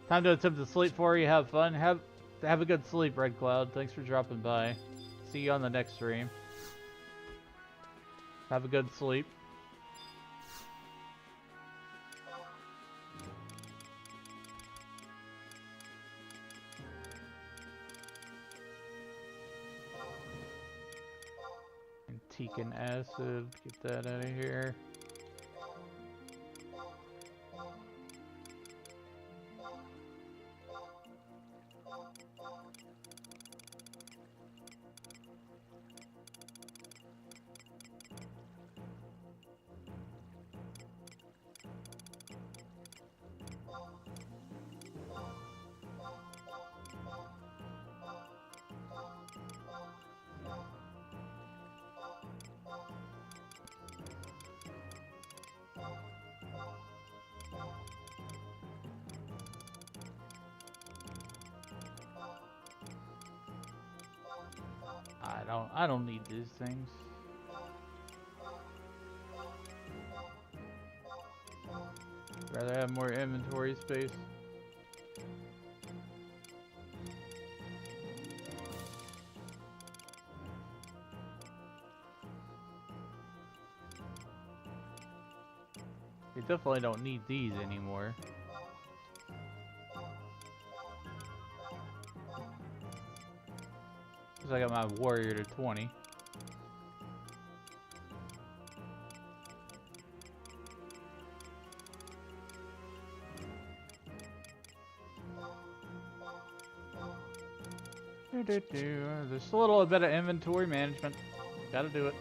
Time to attempt to sleep for you. Have fun. Have a good sleep, Red Cloud. Thanks for dropping by. See you on the next stream. Have a good sleep. Antiquin acid. Get that out of here. I don't need these things. Rather have more inventory space. You definitely don't need these anymore. I got my warrior to 20. Just a little bit of inventory management. Gotta do it.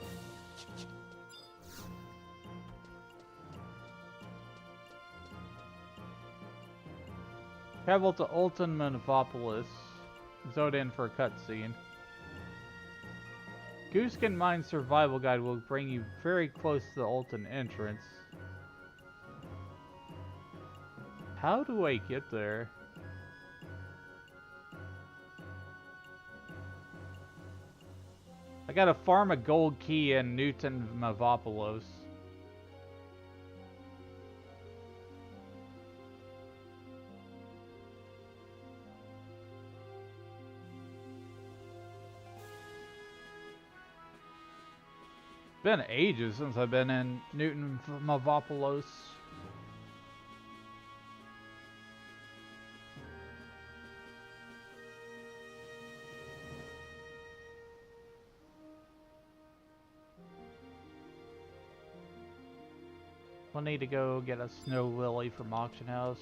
Travel to Olton Manopolis. Zoned in for a cutscene. Gooskin Mine's survival guide will bring you very close to the Olton entrance. How do I get there? I gotta farm a gold key in Newton Mavopolis. Been ages since I've been in Newton Mavopolis. We'll need to go get a snow lily from auction house.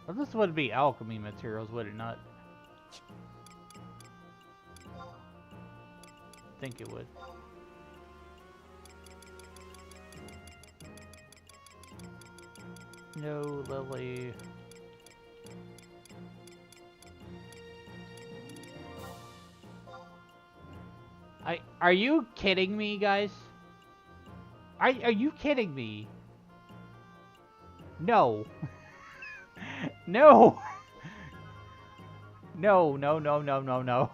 Well, this would be alchemy materials, would it not? I think it would. No, Lily. Are you kidding me, guys? Are you kidding me? No. No. No, no, no, no, no, no.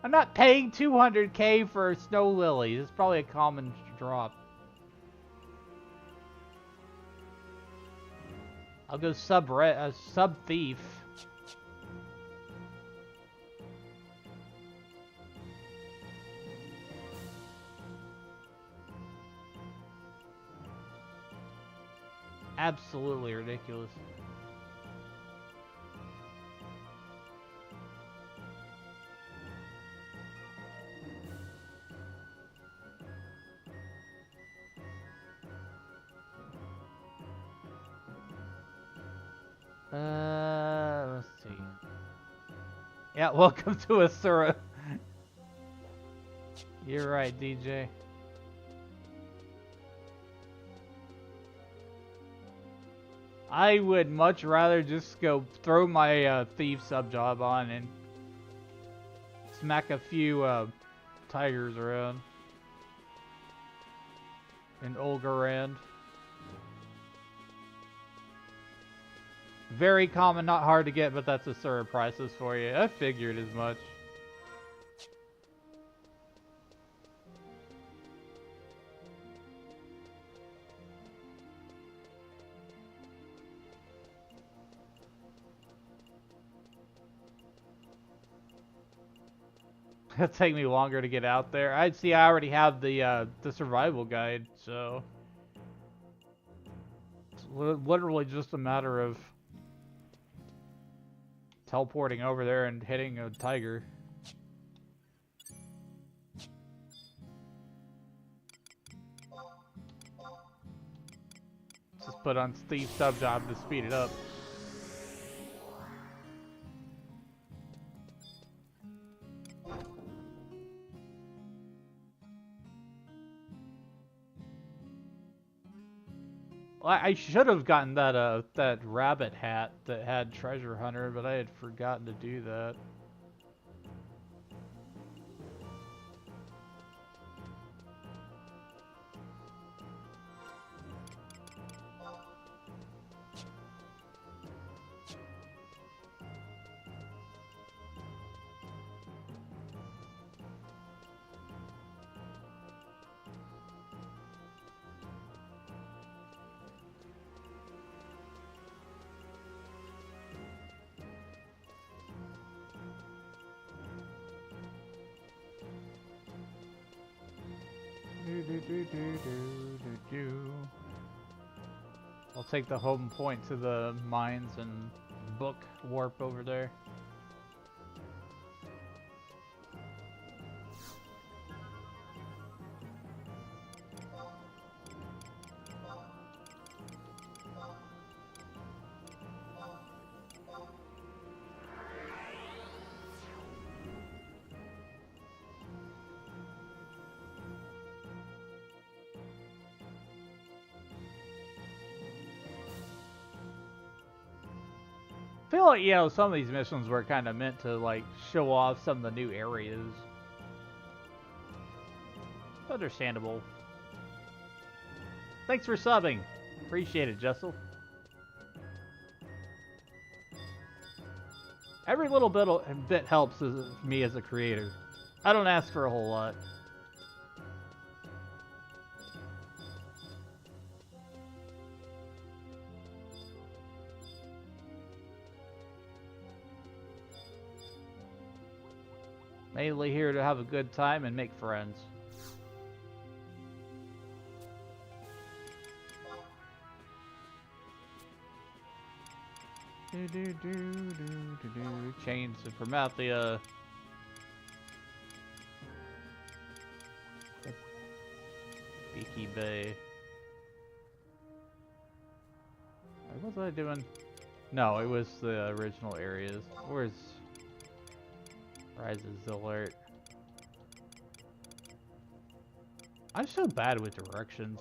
I'm not paying 200k for snow lilies. It's probably a common drop. I'll go sub thief. Absolutely ridiculous. Let's see. Yeah, welcome to Asura. You're right, DJ. I would much rather just go throw my thief sub job on and smack a few tigers around in Olgarand. Very common, not hard to get, but that's Asura prices for you. I figured as much. It'll take me longer to get out there. I already have the survival guide, so it's literally just a matter of teleporting over there and hitting a tiger. Just put on Steve's sub job to speed it up. I should have gotten that rabbit hat that had treasure hunter, but I had forgotten to do that. I'll take the home point to the mines and book warp over there. I feel like, you know, some of these missions were kind of meant to, like, show off some of the new areas. Understandable. Thanks for subbing. Appreciate it, Jessel. Every little bit helps me as a creator. I don't ask for a whole lot. Mainly here to have a good time and make friends. Chains of Promathia. Beaky Bay. What was I doing? No, it was the original areas. Where's Rises alert? I'm so bad with directions.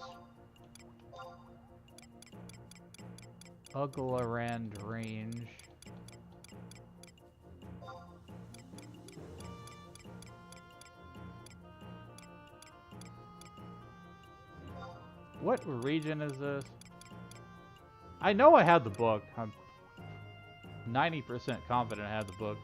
Uglarand range. What region is this? I know I had the book. I'm 90% confident I had the book.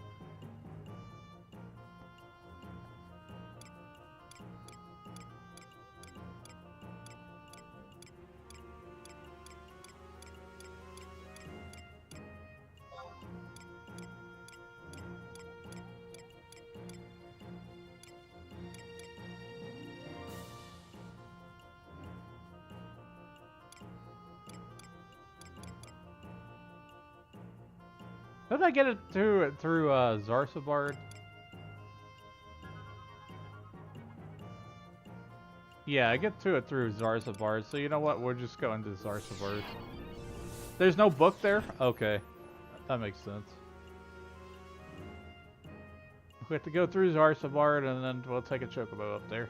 Did I get it through Zarsabard? Yeah, I get to it through Zarsabard, so you know what? We'll just go into Zarsabard. There's no book there? Okay. That makes sense. We have to go through Zarsabard, and then we'll take a chocobo up there.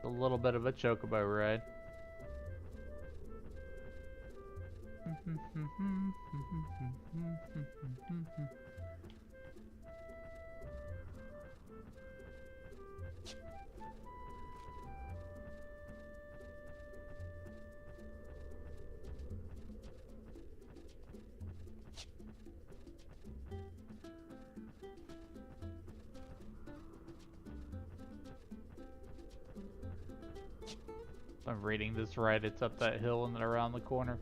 A little bit of a chocobo ride. I'm reading this right, it's up that hill and then around the corner.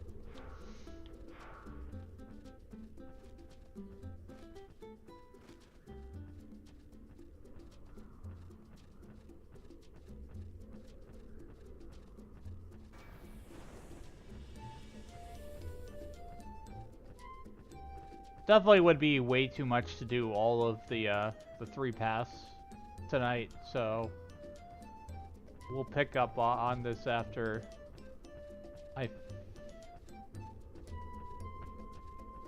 Definitely would be way too much to do all of the 3 paths tonight, so we'll pick up on this after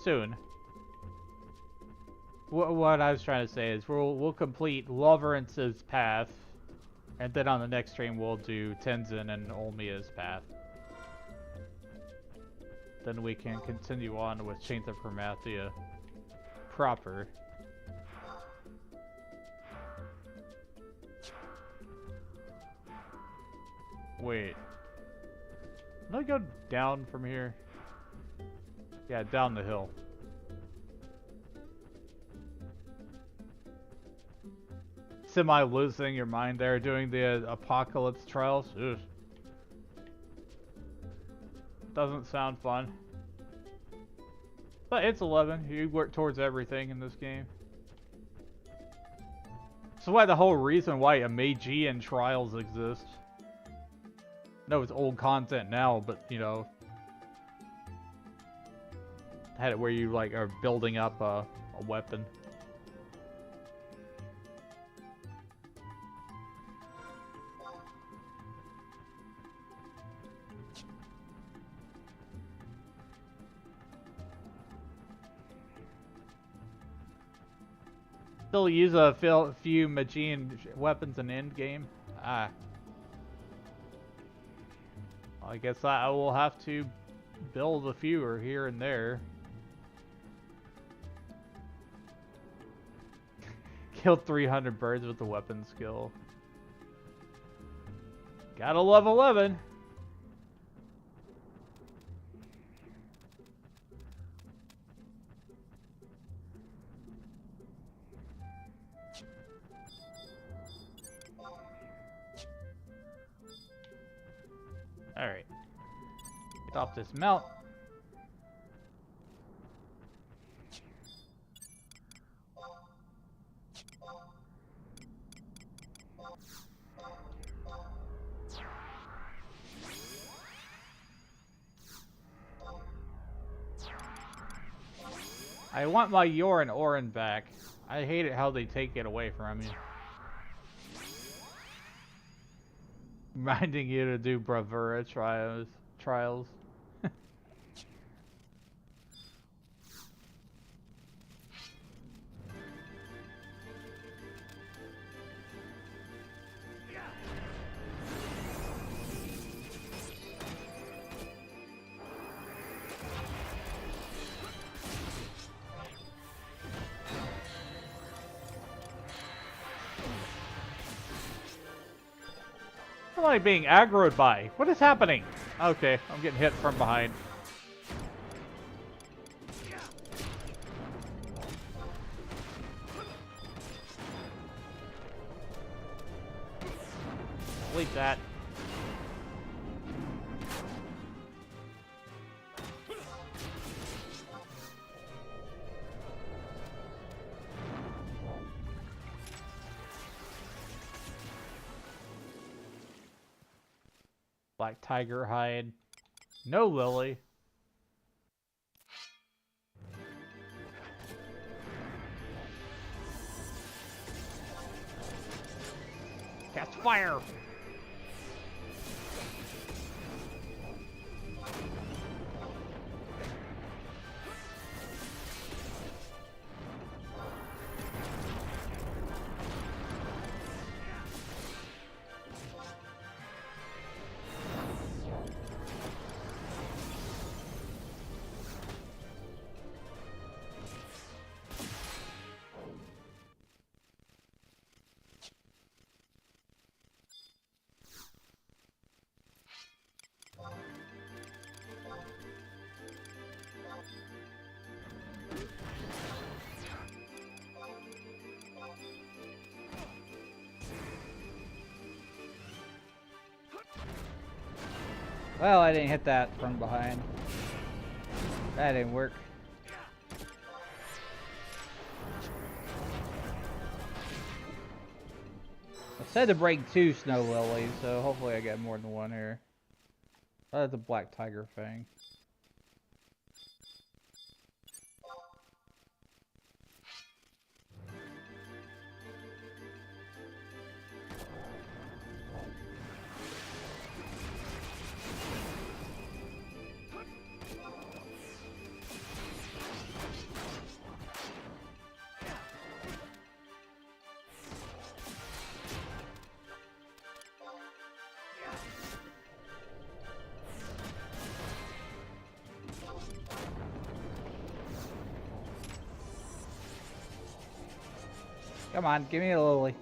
soon. What I was trying to say is we'll complete Loverance's path, and then on the next stream we'll do Tenzin and Olmia's path. Then we can continue on with Chains of Promathia proper. Wait. Can I go down from here? Yeah, down the hill. Semi losing your mind there doing the apocalypse trials. Ugh. Doesn't sound fun. But it's 11. You work towards everything in this game. That's why the whole reason why Magian trials exist. No, it's old content now, but you know, had it where you like are building up a weapon. Still use a few Magian weapons in end game. Ah. I guess I will have to build a few or here and there. Killed 300 birds with the weapon skill. Gotta love 11. Alright. Get off this mount. I want my Yorin Orin back. I hate it how they take it away from you. Reminding you to do bravura trials. I'm like being aggroed by. What is happening? Okay, I'm getting hit from behind. Delete that. Black tiger hide. No lily. Cast fire. Well, I didn't hit that from behind. That didn't work. I said to break 2 snow lilies, so hopefully I get more than 1 here. Oh, that's a black tiger fang. Come on, give me a lily.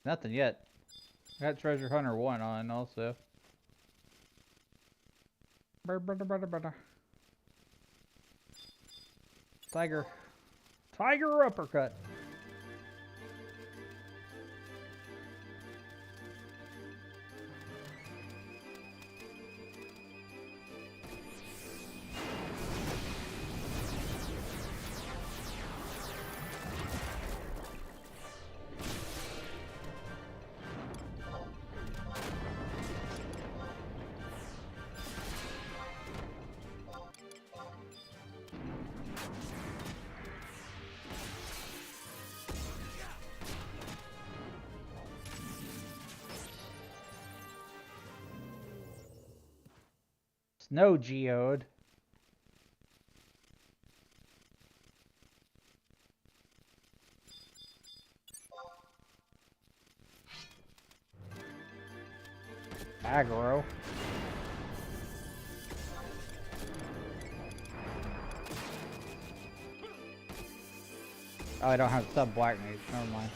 Nothing yet. I got Treasure Hunter 1 on also. Tiger. Tiger uppercut. Snow geode. Aggro. Oh, I don't have sub black mage. Never mind.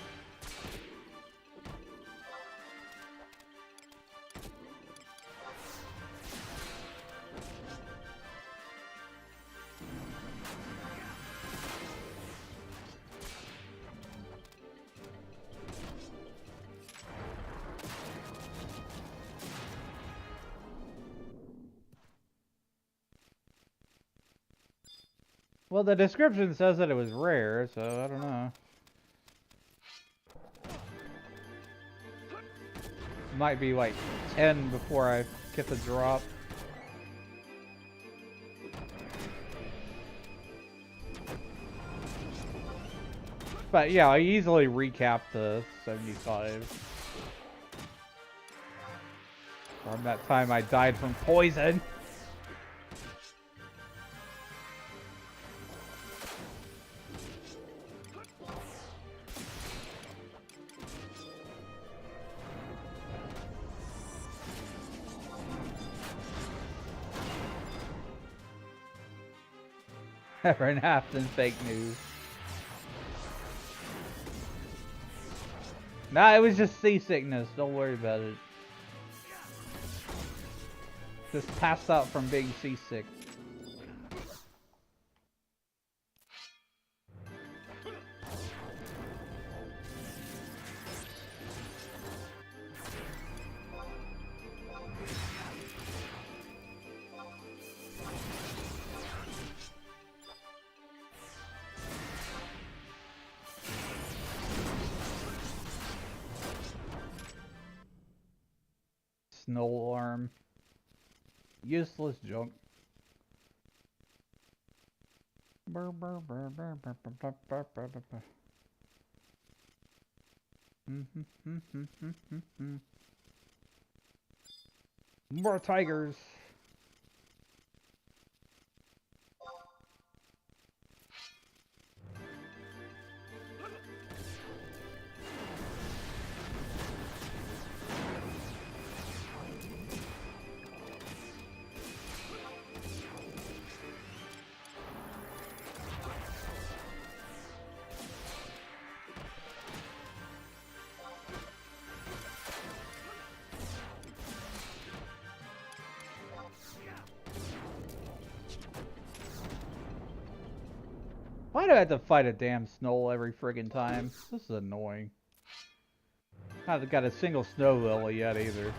Well, the description says that it was rare, so I don't know. Might be like 10 before I get the drop. But yeah, I easily recapped the 75. From that time I died from poison. Everett Afton fake news. Nah, it was just seasickness. Don't worry about it. Just passed out from being seasick. Snow arm. Useless junk. More tigers. Why do I have to fight a damn snow every friggin' time? This is annoying. I haven't got a single snow lily yet either.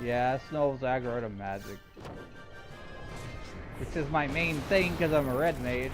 Yeah, snow's aggro to magic. Which is my main thing because I'm a red mage.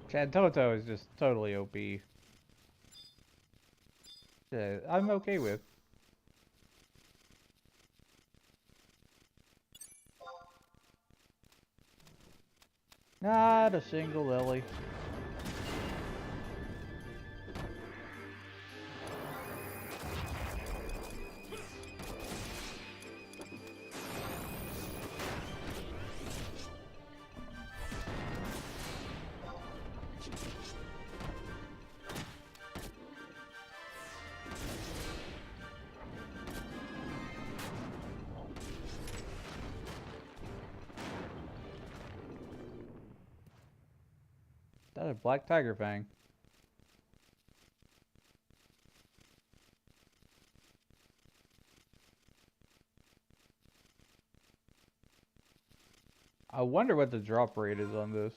Chantoto is just totally OP. Yeah, I'm okay with. Not a single lily. That a black tiger fang. I wonder what the drop rate is on this.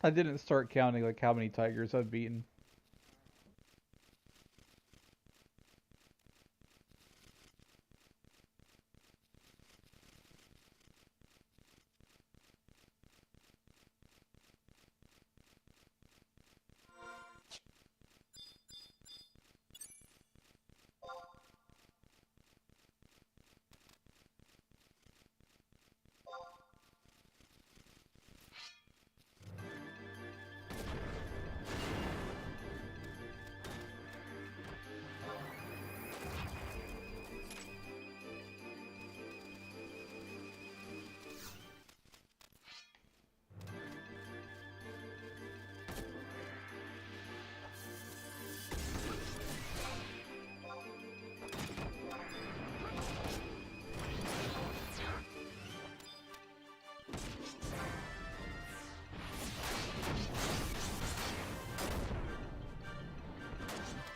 I didn't start counting like how many tigers I've beaten.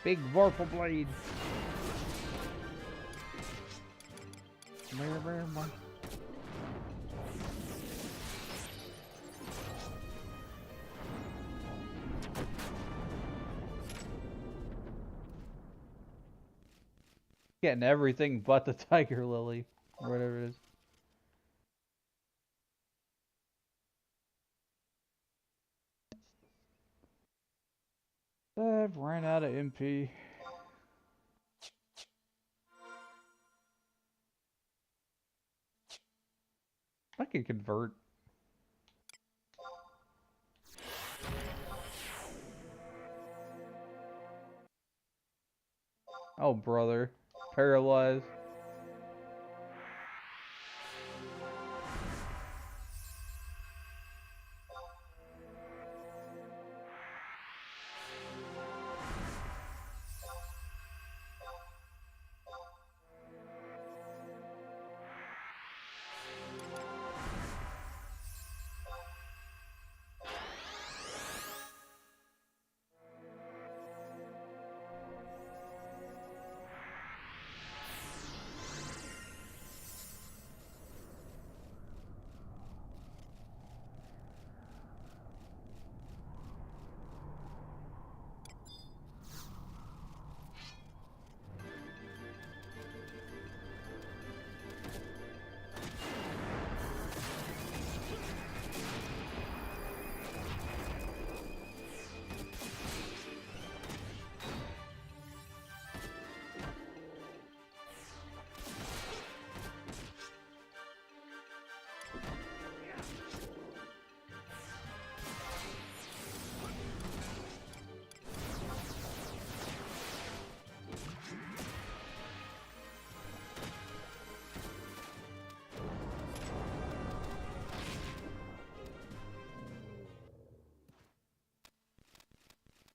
Big Vorpal blade. Getting everything but the tiger lily, or whatever it is. I've ran out of MP. I can convert. Oh, brother. Paralyzed.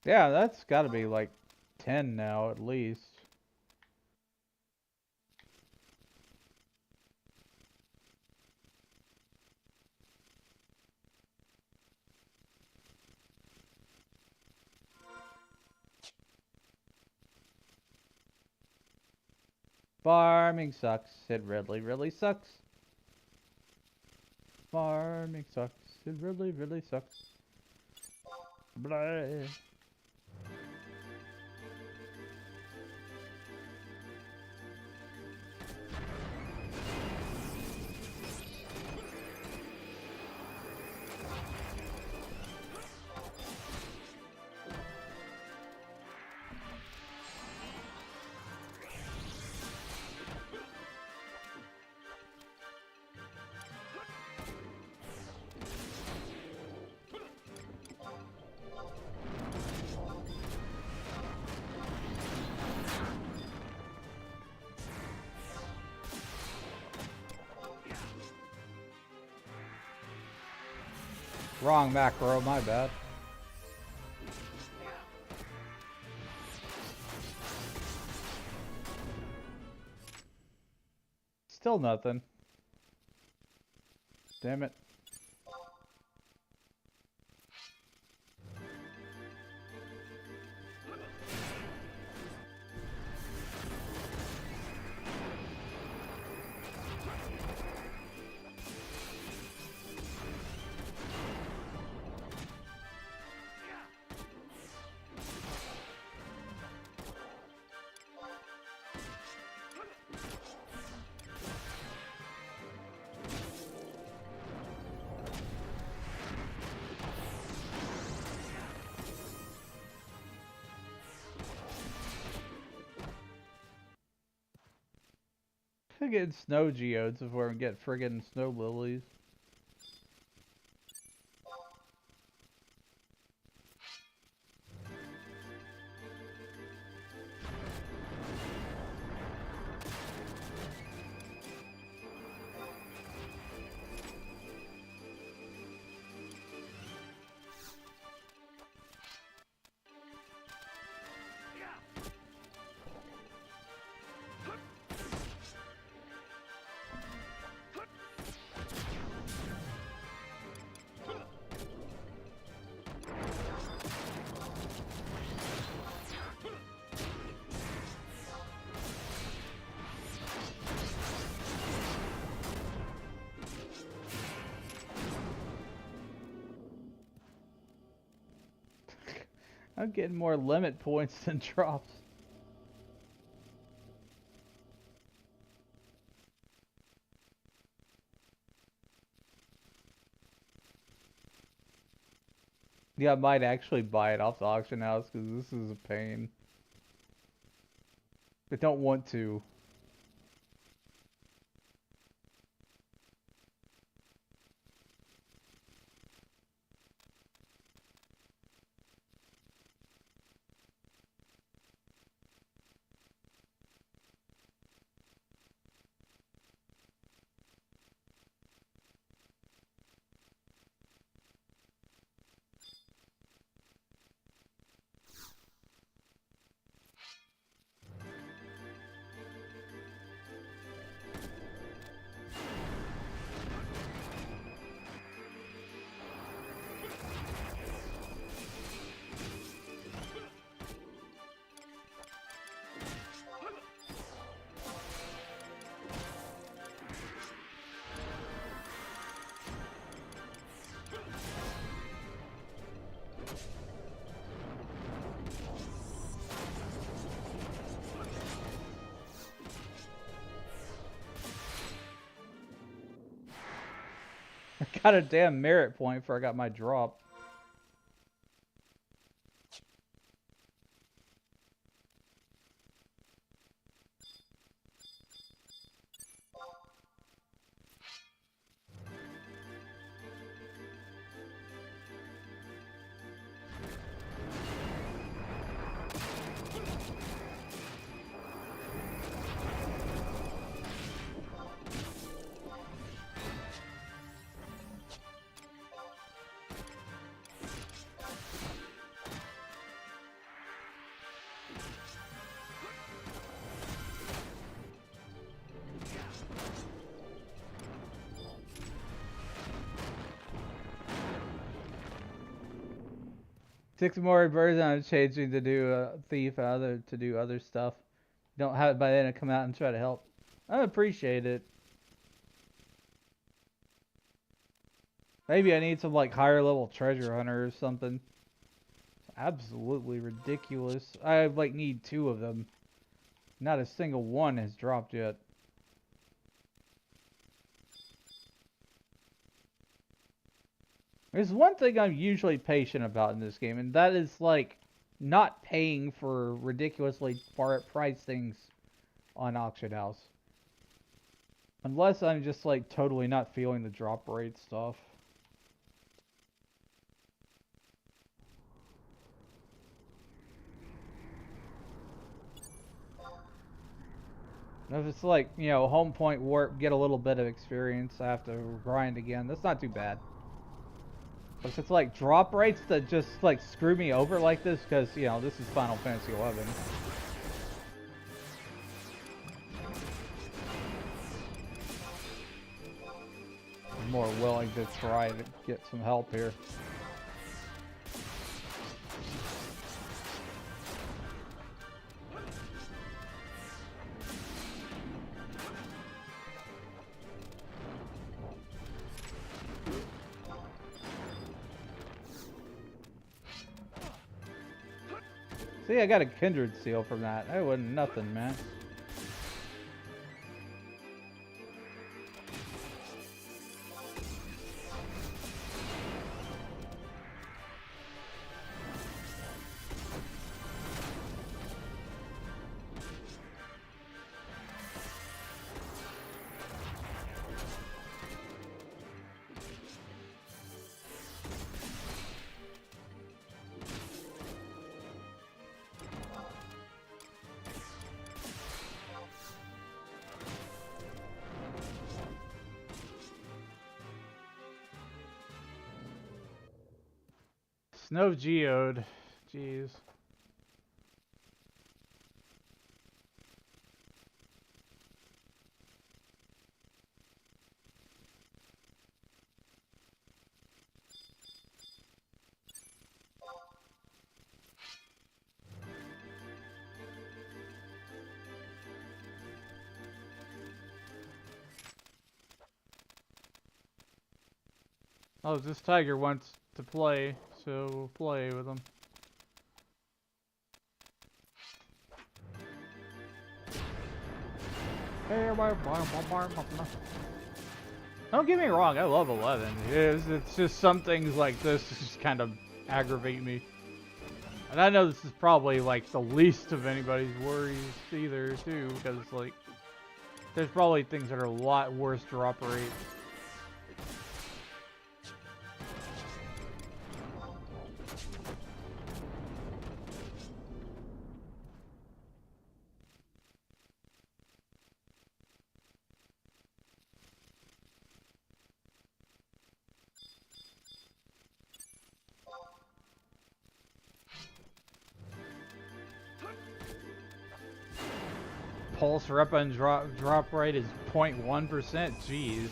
Yeah, that's got to be like 10 now at least. Farming sucks. It really, really sucks. Farming sucks. It really, really sucks. Blah. Wrong macro, my bad. Still nothing. Damn it. I'm getting snow geodes before I get friggin' snow lilies. I'm getting more limit points than drops. Yeah, I might actually buy it off the auction house because this is a pain. I don't want to. I got a damn merit point before I got my drop. Six more birds I'm changing to do thief and to do other stuff. Don't have it by then to come out and try to help. I appreciate it. Maybe I need some like higher level treasure hunter or something. It's absolutely ridiculous. I like need 2 of them. Not a single one has dropped yet. There's one thing I'm usually patient about in this game, and that is like not paying for ridiculously far priced things on auction house. Unless I'm just like totally not feeling the drop rate stuff. If it's like, you know, home point warp, get a little bit of experience, I have to grind again. That's not too bad. But if it's like drop rates that just like screw me over like this, because, you know, this is Final Fantasy 11. I'm more willing to try to get some help here. See, I got a kindred seal from that. That wasn't nothing, man. Snow geode. Jeez. Oh, this tiger wants to play, so we'll play with him. Don't get me wrong, I love 11. It's just some things like this just kind of aggravate me. And I know this is probably like the least of anybody's worries either, too, because like there's probably things that are a lot worse drop rate. Pulse weapon drop rate is 0.1%. Jeez.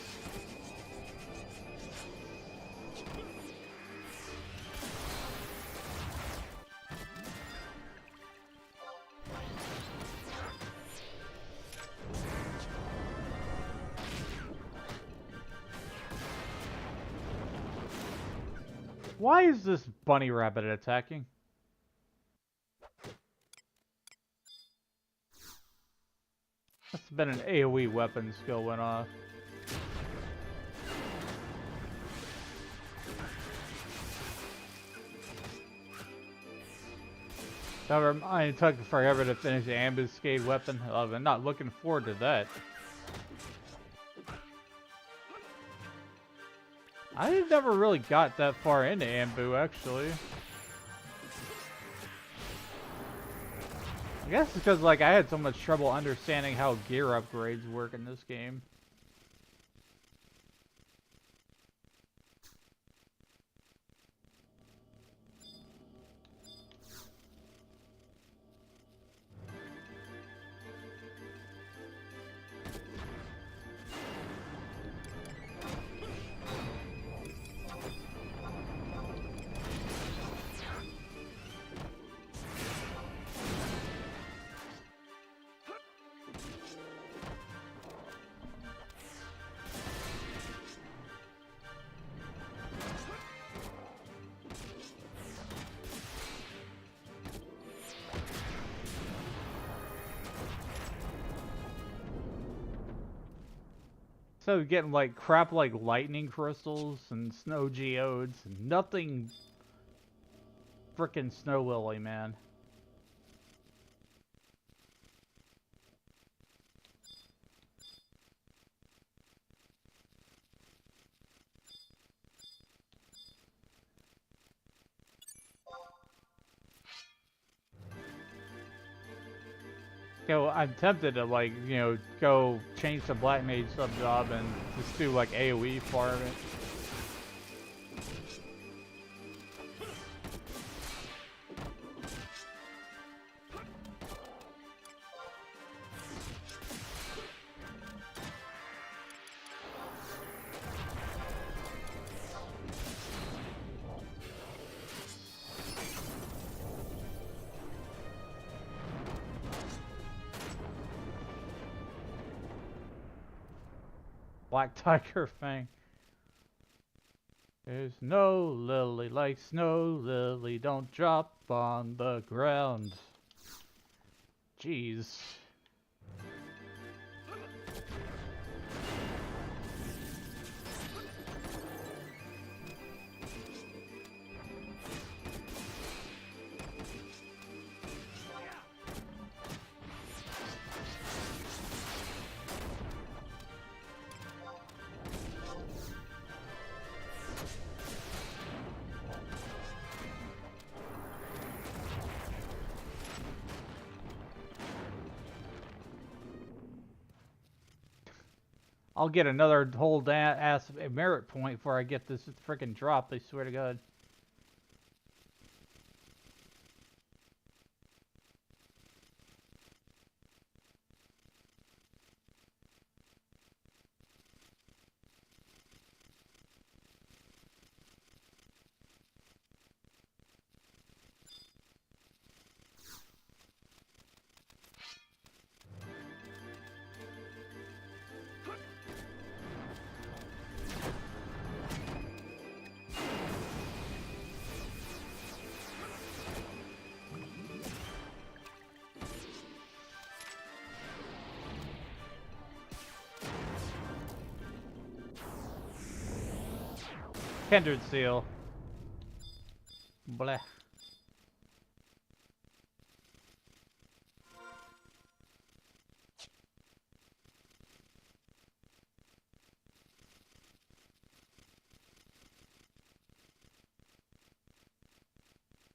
Why is this bunny rabbit attacking? That's been an AoE weapon skill went off. However, it took forever to finish the ambuscade weapon. I'm not looking forward to that. I never really got that far into Ambu, actually. I guess it's because like I had so much trouble understanding how gear upgrades work in this game. So getting like crap like lightning crystals and snow geodes, nothing frickin' snow lily, man. You know, I'm tempted to like, you know, go change the Black Mage sub job and just do like AoE farming. Black Tiger Fang. There's no lily like snow lily, don't drop on the ground. Jeez. I'll get another whole ass merit point before I get this freaking drop, I swear to God. Kindred Seal. Bleh.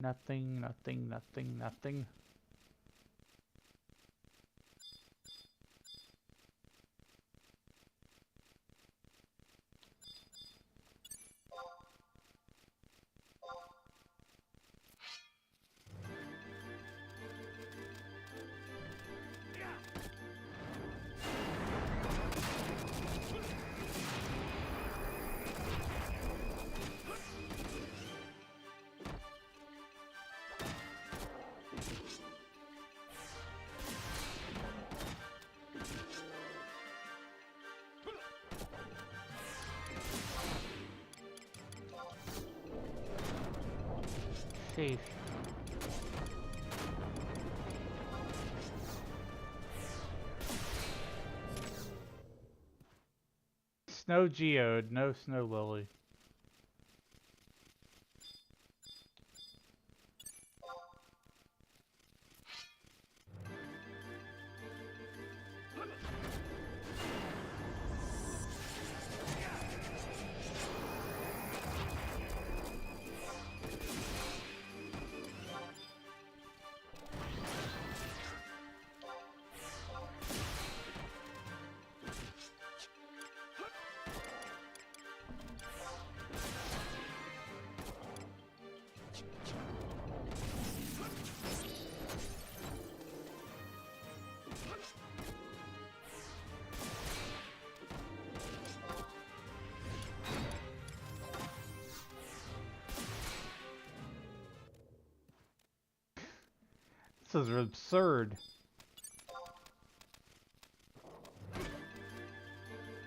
Nothing, nothing, nothing, nothing. Sheesh. Snow geode, no snow lily. This is absurd.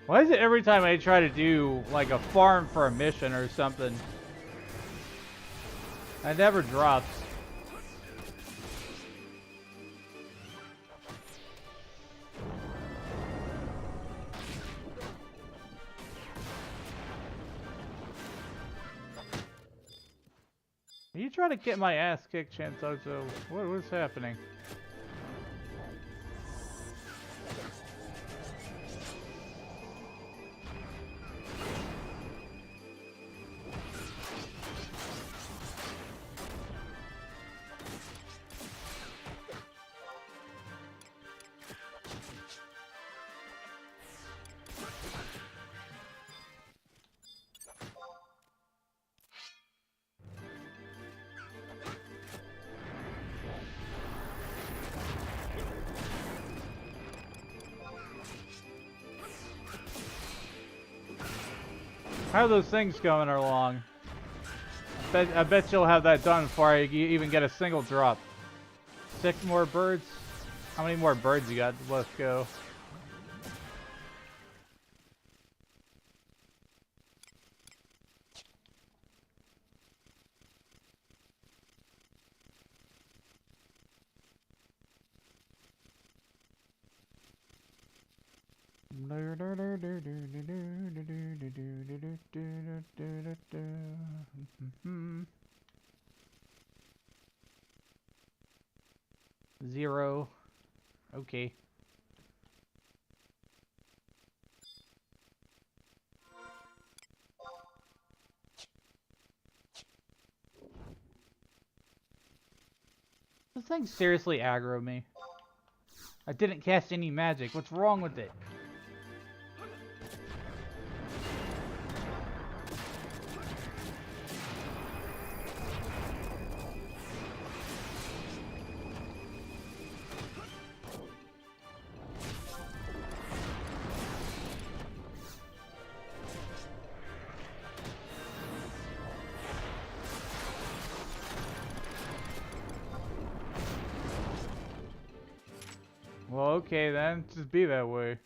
Why is it every time I try to do like a farm for a mission or something, it never drops? Are you trying to get my ass kicked, Chantoso? What's happening? How are those things going along? I bet you'll have that done before I even get a single drop. 6 more birds? How many more birds you got? Let's go. Zero. Okay. This thing seriously aggroed me. I didn't cast any magic. What's wrong with it? Well, okay then. Just be that way.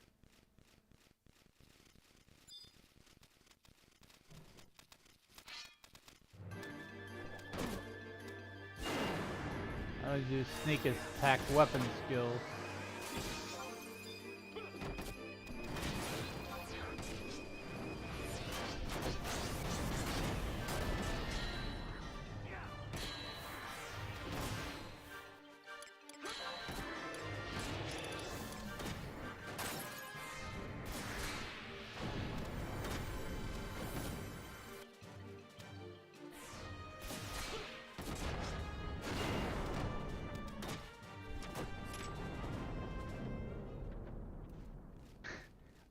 I'll do sneak attack weapon skills.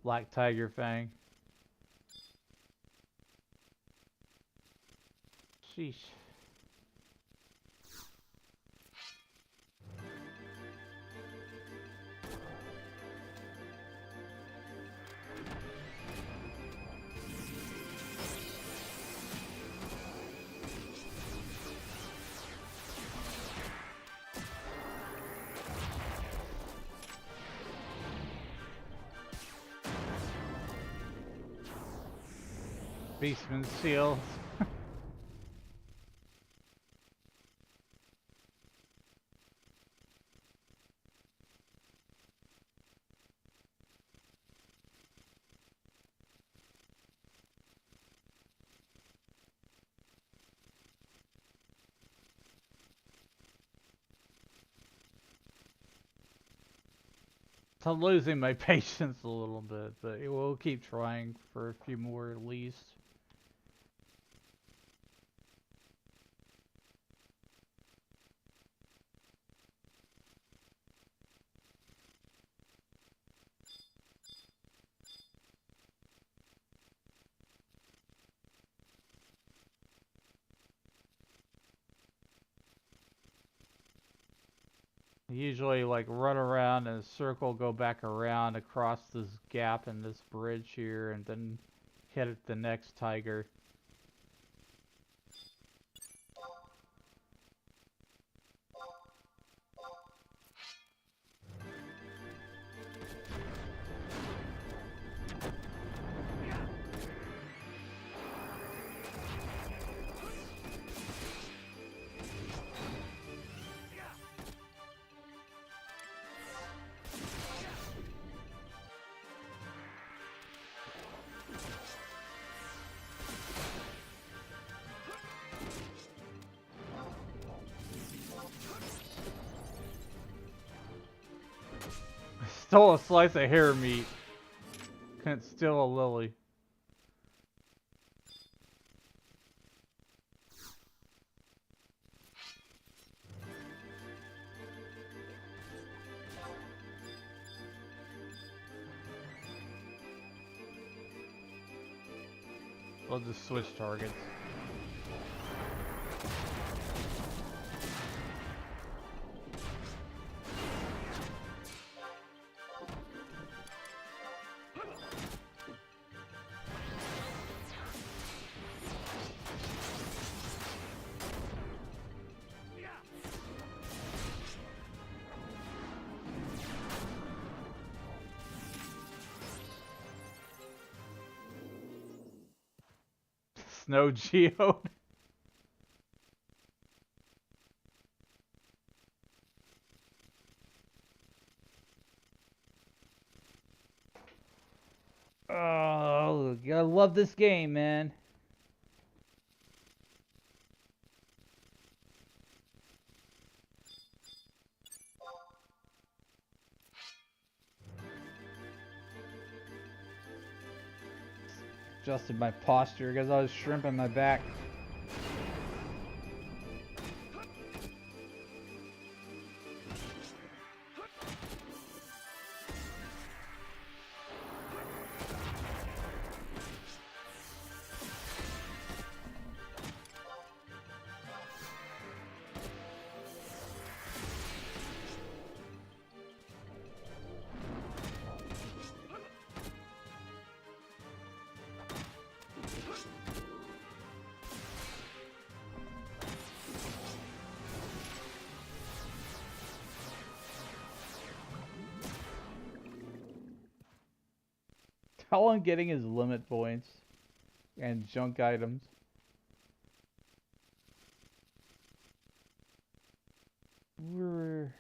Black tiger fang. Sheesh. Beastman seals. I'm losing my patience a little bit, but we'll keep trying for a few more at least. Usually like run around in a circle, go back around across this gap in this bridge here, and then hit the next tiger. Stole a slice of hair meat. Couldn't steal a lily. We'll just switch targets. Snow geode. Oh, I love this game, man. Adjusted my posture because I was shrimping my back. All I'm getting is limit points and junk items. We're...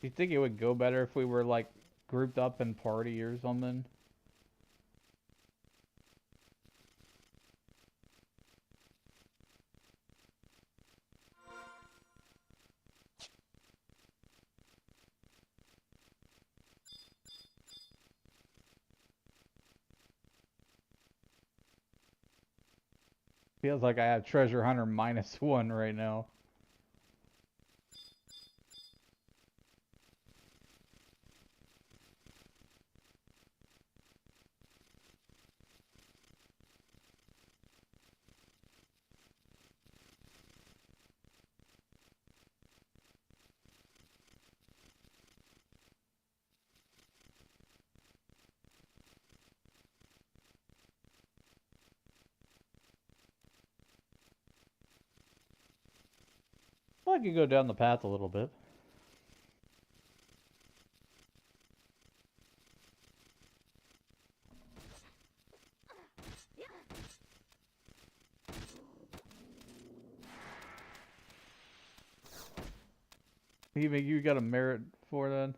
Do you think it would go better if we were like grouped up in party or something? Feels like I have Treasure Hunter -1 right now. Well, I could go down the path a little bit. Even you got a merit for that?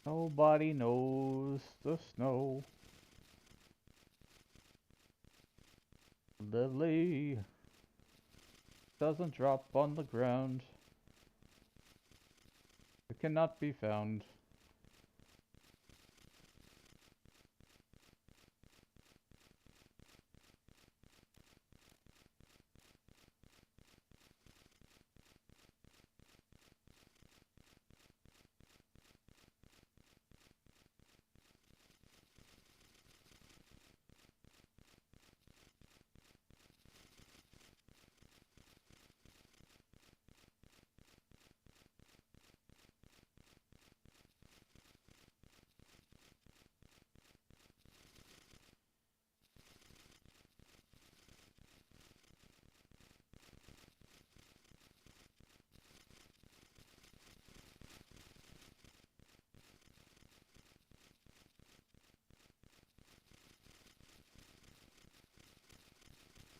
Nobody knows the snow. Lily doesn't drop on the ground. It cannot be found.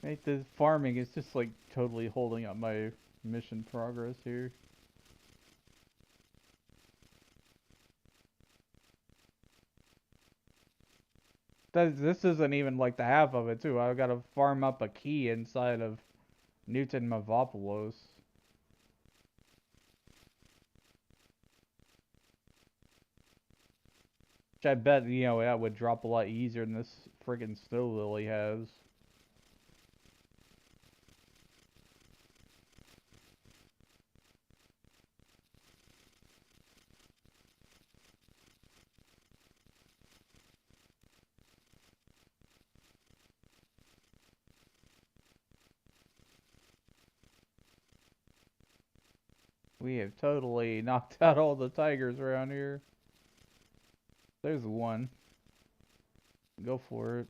Mate, the farming is just like totally holding up my mission progress here. This isn't even like the half of it too. I've got to farm up a key inside of Newton Mavopoulos. Which I bet, you know, that would drop a lot easier than this friggin' snow lily has. We have totally knocked out all the tigers around here. There's one. Go for it.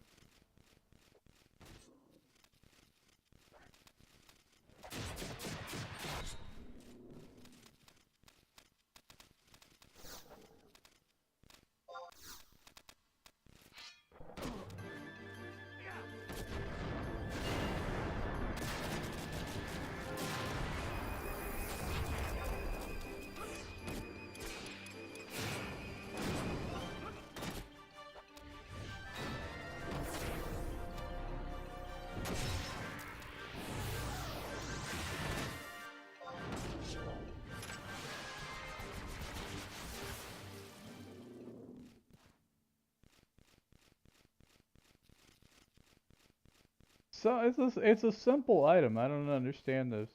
So it's a simple item. I don't understand this.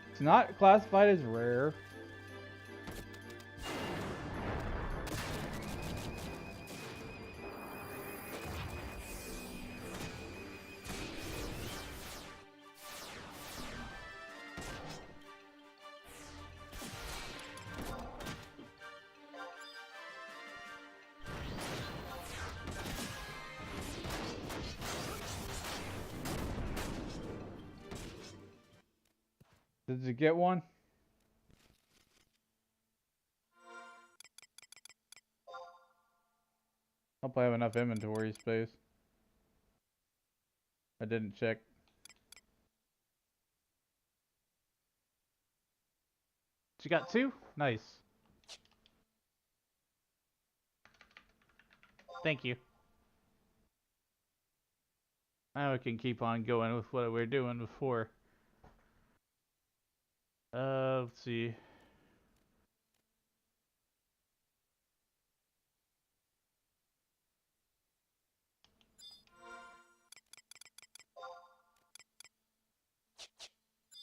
It's not classified as rare. Did you get one? Hope I have enough inventory space. I didn't check. You got two? Nice. Thank you. Now we can keep on going with what we were doing before. Let's see.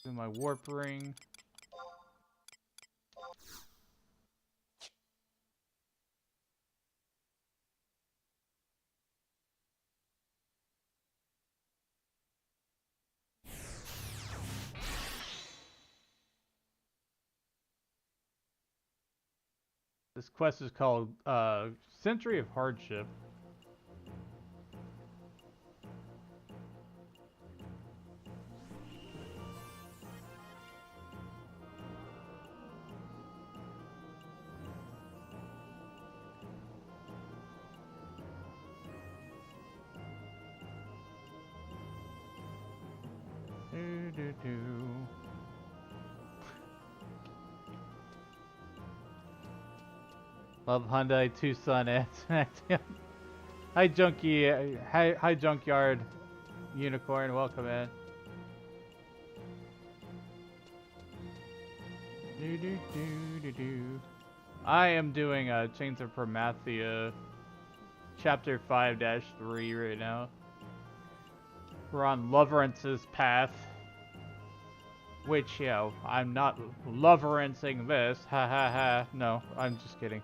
Do my warp ring. This quest is called Century of Hardship. Love Hyundai, Tucson, and Hi, Junkie. Hi, Junkyard Unicorn. Welcome in. I am doing Chains of Promathia, Chapter 5-3 right now. We're on Loverance's path. Which, you know, I'm not loverancing this. Ha ha ha. No, I'm just kidding.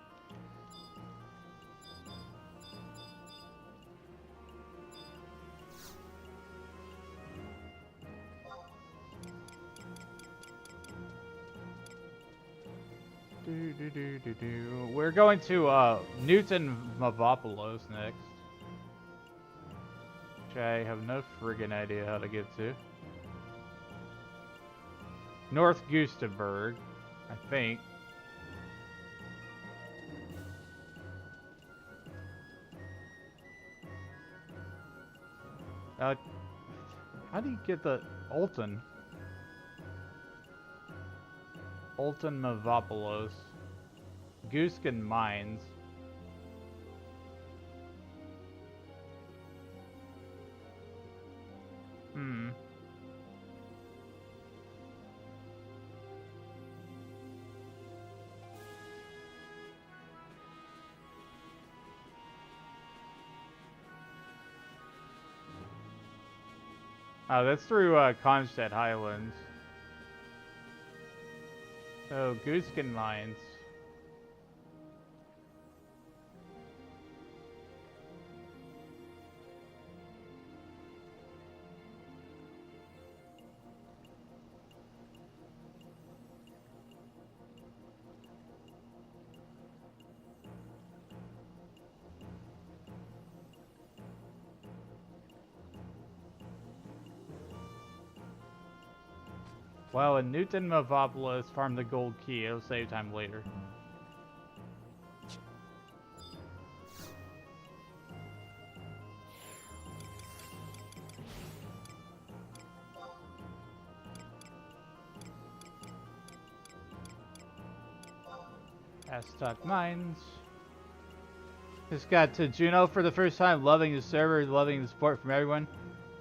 We're going to Newton Mavopolis next. Which I have no friggin' idea how to get to. North Gustavberg, I think. How do you get the Alton? Alton Mavopolis. Gooskin Mines. Oh, that's through Constead Highlands. So, Gooskin Mines. Well, in Newton Mavopolis, farm the gold key. It'll save time later. Aztec Mines. Just got to Juno for the first time. Loving the server, loving the support from everyone.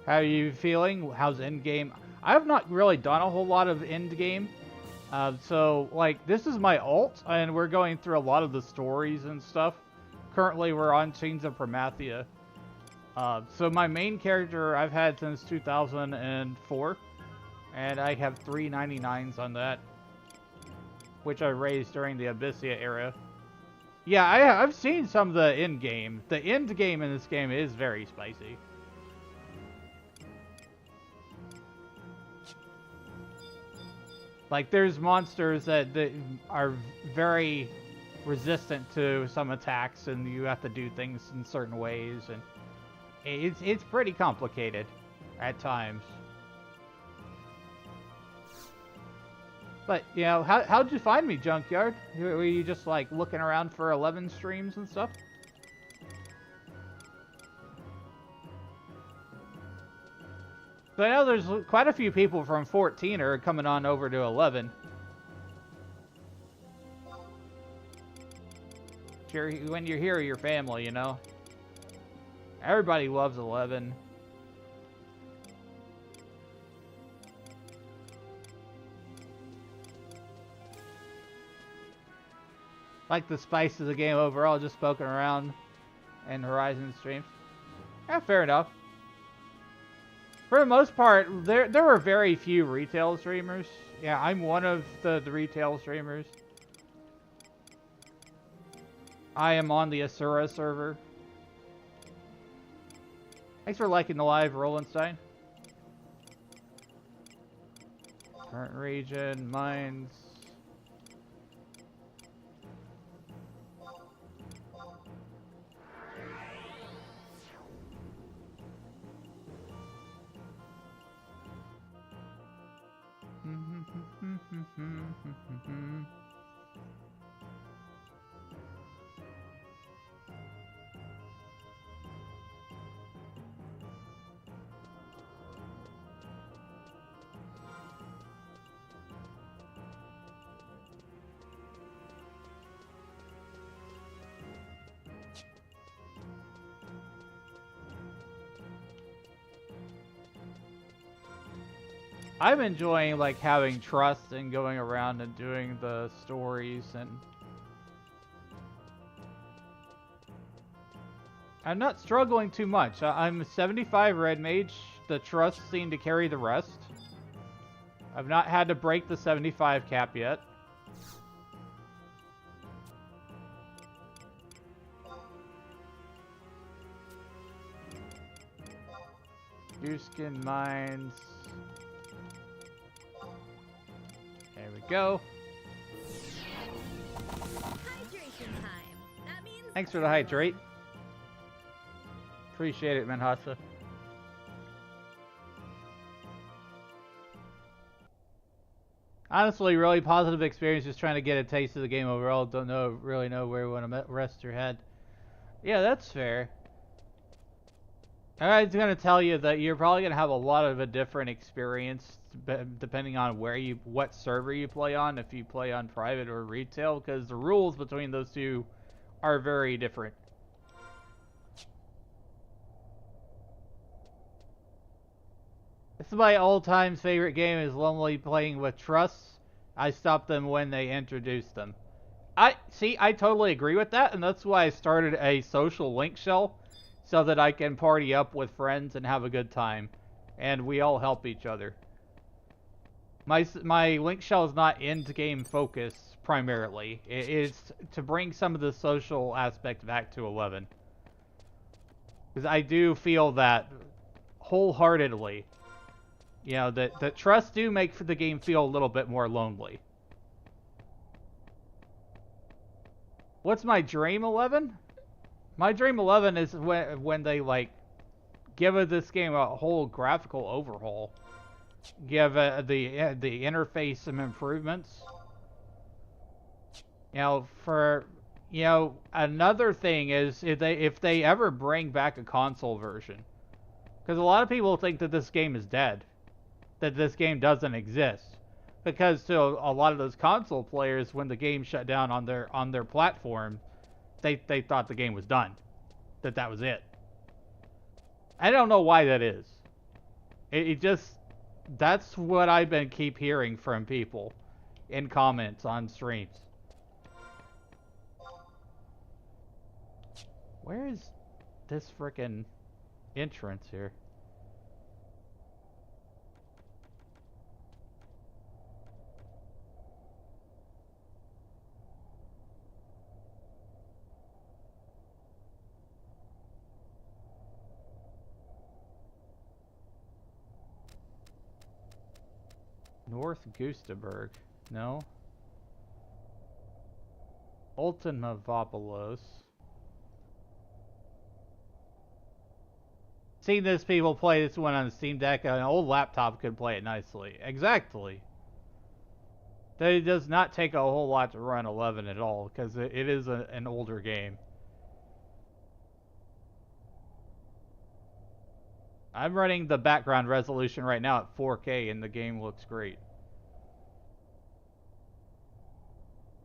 How are you feeling? How's endgame? I have not really done a whole lot of endgame. So, like, this is my alt, and we're going through a lot of the stories and stuff. Currently, we're on Chains of Promathia. So my main character I've had since 2004, and I have 399s on that, which I raised during the Abyssia era. Yeah, I've seen some of the end game. The end game in this game is very spicy. Like, there's monsters that are very resistant to some attacks, and you have to do things in certain ways, and it's pretty complicated at times. But, you know, how'd you find me, Junkyard? Were you just, like, looking around for 11 streams and stuff? So I know there's quite a few people from 14 are coming on over to 11. When you're here, your family, you know? Everybody loves 11. Like the spice of the game overall, just poking around in Horizon streams. Yeah, fair enough. For the most part, there are very few retail streamers. Yeah, I'm one of the retail streamers. I am on the Asura server. Thanks for liking the live, Rolandstein. Current region, mines. I'm enjoying like having trust and going around and doing the stories, and I'm not struggling too much. I'm a 75 red mage. The trust seem to carry the rest. I've not had to break the 75 cap yet. Deerskin mines. There we go. Hydration time. That means Thanks for the hydrate. Appreciate it, Manhasa. Honestly, really positive experience just trying to get a taste of the game overall. Don't really know where you want to rest your head. Yeah, that's fair. I was going to tell you that you're probably going to have a lot of a different experience depending on what server you play on, if you play on private or retail, because the rules between those two are very different. This is my all-time favorite game is Lonely Playing with Trusts. I stopped them when they introduced them. I totally agree with that, and that's why I started a social link shell, so that I can party up with friends and have a good time. And we all help each other. My link shell is not end-game focus, primarily. It is to bring some of the social aspect back to 11. Because I do feel that, wholeheartedly, you know, that trusts do make the game feel a little bit more lonely. What's my dream 11? My dream 11 is when they, like, give this game a whole graphical overhaul. Give the interface some improvements. You know, another thing is if they ever bring back a console version. Because a lot of people think that this game is dead. That this game doesn't exist. Because to a lot of those console players, when the game shut down on their platform, they thought the game was done. That was it. I don't know why that is. It just... That's what I've been keep hearing from people in comments on streams. Where is this frickin' entrance here? North Gustaberg. No. Ultimavopolos. Seen this people play this one on the Steam Deck. An old laptop could play it nicely. Exactly. It does not take a whole lot to run 11 at all, because it is an older game. I'm running the background resolution right now at 4K, and the game looks great.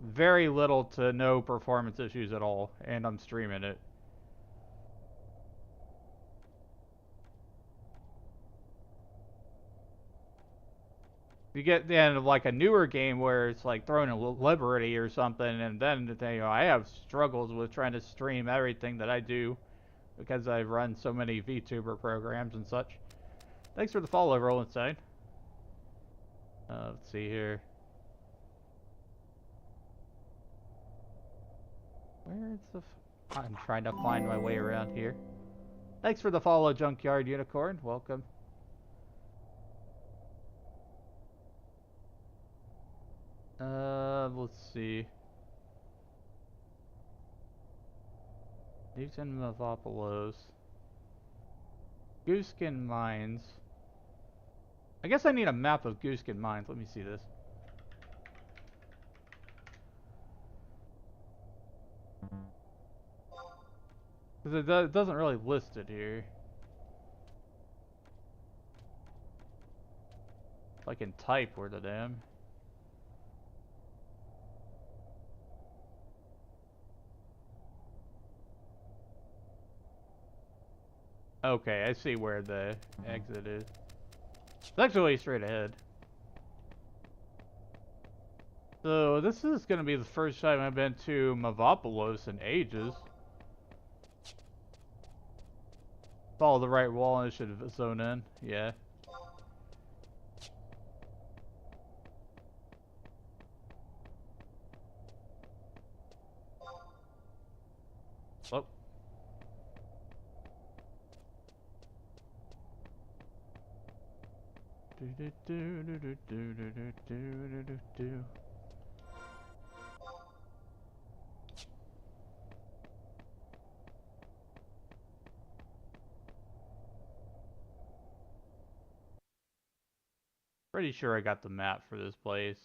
Very little to no performance issues at all, and I'm streaming it. You get the end of like a newer game where it's like throwing a Liberty or something, and then I have struggles with trying to stream everything that I do because I run so many VTuber programs and such. Thanks for the follow, Roll Inside. Let's see here. Where's the... I'm trying to find my way around here. Thanks for the follow, Junkyard Unicorn. Welcome. Let's see. Newton Mavopoulos. Gooskin Mines. I guess I need a map of Gooskin Mines. Let me see this. Because it doesn't really list it here. If I can type where the damn. Okay, I see where the exit is. It's actually straight ahead. So this is going to be the first time I've been to Mavopoulos in ages. Follow the right wall and it should zone in. Yeah. Oh. Pretty sure I got the map for this place.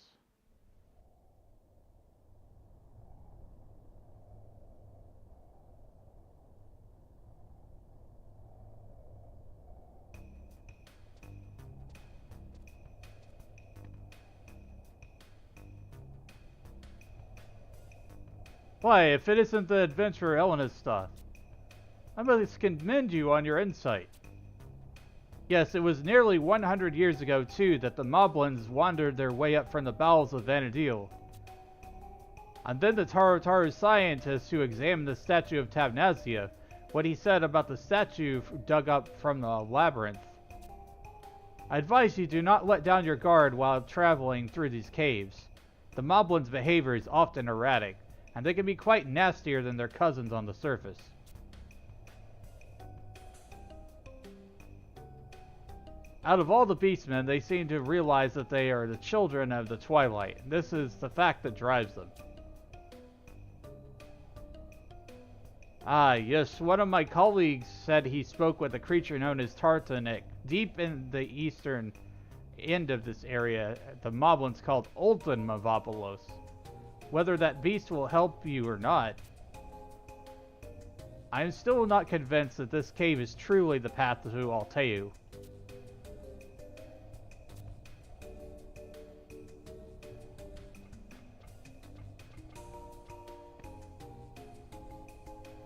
Why, if it isn't the adventurer Elena's stuff. I must commend you on your insight. Yes, it was nearly 100 years ago, too, that the Moblins wandered their way up from the bowels of Vanadil. And then the Taru scientist who examined the statue of Tabnazia, what he said about the statue dug up from the labyrinth. I advise you do not let down your guard while traveling through these caves. The Moblins' behavior is often erratic, and they can be quite nastier than their cousins on the surface. Out of all the beastmen, they seem to realize that they are the children of the Twilight. This is the fact that drives them. Ah, yes, one of my colleagues said he spoke with a creature known as Tartanic, deep in the eastern end of this area, the Moblins called Ultan Mavopoulos. Whether that beast will help you or not, I am still not convinced that this cave is truly the path to Alteu.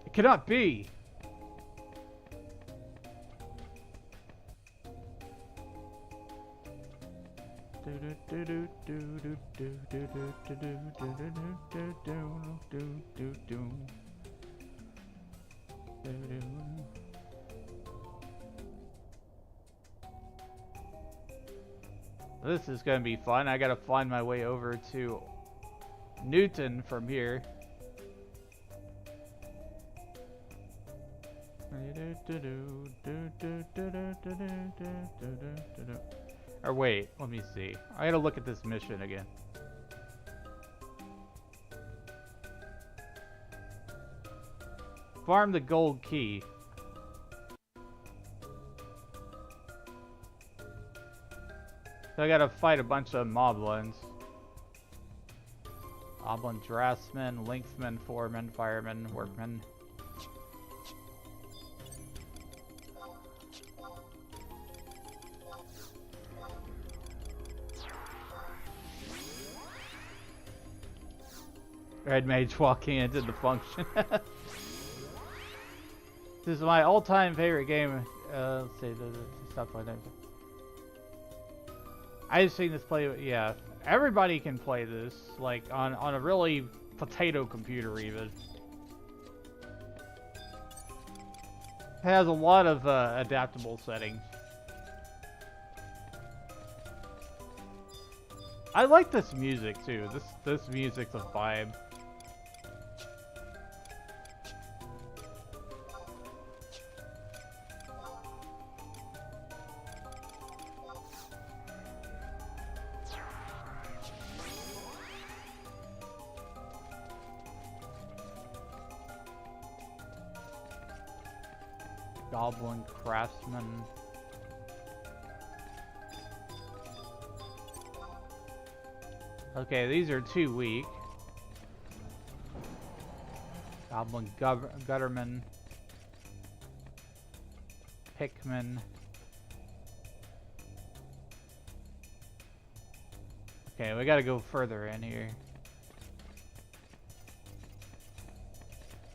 It cannot be! This is gonna be fun. I gotta find my way over to Newton from here. Or wait, let me see. I gotta look at this mission again. Farm the gold key. So I gotta fight a bunch of moblins. Goblin draftsman, linksman, foreman, fireman, workman. Red mage walking into the function. This is my all-time favorite game. Let's see. Stop playing that. I've seen this play. Yeah, everybody can play this, like on a really potato computer even. It has a lot of adaptable settings. I like this music too. This music's a vibe. Goblin craftsman. Okay, these are too weak. Goblin gutterman. Pickman. Okay, we gotta go further in here.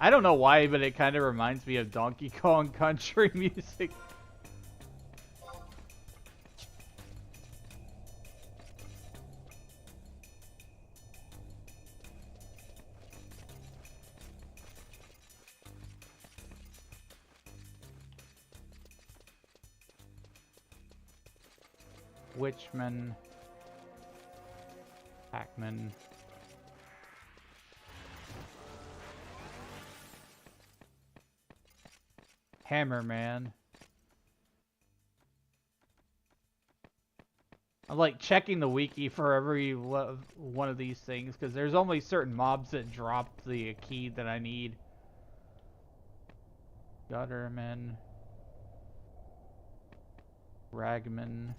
I don't know why, but it kind of reminds me of Donkey Kong Country music. Witchman. Pac-Man. Hammerman. I'm like checking the wiki for every one of these things because there's only certain mobs that drop the key that I need. Gutterman. Ragman.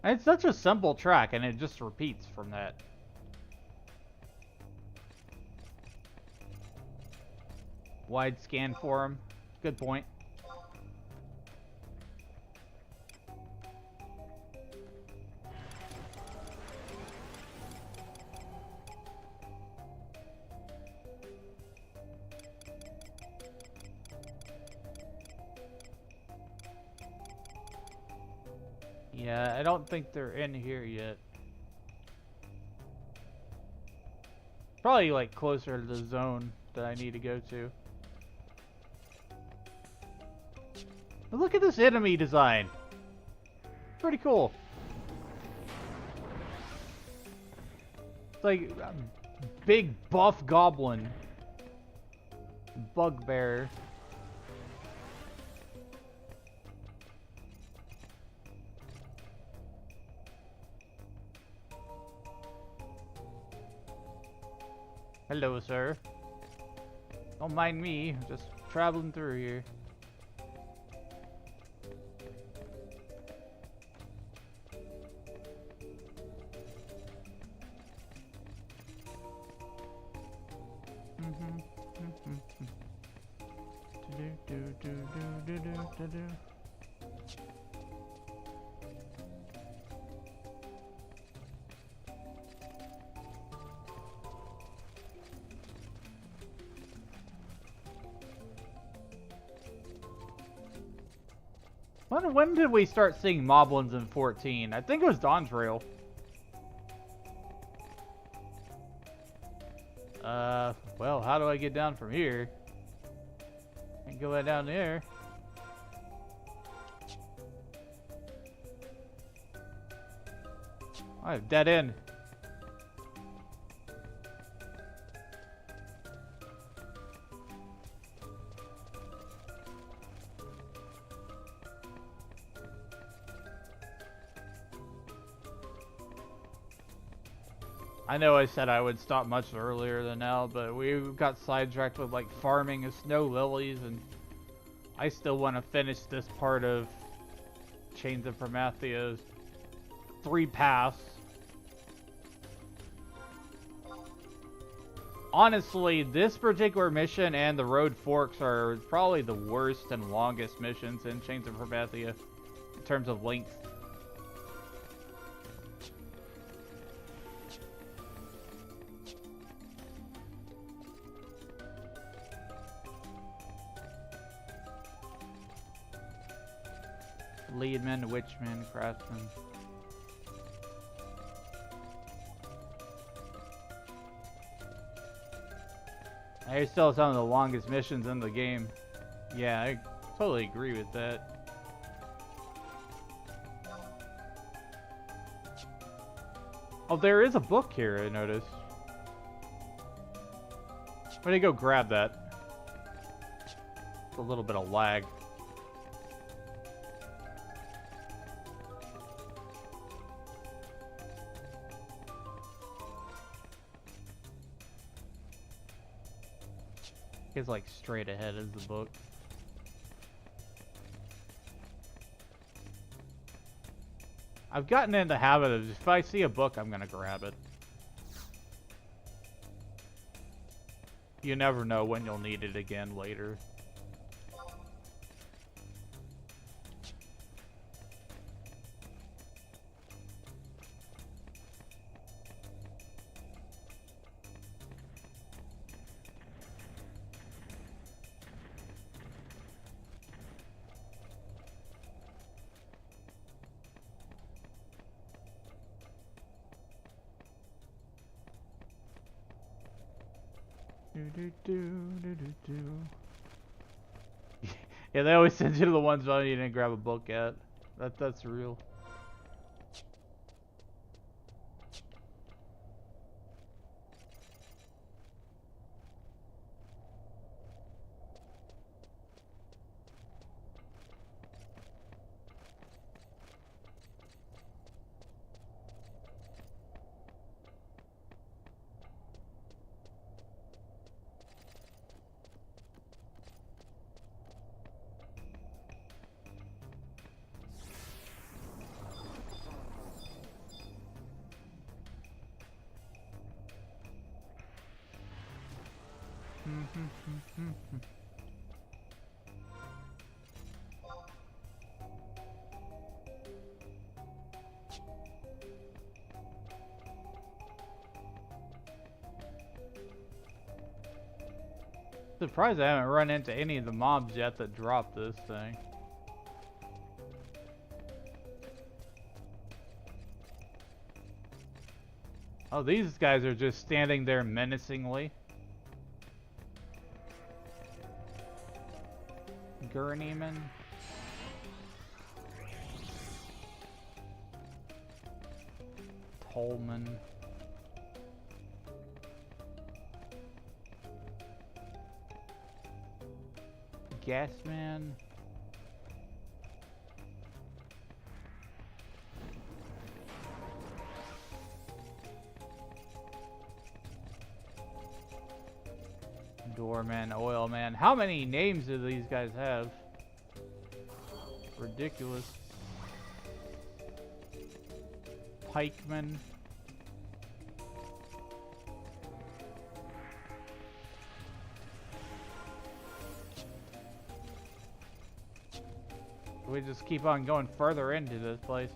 It's such a simple track, and it just repeats from that. Wide scan for him. Good point. Yeah, I don't think they're in here yet. Probably like closer to the zone that I need to go to. But look at this enemy design. Pretty cool. It's like a big buff goblin. Bugbear. Hello, sir. Don't mind me, I'm just traveling through here. When did we start seeing moblins in 14? I think it was Dawn's Rail. Well, how do I get down from here? I can go right down there. I have dead end. I know I said I would stop much earlier than now, but we got sidetracked with like farming of snow lilies, and I still want to finish this part of Chains of Promathia's 3 paths. Honestly, this particular mission and the Road Forks are probably the worst and longest missions in Chains of Promathia in terms of length. Leadman, Witchman, Craftsman. They're still some of the longest missions in the game. Yeah, I totally agree with that. Oh, there is a book here, I noticed. I'm gonna go grab that. It's a little bit of lag. It's like straight ahead is the book. I've gotten in the habit of if I see a book, I'm gonna grab it. You never know when you'll need it again later. Yeah, they always send you to the ones where you didn't grab a book at. That's real. Surprised I haven't run into any of the mobs yet that dropped this thing. Oh, these guys are just standing there menacingly. Gurneyman. Tolman. Gasman. Doorman, Oilman. How many names do these guys have? Ridiculous. Pikeman. We just keep on going further into this place.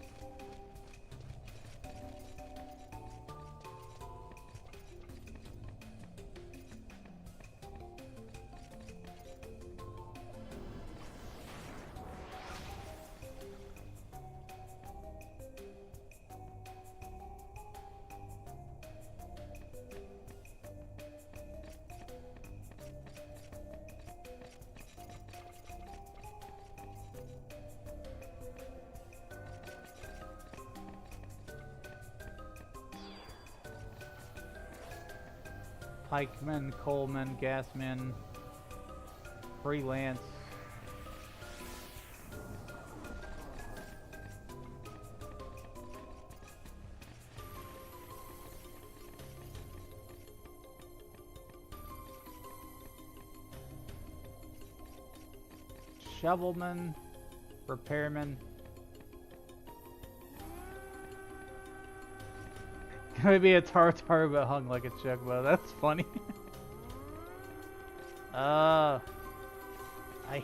Pikeman, Coleman, Gasman, Freelance. shovelman, repairman. Maybe a tartar but hung like a chocobo. That's funny. I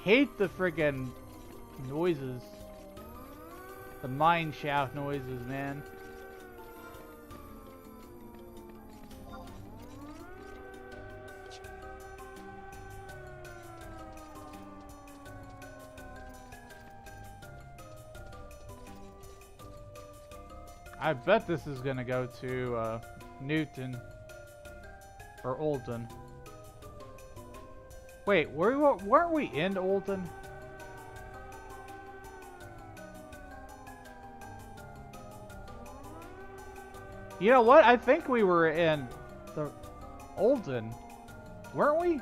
hate the friggin' noises. The mine shaft noises, man. I bet this is gonna go to Newton or Olden. Wait, weren't we in Olden? You know what? I think we were in the Olden, weren't we?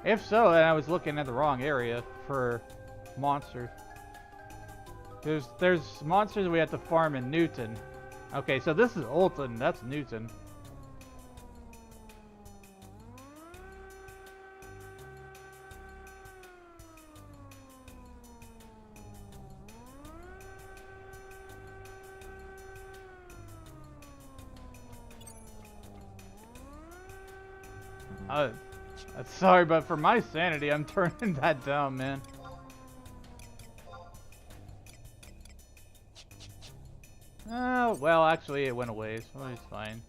If so, then I was looking at the wrong area for monsters. There's monsters we have to farm in Newton. Okay, so this is Olden. That's Newton. Sorry, but for my sanity, I'm turning that down, man. Well, actually, it went away, so it's fine.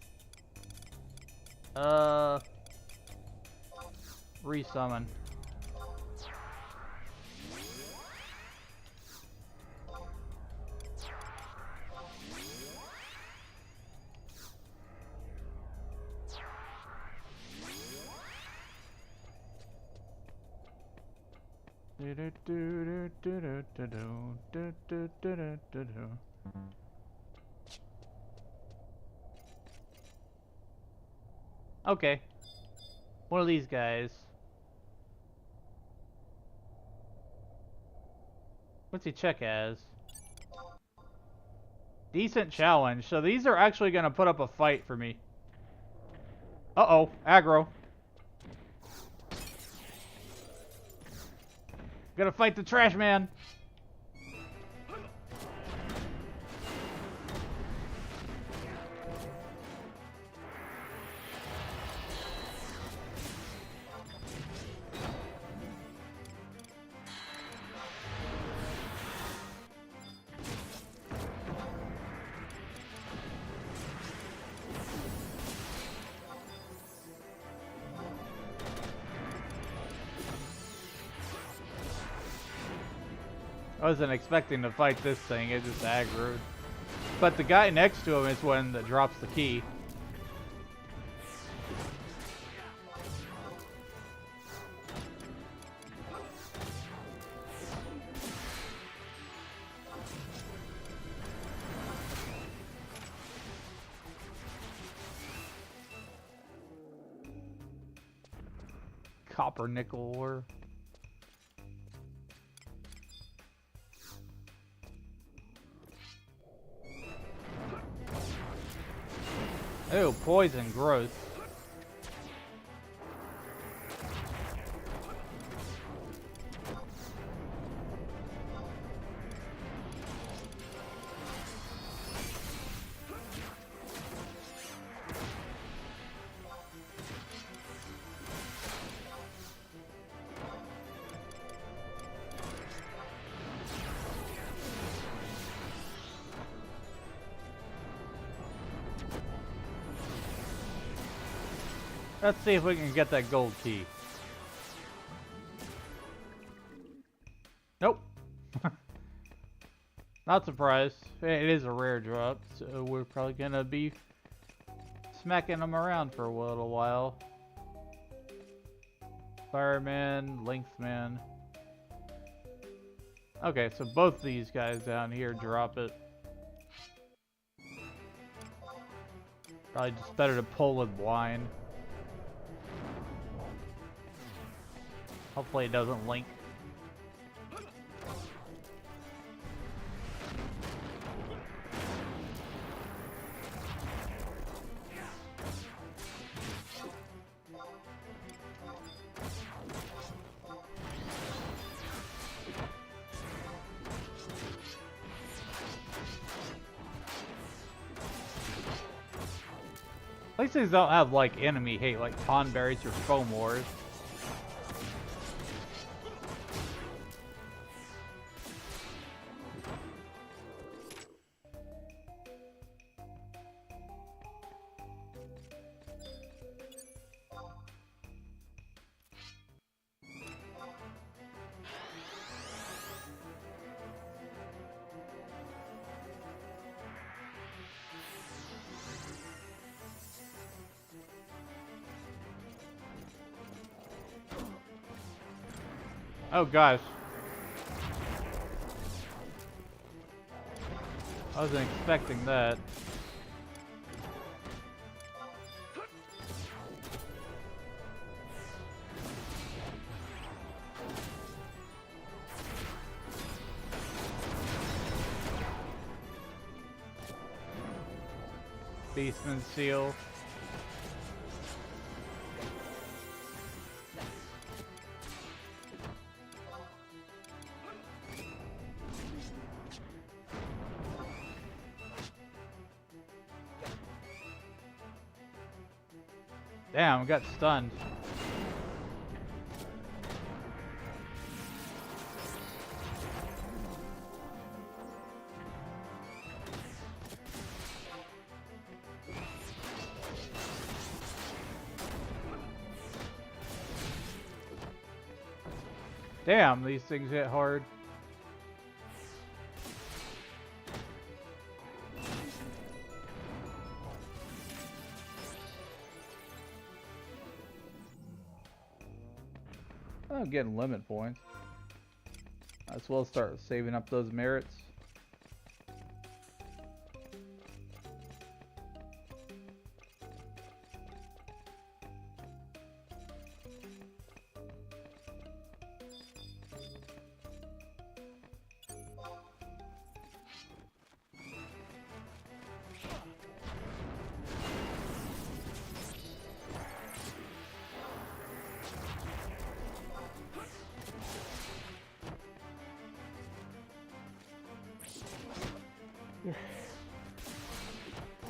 Resummon. Okay. One of these guys. What's he check as? Decent challenge. So these are actually going to put up a fight for me. Uh-oh. Aggro. Gotta fight the trash man. I wasn't expecting to fight this thing, it just aggroed. But the guy next to him is one that drops the key. Copper nickel ore. Ew, poison, gross. Let's see if we can get that gold key. Nope. Not surprised. It is a rare drop, so we're probably gonna be smacking them around for a little while. Fireman, Lengthman. Okay, so both these guys down here drop it. Probably just better to pull with wine. Hopefully it doesn't link. At least these don't have like enemy hate, like pond berries or foam wars. Oh gosh. I wasn't expecting that. Beastman seal. Damn, I got stunned. Damn, these things hit hard. I'm getting limit points. Might as well start saving up those merits.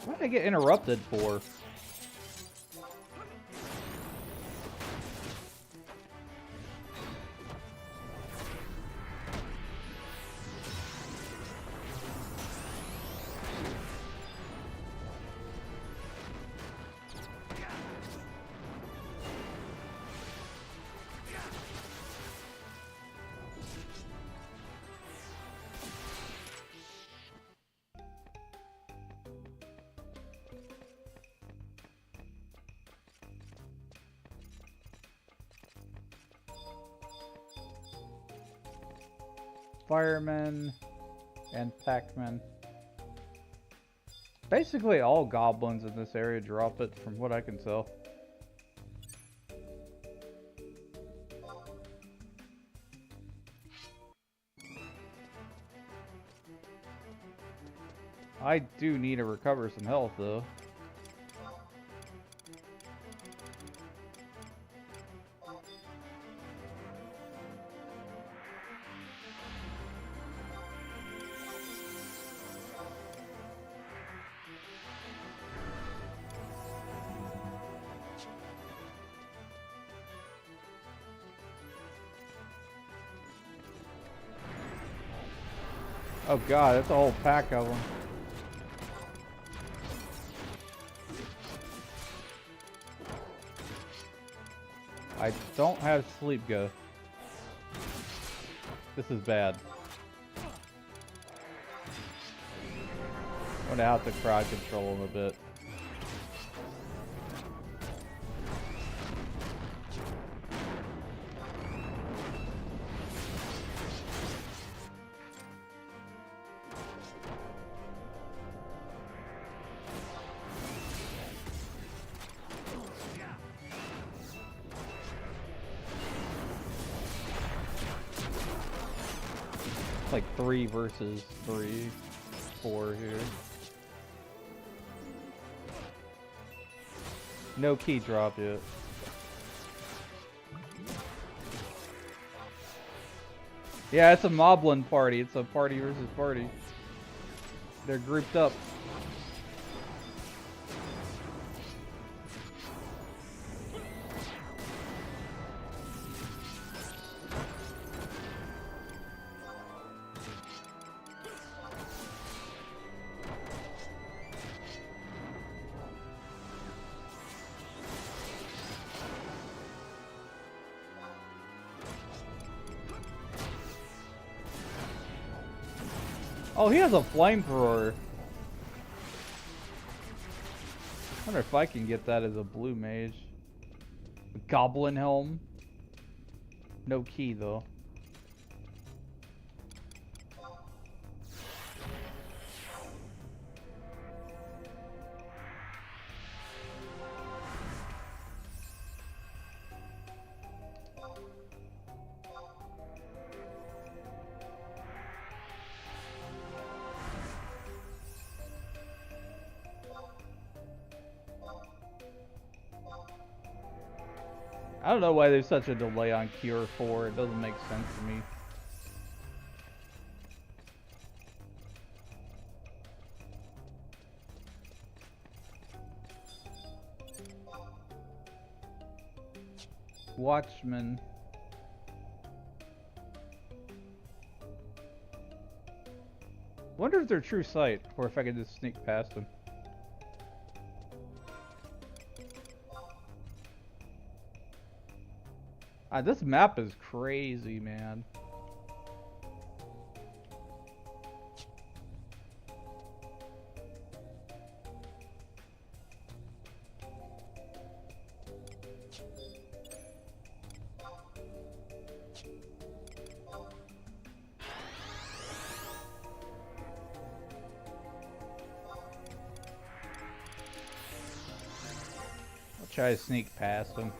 What did I get interrupted for? Firemen and Pac-Men. Basically all goblins in this area drop it from what I can tell. I do need to recover some health though. Oh god, that's a whole pack of them. I don't have sleep go. This is bad. I'm gonna have to crowd control him a bit. Like 3 versus 3, 4 here. No key drop yet. Yeah, it's a moblin party. It's a party versus party. They're grouped up. Oh, he has a flamethrower. I wonder if I can get that as a blue mage. A goblin helm. No key though. I don't know why there's such a delay on Cure 4. It doesn't make sense to me. Watchman. Wonder if they're true sight, or if I could just sneak past them. This map is crazy, man. I'll try to sneak past them.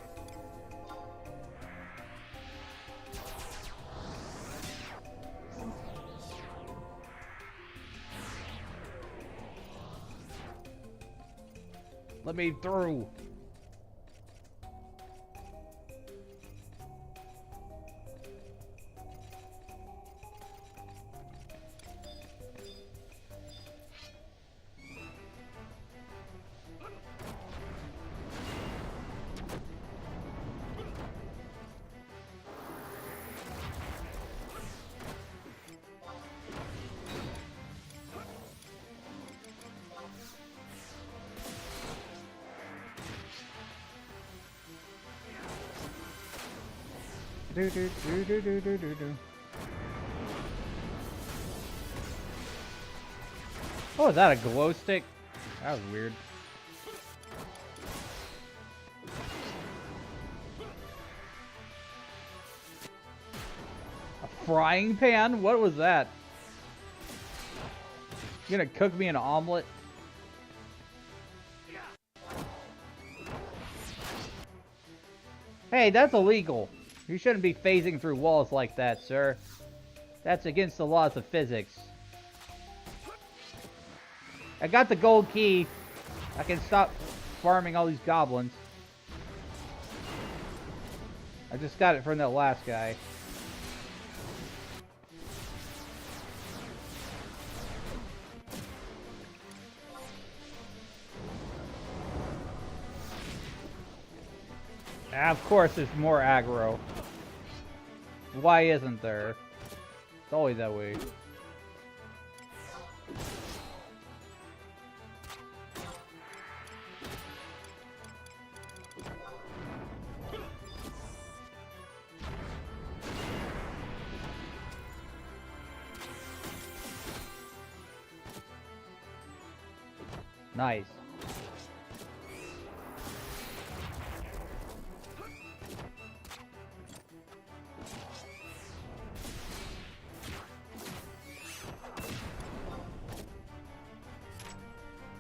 Let me through. Oh, is that a glow stick? That was weird. A frying pan? What was that? You gonna cook me an omelet? Hey, that's illegal. You shouldn't be phasing through walls like that, sir. That's against the laws of physics. I got the gold key. I can stop farming all these goblins. I just got it from that last guy. Ah, of course there's more aggro. Why isn't there? It's always that way. Nice.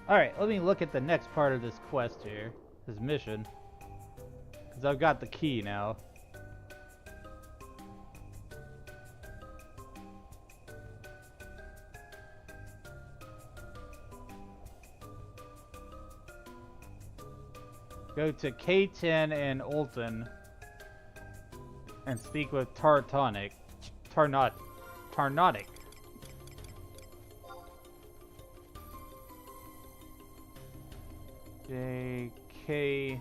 Alright, let me look at the next part of this quest here. This mission. Because I've got the key now. Go to K10 and Olton. And speak with Tarnotic. JK.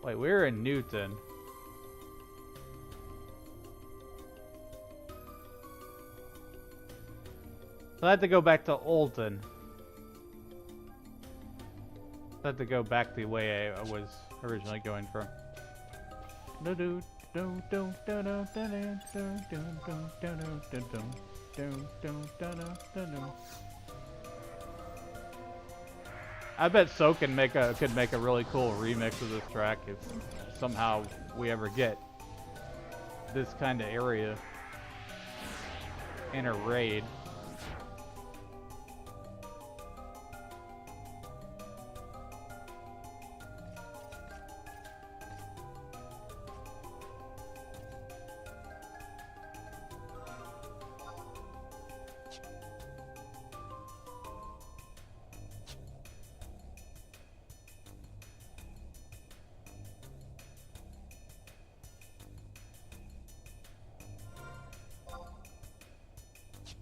Wait, we're in Newton. So I have to go back to Olton. Had to go back the way I was originally going from. I bet So could make a really cool remix of this track if somehow we ever get this kind of area in a raid.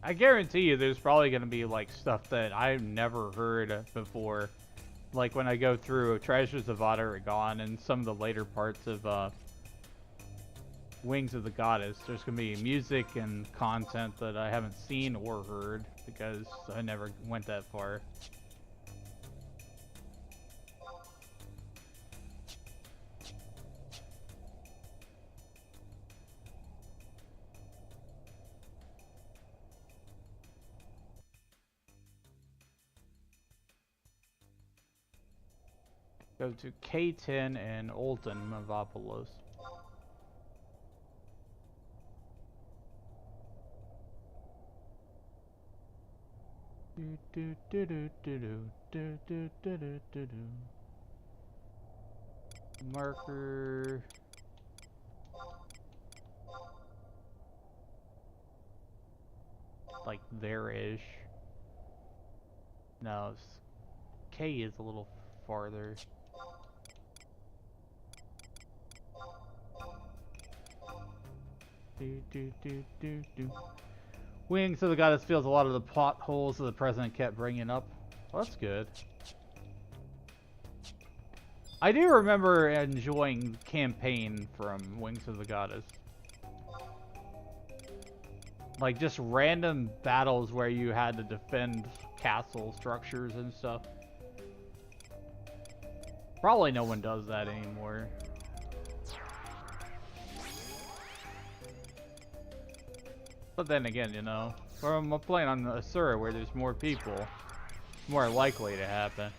I guarantee you there's probably going to be like stuff that I've never heard before. Like when I go through Treasures of Ottergon and some of the later parts of Wings of the Goddess, there's going to be music and content that I haven't seen or heard because I never went that far. Go to K10 and Olton Mavopolis. Marker. Like there-ish. No, K is a little farther. Wings of the Goddess fills a lot of the plot holes that the president kept bringing up. Well, that's good. I do remember enjoying campaign from Wings of the Goddess. Like just random battles where you had to defend castle structures and stuff. Probably no one does that anymore. But then again, you know, from playing on Asura where there's more people, it's more likely to happen.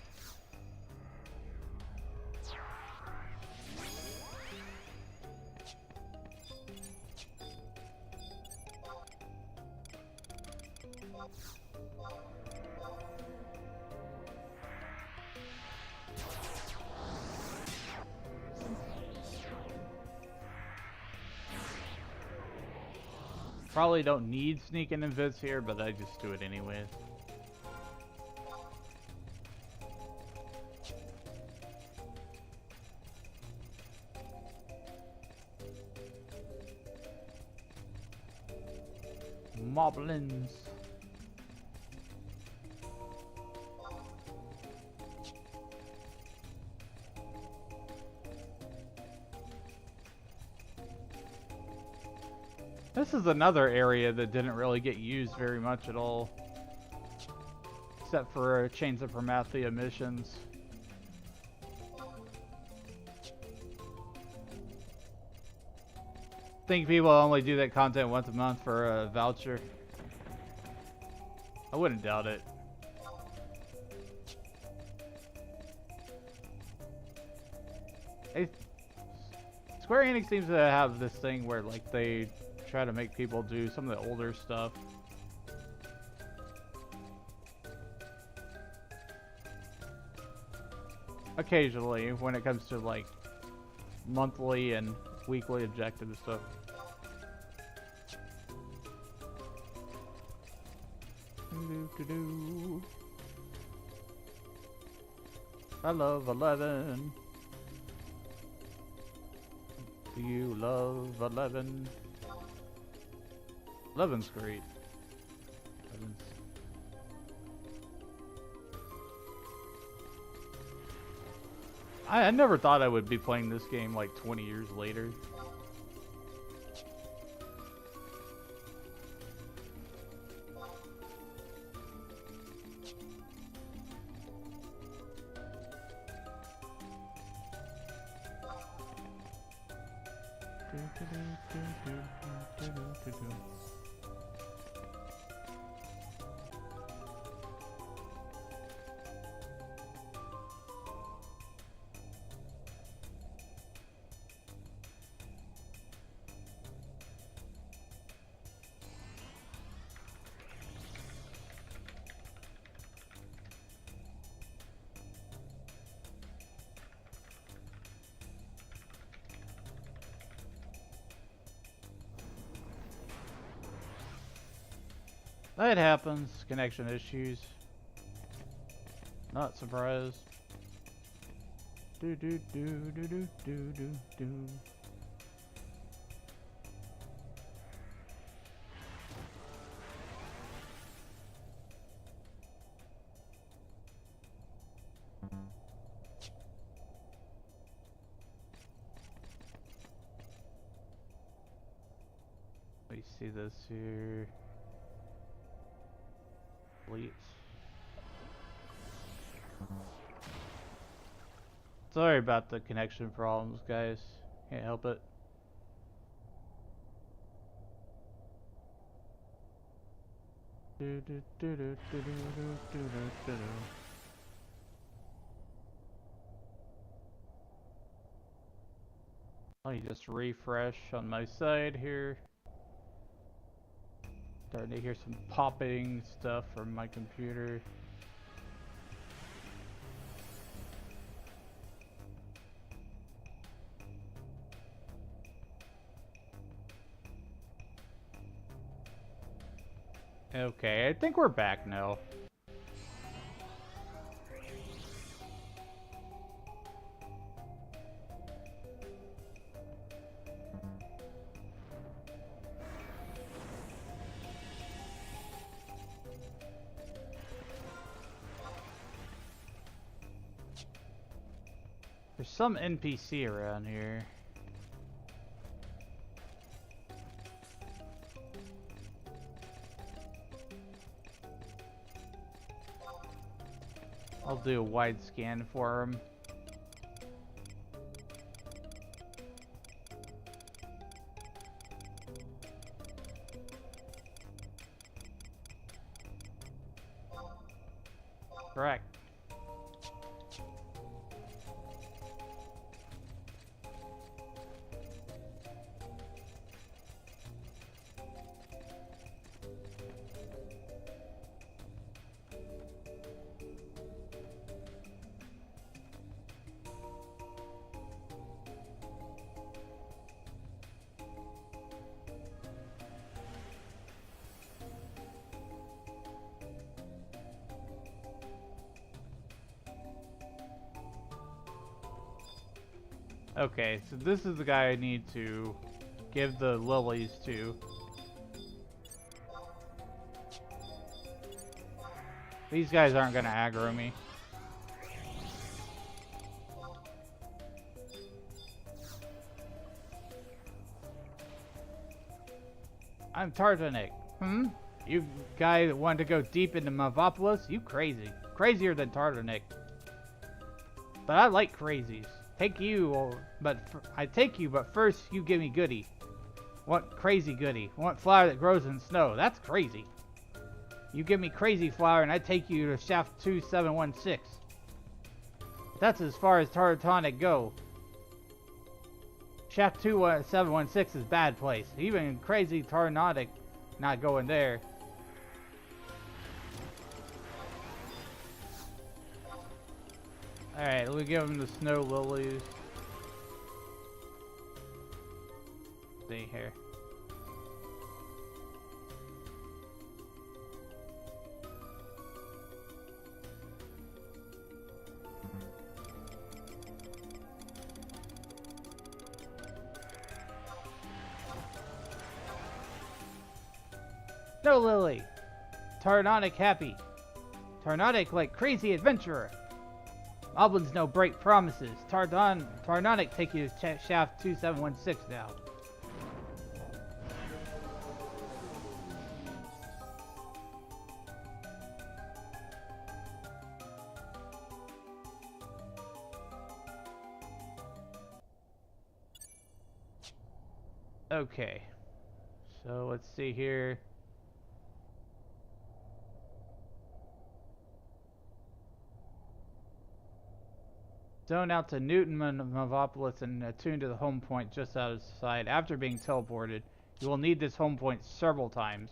Probably don't need sneaking invis here, but I just do it anyways. Moblins. This is another area that didn't really get used very much at all. Except for Chains of Promathia missions. Think people only do that content once a month for a voucher? I wouldn't doubt it. Square Enix seems to have this thing where like they try to make people do some of the older stuff. Occasionally, when it comes to like monthly and weekly objective stuff. I love 11. Do you love 11? 11's great. 11's... I never thought I would be playing this game like 20 years later. That happens. Connection issues. Not surprised. Do do do do do do do do. We see this here. Delete. Sorry about the connection problems, guys. Can't help it. Do, do, do, do, do, do, do, do, do, do. Let me just refresh on my side here. Starting to hear some popping stuff from my computer. Okay, I think we're back now. There's some NPC around here. I'll do a wide scan for him. Correct. Okay, so this is the guy I need to give the lilies to. These guys aren't gonna aggro me. I'm Tartanik. You guy that wanted to go deep into Mavopolis? You crazy. Crazier than Tartanik. But I like crazies. Take you, I take you, but first you give me goody. Want crazy goody. Want flower that grows in snow. That's crazy. You give me crazy flower and I take you to shaft 2716. That's as far as Tartanic go. Shaft 2716 is bad place. Even crazy Tartanic not going there. Alright, let me give him the snow lilies. See here. Snow lily! Tarnonic happy. Tarnonic like crazy adventurer. Moblins no break promises. Tarnonic take you to shaft 2716 now. Okay. So let's see here. Zone out to Newton Mavopolis and attune to the home point just outside. After being teleported, you will need this home point several times.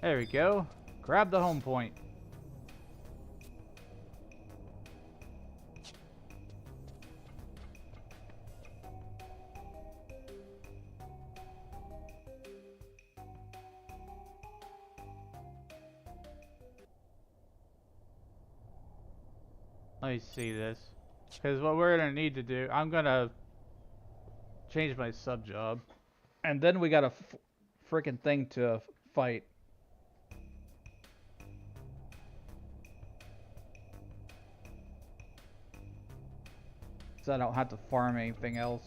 There we go. Grab the home point. Let me see this. Because what we're going to need to do, I'm going to change my sub job. And then we got a freaking thing to fight. So I don't have to farm anything else.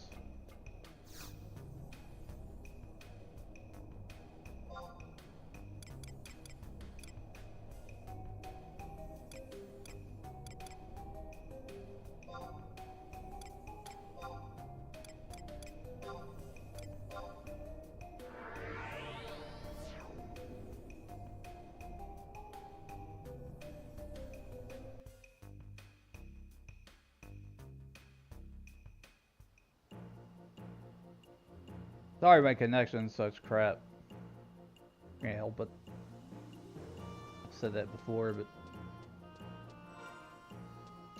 Sorry my connection's such crap. Can't help it. I've said that before, but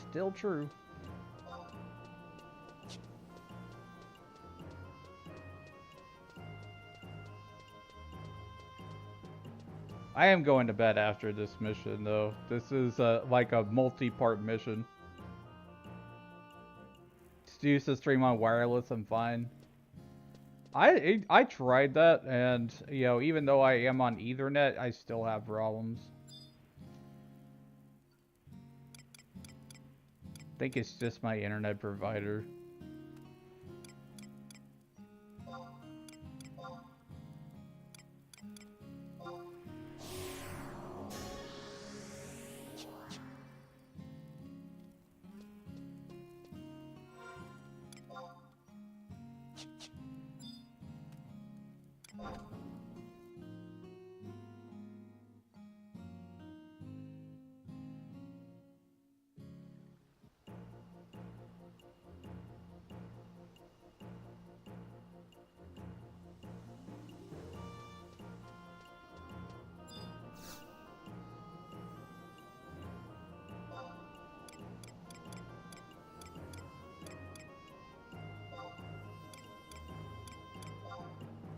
still true. I am going to bed after this mission, though. This is like a multi-part mission. Used to stream on wireless, I'm fine. I tried that, and you know, even though I am on Ethernet, I still have problems. I think it's just my internet provider.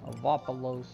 Avopolos.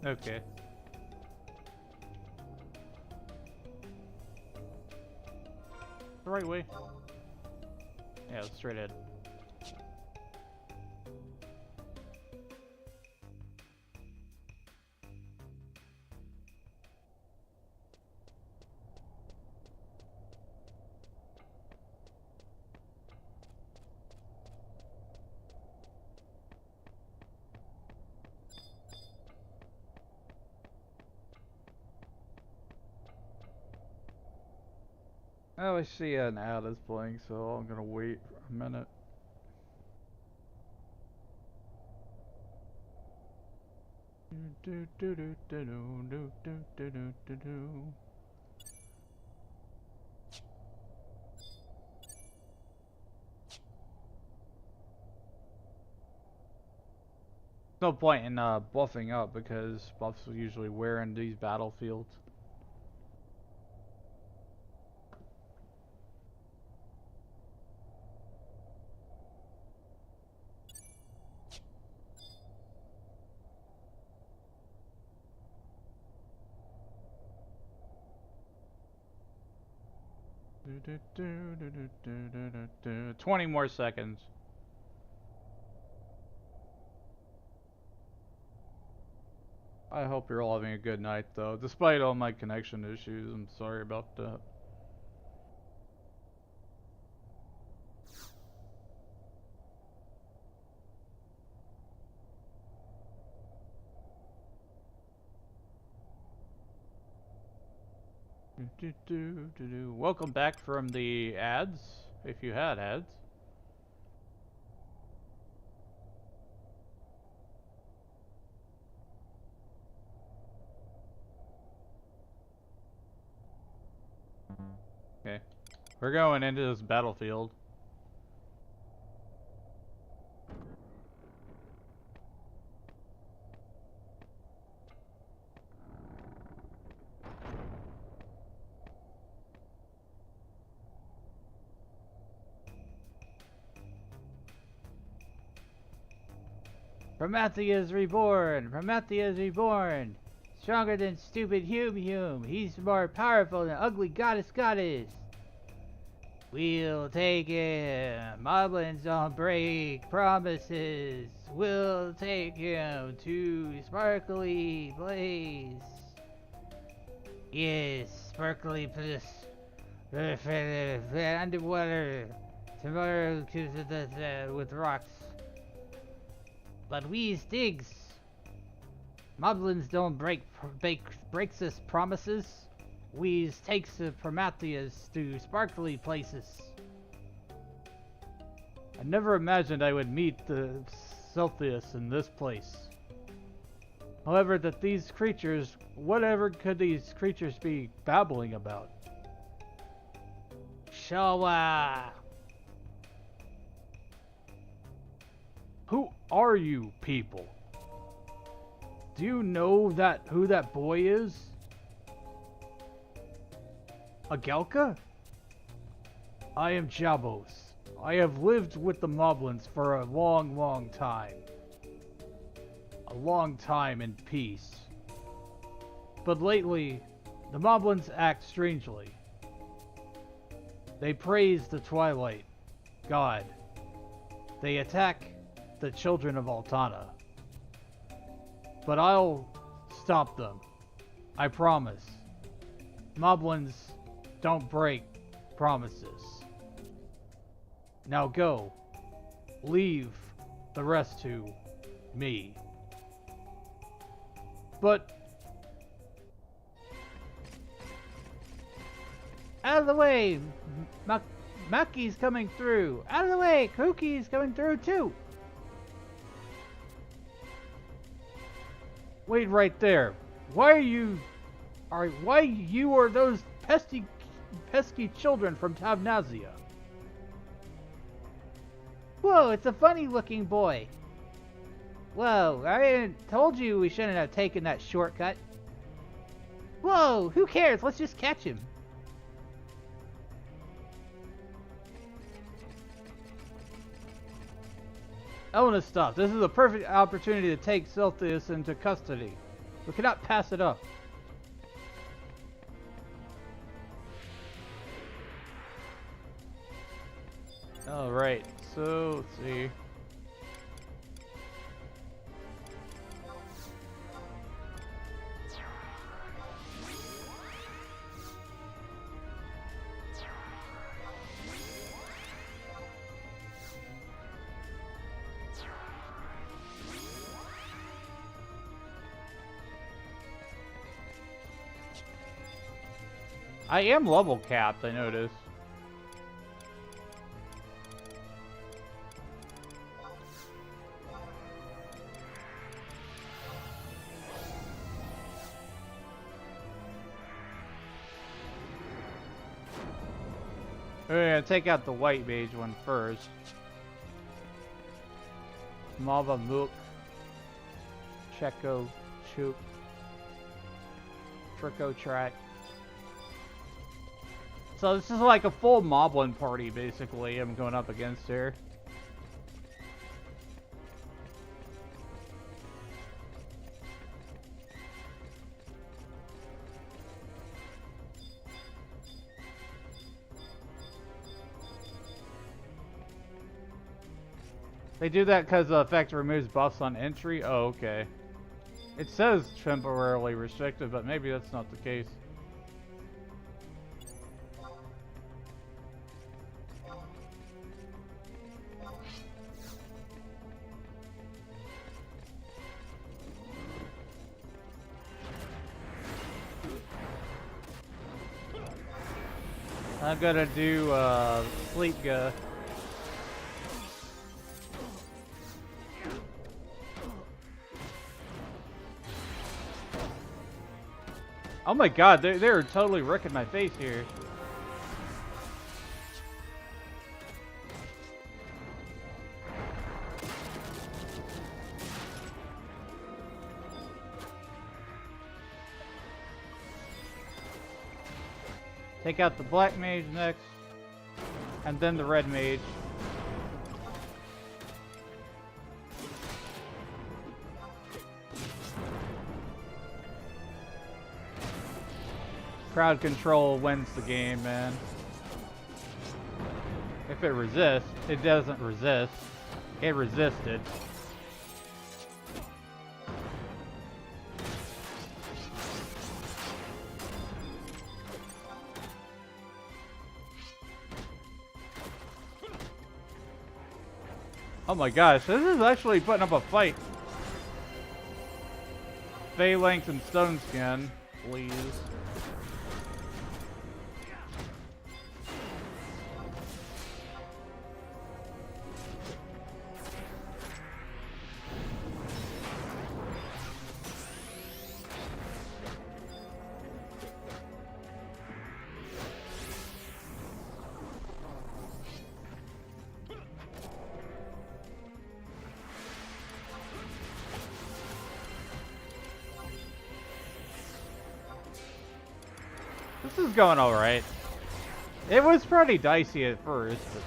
Okay. The right way. Yeah, straight ahead. Oh, I see an ad is playing, so I'm gonna wait a minute. No point in buffing up because buffs will usually wear in these battlefields. Do, do, do, do, do, do, do, do. 20 more seconds. I hope you're all having a good night, though. Despite all my connection issues, I'm sorry about that. Welcome back from the ads, if you had ads. Okay. We're going into this battlefield. Promathia is reborn! Promathia is reborn! Stronger than stupid Hume. He's more powerful than ugly goddess. We'll take him. Moblins don't break promises. We'll take him to Sparkly Place. Yes, Sparkly Place. Underwater. Tomorrow with rocks. But we digs. Moblins don't breaks us promises. We takes the Promathias to sparkly places. I never imagined I would meet the Celsius in this place. However, that these creatures, whatever could these creatures be babbling about? Shawa! Who are you people? Do you know who that boy is? Agelka? I am Jabos. I have lived with the Moblins for a long time. A long time in peace. But lately, the Moblins act strangely. They praise the Twilight God. They attack the children of Altana. But I'll stop them. I promise. Moblins don't break promises. Now go. Leave the rest to me. But out of the way! Maki's coming through! Out of the way! Kuki's coming through too! Wait right there. Why you are those pesky children from Tabnazia? Whoa, it's a funny looking boy. Whoa, I told you we shouldn't have taken that shortcut. Whoa, who cares? Let's just catch him. I want to stop. This is a perfect opportunity to take Celsius into custody. We cannot pass it up. Alright, so let's see. I am level capped, I noticed. We're gonna take out the white mage one first. Mava Mook. Checo Chook. Trico Track. So this is like a full Moblin party, basically, I'm going up against here. They do that because the effect removes buffs on entry? Oh, okay. It says temporarily restricted, but maybe that's not the case. I'm gonna do Sleep Ga. Oh my god, they're totally wrecking my face here. Take out the black mage next, and then the red mage. Crowd control wins the game, man. If it resists, it doesn't resist. It resisted. Oh my gosh, this is actually putting up a fight. Phalanx and Stone Skin, please. This is going alright. It was pretty dicey at first, but...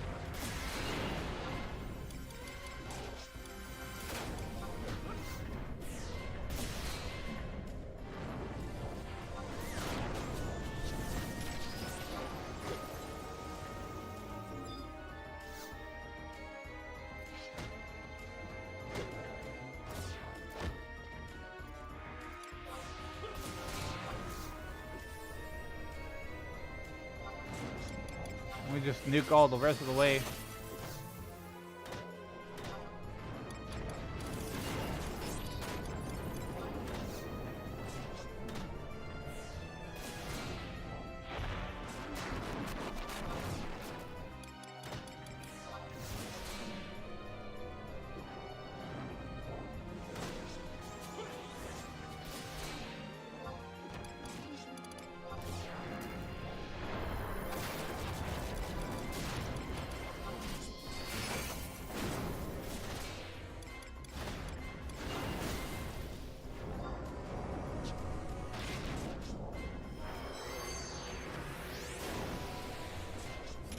we just nuke all the rest of the way.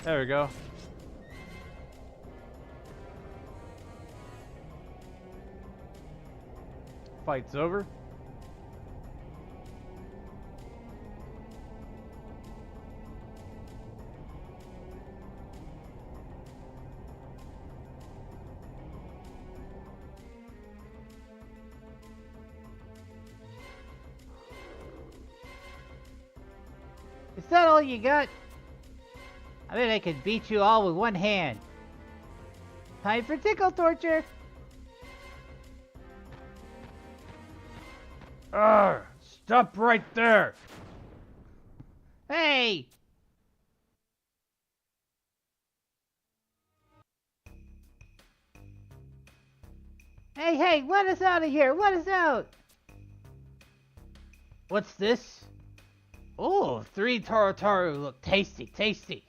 There we go. Fight's over. Is that all you got? I bet I could beat you all with one hand. Time for tickle torture. Stop right there! Hey! Hey, let us out of here! Let us out! What's this? Oh, 3 Tarotaru look tasty.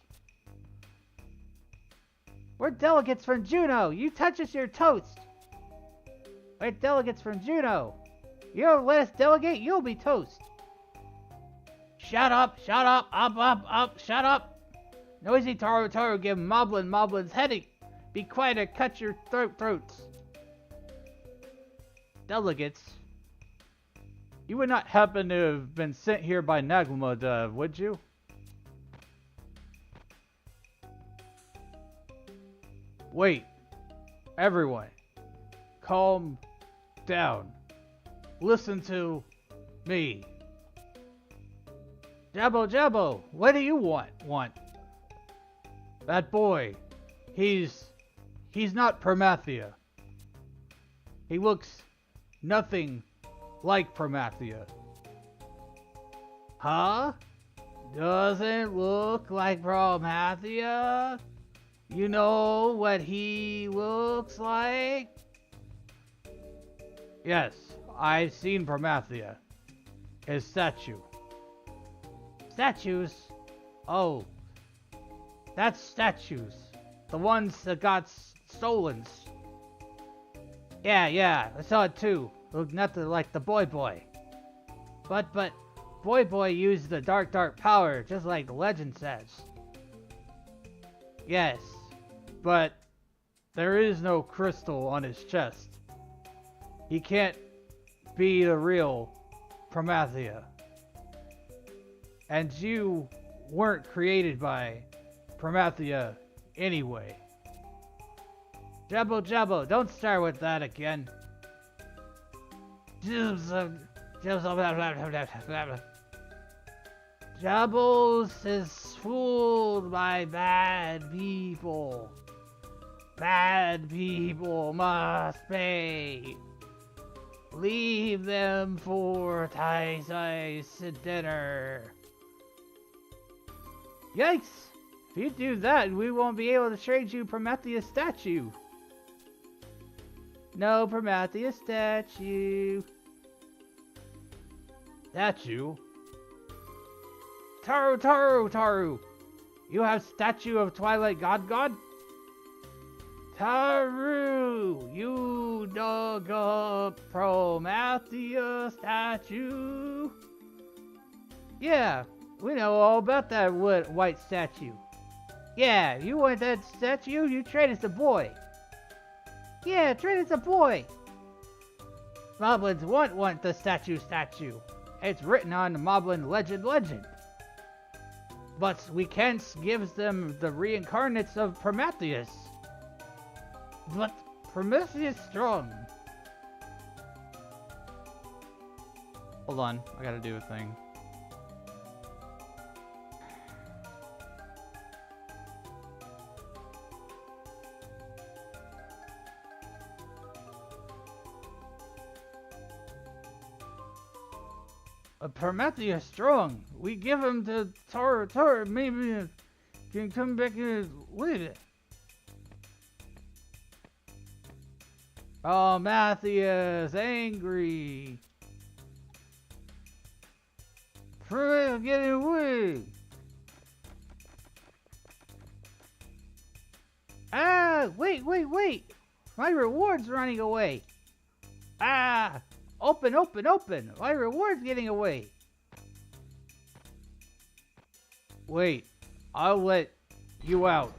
We're delegates from Juno. You touch us, you're toast. We're delegates from Juno. You don't let us delegate, you'll be toast. Shut up, up, shut up. Noisy Taru give Moblin's headache. Be quiet or cut your throats. Delegates? You would not happen to have been sent here by Naglmud, would you? Wait. Everyone. Calm down. Listen to me. Jabbo, what do you want? That boy. He's not Promathia. He looks nothing like Promathia. Huh? Doesn't look like Promathia? You know what he looks like? Yes, I've seen Promathia. His statue. Statues? Oh. That's statues. The ones that got stolen. Yeah, I saw it too. Looked nothing like the Boy. But Boy used the dark power, just like the legend says. Yes. But there is no crystal on his chest. He can't be the real Promathia. And you weren't created by Promathia anyway. Jabbo, don't start with that again. Jabos is fooled by bad people. Bad people must pay. Leave them for ice dinner. Yikes! If you do that, we won't be able to trade you Prometheus statue. No Prometheus statue. Statue? Taru! You have statue of Twilight God? Taru! You dug up Prometheus statue? Yeah, we know all about that white statue. Yeah, you want that statue? You trade us a boy. Yeah, trade us a boy. Moblins want the statue. It's written on the Moblin legend. But we can't give them the reincarnates of Prometheus. But Prometheus strong. Hold on, I gotta do a thing. Prometheus strong. We give him to Taru. Maybe can come back and lead it. Oh, Prometheus angry. Prometheus getting away. Ah, wait. My reward's running away. Ah. Open! My reward's getting away! Wait, I'll let you out.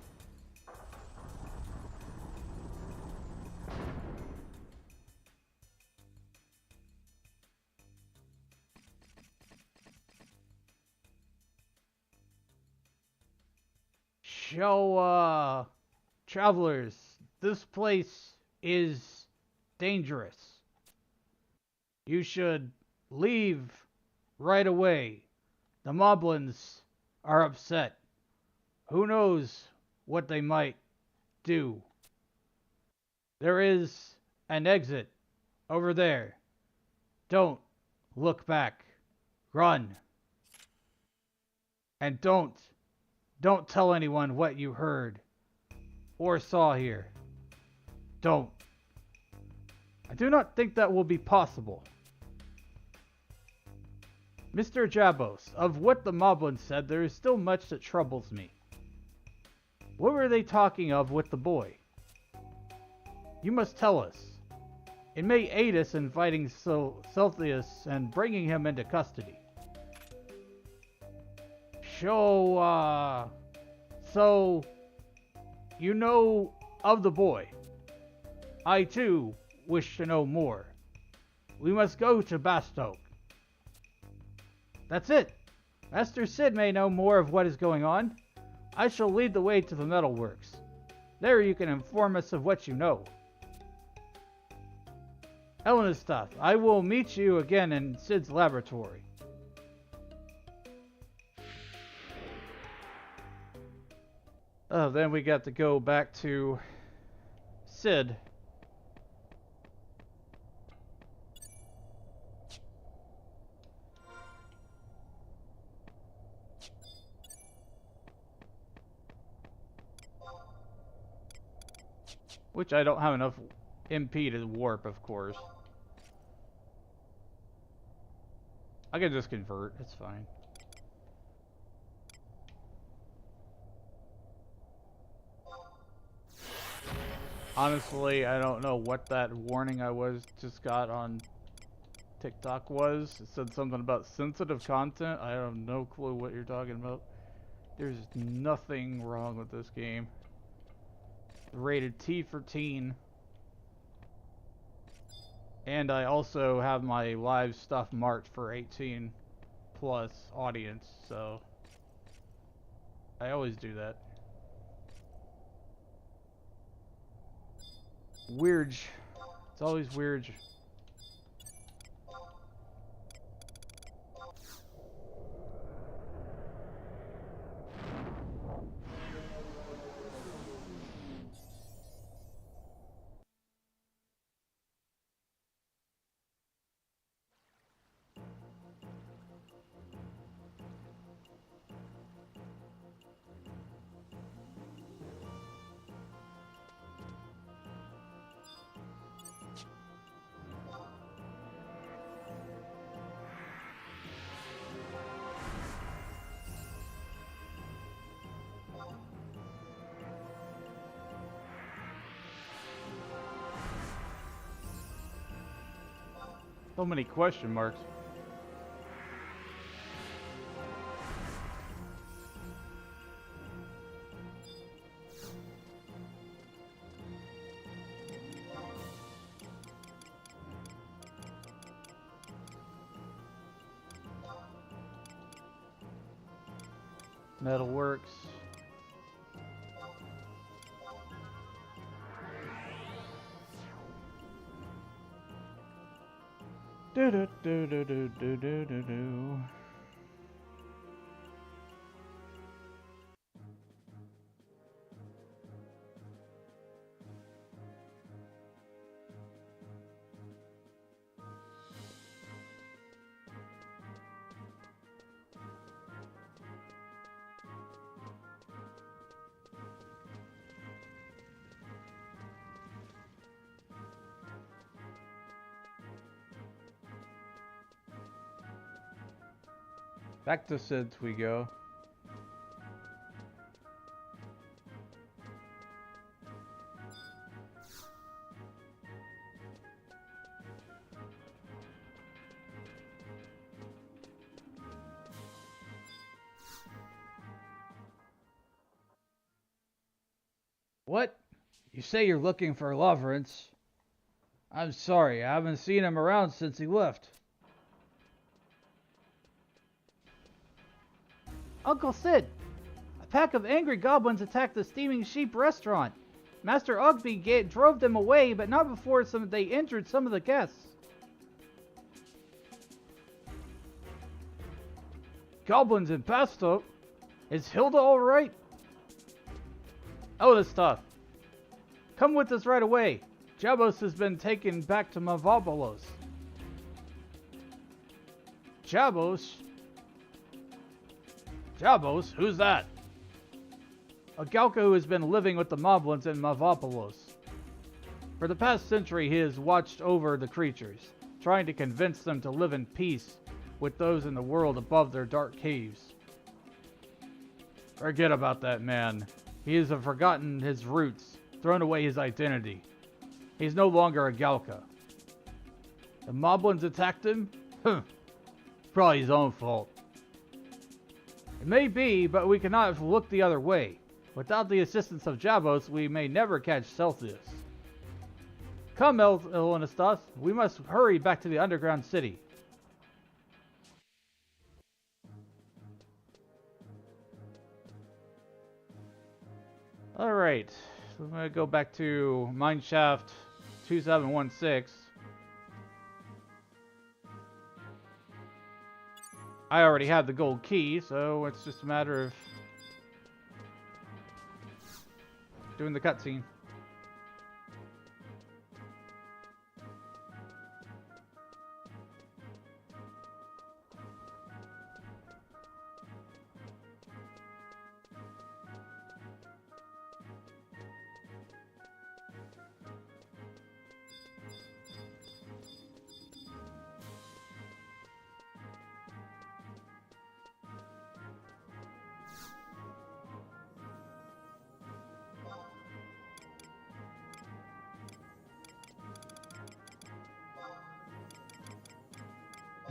So, travelers, this place is dangerous. You should leave right away. The Moblins are upset. Who knows what they might do? There is an exit over there. Don't look back. Run. And don't tell anyone what you heard or saw here. Don't. I do not think that will be possible. Mr. Jabos, of what the Moblin said, there is still much that troubles me. What were they talking of with the boy? You must tell us. It may aid us in fighting Celsius and bringing him into custody. So, you know of the boy. I, too, wish to know more. We must go to Bastoke. That's it. Master Sid may know more of what is going on. I shall lead the way to the metalworks. There you can inform us of what you know. Elena's stuff. I will meet you again in Sid's laboratory. Then we got to go back to Sid. Which I don't have enough MP to warp, of course. I can just convert, it's fine. Honestly, I don't know what that warning I just got on TikTok was. It said something about sensitive content. I have no clue what you're talking about. There's nothing wrong with this game. Rated T for teen. And I also have my live stuff marked for 18 plus audience, so I always do that. Weird. It's always weird. So many question marks. Metalworks. Do do do do do do do do do. Back to Sid's we go. What? You say you're looking for Lawrence? I'm sorry, I haven't seen him around since he left. Uncle Sid, a pack of angry goblins attacked the Steaming Sheep restaurant. Master Ugby drove them away, but not before they injured some of the guests. Goblins in Bastoke? Is Hilda alright? Oh, this stuff. Come with us right away. Jabos has been taken back to Mavopolos. Jabos? Jabos? Who's that? A Galka who has been living with the Moblins in Mavopolos. For the past century, he has watched over the creatures, trying to convince them to live in peace with those in the world above their dark caves. Forget about that man. He has forgotten his roots, thrown away his identity. He's no longer a Galka. The Moblins attacked him? Huh. Probably his own fault. It may be, but we cannot look the other way. Without the assistance of Javos, we may never catch Celsius. Come, Elenistas, we must hurry back to the underground city. Alright, so I'm going to go back to Mineshaft 2716. I already have the gold key, so it's just a matter of doing the cutscene.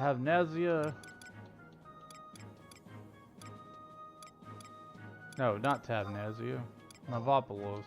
Tavnazia. No, not Tavnazia. Navapolos.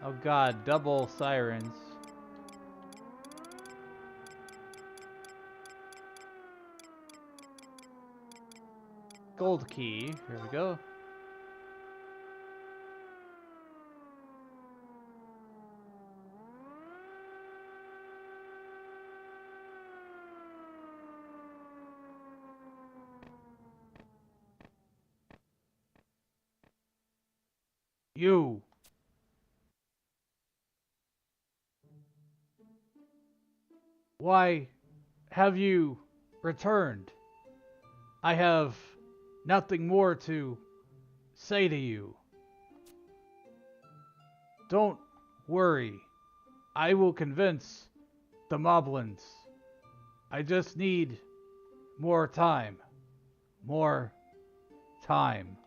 Oh god, double sirens. Gold key, here we go. You. Why have you returned? I have nothing more to say to you. Don't worry. I will convince the Moblins. I just need more time. More time.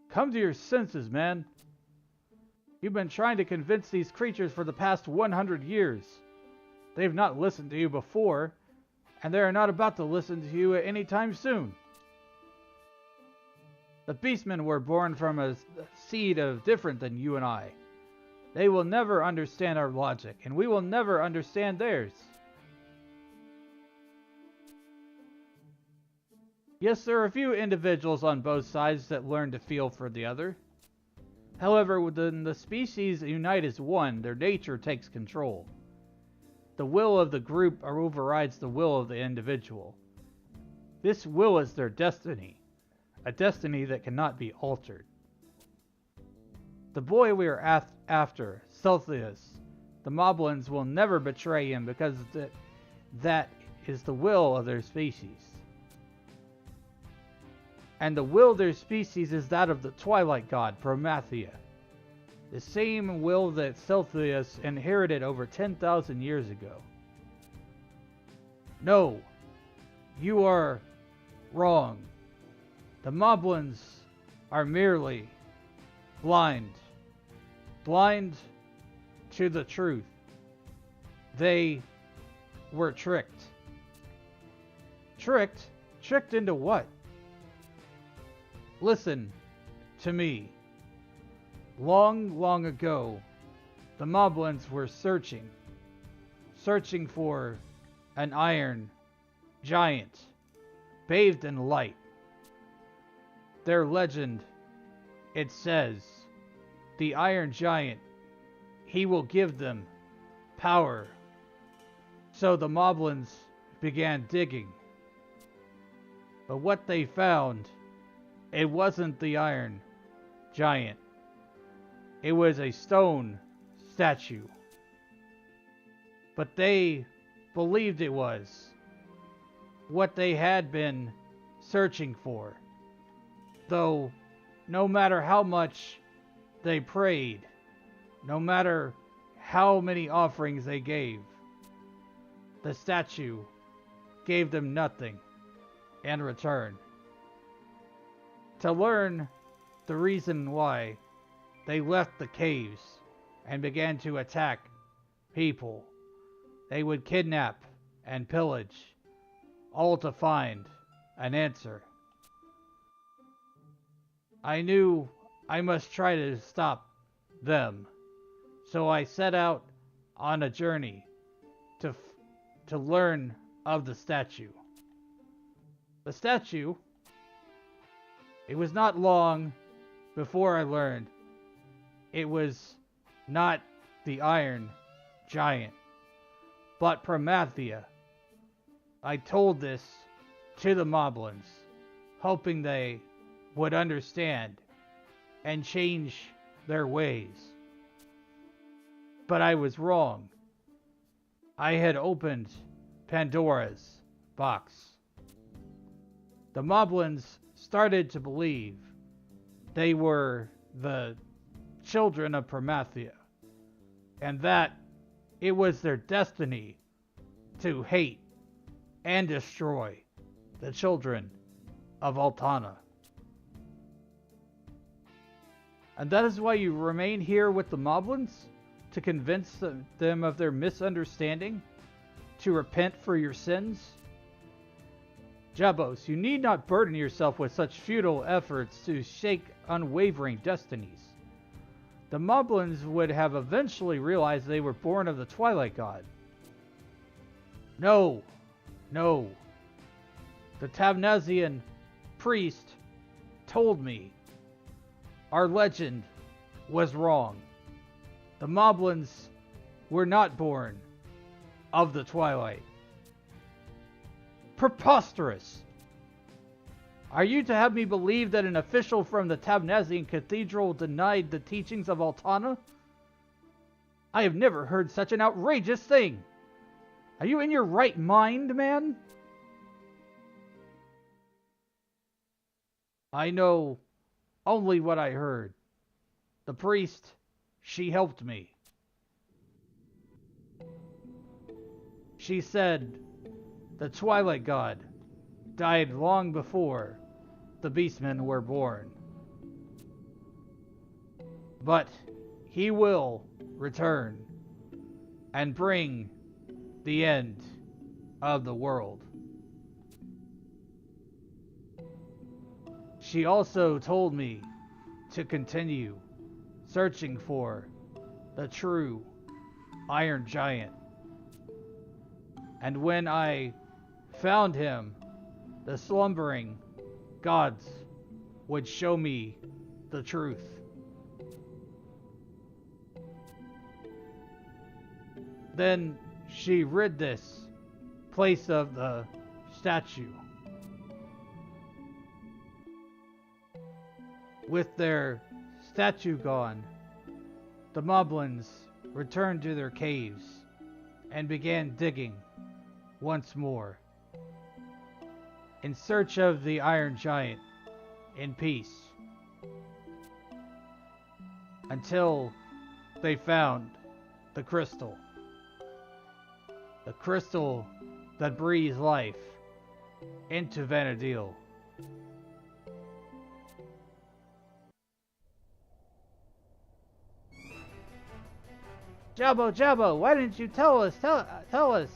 Come to your senses, man. You've been trying to convince these creatures for the past 100 years. They've not listened to you before, and they are not about to listen to you any time soon. The Beastmen were born from a seed of different than you and I. They will never understand our logic, and we will never understand theirs. Yes, there are a few individuals on both sides that learn to feel for the other. However, when the species unite as one, their nature takes control. The will of the group overrides the will of the individual. This will is their destiny, a destiny that cannot be altered. The boy we are after, Celsius, the Moblins will never betray him because that is the will of their species. And the will of their species is that of the Twilight God, Promathia. The same will that Celsius inherited over 10,000 years ago. No, you are wrong. The Moblins are merely blind. Blind to the truth. They were tricked. Tricked? Tricked into what? Listen to me. Long, long ago, the Moblins were searching for an iron giant bathed in light. Their legend, it says, the Iron Giant, he will give them power. So the Moblins began digging. But what they found, it wasn't the Iron Giant. It was a stone statue. But they believed it was what they had been searching for. Though, no matter how much they prayed, no matter how many offerings they gave, the statue gave them nothing in return. To learn the reason why, they left the caves and began to attack people. They would kidnap and pillage, all to find an answer. I knew I must try to stop them, so I set out on a journey to learn of the statue. The statue, it was not long before I learned it was not the Iron Giant, but Promathia. I told this to the Moblins, hoping they would understand and change their ways. But I was wrong. I had opened Pandora's box. The Moblins started to believe they were the children of Promathia, and that it was their destiny to hate and destroy the children of Altana. And that is why you remain here with the Moblins? To convince them of their misunderstanding? To repent for your sins? Jabos, you need not burden yourself with such futile efforts to shake unwavering destinies. The Moblins would have eventually realized they were born of the Twilight God. No. The Tabnazian priest told me our legend was wrong. The Moblins were not born of the Twilight. Preposterous! Are you to have me believe that an official from the Tabnazian Cathedral denied the teachings of Altana? I have never heard such an outrageous thing! Are you in your right mind, man? I know only what I heard. The priest, she helped me. She said the Twilight God died long before the Beastmen were born. But he will return and bring the end of the world. She also told me to continue searching for the true Iron Giant. And when I found him, the slumbering gods would show me the truth. Then she rid this place of the statue. With their statue gone, the Moblins returned to their caves and began digging once more, in search of the Iron Giant in peace, until they found the crystal that breathes life into Vanadil. Jabbo, why didn't you tell us? Tell us.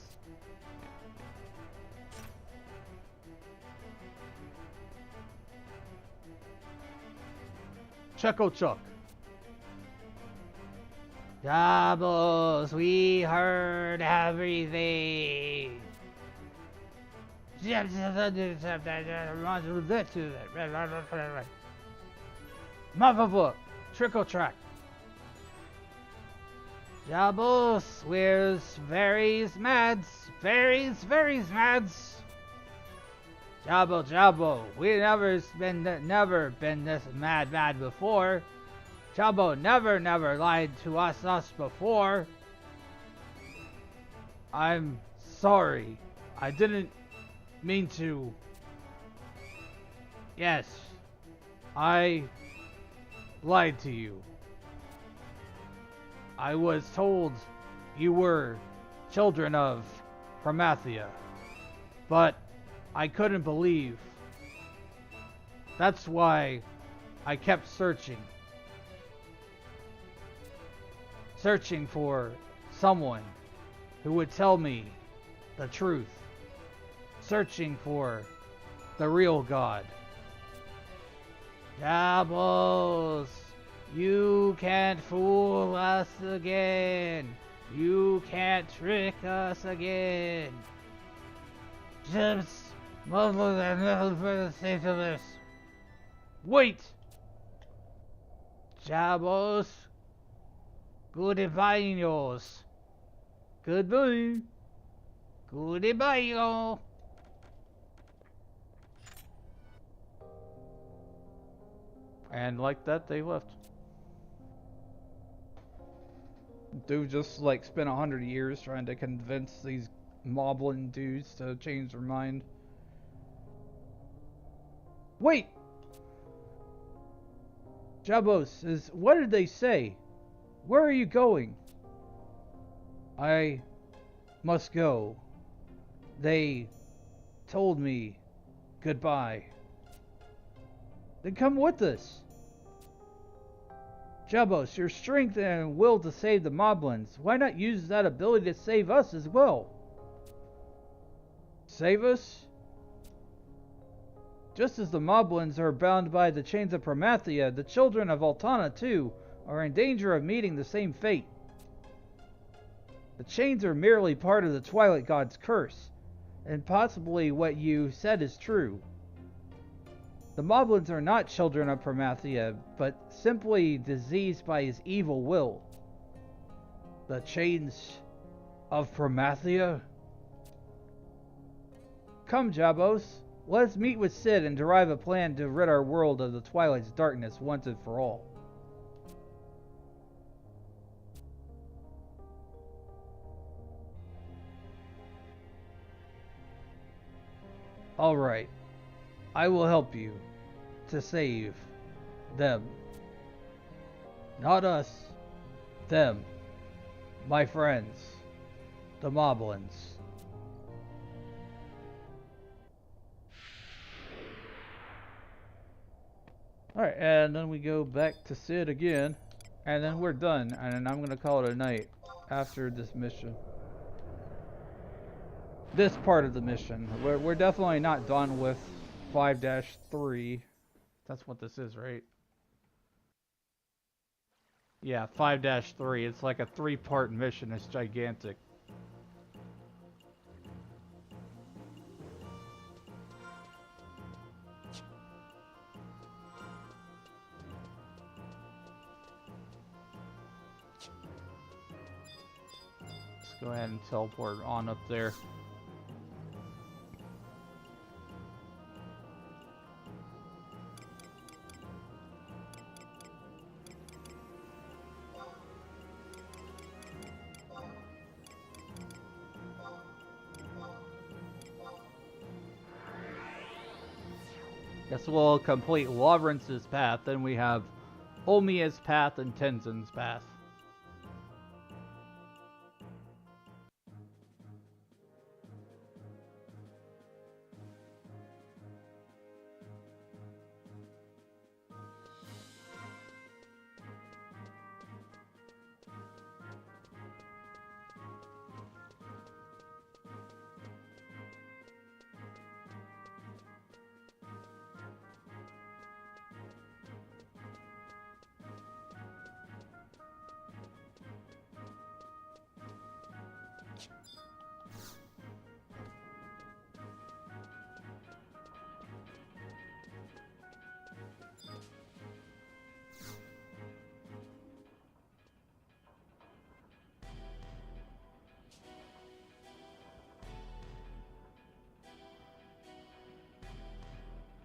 Checo Chuck. Doubles, we heard everything. Motherfucker, trickle track. Doubles, where's Very's mads? Very's mads. Jabbo, we never been this mad before. Jabbo never lied to us before. I'm sorry. I didn't mean to. Yes, I lied to you. I was told you were children of Promathia, but I couldn't believe. That's why I kept searching for someone who would tell me the truth, searching for the real God. Doubles, you can't fool us again. You can't trick us again. Just wait. Doubles. Goodbye, yours. Goodbye. Goodbye, y'all. And like that, they left. Dude just like spent 100 years trying to convince these moblin dudes to change their mind. Wait! Jabos, what did they say? Where are you going? I must go. They told me goodbye. Then come with us. Jabos, your strength and will to save the moblins. Why not use that ability to save us as well? Save us? Just as the moblins are bound by the chains of Promathia, the children of Altana too are in danger of meeting the same fate. The chains are merely part of the Twilight God's curse, and possibly what you said is true. The moblins are not children of Promathia, but simply diseased by his evil will. The chains of Promathia? Come, Jabos, let us meet with Sid and derive a plan to rid our world of the Twilight's darkness once and for all. Alright, I will help you to save them. Not us, them, my friends, the moblins. Alright, and then we go back to Sid again, and then we're done, and then I'm gonna call it a night after this mission. This part of the mission. We're definitely not done with 5-3. That's what this is, right? Yeah, 5-3. It's like a 3-part mission. It's gigantic. Let's go ahead and teleport on up there. Guess we'll complete Lawrence's path, then we have Omiya's path and Tenzin's path.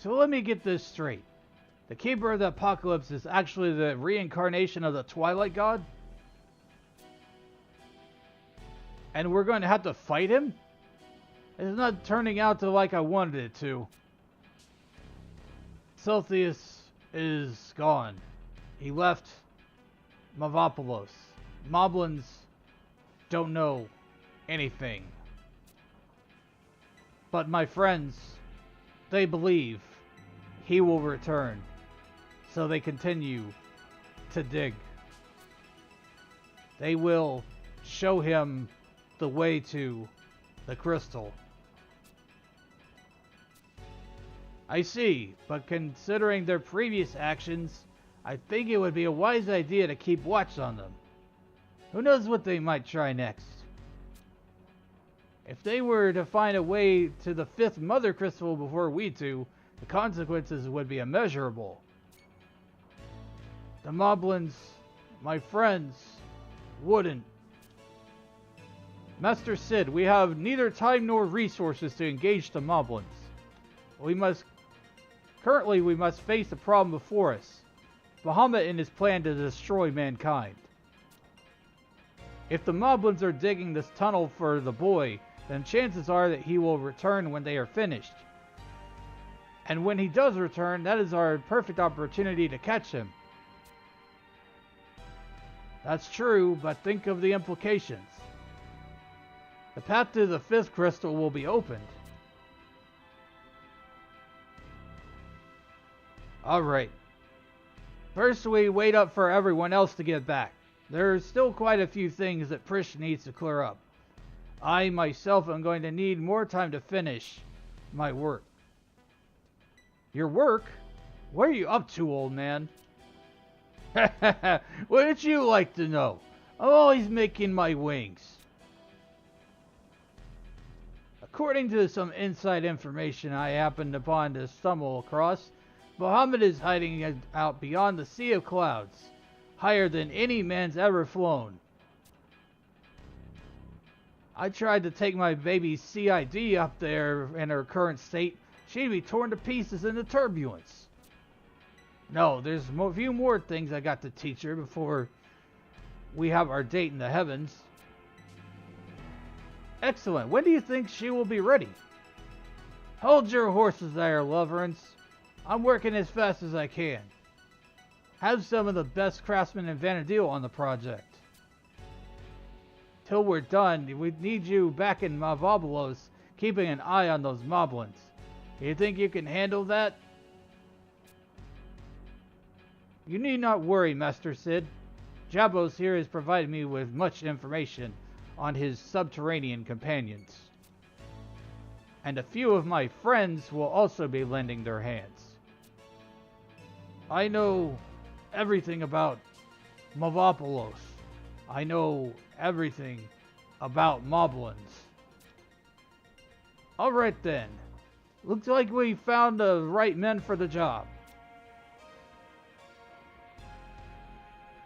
So let me get this straight. The Keeper of the Apocalypse is actually the reincarnation of the Twilight God? And we're going to have to fight him? It's not turning out to like I wanted it to. Celsius is gone. He left Mavopolis. Moblins don't know anything. But my friends, they believe he will return. So they continue to dig. They will show him the way to the crystal. I see, but considering their previous actions, I think it would be a wise idea to keep watch on them. Who knows what they might try next? If they were to find a way to the 5th Mother Crystal before we do, the consequences would be immeasurable. The Moblins, my friends, wouldn't. Master Sid, we have neither time nor resources to engage the Moblins. Currently, we must face the problem before us. Bahamut and his plan to destroy mankind. If the Moblins are digging this tunnel for the boy, then chances are that he will return when they are finished. And when he does return, that is our perfect opportunity to catch him. That's true, but think of the implications. The path to the 5th crystal will be opened. Alright. First we wait up for everyone else to get back. There's still quite a few things that Prish needs to clear up. I myself am going to need more time to finish my work. Your work? What are you up to, old man? Wouldn't you like to know? I'm always making my wings. According to some inside information I happened upon to stumble across, Bahamut is hiding out beyond the sea of clouds, higher than any man's ever flown. I tried to take my baby CID up there in her current state. She'd be torn to pieces in the turbulence. No, there's a few more things I got to teach her before we have our date in the heavens. Excellent. When do you think she will be ready? Hold your horses there, Loverance. I'm working as fast as I can. Have some of the best craftsmen in Vanadil on the project. Till we're done, we need you back in Mavopolis, keeping an eye on those Moblins. You think you can handle that? You need not worry, Master Sid. Jabos here has provided me with much information on his subterranean companions. And a few of my friends will also be lending their hands. I know everything about Mavopolis. I know everything about Moblins. Alright then. Looks like we found the right men for the job.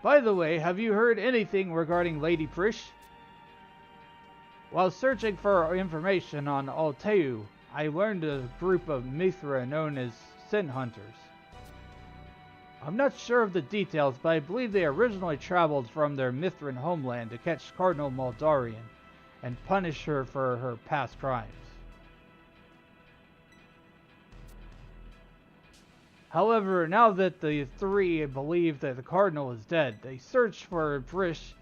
By the way, have you heard anything regarding Lady Prish? While searching for information on Alteu, I learned a group of Mithra known as Sin Hunters. I'm not sure of the details, but I believe they originally traveled from their Mithran homeland to catch Cardinal Maldarian and punish her for her past crimes. However, now that the three believe that the Cardinal is dead, they search for Prish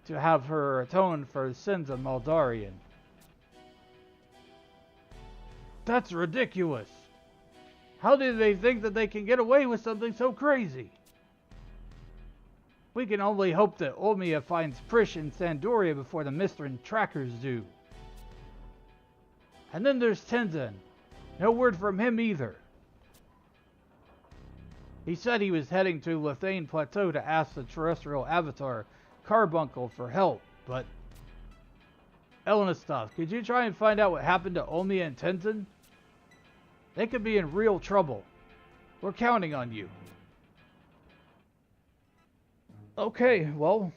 to have her atone for the sins of Maldarian. That's ridiculous! How do they think that they can get away with something so crazy? We can only hope that Olmia finds Prish in Sandoria before the Mithran trackers do. And then there's Tenzin. No word from him either. He said he was heading to Lethane Plateau to ask the terrestrial avatar, Carbuncle, for help, but... Elenistov, could you try and find out what happened to Olmia and Tenzin? They could be in real trouble. We're counting on you. Okay, well...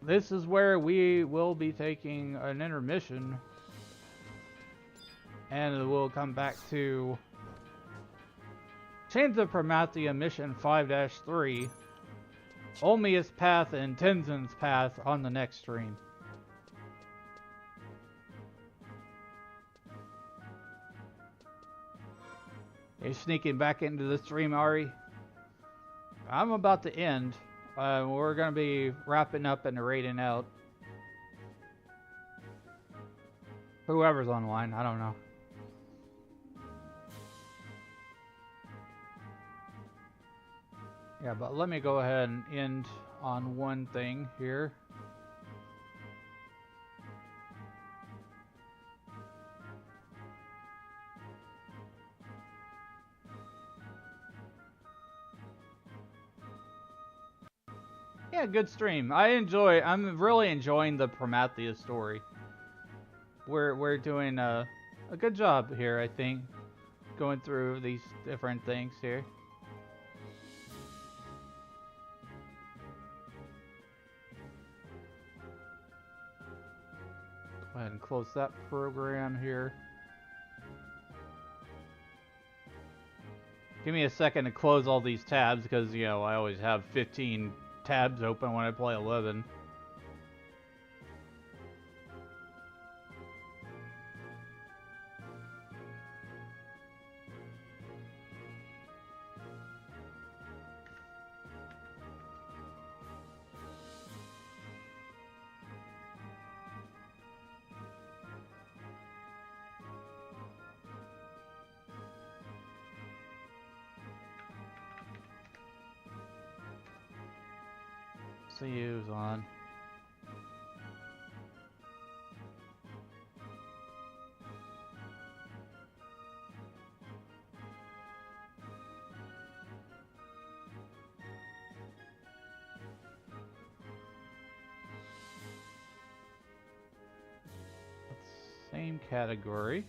This is where we will be taking an intermission. And we'll come back to Chains of Promathia Mission 5-3, Olmia's Path and Tenzin's Path on the next stream. You're sneaking back into the stream, Ari. I'm about to end. We're going to be wrapping up and raiding out. Whoever's online, I don't know. Yeah, but let me go ahead and end on one thing here. Yeah, good stream. I'm really enjoying the Promathia story. We're doing a good job here, I think, going through these different things here. Go ahead and close that program here. Give me a second to close all these tabs because, you know, I always have 15 tabs open when I play 11. See who's on. Same category.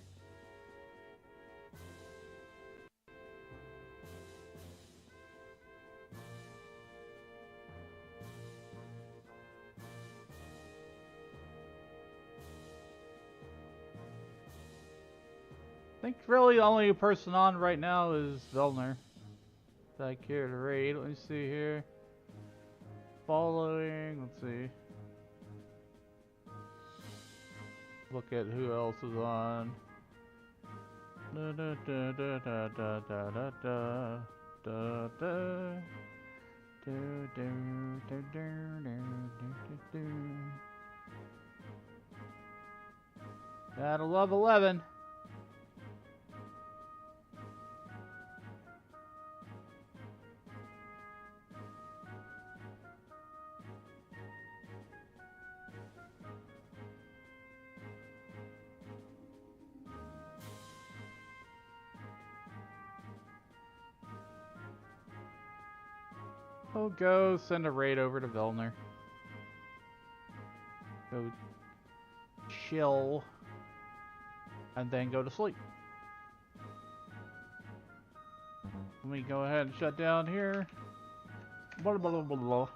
I think really the only person on right now is Velner that I care to raid. Let me see here. Following, let's see. Look at who else is on. Da da da da da da da da da da da. Do do do do do do do. Gotta love 11. I'll go send a raid over to Vilner. Go chill. And then go to sleep. Let me go ahead and shut down here. Blah, blah, blah, blah, blah.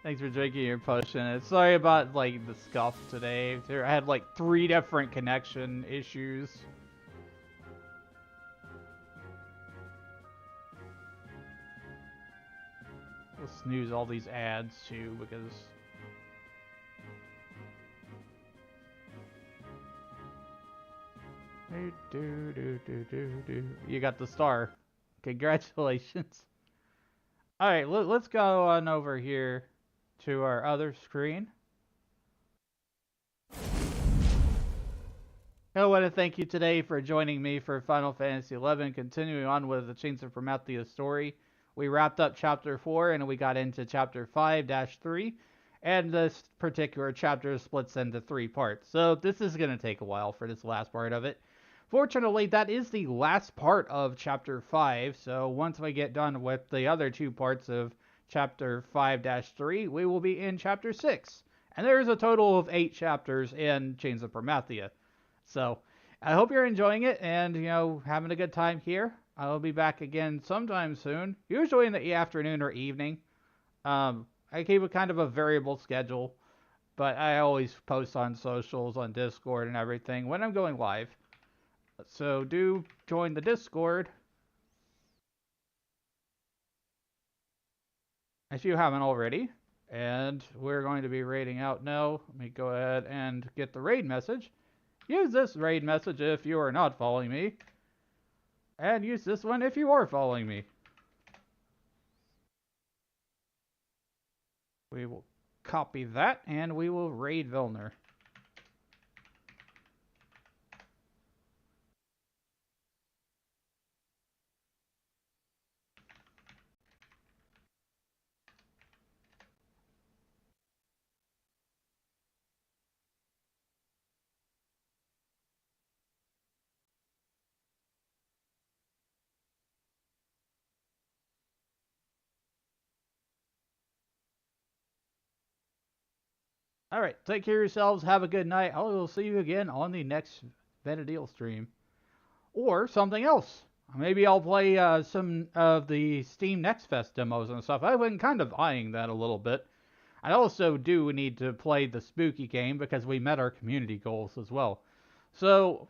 Thanks for drinking your potion. Sorry about like the scuff today. I had like 3 different connection issues. We'll snooze all these ads too because you got the star. Congratulations. Alright, let's go on over here to our other screen. I want to thank you today for joining me for Final Fantasy XI, continuing on with the Chains of Promathia story. We wrapped up Chapter 4 and we got into Chapter 5-3, and this particular chapter splits into 3 parts. So this is going to take a while for this last part of it. Fortunately, that is the last part of Chapter 5, so once we get done with the other 2 parts of Chapter 5-3, we will be in Chapter 6. And there's a total of 8 chapters in Chains of Promathia. So, I hope you're enjoying it and, you know, having a good time here. I'll be back again sometime soon, usually in the afternoon or evening. I keep a kind of a variable schedule, but I always post on socials, on Discord, and everything when I'm going live. So do join the Discord if you haven't already. And we're going to be raiding out now. Let me go ahead and get the raid message. Use this raid message if you are not following me. And use this one if you are following me. We will copy that and we will raid Vilner. Alright, take care of yourselves. Have a good night. I will see you again on the next Venadil stream. Or something else. Maybe I'll play some of the Steam Next Fest demos and stuff. I've been kind of eyeing that a little bit. I also do need to play the spooky game because we met our community goals as well. So,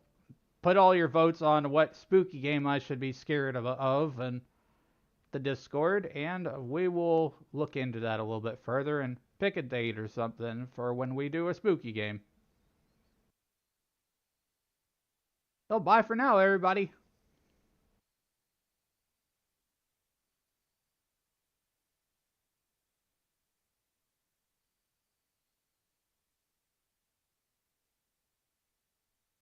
put all your votes on what spooky game I should be scared of and the Discord, and we will look into that a little bit further and pick a date or something for when we do a spooky game. So bye for now, everybody.